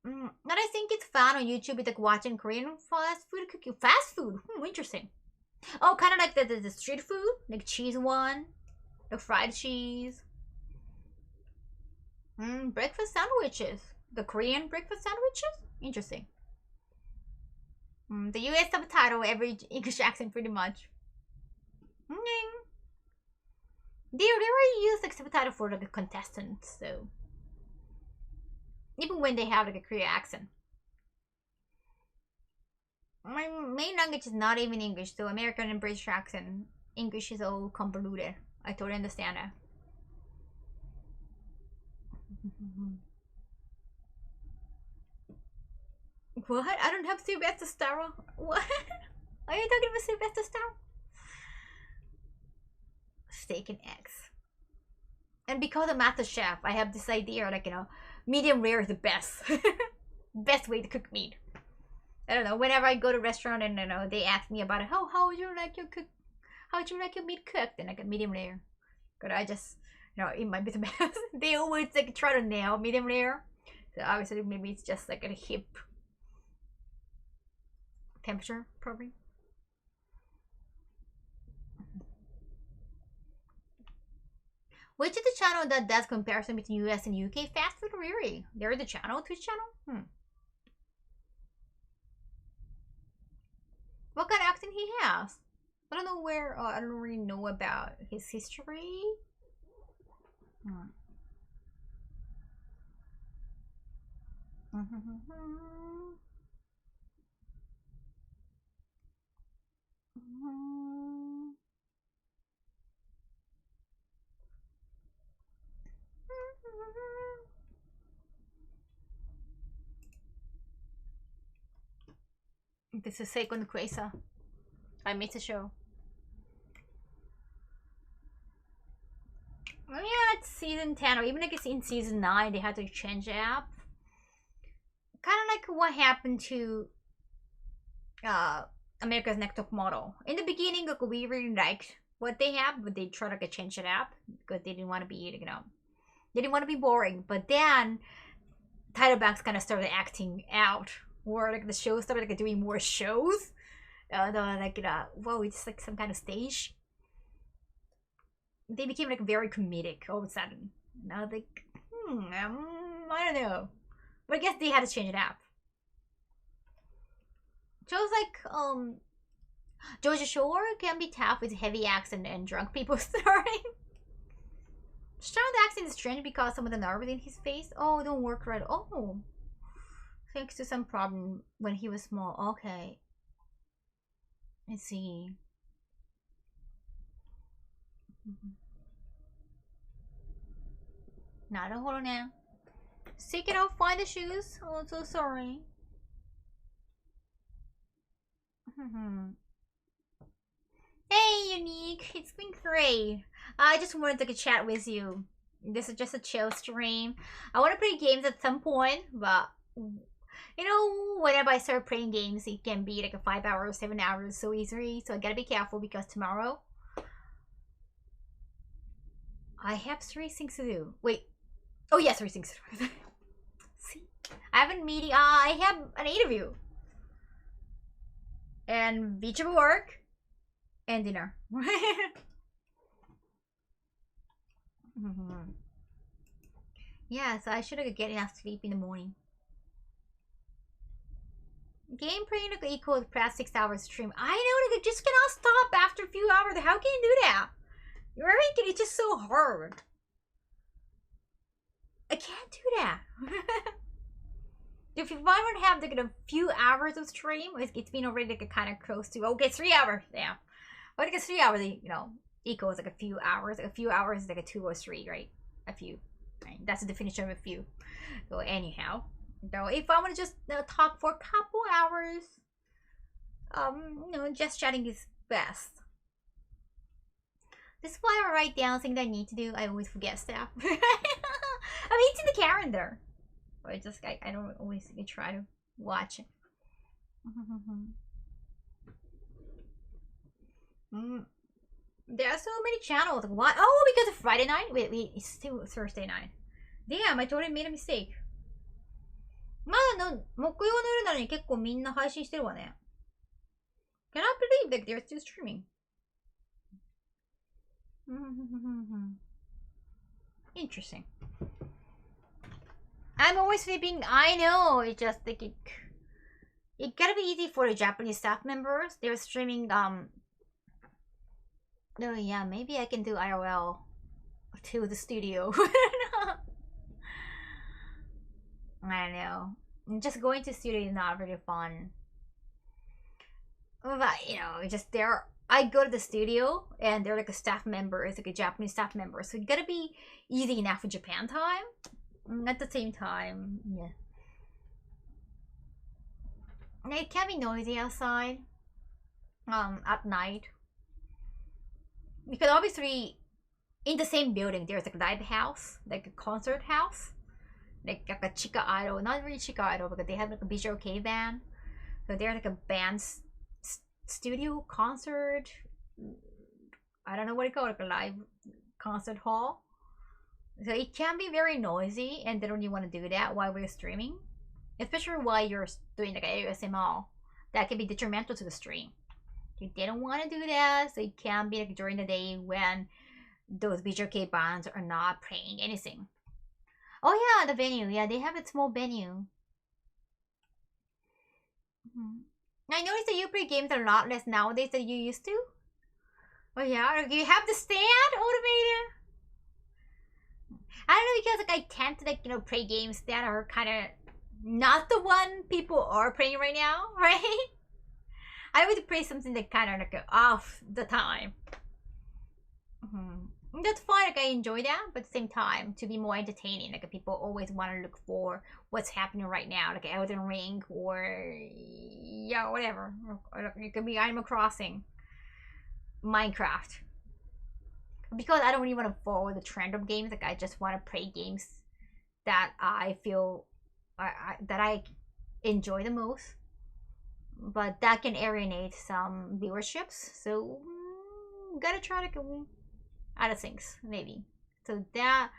And I think it's fun on YouTube. It's like watching Korean fast food cooking. Fast food? Interesting. Oh, kind of like the street food, like cheese one, the fried cheese. Breakfast sandwiches. The Korean breakfast sandwiches? Interesting. The US subtitle, every English accent pretty much. They already use like subtitle for like a contestant, so even when they have like a Korean accent. My main language is not even English, so American and British accent. English is all convoluted. I totally understand that. What? I don't have Sylvester Stallone. What? Are you talking about Sylvester Stallone? Steak and eggs. And because of MasterChef, I have this idea, like, medium rare is the best. Best way to cook meat. I don't know, whenever I go to a restaurant and, they ask me about it, how would you like your meat cooked? And I get medium rare. But I just, it might be the best. They always, like, try to nail medium rare. So obviously, maybe it's just, like, a hip temperature, probably. Which is the channel that does comparison between US and UK fast food? Really? There is the channel, Twitch channel? What kind of accent he has? I don't know where, I don't really know about his history. This is Seikon Quesa. I missed the show. Oh yeah, it's season 10, or even like it's in season 9, they had to change the app. Kind of like what happened to America's Next Top Model. In the beginning, like, we really liked what they have, but they tried to change the app because they didn't want to be, they didn't want to be boring. But then Tyler Banks kind of started acting out, or like the show started like doing more shows. Whoa, it's like some kind of stage. They became like very comedic all of a sudden. And I was like, I don't know. But I guess they had to change it up. Shows like Georgia Shore can be tough with heavy accent and drunk people starting. Sean's accent is strange because some of the nerves in his face, don't work right. Thanks to some problem when he was small. Okay. Let's see. Not a hold now. Seek it out, find the shoes. Oh, so sorry. Hey, Unique. It's been great. I just wanted to chat with you. This is just a chill stream. I want to play games at some point, but whenever I start playing games, it can be like a 5 hours, 7 hours so easily. So I gotta be careful because tomorrow I have 3 things to do. Wait. Oh yeah, 3 things to do. See? I have a meeting. I have an interview. And beach of work. And dinner. Yeah, so I should get enough sleep in the morning. Game playing equals past 6 hours stream. I know, like, it just cannot stop after a few hours. How can you do that? Right? It's just so hard. I can't do that. If you want to have like a few hours of stream, it's been already like kind of close to, okay, 3 hours. Yeah. But like 3 hours, equals like a few hours. Like a few hours is like a 2 or 3, right? A few. Right? That's the definition of a few. So anyhow. So if I want to just talk for a couple hours, just chatting is best. This is why I write down things I need to do. I always forget stuff. I mean, it's in the calendar. But I don't always try to watch it. There are so many channels. What? Oh, because of Friday night? Wait, it's still Thursday night. Damn, I totally made a mistake. まだの木曜の夜なのに結構みんな配信してるわね。Cannot believe that they're still streaming. Interesting. I'm always sleeping. I know. It's just like it gotta be easy for the Japanese staff members. They're streaming. Oh yeah, maybe I can do IRL to the studio. I know. Just going to studio is not really fun. But just there. I go to the studio and they're like a staff member. It's like a Japanese staff member, so it gotta be easy enough for Japan time. At the same time, yeah. It can be noisy outside. At night. Because obviously, in the same building, there's like a live house, like a concert house. Like a Chica Idol, not really Chica Idol, because they have like a visual K band. So they're like a band studio concert. I don't know what you call it, like a live concert hall. So it can be very noisy, and they don't even want to do that while we're streaming. Especially while you're doing like ASMR. That can be detrimental to the stream. They don't want to do that, so it can be like during the day when those visual K bands are not playing anything. Oh yeah, the venue. Yeah, they have a small venue. I noticed that you play games a lot less nowadays than you used to. Oh yeah, you have the stand automated. I don't know, because like I tend to play games that are kind of not the one people are playing right now, right? I would play something that kind of like off the time. That's fine, like I enjoy that, but at the same time, to be more entertaining, like people always want to look for what's happening right now, like Elden Ring or yeah, whatever. Or it could be Animal Crossing, Minecraft. Because I don't really want to follow the trend of games, like I just want to play games that I feel that I enjoy the most. But that can alienate some viewerships, so gotta try to go other things, maybe. So that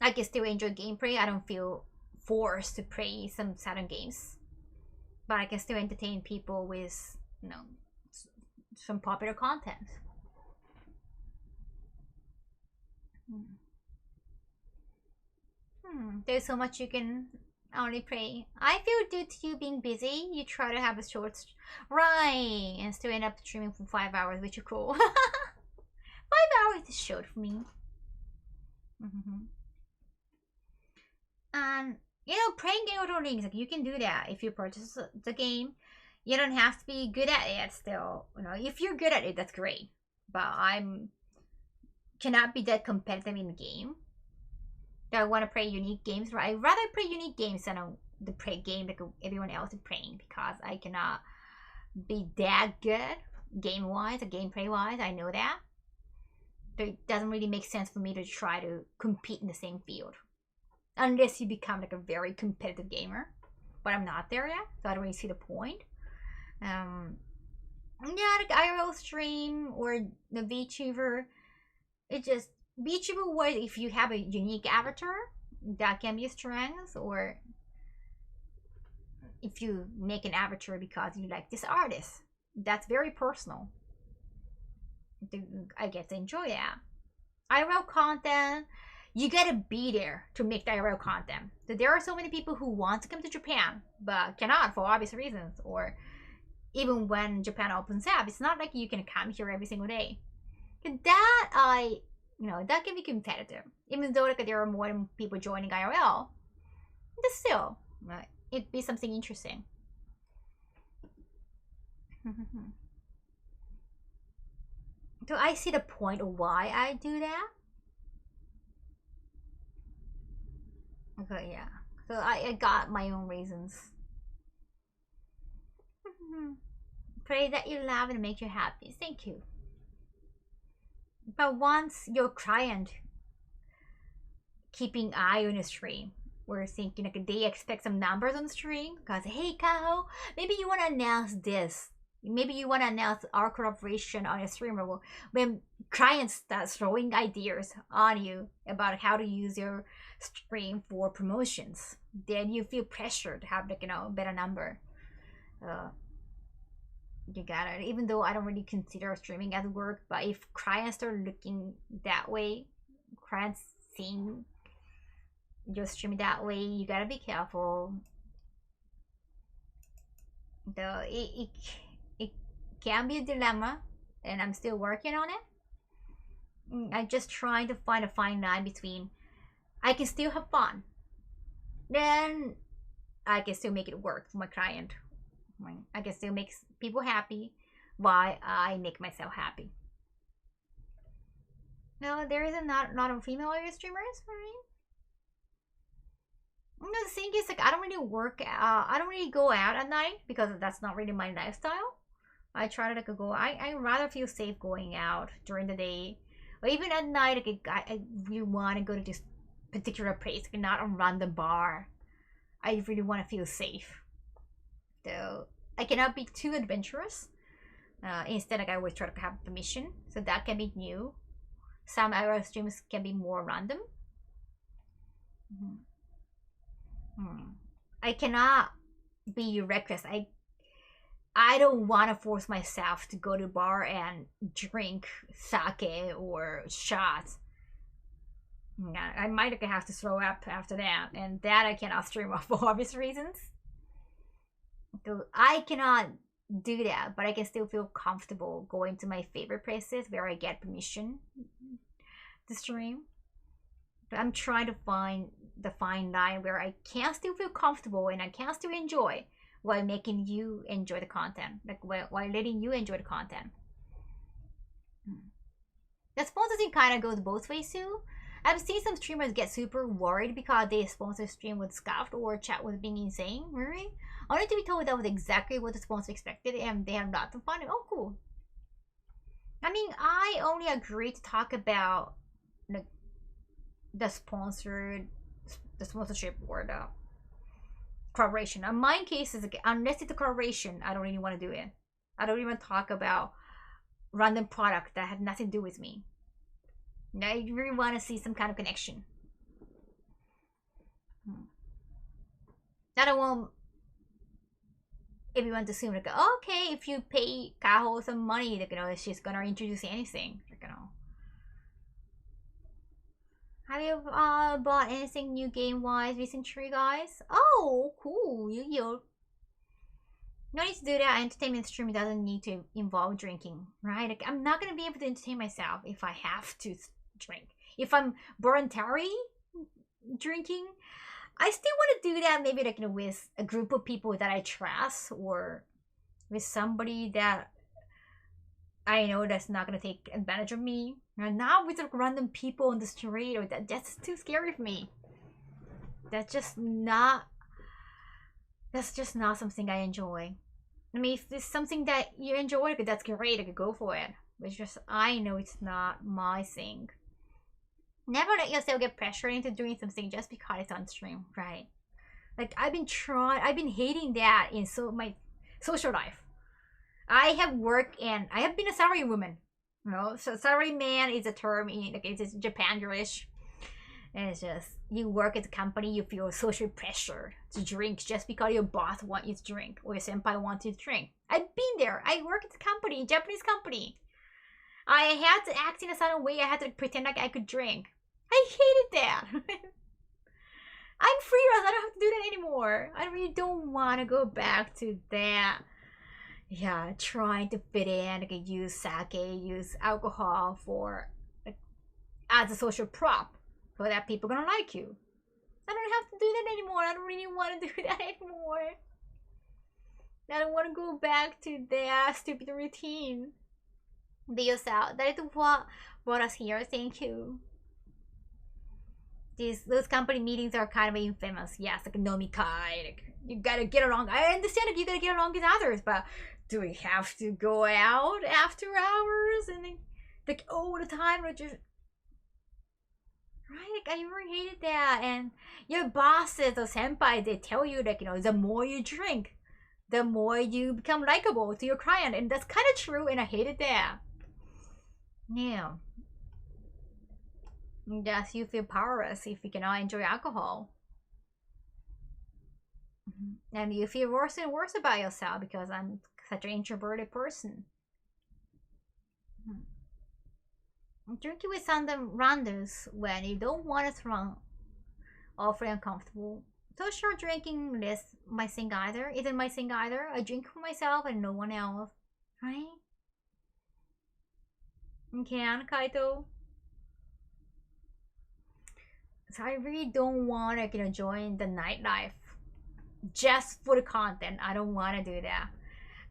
I can still enjoy gameplay. I don't feel forced to play some certain games, but I can still entertain people with some popular content. There's so much you can only play. I feel due to you being busy, you try to have a short right and still end up streaming for 5 hours, which is cool. 5 hours is short for me. And playing Elden Ring, like you can do that if you purchase the game. You don't have to be good at it still. If you're good at it, that's great. But I'm cannot be that competitive in the game. I want to play unique games, right? I'd rather play unique games than the play game like everyone else is playing, because I cannot be that good game-wise or gameplay-wise. I know that. So it doesn't really make sense for me to try to compete in the same field. Unless you become like a very competitive gamer. But I'm not there yet, so I don't really see the point. Yeah, like IRL stream or the VTuber, it just VTuber was if you have a unique avatar, that can be a strength, or if you make an avatar because you like this artist, that's very personal. I get to enjoy that. IRL content, you gotta be there to make the IRL content. So there are so many people who want to come to Japan but cannot for obvious reasons, or even when Japan opens up, it's not like you can come here every single day. That that can be competitive. Even though like there are more people joining IRL, but still, it'd be something interesting. Do I see the point of why I do that? Okay, yeah. So I got my own reasons. Pray that you laugh and make you happy. Thank you. But once your client keeping eye on the stream, we're thinking like they expect some numbers on the stream because hey Kaho, maybe you want to announce this. Maybe you want to announce our collaboration on a stream. Or when clients start throwing ideas on you about how to use your stream for promotions, then you feel pressure to have like better number. You got it. Even though I don't really consider streaming as work, but if clients are looking that way, clients seeing your stream that way, you gotta be careful. Though it can be a dilemma, and I'm still working on it. I'm just trying to find a fine line between I can still have fun, then I can still make it work for my client. I can still make people happy while I make myself happy. No, there is not a female streamers, right? No, the thing is like I don't really I don't really go out at night because that's not really my lifestyle. I try to like go. I rather feel safe going out during the day, or even at night. Like I really want to go to this particular place, like not a random bar. I really want to feel safe. So I cannot be too adventurous. Instead, like I always try to have permission, so that can be new. Some IRL streams can be more random. I cannot be reckless. I don't want to force myself to go to a bar and drink sake or shots. I might have to throw up after that, and that I cannot stream off for obvious reasons. So I cannot do that, but I can still feel comfortable going to my favorite places where I get permission to stream. But I'm trying to find the fine line where I can still feel comfortable and I can still enjoy while making you enjoy the content, like while letting you enjoy the content. The sponsor thing kind of goes both ways too. I've seen some streamers get super worried because their sponsor stream was scuffed or chat was being insane, right? Only to be told that was exactly what the sponsor expected and they have lots of fun. Oh, cool. I mean, I only agreed to talk about the sponsorship or the collaboration. In my case, is like, unless it's a collaboration, I don't really want to do it. I don't even talk about random product that had nothing to do with me. I really want to see some kind of connection. I don't want everyone to assume like, oh, okay, if you pay Kaho some money, like, she's gonna introduce anything, like, Have you bought anything new game-wise recently, guys? Oh, cool, Yu-Gi-Oh! No need to do that. Entertainment stream doesn't need to involve drinking, right? Like, I'm not gonna be able to entertain myself if I have to drink. If I'm voluntary drinking, I still want to do that maybe like with a group of people that I trust or with somebody that I know that's not gonna take advantage of me. Not with like random people on the street or that's too scary for me. That's just not something I enjoy. I mean, if it's something that you enjoy, that's great, I could go for it. But it's just I know it's not my thing. Never let yourself get pressured into doing something just because it's on stream, right? Like I've been hating that in my social life. I have worked and I have been a salary woman. So salary man is a term in it's Japan English. And it's just you work at a company, you feel social pressure to drink just because your boss wants you to drink or your senpai wants you to drink. I've been there. I work at a company, Japanese company. I had to act in a certain way. I had to pretend like I could drink. I hated that. I'm free, Russ. I don't have to do that anymore. I really don't want to go back to that. Yeah, trying to fit in, like use sake, use alcohol for like, as a social prop, so that people are gonna like you. I don't have to do that anymore. I don't really want to do that anymore. I don't want to go back to that stupid routine. Deus out. That is what brought us here. Thank you. Those company meetings are kind of infamous. Yes, like a nomikai. Like you gotta get along. I understand if you gotta get along with others, but do we have to go out after hours and like all the time? Or just right? Like I really hated that. And your bosses or senpai, they tell you like the more you drink, the more you become likable to your client, and that's kind of true. And I hated that. Yeah. Yes, you feel powerless if you cannot enjoy alcohol. And you feel worse and worse about yourself because I'm such an introverted person. Drinking with some randos when you don't want to drunk or feel uncomfortable. Social drinking is my thing either. Isn't my thing either. I drink for myself and no one else. Right? Can, Kaito? So I really don't want to join the nightlife just for the content. I don't want to do that.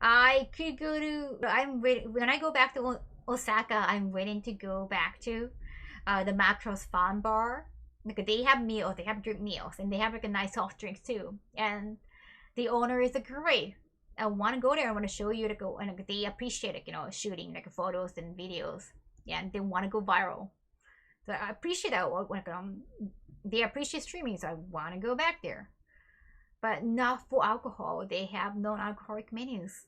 I could go to. When I go back to Osaka. I'm waiting to go back to the Macros Fun Bar. Like they have meals, they have drink meals, and they have like a nice soft drinks too. And the owner is great. I want to go there. I want to show you to go, and like, they appreciate it. Shooting like photos and videos, and they want to go viral. So I appreciate that. Like, they appreciate streaming, so I want to go back there. But not for alcohol. They have non-alcoholic menus.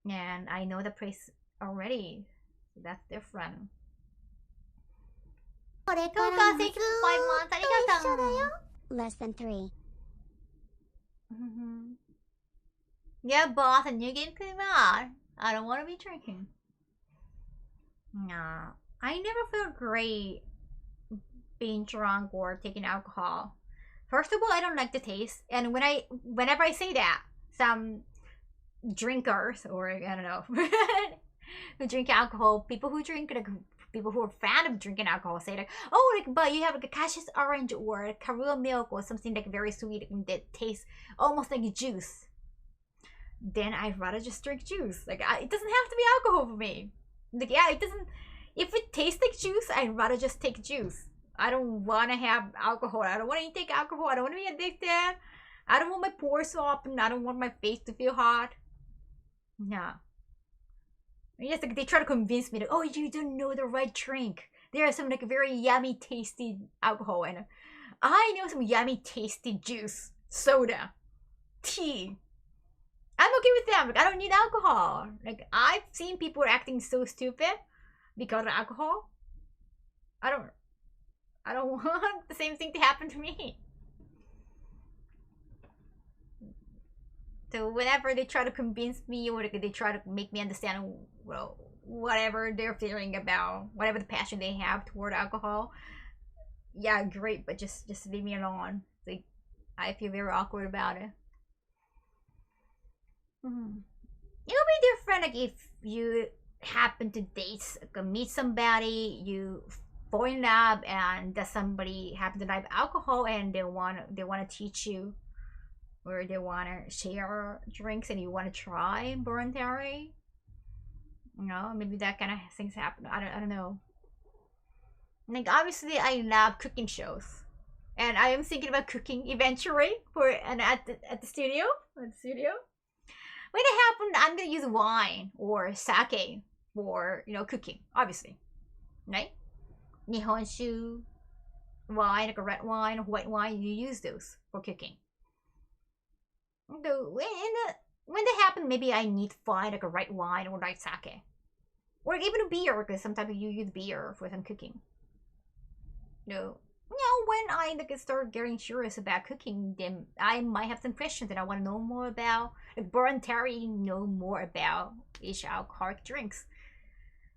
And I know the place already. So that's different. これからもずっと 5 months. 一緒だよ。 Less than 3. Yeah, boss, a new game came out. I don't want to be drinking. Nah, I never felt great being drunk or taking alcohol. First of all, I don't like the taste, and whenever I say that, some drinkers or I don't know who drink alcohol, people who drink like people who are fan of drinking alcohol say like, oh, like but you have like a cashew orange or Karua milk or something like very sweet that tastes almost like juice. Then I'd rather just drink juice. Like it doesn't have to be alcohol for me. Like yeah, it doesn't. If it tastes like juice, I'd rather just take juice. I don't want to have alcohol. I don't want to take alcohol. I don't want to be addicted. I don't want my pores to open. I don't want my face to feel hot. No. Yes, like they try to convince me that, oh, you don't know the right drink. There are some like very yummy, tasty alcohol, and I know some yummy, tasty juice, soda, tea. I'm okay with them. Like I don't need alcohol. Like I've seen people acting so stupid because of alcohol. I don't want the same thing to happen to me. So whenever they try to convince me or they try to make me understand, well, whatever they're feeling about, whatever the passion they have toward alcohol, yeah, great, but just leave me alone. Like I feel very awkward about it. It'll be different like if you happen to date, like, meet somebody, you fall in love, and that somebody happen to like alcohol, and they want to teach you, or they want to share drinks, and you want to try voluntary. Maybe that kind of things happen. I don't know. Like obviously, I love cooking shows, and I am thinking about cooking eventually at the studio. When it happens, I'm gonna use wine or sake for cooking, obviously, right? Nihonshu, wine, like a red wine, white wine, you use those for cooking. So when they happen, maybe I need to find like a right wine or right sake, or even a beer, because sometimes you use beer for some cooking. When I start getting curious about cooking, then I might have some questions that I want to know more about, like voluntary know more about each alcoholic drinks.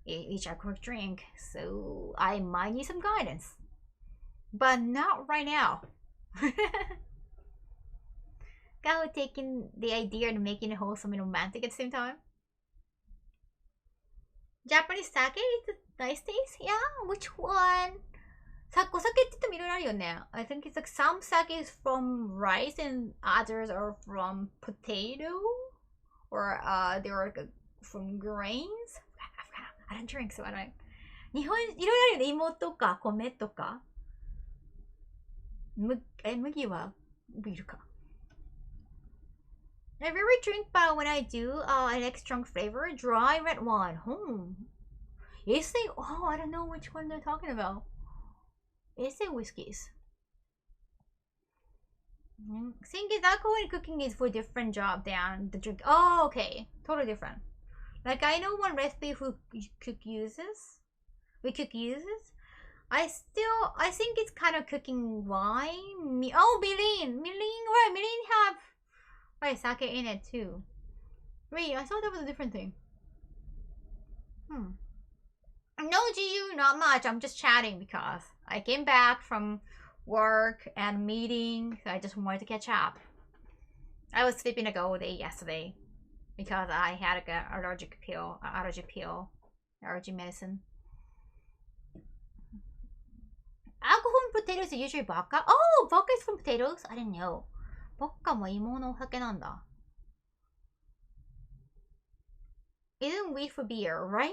each alcoholic drink, so I might need some guidance. But not right now. Kaho taking the idea and making it wholesome and romantic at the same time. Japanese sake is a nice taste? Yeah, which one? お酒って言ってもいろいろあるよね. I think it's like some sake is from rice and others are from potato. Or they are like from grains. I don't drink, so I don't. 日本いろいろあるよね。芋とか米とか。麦はビールか。I rarely drink, but when I do, I like strong flavor, dry red wine. Is they? Oh, I don't know which one they're talking about. Is they whiskeys? Thing is, alcohol and cooking is for different job than the drink. Oh, okay, totally different. Like I know one recipe we cook uses. I think it's kind of cooking wine. Oh, Milin, right? Milin have sake in it too. Wait, I thought that was a different thing. No, GU, not much. I'm just chatting because I came back from work and meeting. So I just wanted to catch up. I was sleeping a whole day yesterday because I had like an allergy medicine. Alcohol and potatoes are usually vodka. Oh, vodka is from potatoes? I didn't know. Vodka も芋のお酒なんだ. Isn't wheat for beer, right?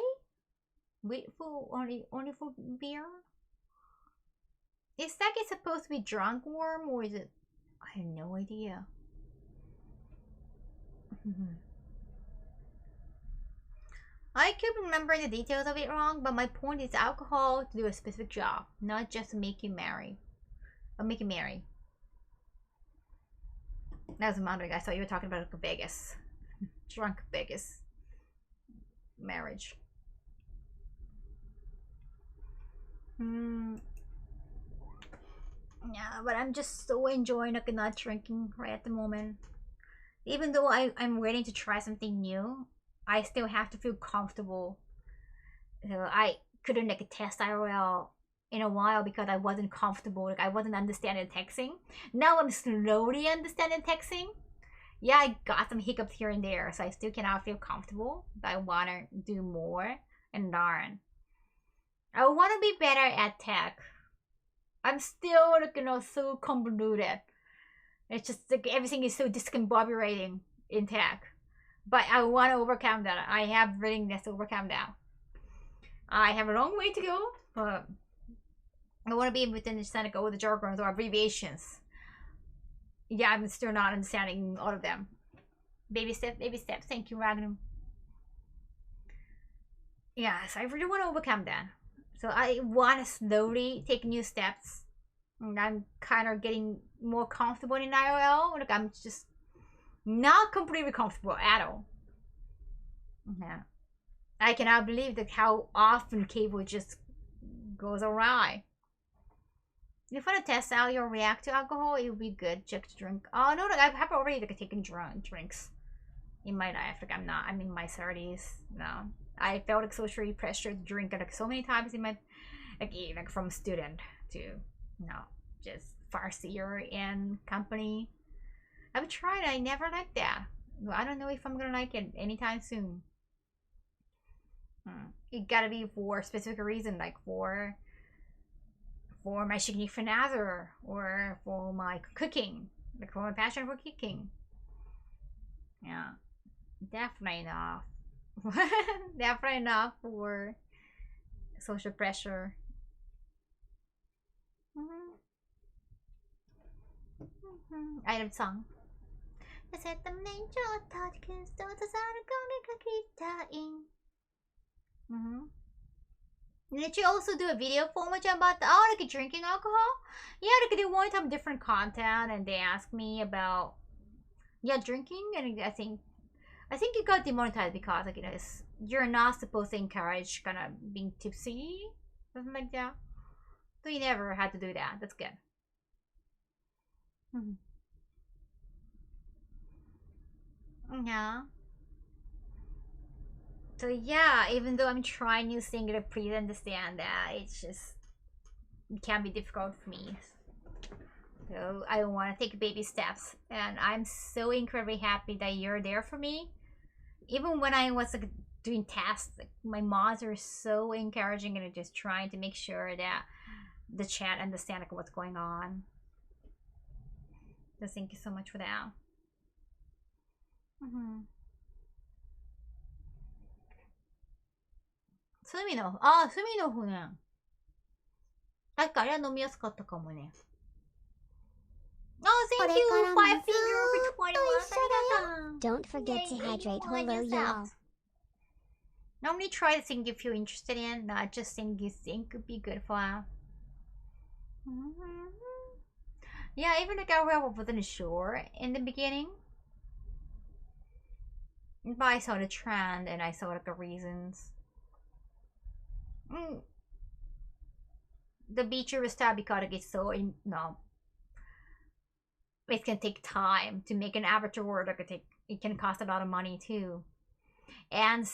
Wheat for only for beer? Is sake supposed to be drunk warm or is it? I have no idea. I could remember the details of it wrong, but my point is alcohol to do a specific job, not just to make you marry. Or make you marry. That was wondering. I thought you were talking about Vegas. Drunk Vegas. Marriage. Yeah, but I'm just so enjoying like not drinking right at the moment. Even though I'm waiting to try something new, I still have to feel comfortable. So I couldn't like test IRL in a while because I wasn't comfortable. Like I wasn't understanding texting. Now I'm slowly understanding texting. Yeah, I got some hiccups here and there, so I still cannot feel comfortable. But I wanna do more and learn. I wanna be better at tech. I'm still like, you know, so convoluted. It's just like everything is so discombobulating in tech. But I want to overcome that. I have willingness to overcome that. I have a long way to go, but I want to be able to understand all the jargons or abbreviations. Yeah, I'm still not understanding all of them. Baby steps, baby steps. Thank you, Magnum. Yes, I really want to overcome that. So I want to slowly take new steps. And I'm kind of getting more comfortable in IRL. Like I'm just not completely comfortable at all. Yeah. I cannot believe that how often cable just goes awry. If I want to test how you'll react to alcohol, it would be good just to drink. Oh no, I have already like taken drinks in my life. Like I'm in my 30s. No. I felt like socially pressured to drink like so many times in my like from student to just first year in company. I've tried. I never liked that. I don't know if I'm gonna like it anytime soon. It gotta be for a specific reason, like for my significant other or for my cooking, like for my passion for cooking. Yeah, definitely not. Definitely not for social pressure. Item song. Did you also do a video format about like drinking alcohol? Yeah, like they wanted to have different content and they asked me about drinking, and I think it got demonetized because like you're not supposed to encourage kind of being tipsy, something like that. So you never had to do that. That's good. Yeah. So yeah, even though I'm trying new things to please understand that, it's just, it can be difficult for me. So I want to take baby steps, and I'm so incredibly happy that you're there for me. Even when I was like doing tasks, like, my mods are so encouraging and just trying to make sure that the chat understand like what's going on. So thank you so much for that. Sumi no方ね。確かあれは飲みやすかったかもね。Oh, thank you! 5 finger for 21. Don't forget to hydrate. Hello, y'all. Normally try the thing you feel interested in, not just thing you think could be good for. Yeah, even like I wasn't sure in the beginning. But I saw the trend and I saw like the reasons. The VTuber style because it's so it can take time to make an avatar. It can cost a lot of money too. And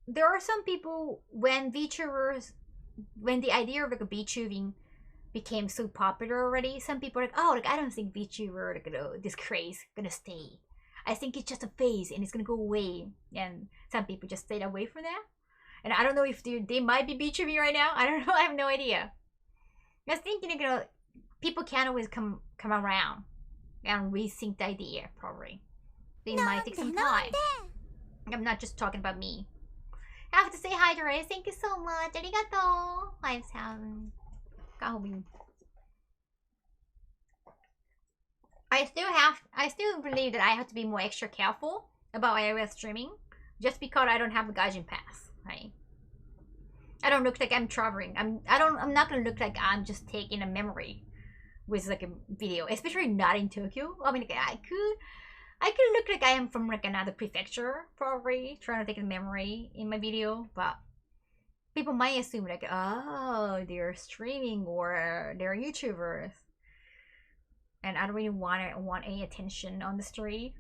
there are some people when VTubers, when the idea of like a VTubing became so popular already, some people are like, oh, like I don't think VTuber like this craze gonna stay. I think it's just a phase and it's gonna go away. And some people just stayed away from that. And I don't know if they might be VTubing right now. I don't know. I have no idea. I was thinking, people can't always come around and rethink the idea. Probably they might take some time. I'm not just talking about me. I have to say hi to Ray. Thank you so much. Arigato. 5,000. Kaho. I still believe that I have to be more extra careful about iOS streaming, just because I don't have a Gaijin pass, right? I don't look like I'm traveling. I'm not gonna look like I'm just taking a memory with like a video, especially not in Tokyo. I mean, like, I could look like I am from like another prefecture, probably trying to take a memory in my video, but people might assume like, oh, they're streaming or they're YouTubers. And I don't really want any attention on the street.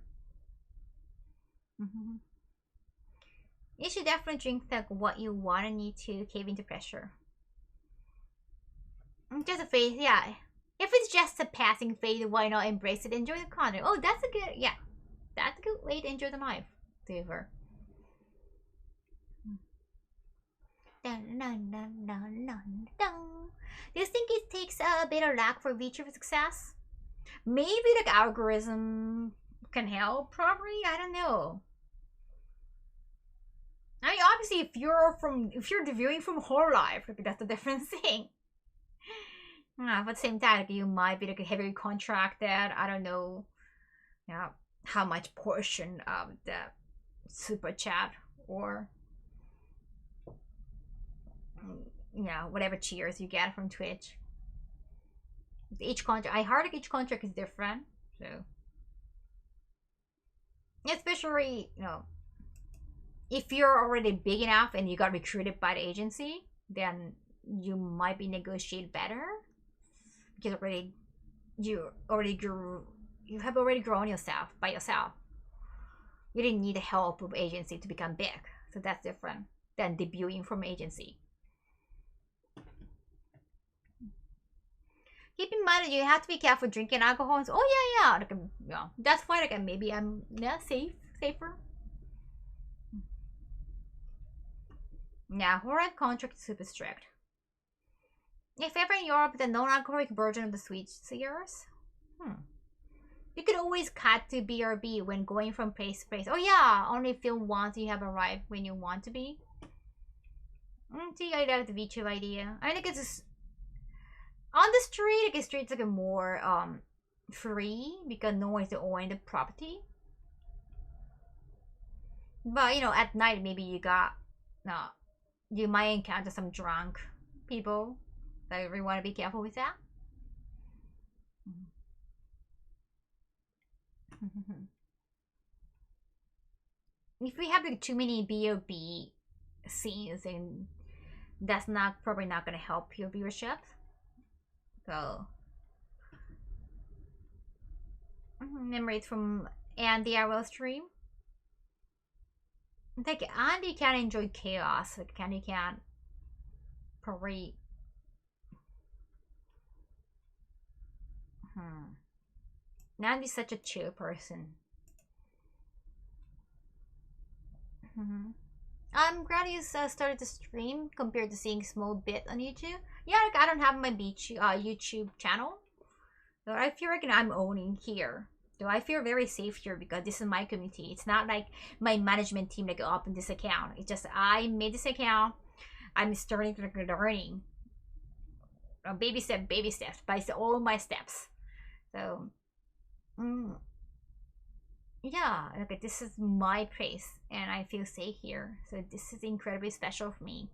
You should definitely drink like what you want and need to cave into pressure. Just a phase, yeah. If it's just a passing phase, why not embrace it? Enjoy the content. Oh, that's a good, yeah. That's a good way to enjoy the life. Silver. Dun, dun, dun, dun, dun, dun. Do you think it takes a bit of luck for VTuber success? Maybe the algorithm can help, probably. I don't know. I mean, obviously, if you're debuting from whole life, like, that's a different thing. But at the same time, like, you might be like heavily contracted. I don't know, how much portion of the super chat or whatever cheers you get from Twitch. Each contract, I heard like each contract is different, so especially if you're already big enough and you got recruited by the agency, then you might be negotiated better because you have already grown yourself by yourself. You didn't need the help of agency to become big, so that's different than debuting from agency. Keep in mind that you have to be careful drinking alcohol. So, oh yeah, like, that's why like maybe I'm safer. Yeah, horror contract is super strict. If ever in Europe, the non-alcoholic version of the sweet cigars. You could always cut to BRB when going from place to place. Oh yeah, only film once you have arrived when you want to be. See, I love the VTube idea. I think it's just on the street. Like the street's like a more free because no one's owning the property. But at night maybe you might encounter some drunk people. So you really want to be careful with that. If we have like too many BOB scenes, then that's probably not gonna help your viewership. So memories from Andy I will stream. Like Andy can enjoy chaos. Like Andy can parade. Andy's such a chill person. I'm glad you started to stream compared to seeing small bit on YouTube. Yeah, like I don't have my YouTube channel, so I feel like I'm owning here. So I feel very safe here because this is my community. It's not like my management team like opened this account. It's just I made this account. I'm starting to learning. Baby steps by all my steps. So, yeah, like this is my place and I feel safe here. So this is incredibly special for me.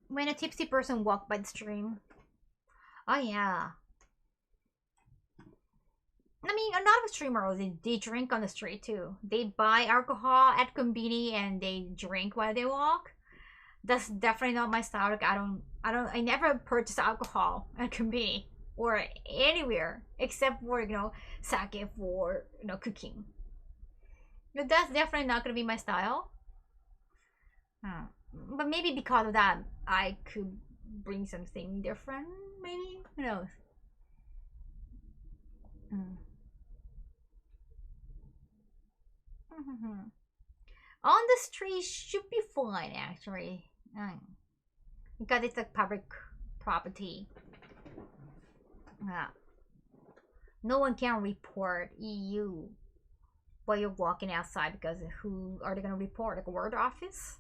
When a tipsy person walked by the stream. Oh yeah. I mean, a lot of streamers, they drink on the street too. They buy alcohol at convenience and they drink while they walk. That's definitely not my style. Like I never purchase alcohol at convenience or anywhere except for, you know, sake for, you know, cooking. But that's definitely not gonna be my style. But maybe because of that, I could bring something different. Maybe, who knows? On the street should be fine actually, because it's a public property. No one can report you while you're walking outside because who are they gonna report? Like a word office?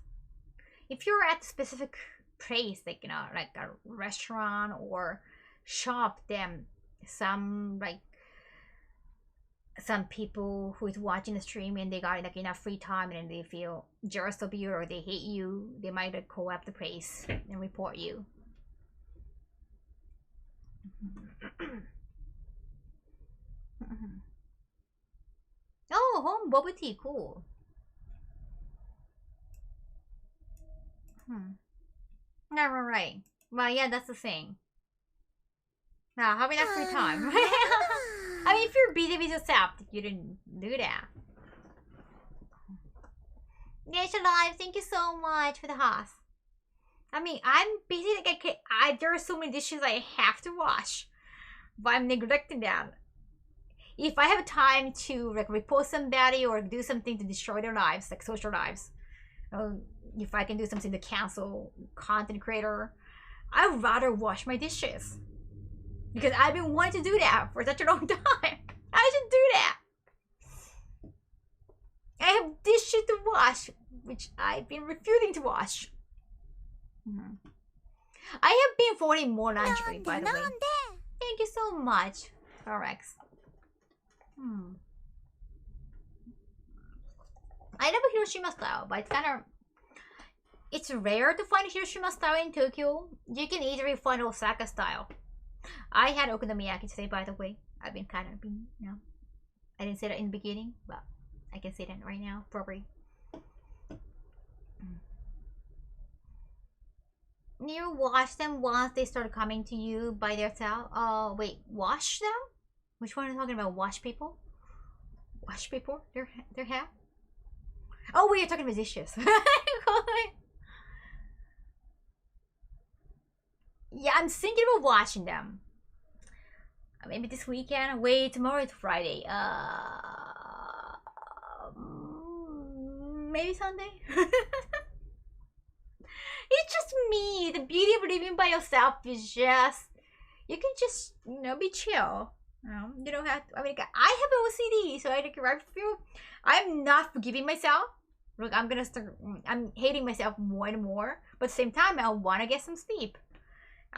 If you're at a specific place, like, you know, like a restaurant or shop, then some people who is watching the stream and they got like enough free time and they feel jealous of you or they hate you, they might like, call up the place and report you. Oh, home bubble tea, cool. Never right. Well, yeah, that's the thing. Now, have enough free time. I mean, if you're busy with yourself, you didn't do that. Yes, alive. Thank you so much for the house. I mean, I'm busy. Like there are so many dishes I have to wash, but I'm neglecting them. If I have time to like report somebody or do something to destroy their lives, like social lives, if I can do something to cancel content creator, I'd rather wash my dishes. Because I've been wanting to do that for such a long time. I should do that. I have dishes to wash, which I've been refusing to wash. I have been folding more laundry, by the way. Thank you so much, Forex. I love Hiroshima style, but it's rare to find Hiroshima style in Tokyo. You can easily find Osaka style. I had okonomiyaki today, by the way. I've been you know, I didn't say that in the beginning, but I can say that right now, probably. You wash them once they start coming to you by themselves. Wait, wash them? Which one are you talking about? Wash people? Wash people? Their hair? Oh, wait, you're talking about dishes. Yeah, I'm thinking about washing them. Maybe this weekend. Wait, tomorrow is Friday. Maybe Sunday. It's just me. The beauty of living by yourself is just you can just, you know, be chill. You don't have to. I mean, I have OCD, so I feel I'm not forgiving myself. Look, I'm hating myself more and more. But at the same time, I want to get some sleep.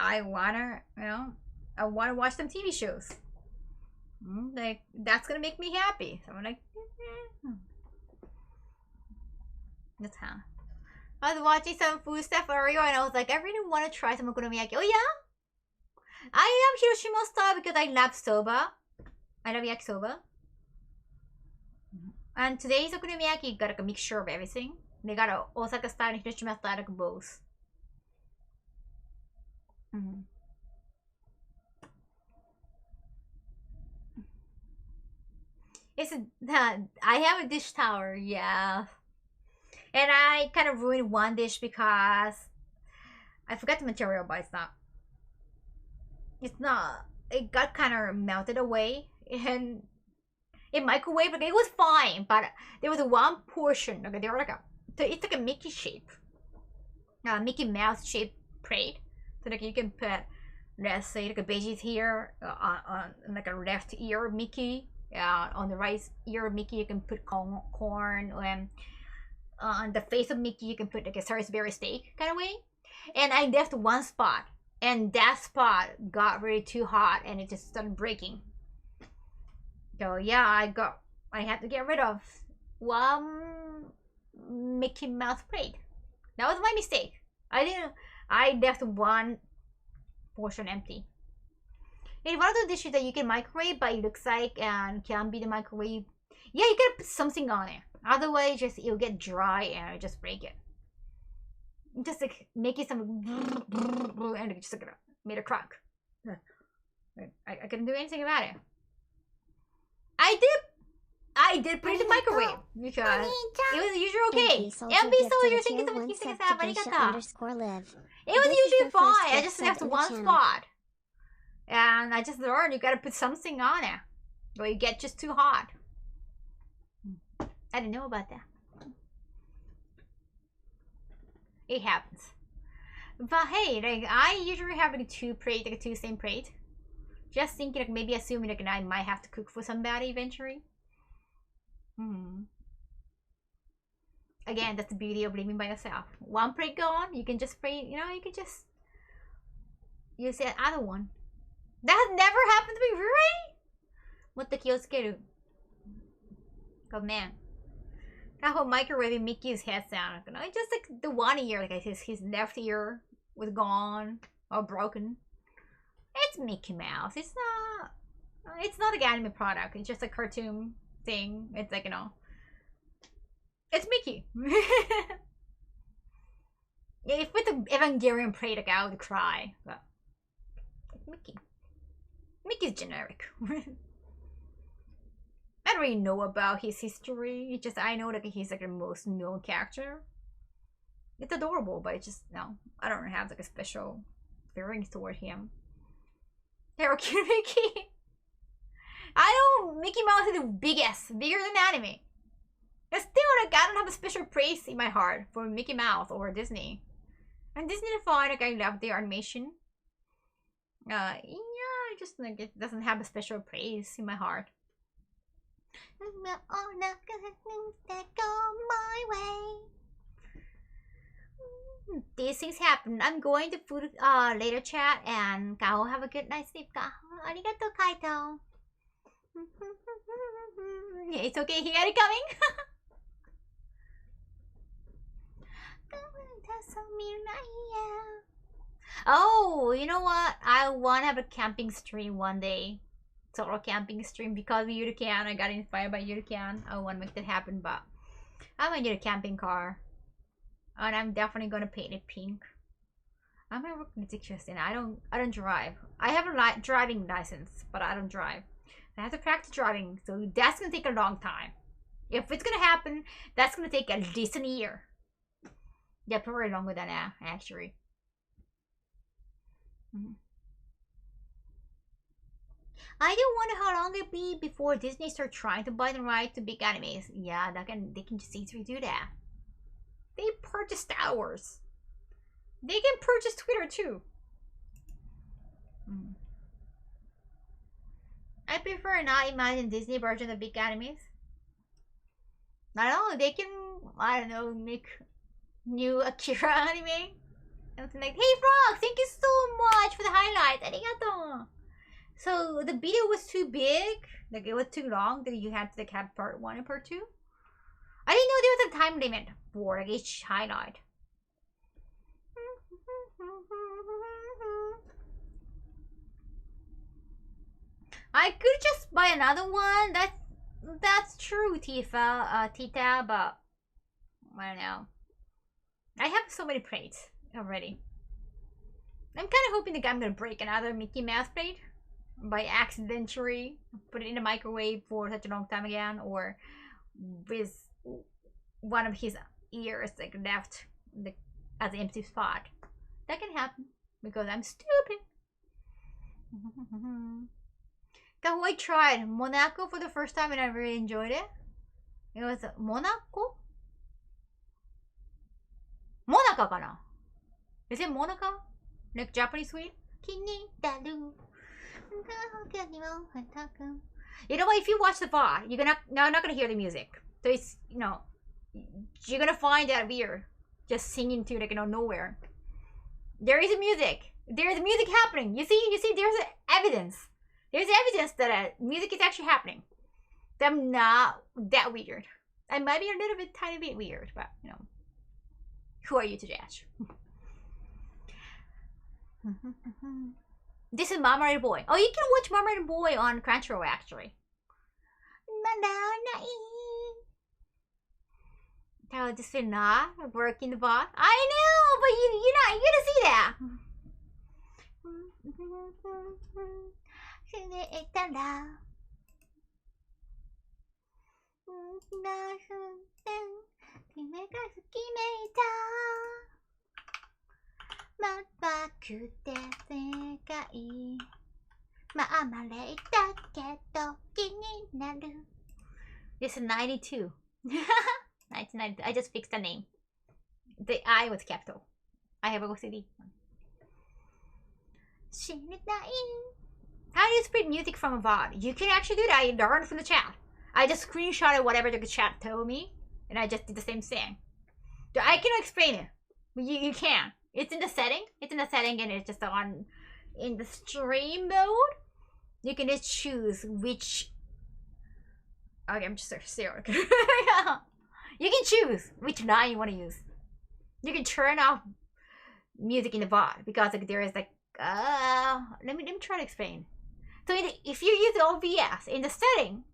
I wanna, you know, I wanna watch some TV shows. Like that's gonna make me happy. So I'm like, that's how. I was watching some food stuff earlier, and I was like, I really want to try some okonomiyaki. Oh yeah, I love Hiroshima style because I love soba. I love yakisoba. And today's okonomiyaki got like a mixture of everything. They got a Osaka style and Hiroshima style, like both. It's I have a dish tower, yeah. And I kind of ruined one dish because I forgot the material, but it's not, it got kind of melted away. And in microwave, like, it was fine, but there was one portion, like, they were like it's like a Mickey shape. Mickey Mouse shaped plate. So like you can put, let's say, like a veggies here, on like a left ear Mickey. On the right ear Mickey, you can put corn, and on the face of Mickey, you can put like a Salisbury steak kind of way. And I left one spot, and that spot got really too hot, and it just started breaking. So yeah, I had to get rid of one Mickey Mouse plate. That was my mistake. I left one portion empty. It's one of the dishes that you can microwave, but it looks like and can be the microwave. Yeah, you gotta put something on it. Otherwise, just it'll get dry and it'll just break it. Just like make it some and it just like made a crack. I couldn't do anything about it. I did put it in the microwave because it was usually okay. MB Soldier, thank you so much for keeping us up. It was usually fine. I just left one spot. And I just learned you gotta put something on it. Or you get just too hot. I didn't know about that. It happens. But hey, like I usually have like two same plate. Just thinking, like maybe assuming like I might have to cook for somebody eventually. Again, that's the beauty of living by yourself. One plate gone, you can just spray. You can just use the other one. That has never happened to me, really? What the Kyosukeru? Oh man. Kaho microwaving Mickey's head sound. Just like the one ear, like his left ear was gone or broken. It's Mickey Mouse. It's not like an anime product. It's just a cartoon thing. It's like, it's Mickey. If with the Evangelion plate, like I would cry. But it's Mickey. Mickey's generic. I don't really know about his history. It's just I know that he's like the most known character. It's adorable, but it's just I don't have like a special feelings toward him. Hero Mickey. I know Mickey Mouse is the biggest, bigger than anime. But still, like I don't have a special place in my heart for Mickey Mouse or Disney. And Disney is fine. Like I love their animation. Yeah, just like it doesn't have a special place in my heart. We're all not gonna things that go my way. These things happen. I'm going to food later chat, and Kaho, have a good night sleep. Kaho, arigato Kaito. It's okay, he got it coming. Oh, you know what? I want to have a camping stream one day. Solo camping stream because of Yurikan. I got inspired by Yurikan. I want to make that happen, but I might need a camping car. And I'm definitely gonna paint it pink. I'm gonna work meticulous, and I don't drive. I have a driving license, but I don't drive. I have to practice driving, so that's gonna take a long time. If it's gonna happen, that's gonna take at least a year. Yeah, probably longer than that, actually. I don't wonder how long it'll be before Disney starts trying to buy the right to big animes. Yeah, they can just easily do that. They purchased Star Wars. They can purchase Twitter too. I prefer not imagine Disney version of big animes. I don't know, they can, I don't know, make new Akira anime. Something like, hey Frog, thank you so much for the highlights. Arigato. So the video was too big, like it was too long that you had to like have part 1 and part 2. I didn't know there was a time limit for like each highlight. I could just buy another one. That's true, Tita, but I don't know. I have so many plates already. I'm kind of hoping that I'm gonna break another Mickey Mouse plate. by accidentally put it in the microwave for such a long time again, or with one of his ears like left as an empty spot. That can happen because I'm stupid. Kaho, I tried Monaco for the first time and I really enjoyed it. It was Monaco? Monaco kana? Is it Monaco? Like Japanese sweet? You know what? If you watch the VOD, you're not gonna hear the music. So it's, you know, you're gonna find that weird. Just singing to like, you know, nowhere. There is music. There's music happening. You see, there's evidence. There's evidence that music is actually happening. I'm not that weird. I might be a little bit, tiny bit weird, but you know, who are you to judge? This is Marmalade Boy. Oh, you can watch Marmalade Boy on Crunchyroll actually. Oh, this will not work in the bot. I know, but you're gonna see that. This is 92. 1992. I just fixed the name. The I was capital. I have a OCD. How do you spread music from a VOD? You can actually do that. I learned from the chat. I just screenshotted whatever the chat told me, and I just did the same thing. So I can explain it. You can. It's in the setting. It's in the setting, and it's just on in the stream mode. You can just choose which. Okay, I'm just serious. You can choose which line you want to use. You can turn off music in the VOD because like there is like let me try to explain. So if you use OBS in the setting,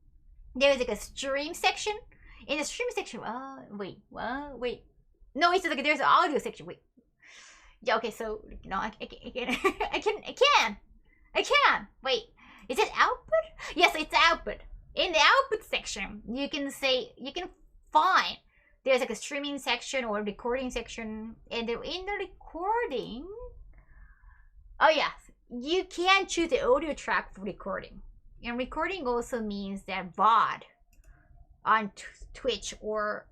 there is like a stream section. In the stream section, wait. No, it's like there's an audio section. Wait. Yeah, okay, so no, I can. Wait, is it output? Yes, it's output. In the output section, you can find there's like a streaming section or recording section, and in the recording, oh yes, you can choose the audio track for recording. And recording also means that VOD on Twitch or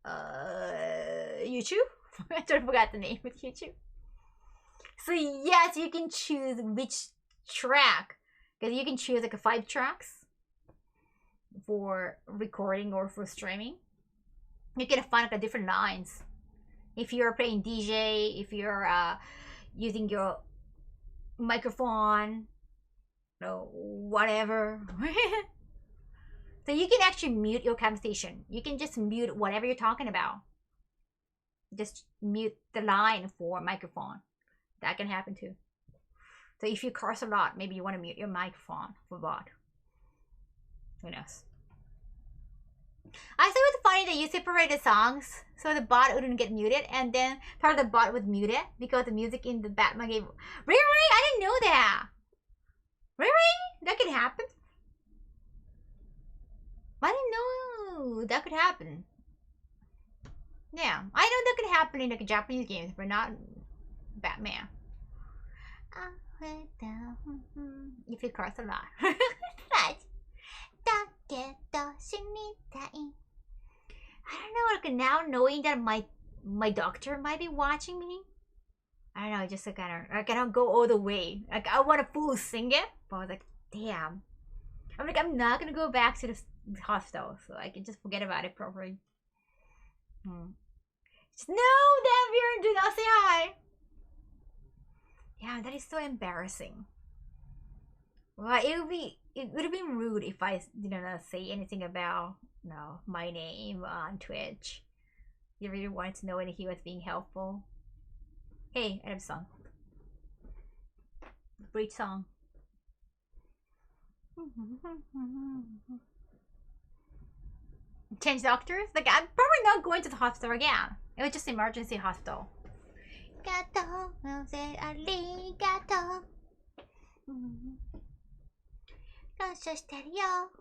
YouTube. I forgot the name of YouTube. So yes, you can choose which track, because you can choose like 5 tracks for recording or for streaming. You can find like different lines. If you're playing DJ, if you're using your microphone, no, whatever. So you can actually mute your conversation. You can just mute whatever you're talking about. Just mute the line for microphone. That can happen too. So if you curse a lot, maybe you want to mute your microphone for bot. Who knows? I thought it was funny that you separated songs so the bot wouldn't get muted, and then part of the bot was muted because the music in the Batman game. Really? I didn't know that. Really? That could happen? I didn't know that could happen. Yeah, I know that could happen in like Japanese games, but not Batman. If you curse a lot. Right. I don't know, like now knowing that my doctor might be watching me, I don't know, just like I cannot go all the way. Like I want to full sing it, but I was like, damn. I'm like, I'm not gonna go back to the hospital, so I can just forget about it properly. Just, no, Damn, do not say hi. Yeah, that is so embarrassing. Well, it would have been rude if I didn't say anything about my name on Twitch. You really wanted to know when he was being helpful. Hey, I have a song. Great song. Change doctors? Like, I'm probably not going to the hospital again. It was just emergency hospital. Gato, say arigato. 感謝してるよ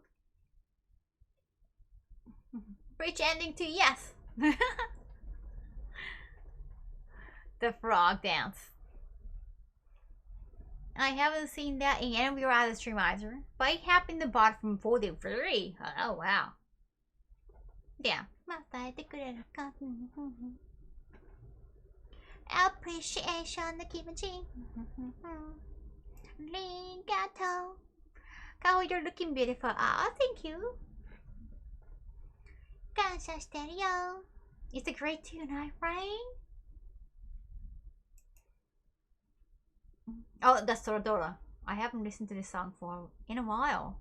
Rich ending too, yes. The frog dance. I haven't seen that in any of your other stream either, but it happened to bought from 43. Oh wow. Damn. Appreciation の気持ち Arigato. Kaho, you're looking beautiful. Ah, thank you. 感謝してるよ It's a great tune, right? Oh, that's Toradora. I haven't listened to this song for in a while.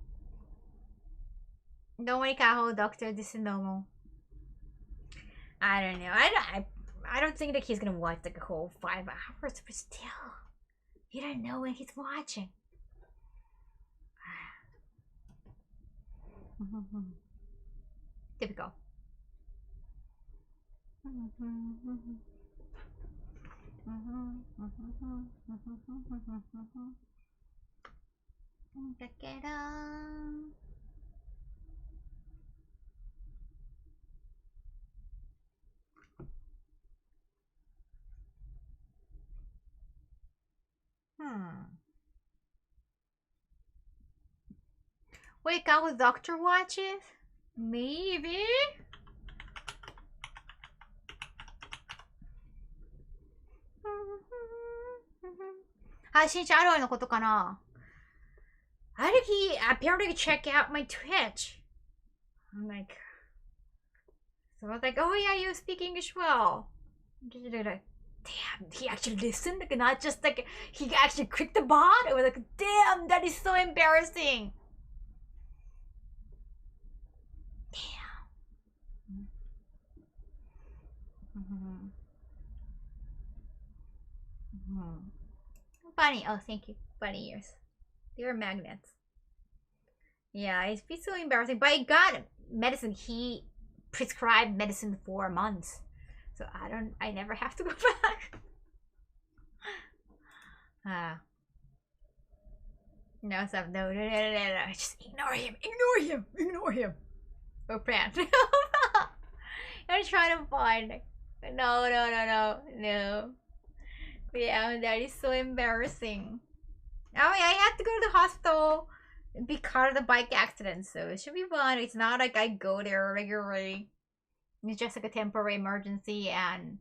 Don't worry, Kaho, Doctor. This is normal. I don't know. I don't think that he's gonna watch like a whole 5 hours, but still, you don't know when he's watching. Typical. Wake up with Doctor watches? Maybe? Hashin Shadow no koto kana? How did he apparently check out my Twitch? I'm like, so I was like, oh yeah, you speak English well. Damn, he actually listened, like not just like he actually clicked the bot. I was like, damn, that is so embarrassing. Bunny, oh thank you. Bunny ears. They were magnets. Yeah, it's been so embarrassing. But I got medicine. He prescribed medicine for months. So I never have to go back. No stuff. No. Just ignore him. Oh, Fran. I'm trying to find. No. Yeah, that is so embarrassing. Oh, yeah, I had to go to the hospital because of the bike accident, so it should be fun. It's not like I go there regularly. It's just like a temporary emergency, and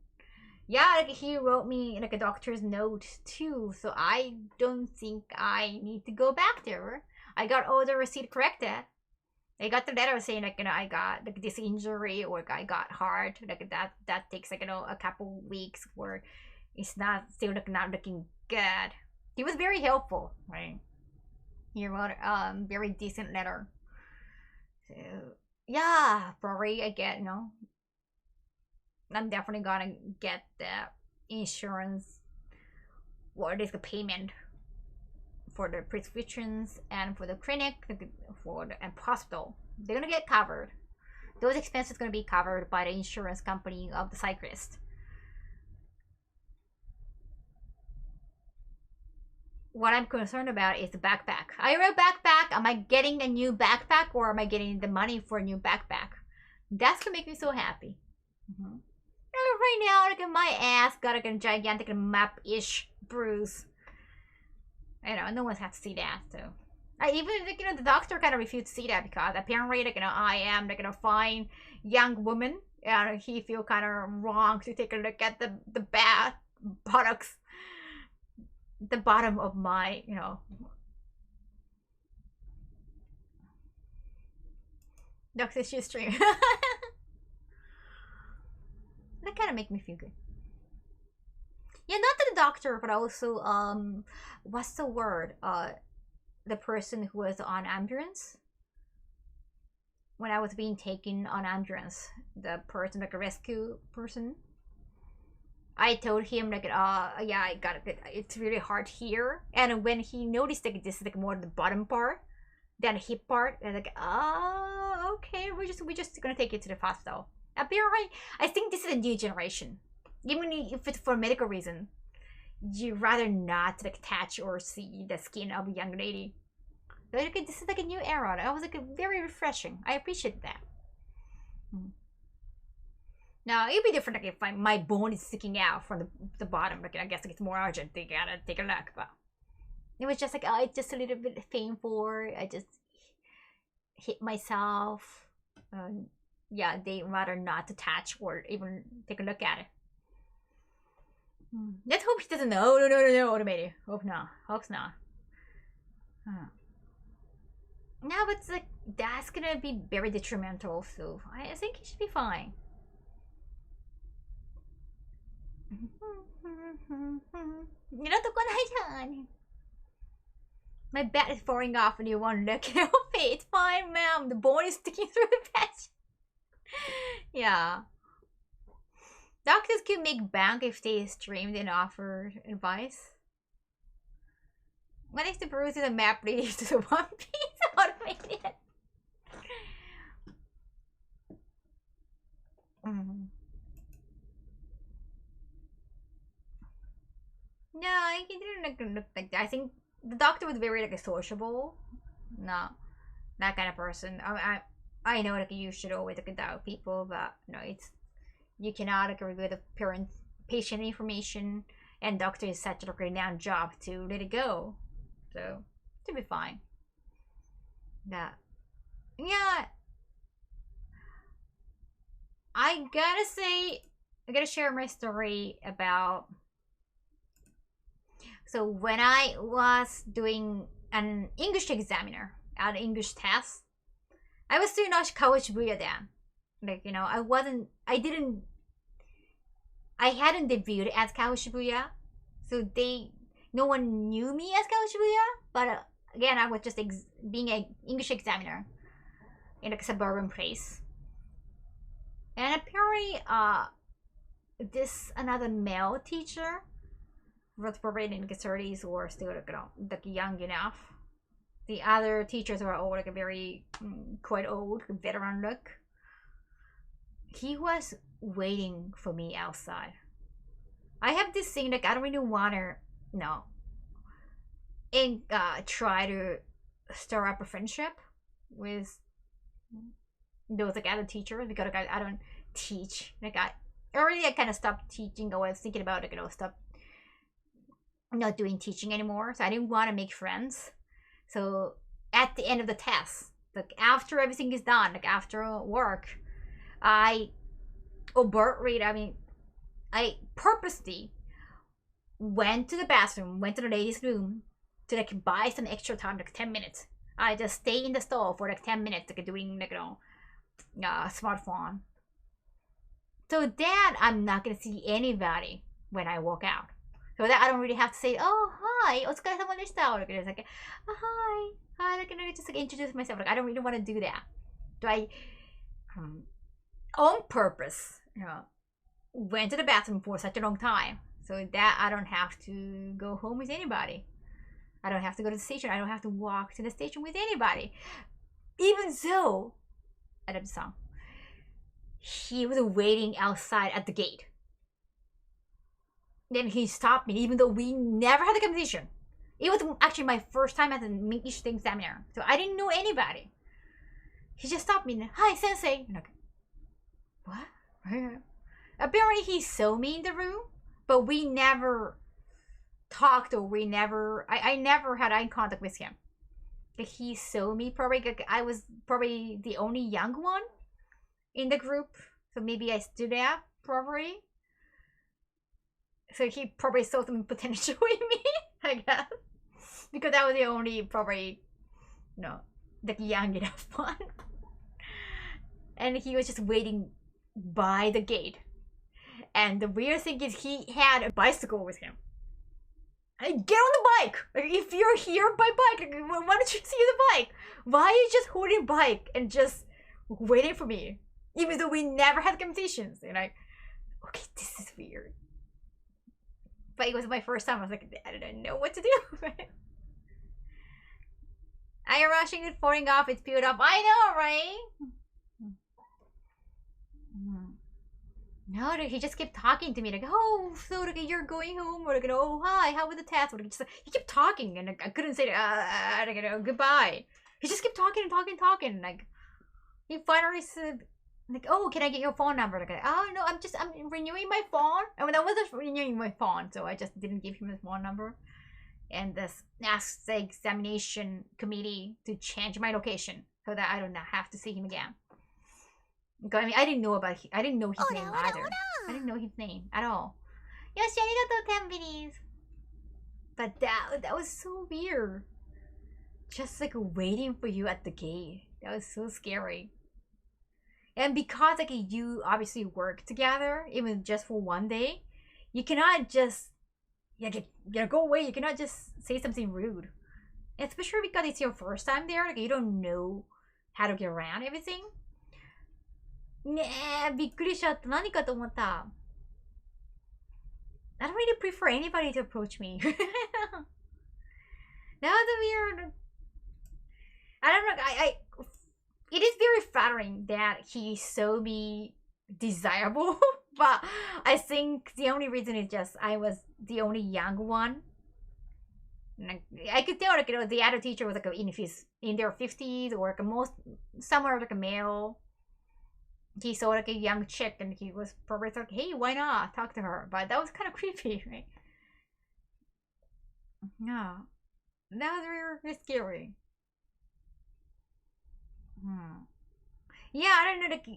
yeah, like he wrote me like a doctor's note too, so I don't think I need to go back there. I got all the receipt corrected. I got the letter saying like, you know, I got like this injury or I got hurt, like that takes like, you know, a couple weeks where it's not still like not looking good. He was very helpful, right? He wrote very decent letter. So yeah, probably I get, you know, I'm definitely gonna get the insurance or this payment for the prescriptions and for the clinic, for the and hospital. They're gonna get covered. Those expenses gonna be covered by the insurance company of the cyclist. What I'm concerned about is the backpack. I wrote backpack. Am I getting a new backpack or am I getting the money for a new backpack? That's gonna make me so happy. Right now, like my ass got like a gigantic map-ish bruise. You know, no one's had to see that, so. Even, like, you know, the doctor kind of refused to see that because apparently, like, you know, I am, like, a fine young woman. And he feel kind of wrong to take a look at the bad buttocks. The bottom of my, you know. Doctor Shoe stream. That kind of make me feel good. Yeah, not to the doctor, but also, what's the word? The person who was on ambulance. When I was being taken on ambulance, the person, like a rescue person. I told him like, yeah, I got it. It's really hard here. And when he noticed like this is like more the bottom part than the hip part, and like, oh, okay, we're just gonna take you to the hospital. Apparently, I think this is a new generation. Even if it's for medical reason, you rather not like touch or see the skin of a young lady. So like, this is like a new era. That was like very refreshing. I appreciate that. Now it'd be different like if my bone is sticking out from the bottom. Like I guess like, it's more urgent. They gotta take a look, but it was just like oh, it's just a little bit painful. I just hit myself. Yeah, they rather not to touch or even take a look at it. Let's hope he doesn't know. No, automated. Hope not. Hope not. No, but it's like that's gonna be very detrimental. So I think he should be fine. My bat is falling off and you won't look at it. It's fine, ma'am. The bone is sticking through the patch. Yeah. Doctors can make bank if they streamed and offer advice. What if the bruise is a map leading to the One Piece automated? No, he didn't look like that. I think the doctor was very like a sociable. No, that kind of person. I know like you should always like doubt people, but no, it's you cannot like reveal the patient information, and doctor is such a renowned job to let it go, so to be fine. That yeah, I gotta say, I gotta share my story about. So when I was doing an English examiner, an English test, I was still not Kaho Shibuya then. Like, you know, I hadn't debuted as Kaho Shibuya. So no one knew me as Kaho Shibuya. But again, I was just being an English examiner in like a suburban place. And apparently, this another male teacher was probably in his 30s or still like young enough. The other teachers were all like a very quite old, veteran look. He was waiting for me outside. I have this thing like I don't really want to, and try to stir up a friendship with those like other teachers because like I don't teach. Like I kind of stopped teaching. I was thinking about like stop not doing teaching anymore, so I didn't want to make friends. So at the end of the test, like after everything is done, like after work, I purposely went to the bathroom, went to the ladies' room to like buy some extra time, like 10 minutes. I just stay in the stall for like 10 minutes, like doing like smartphone. So that I'm not gonna see anybody when I walk out. So that I don't really have to say, oh, hi, お疲れ様でした. Or it's like, oh, hi, like, just like introduce myself. Like, I don't really want to do that. So I, on purpose, went to the bathroom for such a long time. So that I don't have to go home with anybody. I don't have to go to the station. I don't have to walk to the station with anybody. Even though, Adam-san, he was waiting outside at the gate. Then he stopped me, even though we never had a conversation. It was actually my first time as an English examiner, so I didn't know anybody. He just stopped me and, hi, sensei. I'm like, what? Apparently he saw me in the room, but we never talked or I never had eye contact with him. He saw me probably, like, I was probably the only young one in the group, so maybe I stood out probably. So he probably saw some potential in me, I guess. Because I was the only probably, like young enough one. And he was just waiting by the gate. And the weird thing is he had a bicycle with him. Get on the bike! Like, if you're here by bike, like, why don't you see the bike? Why are you just holding a bike and just waiting for me? Even though we never had conversations. And okay, this is weird. But it was my first time. I was like, I don't know what to do. I'm rushing it, falling off, it's peeled up. I know, right? No, like, he just kept talking to me like, oh, so like you're going home, or like, oh hi, how was the test? Or like, just like, he kept talking, and like, I couldn't say like, goodbye. He just kept talking and talking. Like he finally said, like, oh, can I get your phone number? Like, oh no, I'm renewing my phone. I mean, I wasn't renewing my phone, so I just didn't give him his phone number. And this asked the examination committee to change my location so that I don't have to see him again. I mean, I didn't know his name either. I didn't know his name at all. Yoshi, arigatou, Tenbiris. But that was so weird. Just like waiting for you at the gate. That was so scary. And because like you obviously work together, even just for one day, you cannot just go away. You cannot just say something rude. Especially because it's your first time there, like you don't know how to get around everything. ねえ、びっくりしちゃった。何かと思った。I don't really prefer anybody to approach me. That was weird. I don't know. It is very flattering that he saw me desirable, but I think the only reason is just I was the only young one. I could tell like the other teacher was like in their 50s or like somewhere like a male. He saw like a young chick and he was probably like, hey, why not talk to her? But that was kind of creepy, right? Yeah, that was really scary. Yeah, I don't know. Like,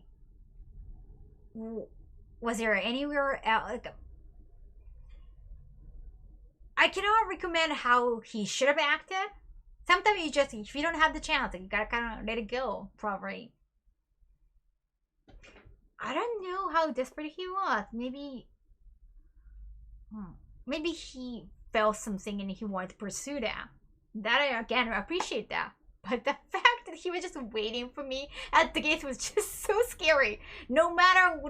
was there anywhere else? Like, I cannot recommend how he should have acted. Sometimes you just, if you don't have the chance, you gotta kind of let it go, probably. I don't know how desperate he was. Maybe he felt something and he wanted to pursue that. That I again appreciate that. But the fact that he was just waiting for me at the gate was just so scary. No matter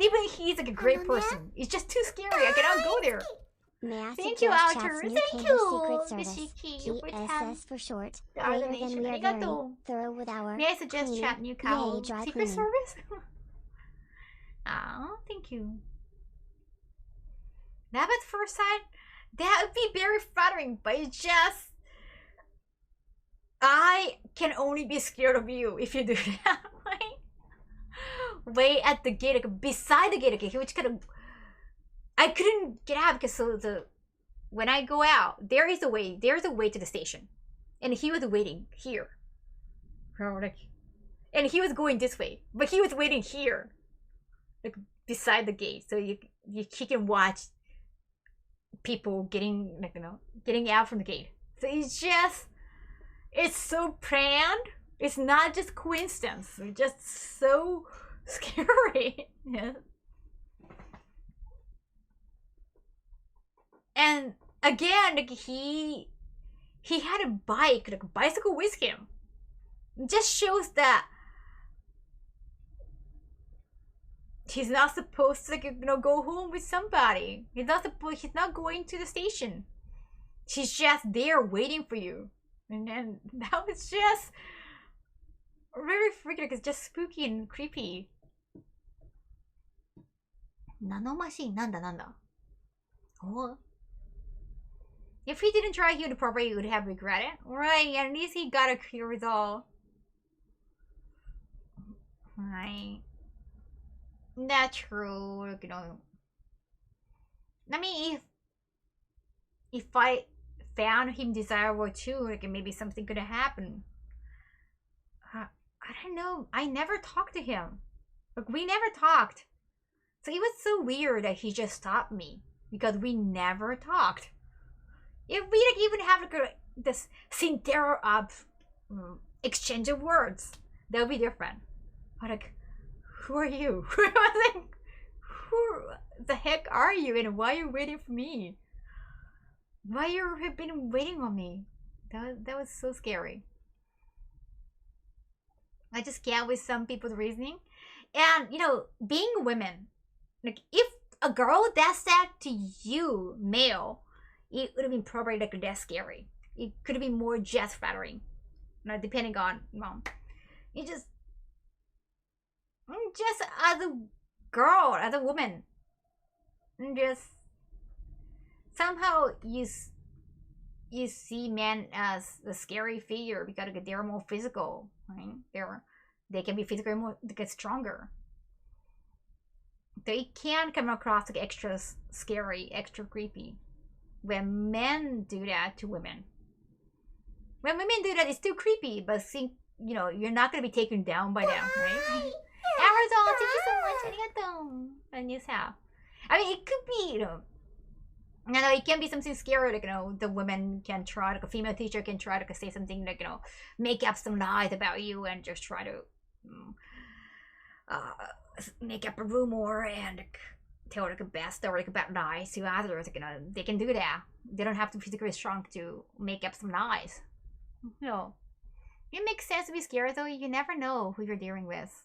even he's like a great person. It's just too scary. I cannot go there. May I Thank you, suggest Alter. Chat's new Thank Kaho you, Secret Service, Mishiki, GSS for short, the greater organization. than we are very Arigato. thorough with our May I suggest cleaning, chat new yay, Kaho dry Secret cleaning. Service? Oh, thank you. That at first sight, that would be very flattering, but it's just I can only be scared of you if you do that. Like, wait at the gate, like beside the gate, which kind of I couldn't get out because when I go out, there's a way to the station, and he was waiting here. And he was going this way, but he was waiting here, like beside the gate, so he can watch people getting getting out from the gate. So it's so planned. It's not just coincidence. It's just so scary. Yeah. And again, like he had a bicycle with him. It just shows that he's not supposed to go home with somebody. He's not going to the station. She's just there waiting for you. And then that was just very freaking, it's just spooky and creepy. Nano machine, nanda. Oh. If he didn't try, he would probably have regretted. Right, at least he got a clear result. Right. That's true, I mean, if I found him desirable too, like maybe something could have happened. I don't know. I never talked to him. Like we never talked. So it was so weird that he just stopped me because we never talked. If we even have this sincere exchange of words, that would be different. But like, who are you? I was like, who the heck are you, and why are you waiting for me? Why you have been waiting on me? That was so scary. I just get with some people's reasoning, and being women, like if a girl does that to you, male, it would have been probably like less scary. It could have been more just flattering, depending on it just as a girl, as a woman, and just somehow you see men as a scary figure because they're more physical, right? They can be physically more, they get stronger. They can come across like extra scary, extra creepy. When men do that to women, when women do that, it's still creepy, but think, you know, you're not gonna be taken down by them, right? Amazon, thank you so much. Arigato. And you have. I mean, it could be, you know, it can be something scary, like, you know, the women can try, like a female teacher can try to say something like, you know, make up some lies about you and just try to make up a rumor and tell like a bad story, like about lies to others. Like, you know, they can do that. They don't have to be physically strong to make up some lies. You know, it makes sense to be scared, though. You never know who you're dealing with.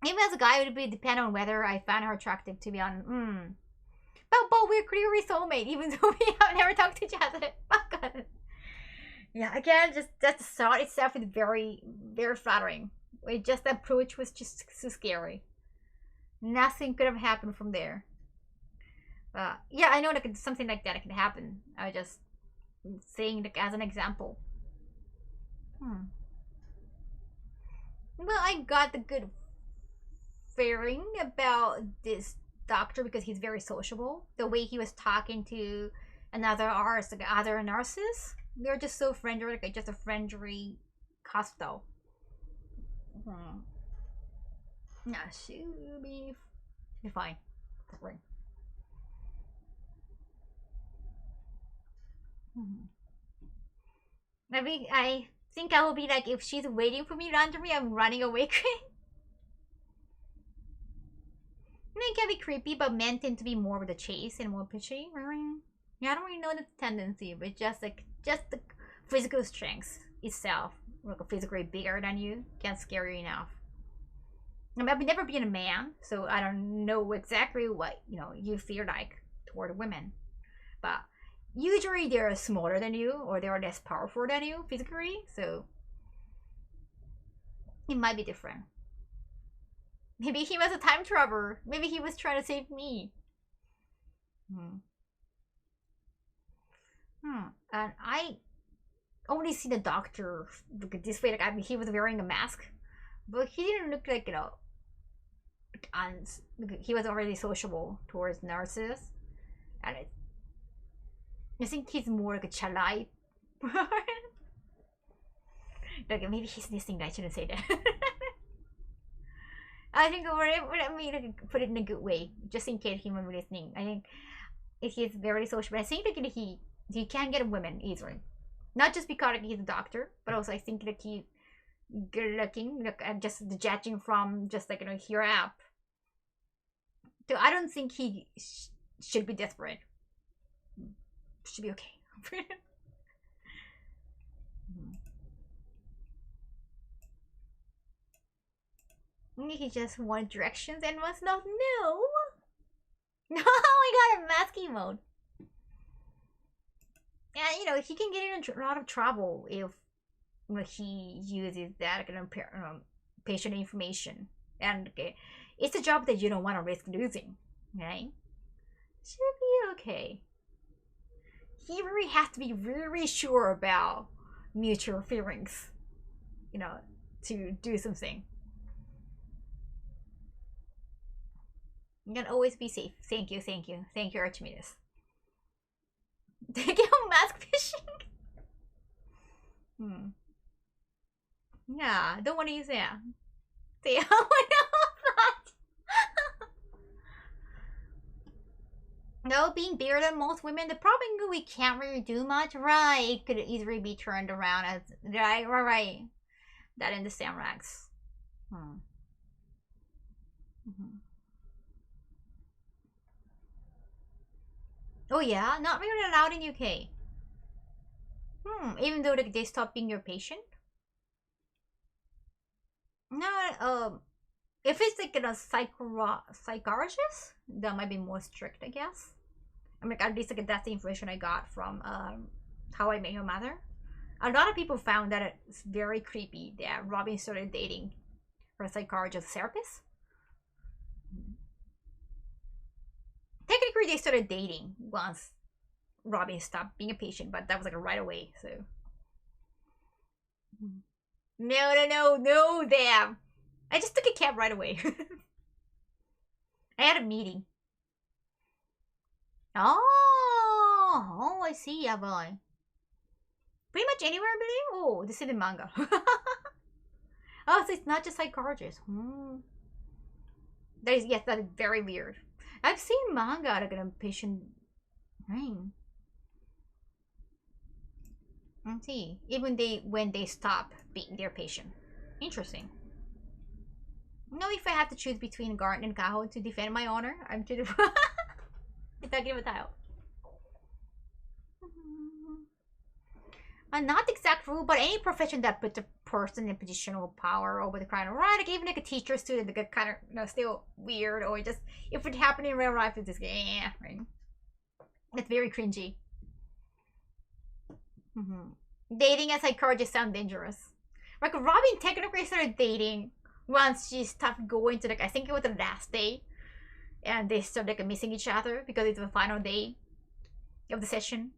Even as a guy, it would be depend on whether I find her attractive, to be honest. But we're clearly soulmate, even though we have never talked to each other. Oh God. Yeah, again, just that the thought itself is very, very flattering. Just the approach was just so scary. Nothing could have happened from there. Yeah, I know like something like that can happen. I was just saying like as an example. Well, I got the good feeling about this doctor because he's very sociable. The way he was talking to another artist, like other nurses, they're just so friendly, like just a friendly hospital. Yeah, she'll be fine. I think I will be like, if she's waiting for me to me, I'm running away. It can be creepy, but men tend to be more with the chase and more pushy. Yeah, I don't really know the tendency, but just the physical strength itself, like physically bigger than you, can scare you enough. I mean, I've never been a man, so I don't know exactly what, you know, you feel like toward women. But usually they're smaller than you or they're less powerful than you physically, so it might be different. Maybe he was a time traveler. Maybe he was trying to save me. And I only see the doctor look this way. Like, I mean, he was wearing a mask, but he didn't look like, you know, he was already sociable towards nurses, and I think he's more like a chalai. Like, maybe he's listening. I shouldn't say that. I think let me like, put it in a good way, just in case he was listening. I think if he's very sociable, I think like he can get women easily, not just because like, he's a doctor, but also I think like he's good looking. Like, just judging from just like, you know, here up. So I don't think he should be desperate. Should be okay. He just wanted directions and was not no. No, I got a masking mode. Yeah, you know, he can get in a lot of trouble if, you know, he uses that kind of patient information. And okay, it's a job that you don't want to risk losing, right? Should be okay. He really has to be really sure about mutual feelings, you know, to do something. You can always be safe. Thank you, thank you. Thank you, Archimedes. Thank you, mask fishing. Yeah, don't want to use that. Say, oh my god. No, being bigger than most women, the problem is we can't really do much. Right, it could easily be turned around as, right. That in the Samrax. Oh yeah, not really allowed in UK. Even though like, they stop being your patient. No, if it's like a psychologist, that might be more strict, I guess. I mean, at least like that's the information I got from How I Met Your Mother. A lot of people found that it's very creepy that Robin started dating her psychologist therapist. they started dating once Robin stopped being a patient, but that was like right away, so. No, damn. I just took a cab right away. I had a meeting. Oh, I see, yeah, boy. Pretty much anywhere, I believe. Oh, this is the manga. Oh, so it's not just psychologists. That is, yes, that is very weird. I've seen manga like a patient. Right. Let's see. Even when they stop being their patient. Interesting. No, if I had to choose between Garden and Kaho to defend my honor, I'm choosing. Kita give a tile. Not exact rule, but any profession that puts a person in a position of power over the crowd, right? Like even like a teacher, student, like kind of still weird, or just if it happened in real life, it's just right? It's very cringy. Dating as psychologist sounds dangerous. Like Robin technically started dating once she stopped going to like I think it was the last day, and they started like missing each other because it's the final day of the session.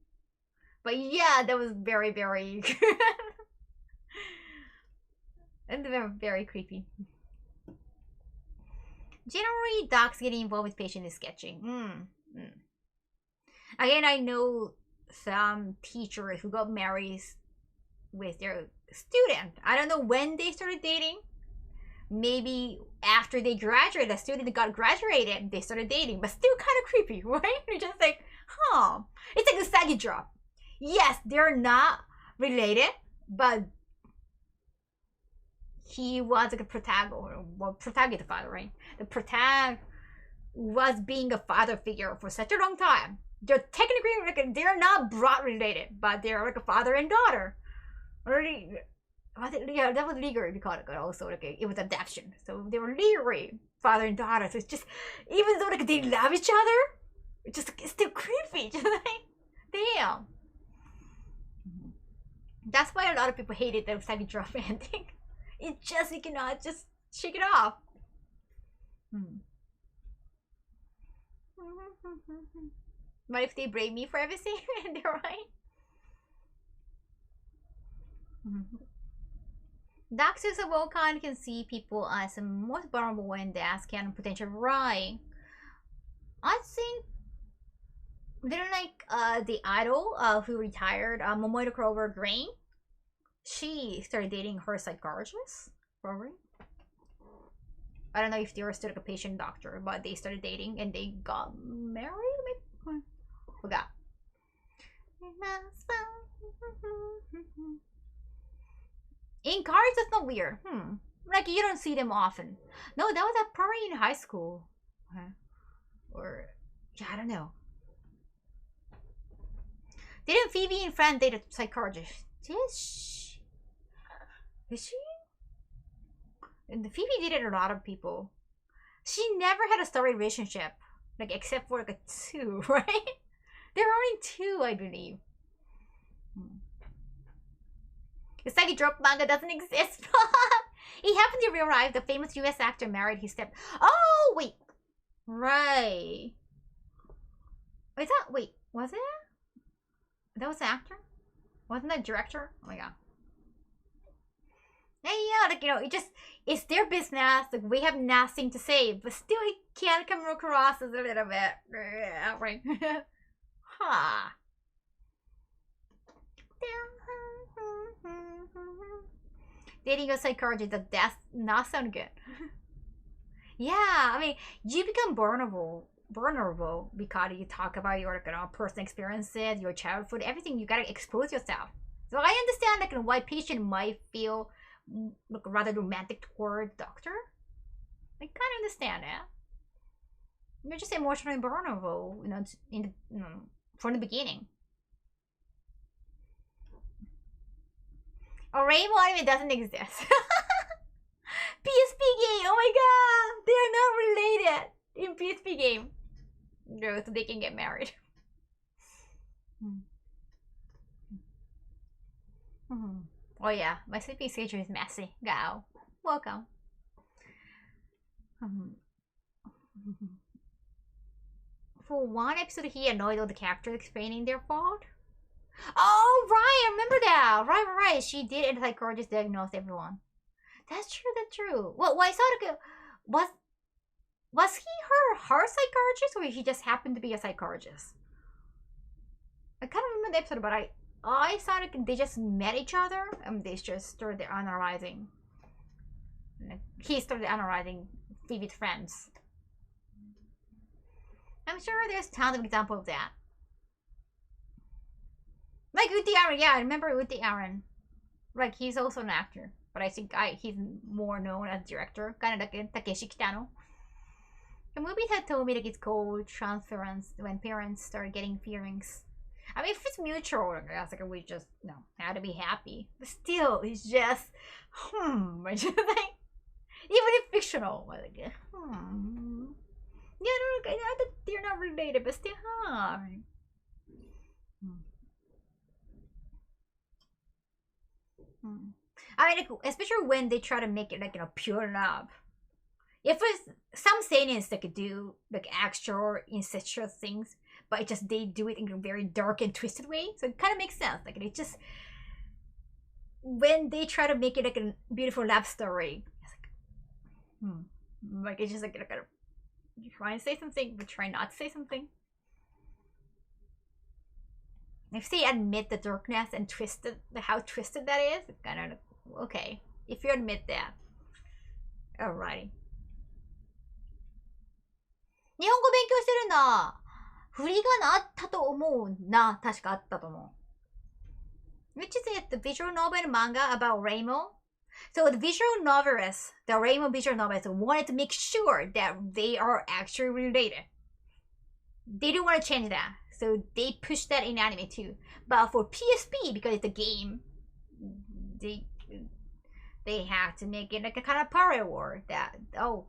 But yeah, that was very, very and very creepy. Generally, docs getting involved with patient is sketching. Again, I know some teachers who got married with their student. I don't know when they started dating. Maybe after they graduated, the student got graduated, they started dating, but still kind of creepy, right? You're just like, huh. It's like a saggy drop. Yes, they're not related, but he was like a protagonist father, right? The protagonist was being a father figure for such a long time. They're technically like they're not blood related, but they're like a father and daughter. Already, yeah, that was legally because also like it was adoption, so they were legally father and daughter. So it's just even though like they love each other, it's still creepy. Just like damn. That's why a lot of people hated the saggy drop ending. You cannot just shake it off. But if they blame me for everything, they're right. Doctors of all kinds can see people as the most vulnerable when they ask can potential right. I think they're like the idol who retired, Momoito Clover Grain. She started dating her psychologist, probably. I don't know if they were still like a patient doctor, but they started dating and they got married. Maybe? Forgot. In cards, that's not weird. Like you don't see them often. No, that was probably in high school, or yeah, I don't know. Didn't Phoebe and Fran date a psychologist? Is she? And Phoebe dated a lot of people. She never had a story relationship, like except for like a 2, right? There are only 2, I believe. The Sagi Drop manga doesn't exist. It happened in real life. The famous US actor married his step. Oh wait, right. Is that wait? Was it? That was the actor? Wasn't that director? Oh my god. Yeah, like it's their business. Like we have nothing to say, but still it can come across as a little bit, right? Huh. Dating a psychologist, that's not sound good. Yeah, I mean, you become vulnerable because you talk about your personal experiences, your childhood, everything. You gotta expose yourself. So I understand like why patient might feel like rather romantic toward doctor. I kind of understand that. You're just emotionally vulnerable, from the beginning. A rainbow anime doesn't exist. PSP game. Oh my god, they are not related in PSP game. No, so they can get married. Oh yeah, my sleeping schedule is messy. Gao, welcome. for one episode he annoyed all the characters explaining their fault. Oh right, I remember that. Right. She did, and the psychologist diagnosed everyone. That's true. Well, I saw like was he her psychologist, or he just happened to be a psychologist? I can't remember the episode, but I saw like they just met each other and they just started analyzing. He started analyzing Phoebe's friends. I'm sure there's tons of examples of that. Like Uti Aaron, yeah, I remember Uti Aaron. Like he's also an actor, but I think he's more known as director, kind of like Takeshi Kitano. The movie had told me that it's called transference when parents start getting feelings. I mean, if it's mutual, I was like, we just had to be happy. But still, it's just, it's just like, even if fictional, like, Yeah, no, I know that they're not related, but still, I mean, like, especially when they try to make it like pure love. If it's some seinen that could do like actual incestuous things, but they do it in a very dark and twisted way, so it kind of makes sense. Like it just when they try to make it like a beautiful love story, it's like it's just like you try and say something, but try not to say something. If they admit the darkness and how twisted that is, it's kind of okay. If you admit that, alrighty. 日本語勉強してるんだ。振りがあったと思うな。確かあったと思う。Which is it? The visual novel and manga about Rainbow? So the visual novelists, the Rainbow visual novelists wanted to make sure that they are actually related. They didn't want to change that. So they pushed that in anime too. But for PSP, because it's a game, they have to make it like a kind of parallel that, oh,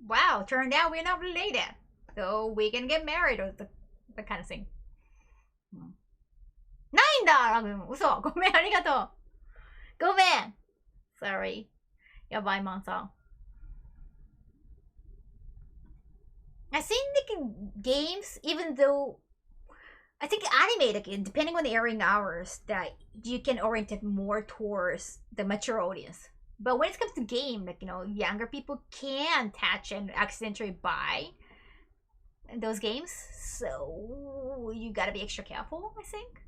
wow, turned out we're not related. So we can get married or the kind of thing. ないんだ嘘ごめんありがとうごめん Sorry やばいマンさん I think like games, even though I think anime, like depending on the airing hours, that you can orient it more towards the mature audience. But when it comes to game, like younger people can touch and accidentally buy those games, so you gotta be extra careful, I think.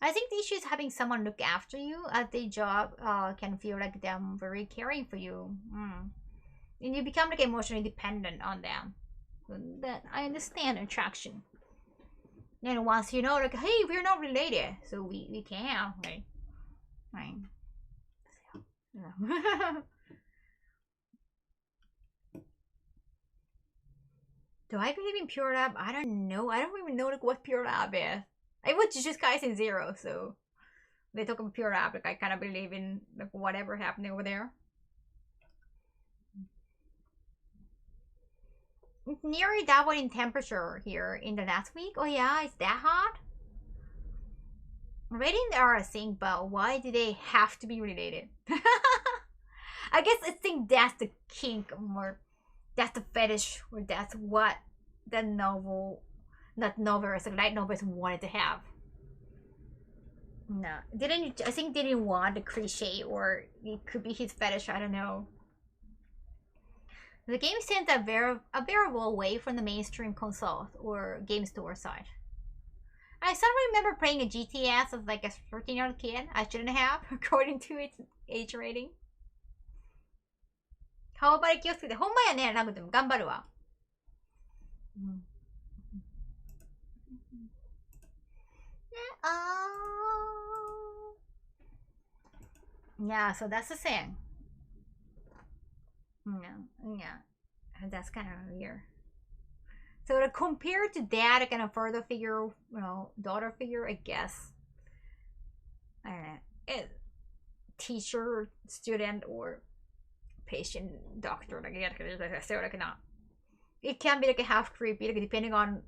I think the issue is having someone look after you at the job can feel like them very caring for you. And you become like emotionally dependent on them. That I understand attraction. And once you know, like, hey, we're not related, so we can, right? Right. Yeah. Do I believe in pure love? I don't know. I don't even know like what pure love is. I watched Jujutsu Kaisen 0, so they talk about pure love. Like I kind of believe in like whatever happening over there. It's nearly double in temperature here in the last week. Oh yeah, it's that hot? Ratings are a thing, but why do they have to be related? I guess I think that's the kink, or that's the fetish, or that's what the light novels wanted to have. No, I think they didn't want the cliche, or it could be his fetish, I don't know. The game sends a variable away from the mainstream console or game store side. I suddenly remember playing a GTS as like a 13-year-old kid. I shouldn't have, according to its age rating. 顔バレ気をつけて。ほんまやね、ラグでも頑張るわ。Yeah, so that's the thing. Yeah, that's kind of weird. So to compare to that, a kind of father figure, daughter figure, I guess. I don't know, teacher, student, or patient, doctor. Like it can be like a half creepy, like depending on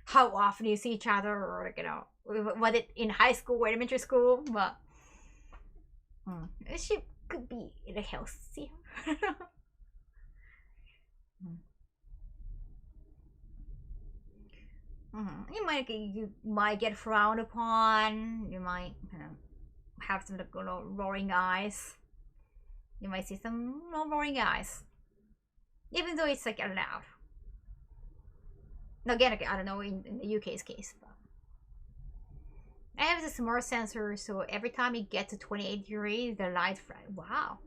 how often you see each other, or like was it in high school or elementary school, but could be healthy. You might get frowned upon. You might have some roaring eyes. You might see some roaring eyes, even though it's like allowed. Now again, I don't know in the UK's case, but I have this smart sensor, so every time it gets to 28 degrees, the light flash. Wow.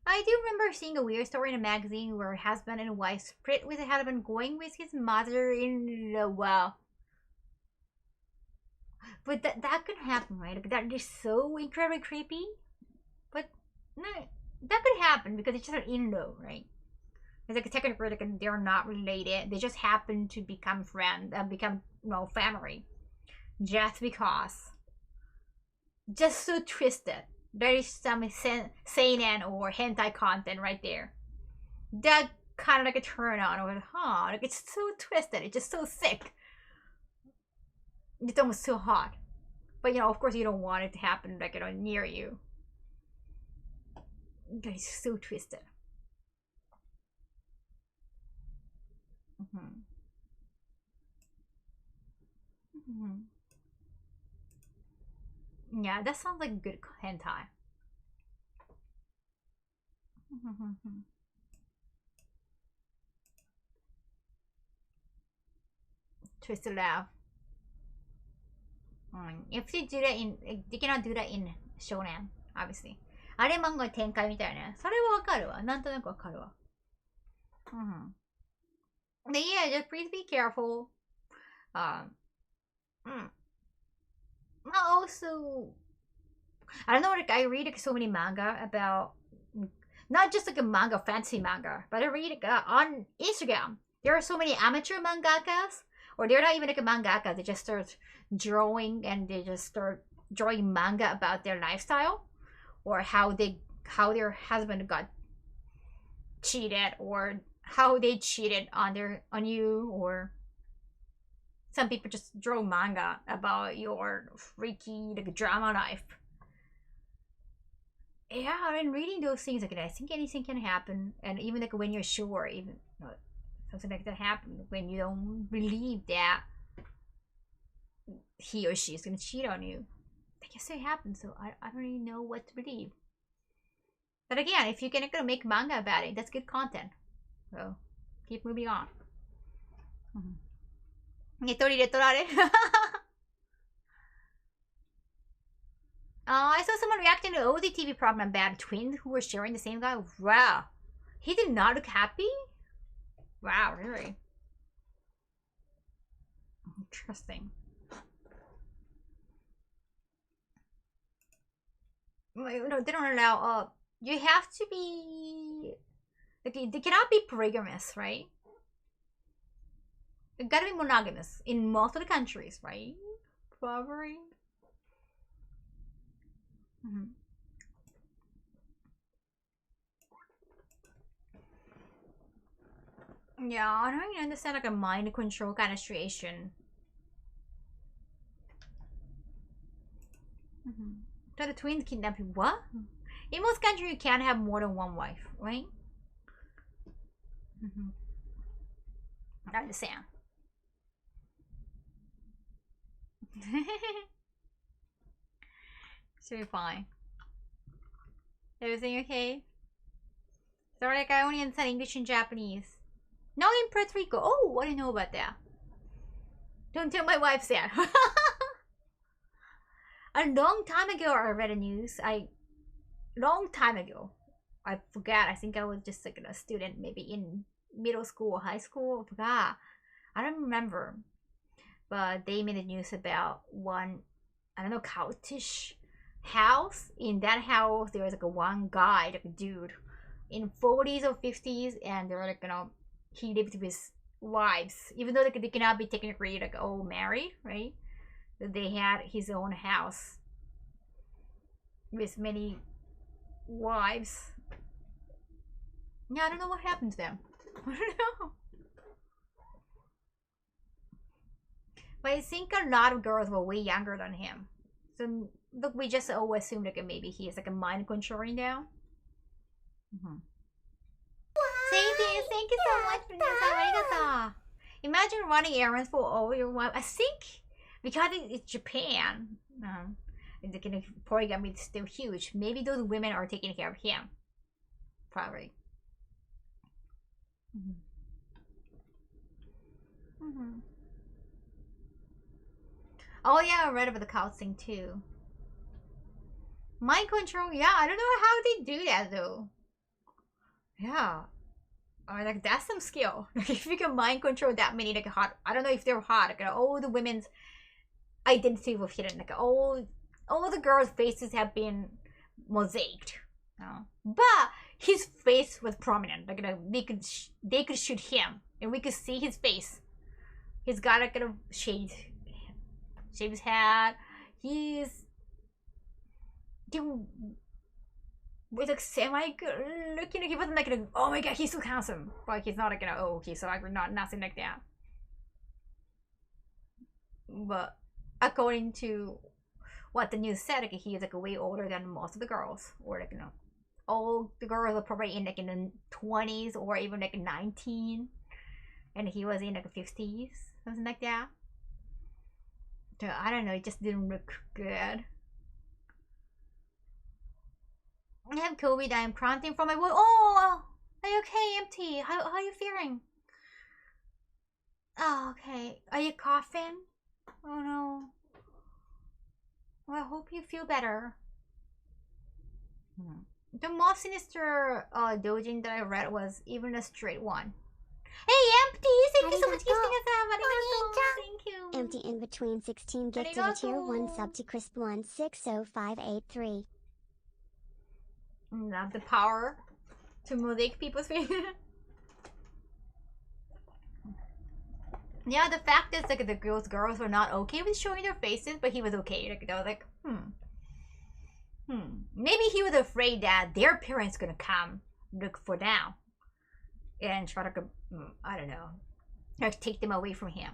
I do remember seeing a weird story in a magazine where a husband and wife split with a husband going with his mother-in-law. Wow. But that could happen, right? Like, that is so incredibly creepy. But no, that could happen because it's just an in-law, right? It's like technically like they're not related. They just happen to become friends and become family, just because. Just so twisted. There is some seinen or hentai content right there. That kind of like a turn on. Or like it's so twisted. It's just so thick. It's almost so hot. But of course you don't want it to happen like near you. But it's so twisted. Yeah, that sounds like good hentai. Twisted laugh. If they do that they cannot do that in shonen, obviously. あれ漫画展開みたいな。それはわかるわ。なんとなくわかるわ。But yeah, just please be careful. Also, I don't know, like I read like so many manga about not just like a manga, fantasy manga, but I read like, on Instagram. There are so many amateur mangakas, or they're not even like a mangaka. They just start drawing and they just start drawing manga about their lifestyle, or how their husband got cheated, or how they cheated on you, or some people just draw manga about your freaky like drama life. Yeah, and reading those things, like I think anything can happen, and even like when you're sure, even something like that happened, when you don't believe that he or she is gonna cheat on you, I guess it happens. So I don't really know what to believe. But again, if you can make manga about it, that's good content. So keep moving on. I saw someone reacting to the OD TV problem about twins who were sharing the same guy. Wow. He did not look happy? Wow, really? Interesting. No, they don't allow, you have to be, like, they cannot be polygamous, right? They gotta be monogamous in most of the countries, right? Probably. Yeah, I don't even understand like a mind control kind of situation. So the twins kidnapping, what? In most countries you can't have more than one wife, right? I understand. Should be fine. Everything okay? Sorry, like I only understand English and Japanese. No, in Puerto Rico. Oh, I didn't know about that. Don't tell my wife that. A long time ago, I read a news. Long time ago. I forgot. I think I was just like a student, maybe in middle school or high school. I forgot. I don't remember. But they made a news about one, I don't know, coutish house. In that house, there was like a one guy, like a dude, in 40s or 50s, and they were like, he lived with wives, even though like, they cannot be technically like all married, right? They had his own house with many wives. Yeah, I don't know what happened to them. I don't know. But I think a lot of girls were way younger than him. So look, we just always assume like maybe he is like a mind controlling now. Thank you so much for this. Imagine running errands for all your wife. I think because it's Japan, the kind of polygamy is still huge. Maybe those women are taking care of him. Probably. Oh yeah, I read about the couch thing too. Mind control, yeah, I don't know how they do that though. Yeah. Or like that's some skill. Like if you can mind control that many like hot, I don't know if they're hot, like all the women's identity was hidden. Like all the girls' faces have been mosaiced. But his face was prominent. Like they could shoot him and we could see his face. He's got a kind of shaved his head. He's was like semi good looking. He wasn't like oh my god, he's so handsome. But he's not like oh he's so ugly, not nothing like that. But according to what the news said, like he is like way older than most of the girls, or like all the girls are probably in like in the 20s or even like 19, and he was in like 50s, something like that. So I don't know, it just didn't look good. I have COVID. I am cranting from my wound. Oh, are you okay, Empty? How are you feeling? Oh, okay. Are you coughing? Oh no. Well, I hope you feel better. The most sinister doujin that I read was even a straight one. Hey, Empty! Thank you so much for gifting us up. Thank you. Empty in between 16 gifted a tier 1 sub to Crisp 160583. Love the power to mosaic people's face. Yeah, the fact is like the girls were not okay with showing their faces, but he was okay. Like they were like, maybe he was afraid that their parents gonna come look for them and try to, I don't know, like take them away from him.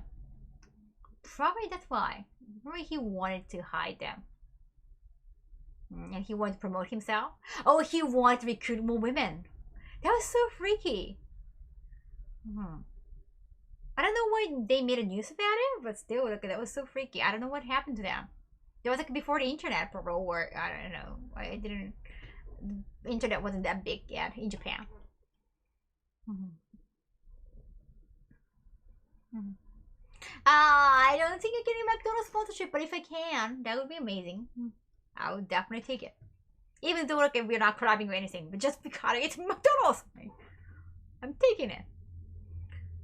Probably that's why. Probably he wanted to hide them. And he wanted to promote himself. Oh, he wanted to recruit more women. That was so freaky. I don't know why they made a news about it, but still, like, that was so freaky. I don't know what happened to them. It was like before the internet, probably, or I don't know. The internet wasn't that big yet in Japan. I don't think I'm getting McDonald's sponsorship, but if I can, that would be amazing. I would definitely take it. Even though like we're not collabing or anything, but just because it's McDonald's, I'm taking it.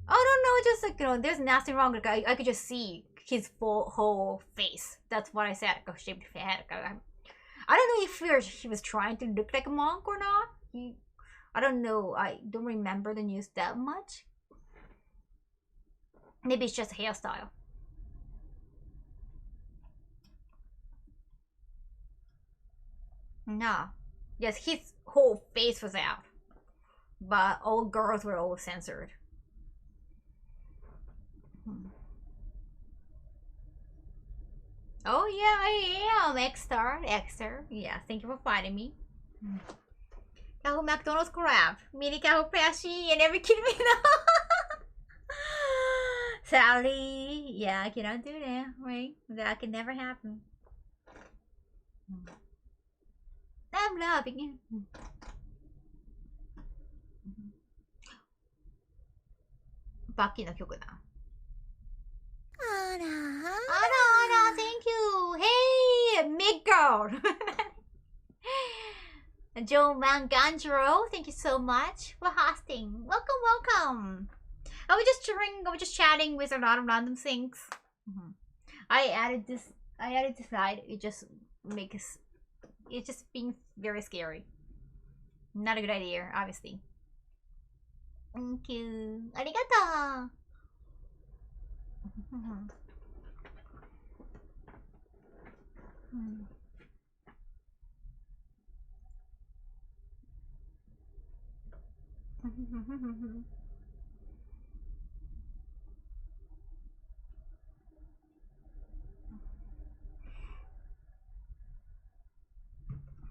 Oh no, just like there's nothing wrong. Like I could just see his whole face. That's what I said. Like a shaved head. I don't know if he was trying to look like a monk or not. I don't know. I don't remember the news that much. Maybe it's just hairstyle. No. Yes, his whole face was out. But all girls were all censored. Oh yeah, I am. Exter. Yeah, thank you for finding me. Kaho McDonald's crab. Mini Kaho Prashi and every kid we know. Sadly, yeah, I cannot do that, right? That can never happen. I'm loving it. Baki no kyoku da. Ara, thank you. Hey, Miko. Joe Manganjero, thank you so much for hosting. Welcome. I was just chatting with a lot of random things. I added this slide. It just makes it's just being very scary. Not a good idea, obviously. Thank you. Arigato.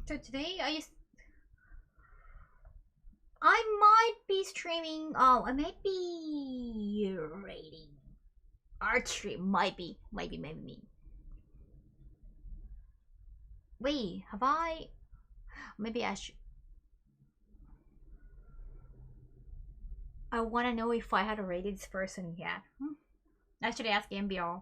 So today I might be streaming. Oh, I might be rating art stream. Might be me. Wait, have I? Maybe I should. I want to know if I had rated this person yet. I should ask MBR.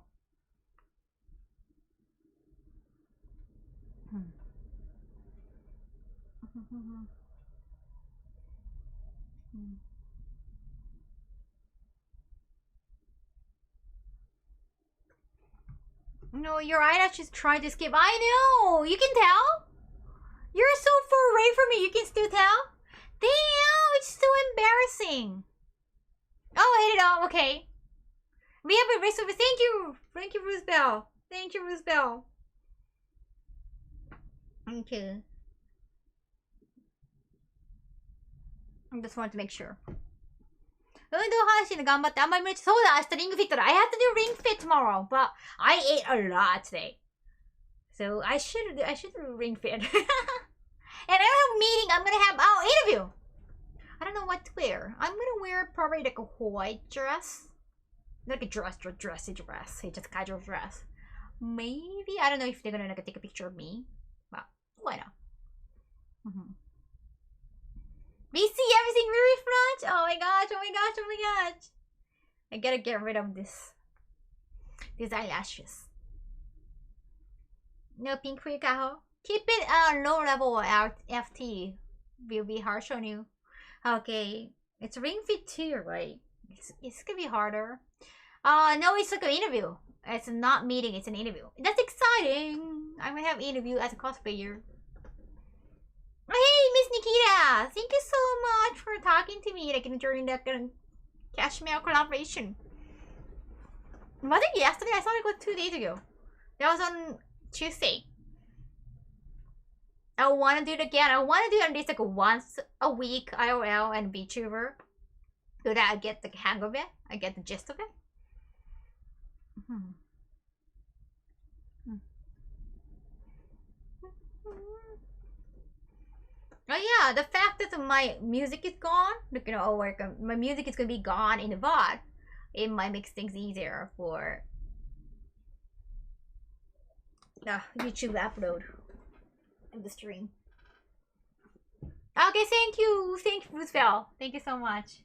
No, your eyelash is trying to skip. I know! You can tell? You're so far away from me, you can still tell? Damn, it's so embarrassing. Oh, I hit it off, okay. We have a race over. Thank you! Thank you, Roosebell. Thank you, Roosebell. Thank you. I just wanted to make sure. 運動配信で頑張ってあんまり無理。そうだ、明日リングフィットだ。I have to do ring fit tomorrow, but I ate a lot today. So I should do ring fit. And I don't have a meeting. I'm gonna have interview. I don't know what to wear. I'm gonna wear probably like a white dress. Like a dressy dress. It's just a casual dress. Maybe I don't know if they're gonna like take a picture of me. But why not? We see everything very front. Oh my gosh, oh my gosh, oh my gosh. I gotta get rid of these eyelashes. No pink for you, Kaho. Keep it low level FT. Will be harsh on you. Okay. It's ring fit too, right? It's gonna be harder. No, it's like an interview. It's not meeting, it's an interview. That's exciting. I'm gonna have interview as a cosplayer. Hey, Miss Nikita! Thank you so much for talking to me like during that Cashmere collaboration. Was it yesterday? I saw it like 2 days ago. That was on Tuesday. I want to do it again. I want to do it at least like once a week IRL and VTuber. So that I get the hang of it. I get the gist of it. Oh yeah, the fact that my music is gone, like, you know, or my music is gonna be gone in the VOD, it might make things easier for YouTube upload in the stream. Okay, thank you, Roosevelt. Thank you so much.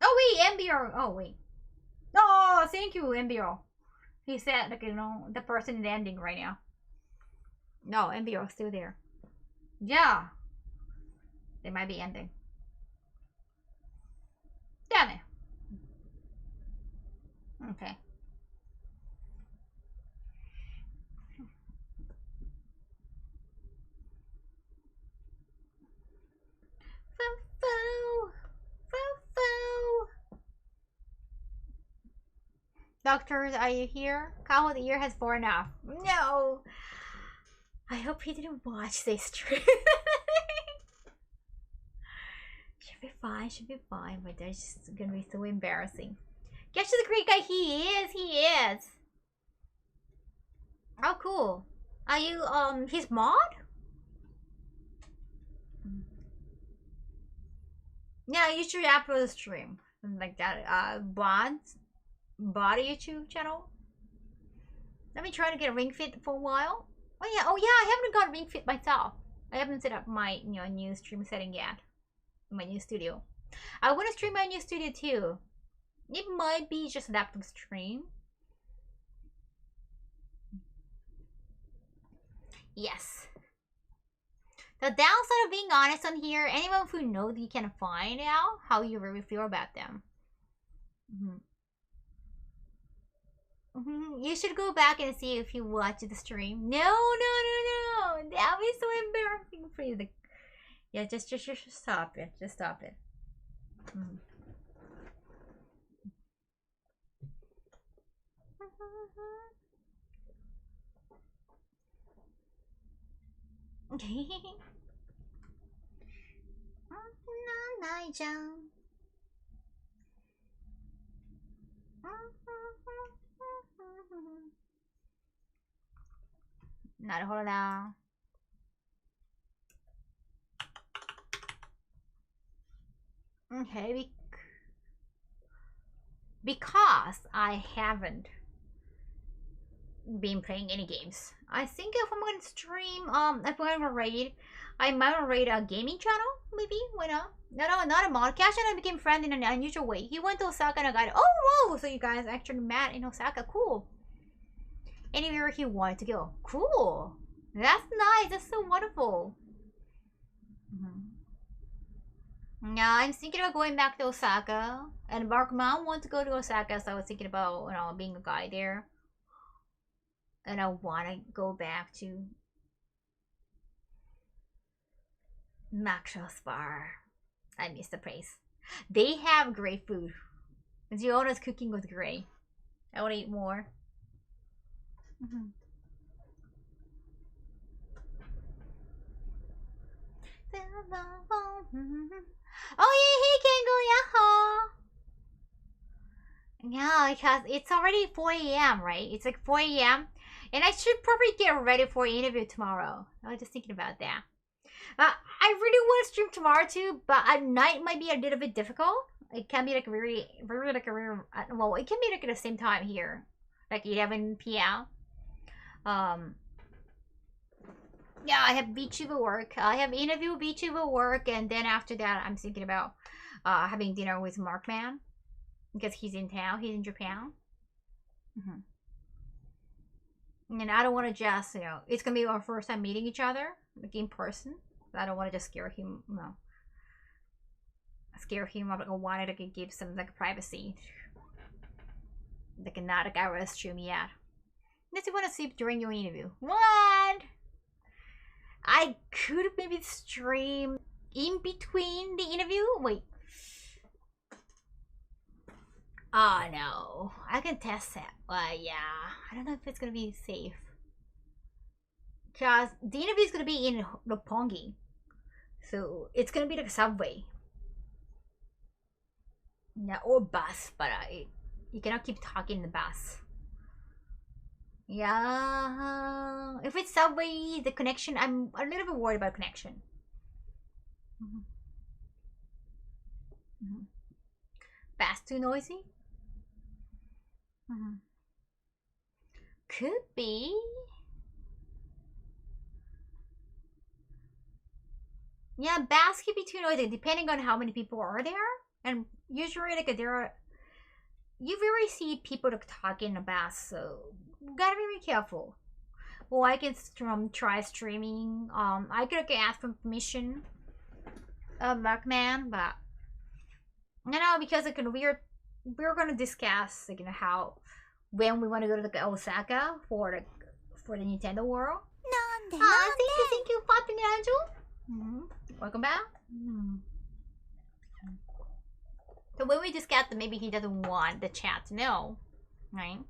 Oh wait, MBR. Oh wait. Oh, thank you, MBR. He said, like, you know, the person is ending right now. No, MBR is still there. Yeah. They might be ending. Damn it. Okay. Foo-foo. Foo-foo. Doctors, are you here? Kaho, the ear has worn off. No! I hope he didn't watch this stream. Should be fine, but that's just gonna be so embarrassing. Get to the Greek guy, he is. Oh, cool. Are you, his mod? Yeah, you should upload a stream. Something like that. Body YouTube channel. Let me try to get a ring fit for a while. Oh yeah, I haven't got ring fit myself. I haven't set up my new stream setting yet. My new studio. I want to stream my new studio too. It might be just a laptop stream. Yes. The downside of being honest on here, anyone who knows you can find out how you really feel about them. You should go back and see if you watch the stream. No. That was so embarrassing for you. Yeah, just stop it. Just stop it. Okay. ないじゃん。Naruhodo. Okay, because I haven't been playing any games. I think if I'm gonna stream, if I'm gonna raid, I might raid a gaming channel, maybe. Why not? No, not a mod. Cash and I became friends in an unusual way. He went to Osaka and I got, oh, whoa! So you guys actually met in Osaka. Cool. Anywhere he wanted to go. Cool. That's nice. That's so wonderful. Yeah, I'm thinking about going back to Osaka. And Mark Mom wants to go to Osaka, so I was thinking about, being a guy there. And I want to go back to Maxwell's Bar. I miss the place. They have great food. Giona's cooking was great. I want to eat more. Oh yeah, hey Kango, yahoo! Yeah, because it's already 4 a.m., right? It's like 4 a.m. And I should probably get ready for an interview tomorrow. I was just thinking about that. I really want to stream tomorrow too, but at night might be a little bit difficult. It can be like very like a very, well, it can be like at the same time here, like 11 p.m. Yeah, I have VTuber work. I have interview VTuber work, and then after that, I'm thinking about having dinner with Markman because he's in town. He's in Japan. And I don't want to just, it's gonna be our first time meeting each other, like in person. I don't want to just scare him. Scare him up. I wanted to give some like privacy. Like not like I will stream yet. Unless you want to sleep during your interview. What? I could maybe stream in between the interview. Wait. Oh no, I can test that. Yeah, I don't know if it's gonna be safe. Cause the interview is gonna be in Roppongi, so it's gonna be like a subway. Yeah, or bus, but you cannot keep talking in the bus. Yeah, if it's subway, the connection, I'm a little bit worried about connection. Bus too noisy? Could be. Yeah, bus could be too noisy depending on how many people are there. And usually, like, you really see people like talking in a bus, so gotta be very careful. Well, I can try streaming. I could ask for permission, Markman, but because like we're gonna discuss like how when we want to go to the Osaka for the Nintendo World. Thank you, Popping Angel. Welcome back. So when we discuss that maybe he doesn't want the chat to know, right?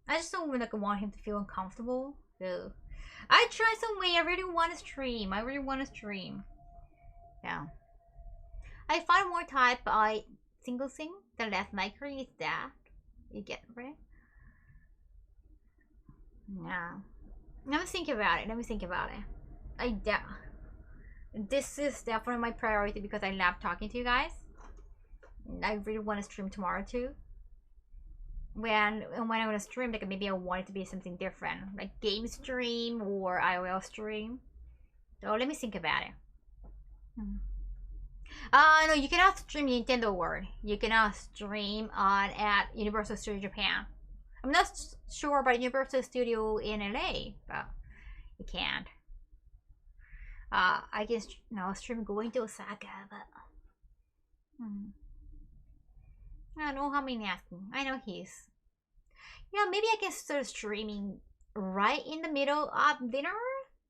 I just don't like want him to feel uncomfortable. So I try some way. I really want to stream. Yeah. I find more type single thing the less likely is that you get right. Yeah. Let me think about it. This is definitely my priority because I love talking to you guys. I really want to stream tomorrow too. When I'm gonna stream, like maybe I want it to be something different, like game stream or IRL stream. So let me think about it. No, you cannot stream Nintendo World. You cannot stream at Universal Studio Japan. I'm not sure about Universal Studio in LA, but you can't. I can stream going to Osaka, but I don't know how many asking. I know he's. Yeah, maybe I can start streaming right in the middle of dinner.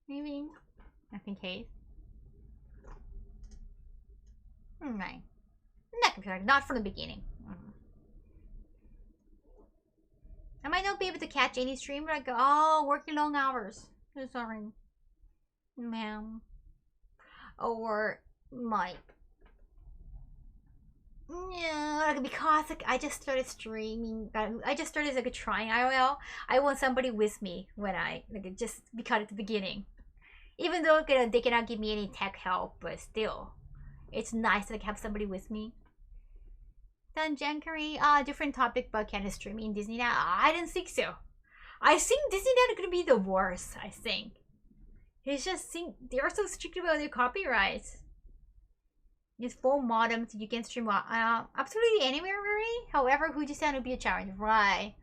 Maybe, just in case. Right. Not from the beginning. I might not be able to catch any stream, like, working long hours. Sorry. Ma'am. Or might. Yeah, like, because like I just started streaming. I just started like trying IRL. I want somebody with me when I like just because at the beginning. Even though they cannot give me any tech help, but still, it's nice to like have somebody with me. Then Jankari, different topic, but can I stream in Disneyland? I didn't think so. I think Disneyland is gonna be the worst. I think. It's just think they are so strict about their copyrights. It's full modems, you can stream absolutely anywhere really. However, Fujisan would be a challenge, right?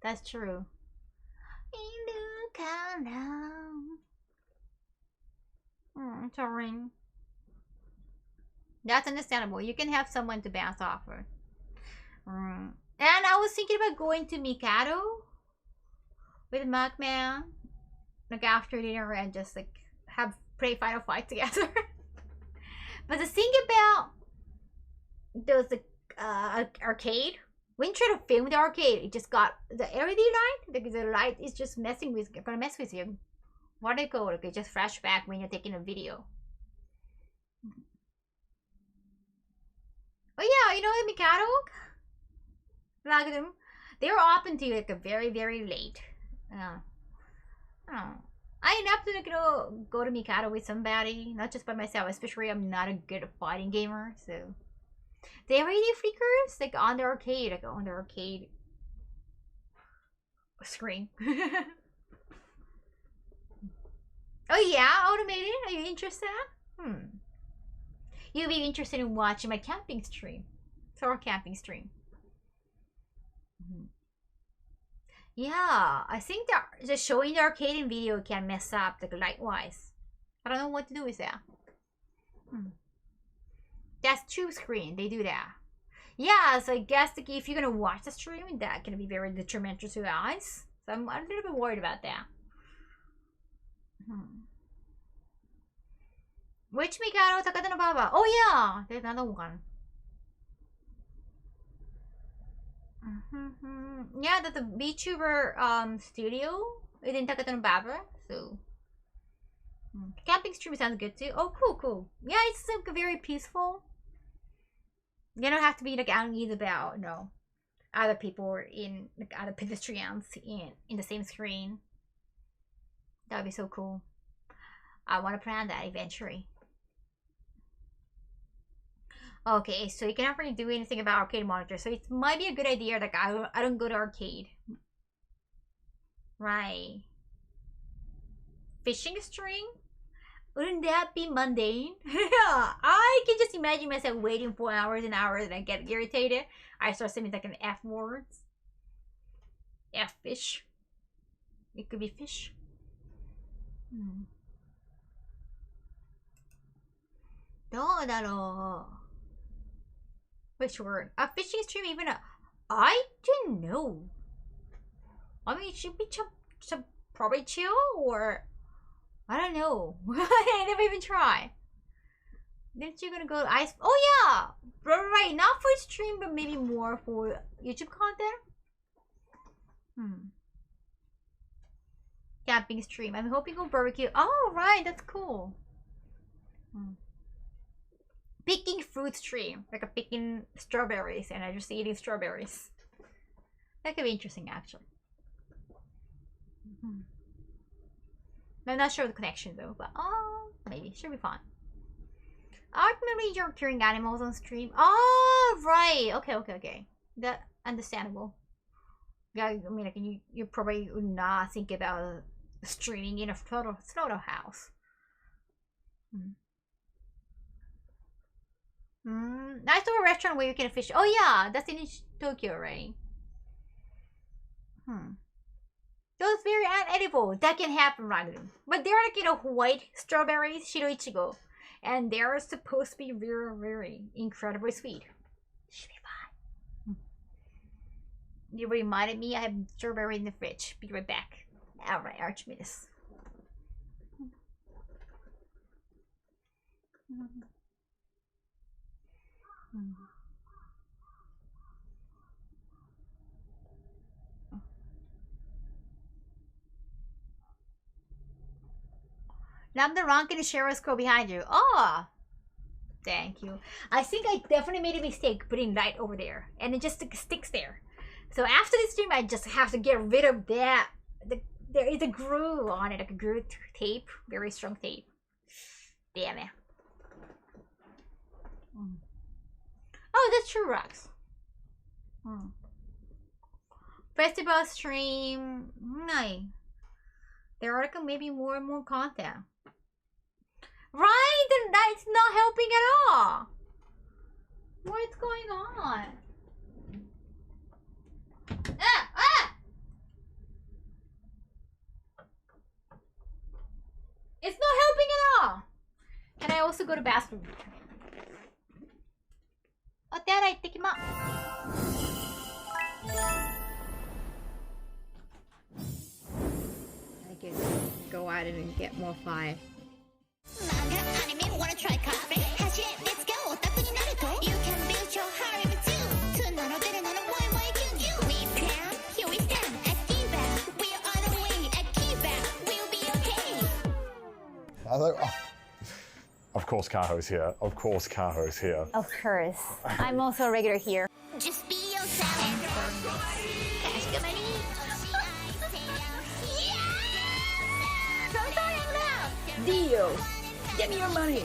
That's true. Sorry. That's understandable. You can have someone to bounce off of. And I was thinking about going to Mikado with Mugman, like after dinner, and just like have play Final Fight together. But the thing about those arcade, when you try to film the arcade, it just got the LED light. The light is just gonna mess with you. What do you call it? Okay, just flashback when you're taking a video. Oh yeah, you know the Mikado? Like them, they were open to like a very late. I have to go to Mikado with somebody, not just by myself. Especially I'm not a good fighting gamer, so they already flickers like on the arcade, screen. Oh yeah, automated. Are you interested? You'll be interested in watching my camping stream, summer camping stream. Yeah, I think that just showing the arcade in video can mess up like light-wise. I don't know what to do with that. That's true screen. They do that. Yeah, so I guess like, if you're gonna watch the stream, that can be very detrimental to your eyes. So I'm a little bit worried about that. Which Mikado? Takata no Baba? Oh yeah, there's another one. Yeah, that's a VTuber studio within Takata no Baba. So camping stream sounds good too. Oh, cool. Yeah, it's like very peaceful. You don't have to be like angry about other people in like other pedestrians in the same screen. That would be so cool. I want to plan that eventually. Okay, so you cannot really do anything about arcade monitor, so it might be a good idea like I don't go to arcade. Right. Fishing string? Wouldn't that be mundane? I can just imagine myself waiting for hours and hours and I get irritated. I start saying like an F words. F fish. It could be fish. Which word? A fishing stream even I didn't know. I mean, it should be probably chill or I don't know. I never even try. Didn't you gonna go to ice? Oh yeah, right. Not for stream, but maybe more for YouTube content. Camping stream. I'm hoping on barbecue. Oh right, that's cool. Picking fruit stream, like a picking strawberries, and I just eating strawberries. That could be interesting, actually. I'm not sure of the connection though, but maybe should be fun. Ultimately, you're curing animals on stream. Oh, right. Okay. That understandable. Yeah, I mean, like you probably would not think about streaming in a slaughterhouse. Nice to a restaurant where you can fish. Oh yeah, that's in Tokyo, right? Those very unedible. That can happen, right? But they're like white strawberries, shiroichigo, and they're supposed to be very incredibly sweet. Should be fine. You reminded me I have strawberry in the fridge. Be right back. Alright, Archimedes. Now the rank in the sheriff's scroll behind you. Oh! Thank you. I think I definitely made a mistake putting light over there, and it just sticks there. So after this stream, I just have to get rid of that. There is a groove on it, like a groove tape, very strong tape. Damn it. Oh, that's true, Rocks. Festival stream. Nice. There are like maybe more and more content. Right? That's not helping at all. What's going on? It's not helping at all. Can I also go to bathroom? お手洗い行ってきます。I can go at it and get more five. Wanna try coffee? Let's go. You can build your harem too. We plan, here we stand. Akiba, we are on the way. Akiba, we'll be okay. Hello. Oh. Of course, Kaho's here. Of course, Kaho's here. Of course. I'm also a regular here. Just be yourself. Dio, give me your money.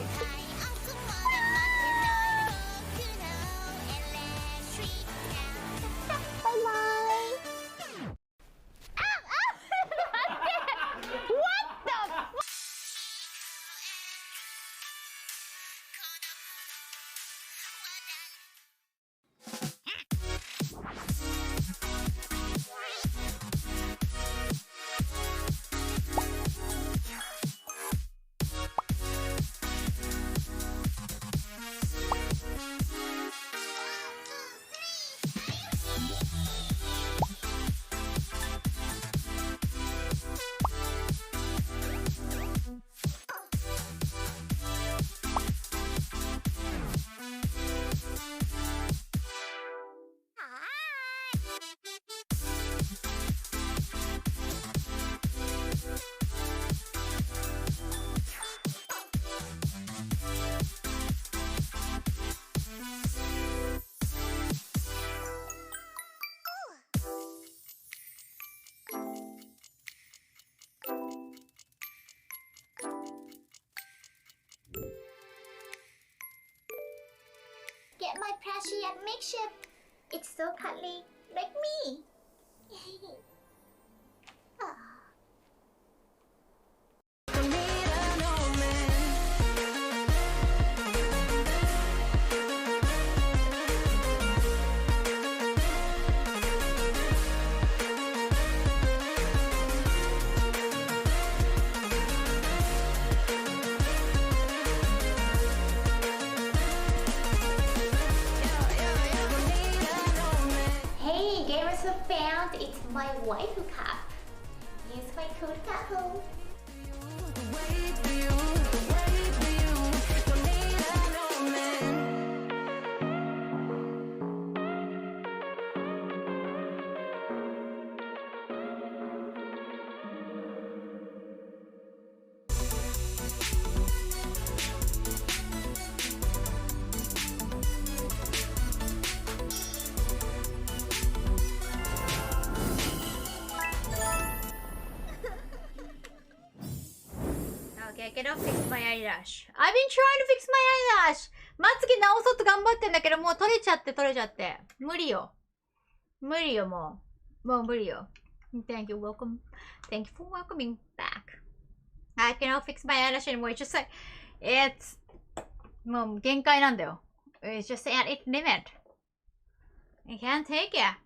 Get my plushie at makeshift. It's so cuddly, like me. Hey, gamers have found it's my waifu cup. Use my code Kaho. Okay, I cannot fix my eyelash. I've been trying to fix my eyelash. まつげ直そうと頑張ってんだけど、もう取れちゃって。無理よ。もう無理よ。Thank you, welcome. Thank you for welcoming back. I cannot fix my eyelash anymore. It's just like, it's もう限界なんだよ。It's just at its limit. I can't take it.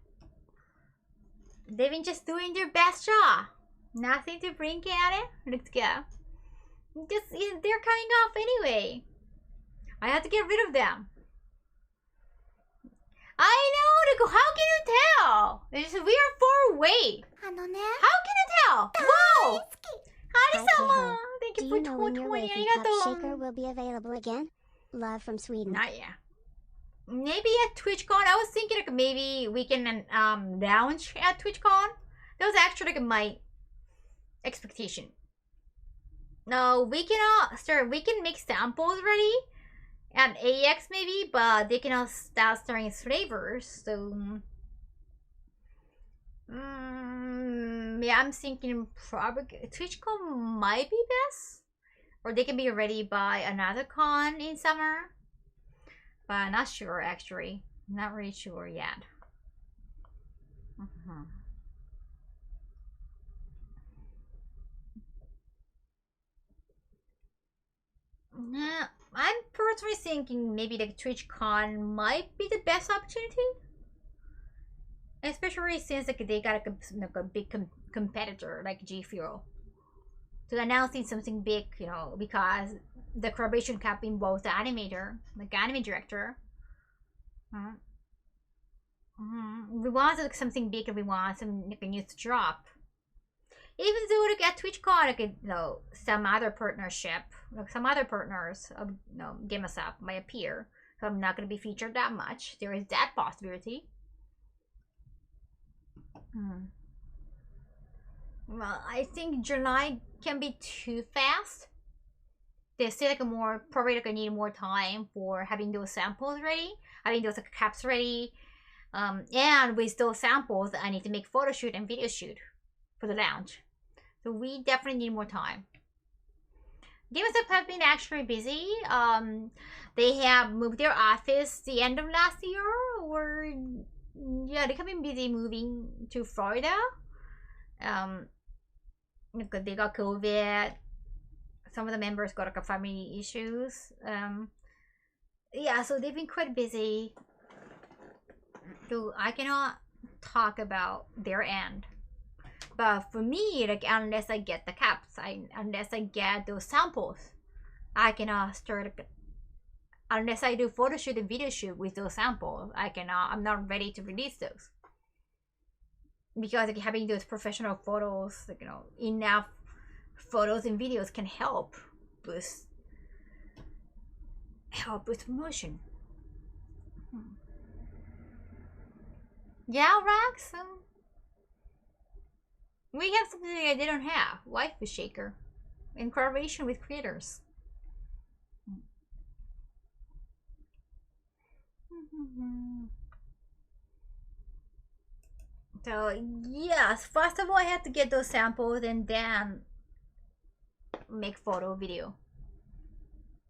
They've been just doing their best job. Nothing to bring at it. Let's go. Just, they're coming off anyway. I have to get rid of them. I know, how can you tell? It's just, we are far away. How can you tell? Whoa! Hari-sama! Thank Do you for you know when your 20. wavy cup shaker will be available again? Love from Sweden. Not yet. Maybe at TwitchCon. I was thinking like maybe we can launch at TwitchCon. That was actually like my expectation. No, we cannot, sir. We can make samples ready, And AX maybe, but they cannot start starting flavors, so yeah, I'm thinking probably TwitchCon might be best, or they can be ready by another con in summer, but I'm not sure actually. Not really sure yet. Yeah, I'm personally thinking maybe the TwitchCon might be the best opportunity, especially since like they got a big competitor like G Fuel to announcing something big, you know, because the collaboration cap involves the animator, like anime director. We want like something big, and we want some like, news to drop. Even though like at TwitchCon, like you know, some other partnership, like some other partners of you know Game Us Up might appear, so I'm not gonna be featured that much. There is that possibility. Well, I think July can be too fast. They still like more probably like I need more time for having those samples ready, having those like, caps ready, and with those samples, I need to make photo shoot and video shoot for the launch. So we definitely need more time. Game Us Up have been actually busy. They have moved their office the end of last year, or yeah, they have been busy moving to Florida. Because they got COVID. Some of the members got like family issues. Yeah, so they've been quite busy. So I cannot talk about their end. But for me, like unless I get the caps, unless I get those samples, I cannot start. Unless I do photo shoot and video shoot with those samples, I cannot. I'm not ready to release those because like having those professional photos, like you know, enough photos and videos can help with promotion. Yeah, Rax. We have something that they don't have. Waifu Shaker. In collaboration with creators. So, yes. First of all, I have to get those samples and then make photo video.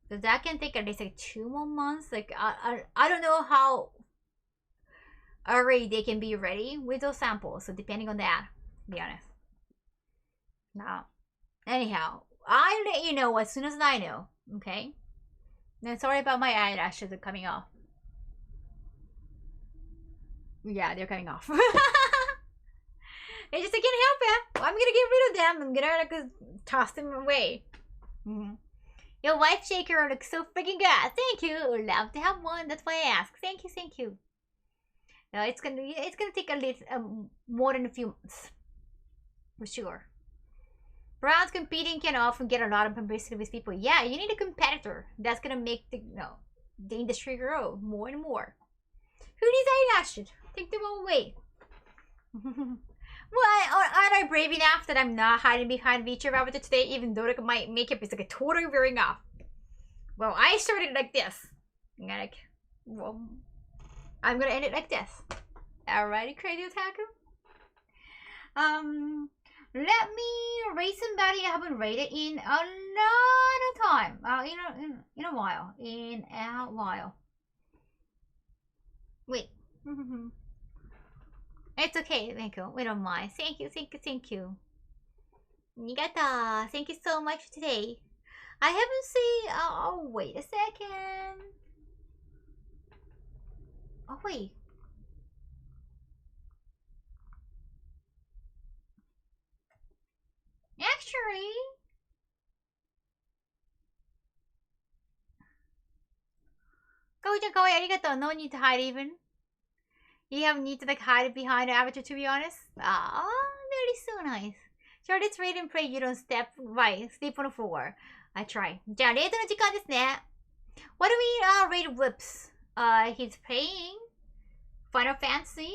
Because that can take at least like 2 more months. Like, I don't know how early they can be ready with those samples. So, depending on that, to be honest. No. Anyhow, I'll let you know as soon as I know, okay? And sorry about my eyelashes are coming off. Yeah, they're coming off. It's just I can't help it. I'm gonna get rid of them. I'm gonna like toss them away. Your wife shaker looks so freaking good. Thank you. Love to have one. That's why I ask. Thank you. Thank you. No, it's gonna take a little more than a few months, for sure. Brands competing can often get a lot of publicity with people. Yeah, you need a competitor. That's gonna make the the industry grow more and more. Who needs eyelashes? Take them all away. Well, aren't I brave enough that I'm not hiding behind VTuber Avatar today, even though like my makeup is like totally wearing off? Well, I started like this. Like, well, I'm gonna end it like this. Alrighty, Crazy Otaku. Let me rate somebody I haven't rated in a lot of time. In a while. In a while. Wait. It's okay, thank you. We don't mind. Thank you, thank you, thank you. Nigata, thank you so much for today. I haven't seen. Oh, wait a second. Oh, wait. Actually, Go-chan kawaii, arigato. No need to hide even. You have need to like hide behind the avatar to be honest. Ah, that is so nice. Sure, let's read and pray you don't sleep on the floor. I try. じゃあ、レートの時間ですね。What do we rate Whoops? He's playing Final Fantasy.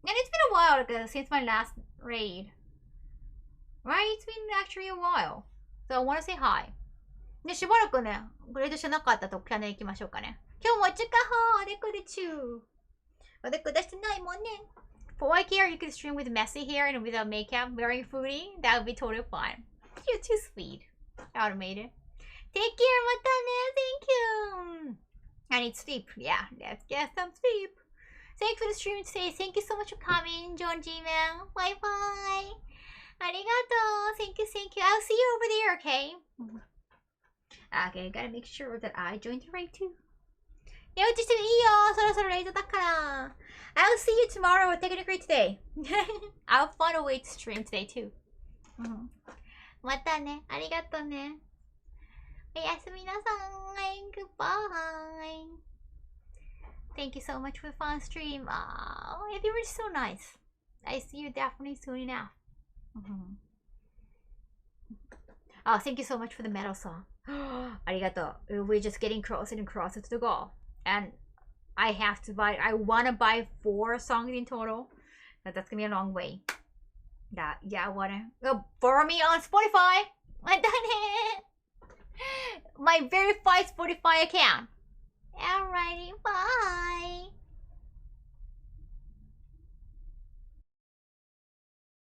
And it's been a while since my last raid. Right? It's been actually a while. So I want to say hi. ね、しばらくね、グレードしなかったとピアノ行きましょうかね。今日もちかほーでくるちゅう。おでく出してないもんね。For white hair, you could stream with messy hair and without makeup, wearing fruity. That would be totally fine. You're too sweet. Automated. Take care, matane. Thank you. I need sleep. Yeah, let's get some sleep. Thanks for the stream today. Thank you so much for coming, John G-Man. Bye bye. Arigato. Thank you, thank you. I'll see you over there, okay? Okay, gotta make sure that I joined the right too. 寝落ちしてもいいよ。そろそろレイトだから。I'll see you tomorrow. We're taking a great today. I'll find a way to stream today too. またね。ありがとうね。おやすみなさい。Goodbye. Thank you so much for the fun stream. Oh, you were so nice. I see you definitely soon enough. Oh, thank you so much for the metal song. ありがとう. We're just getting closer and closer to the goal. And I want to buy 4 songs in total. But that's going to be a long way. Yeah, I want to. Follow me on Spotify. My verified Spotify account. Alrighty, bye.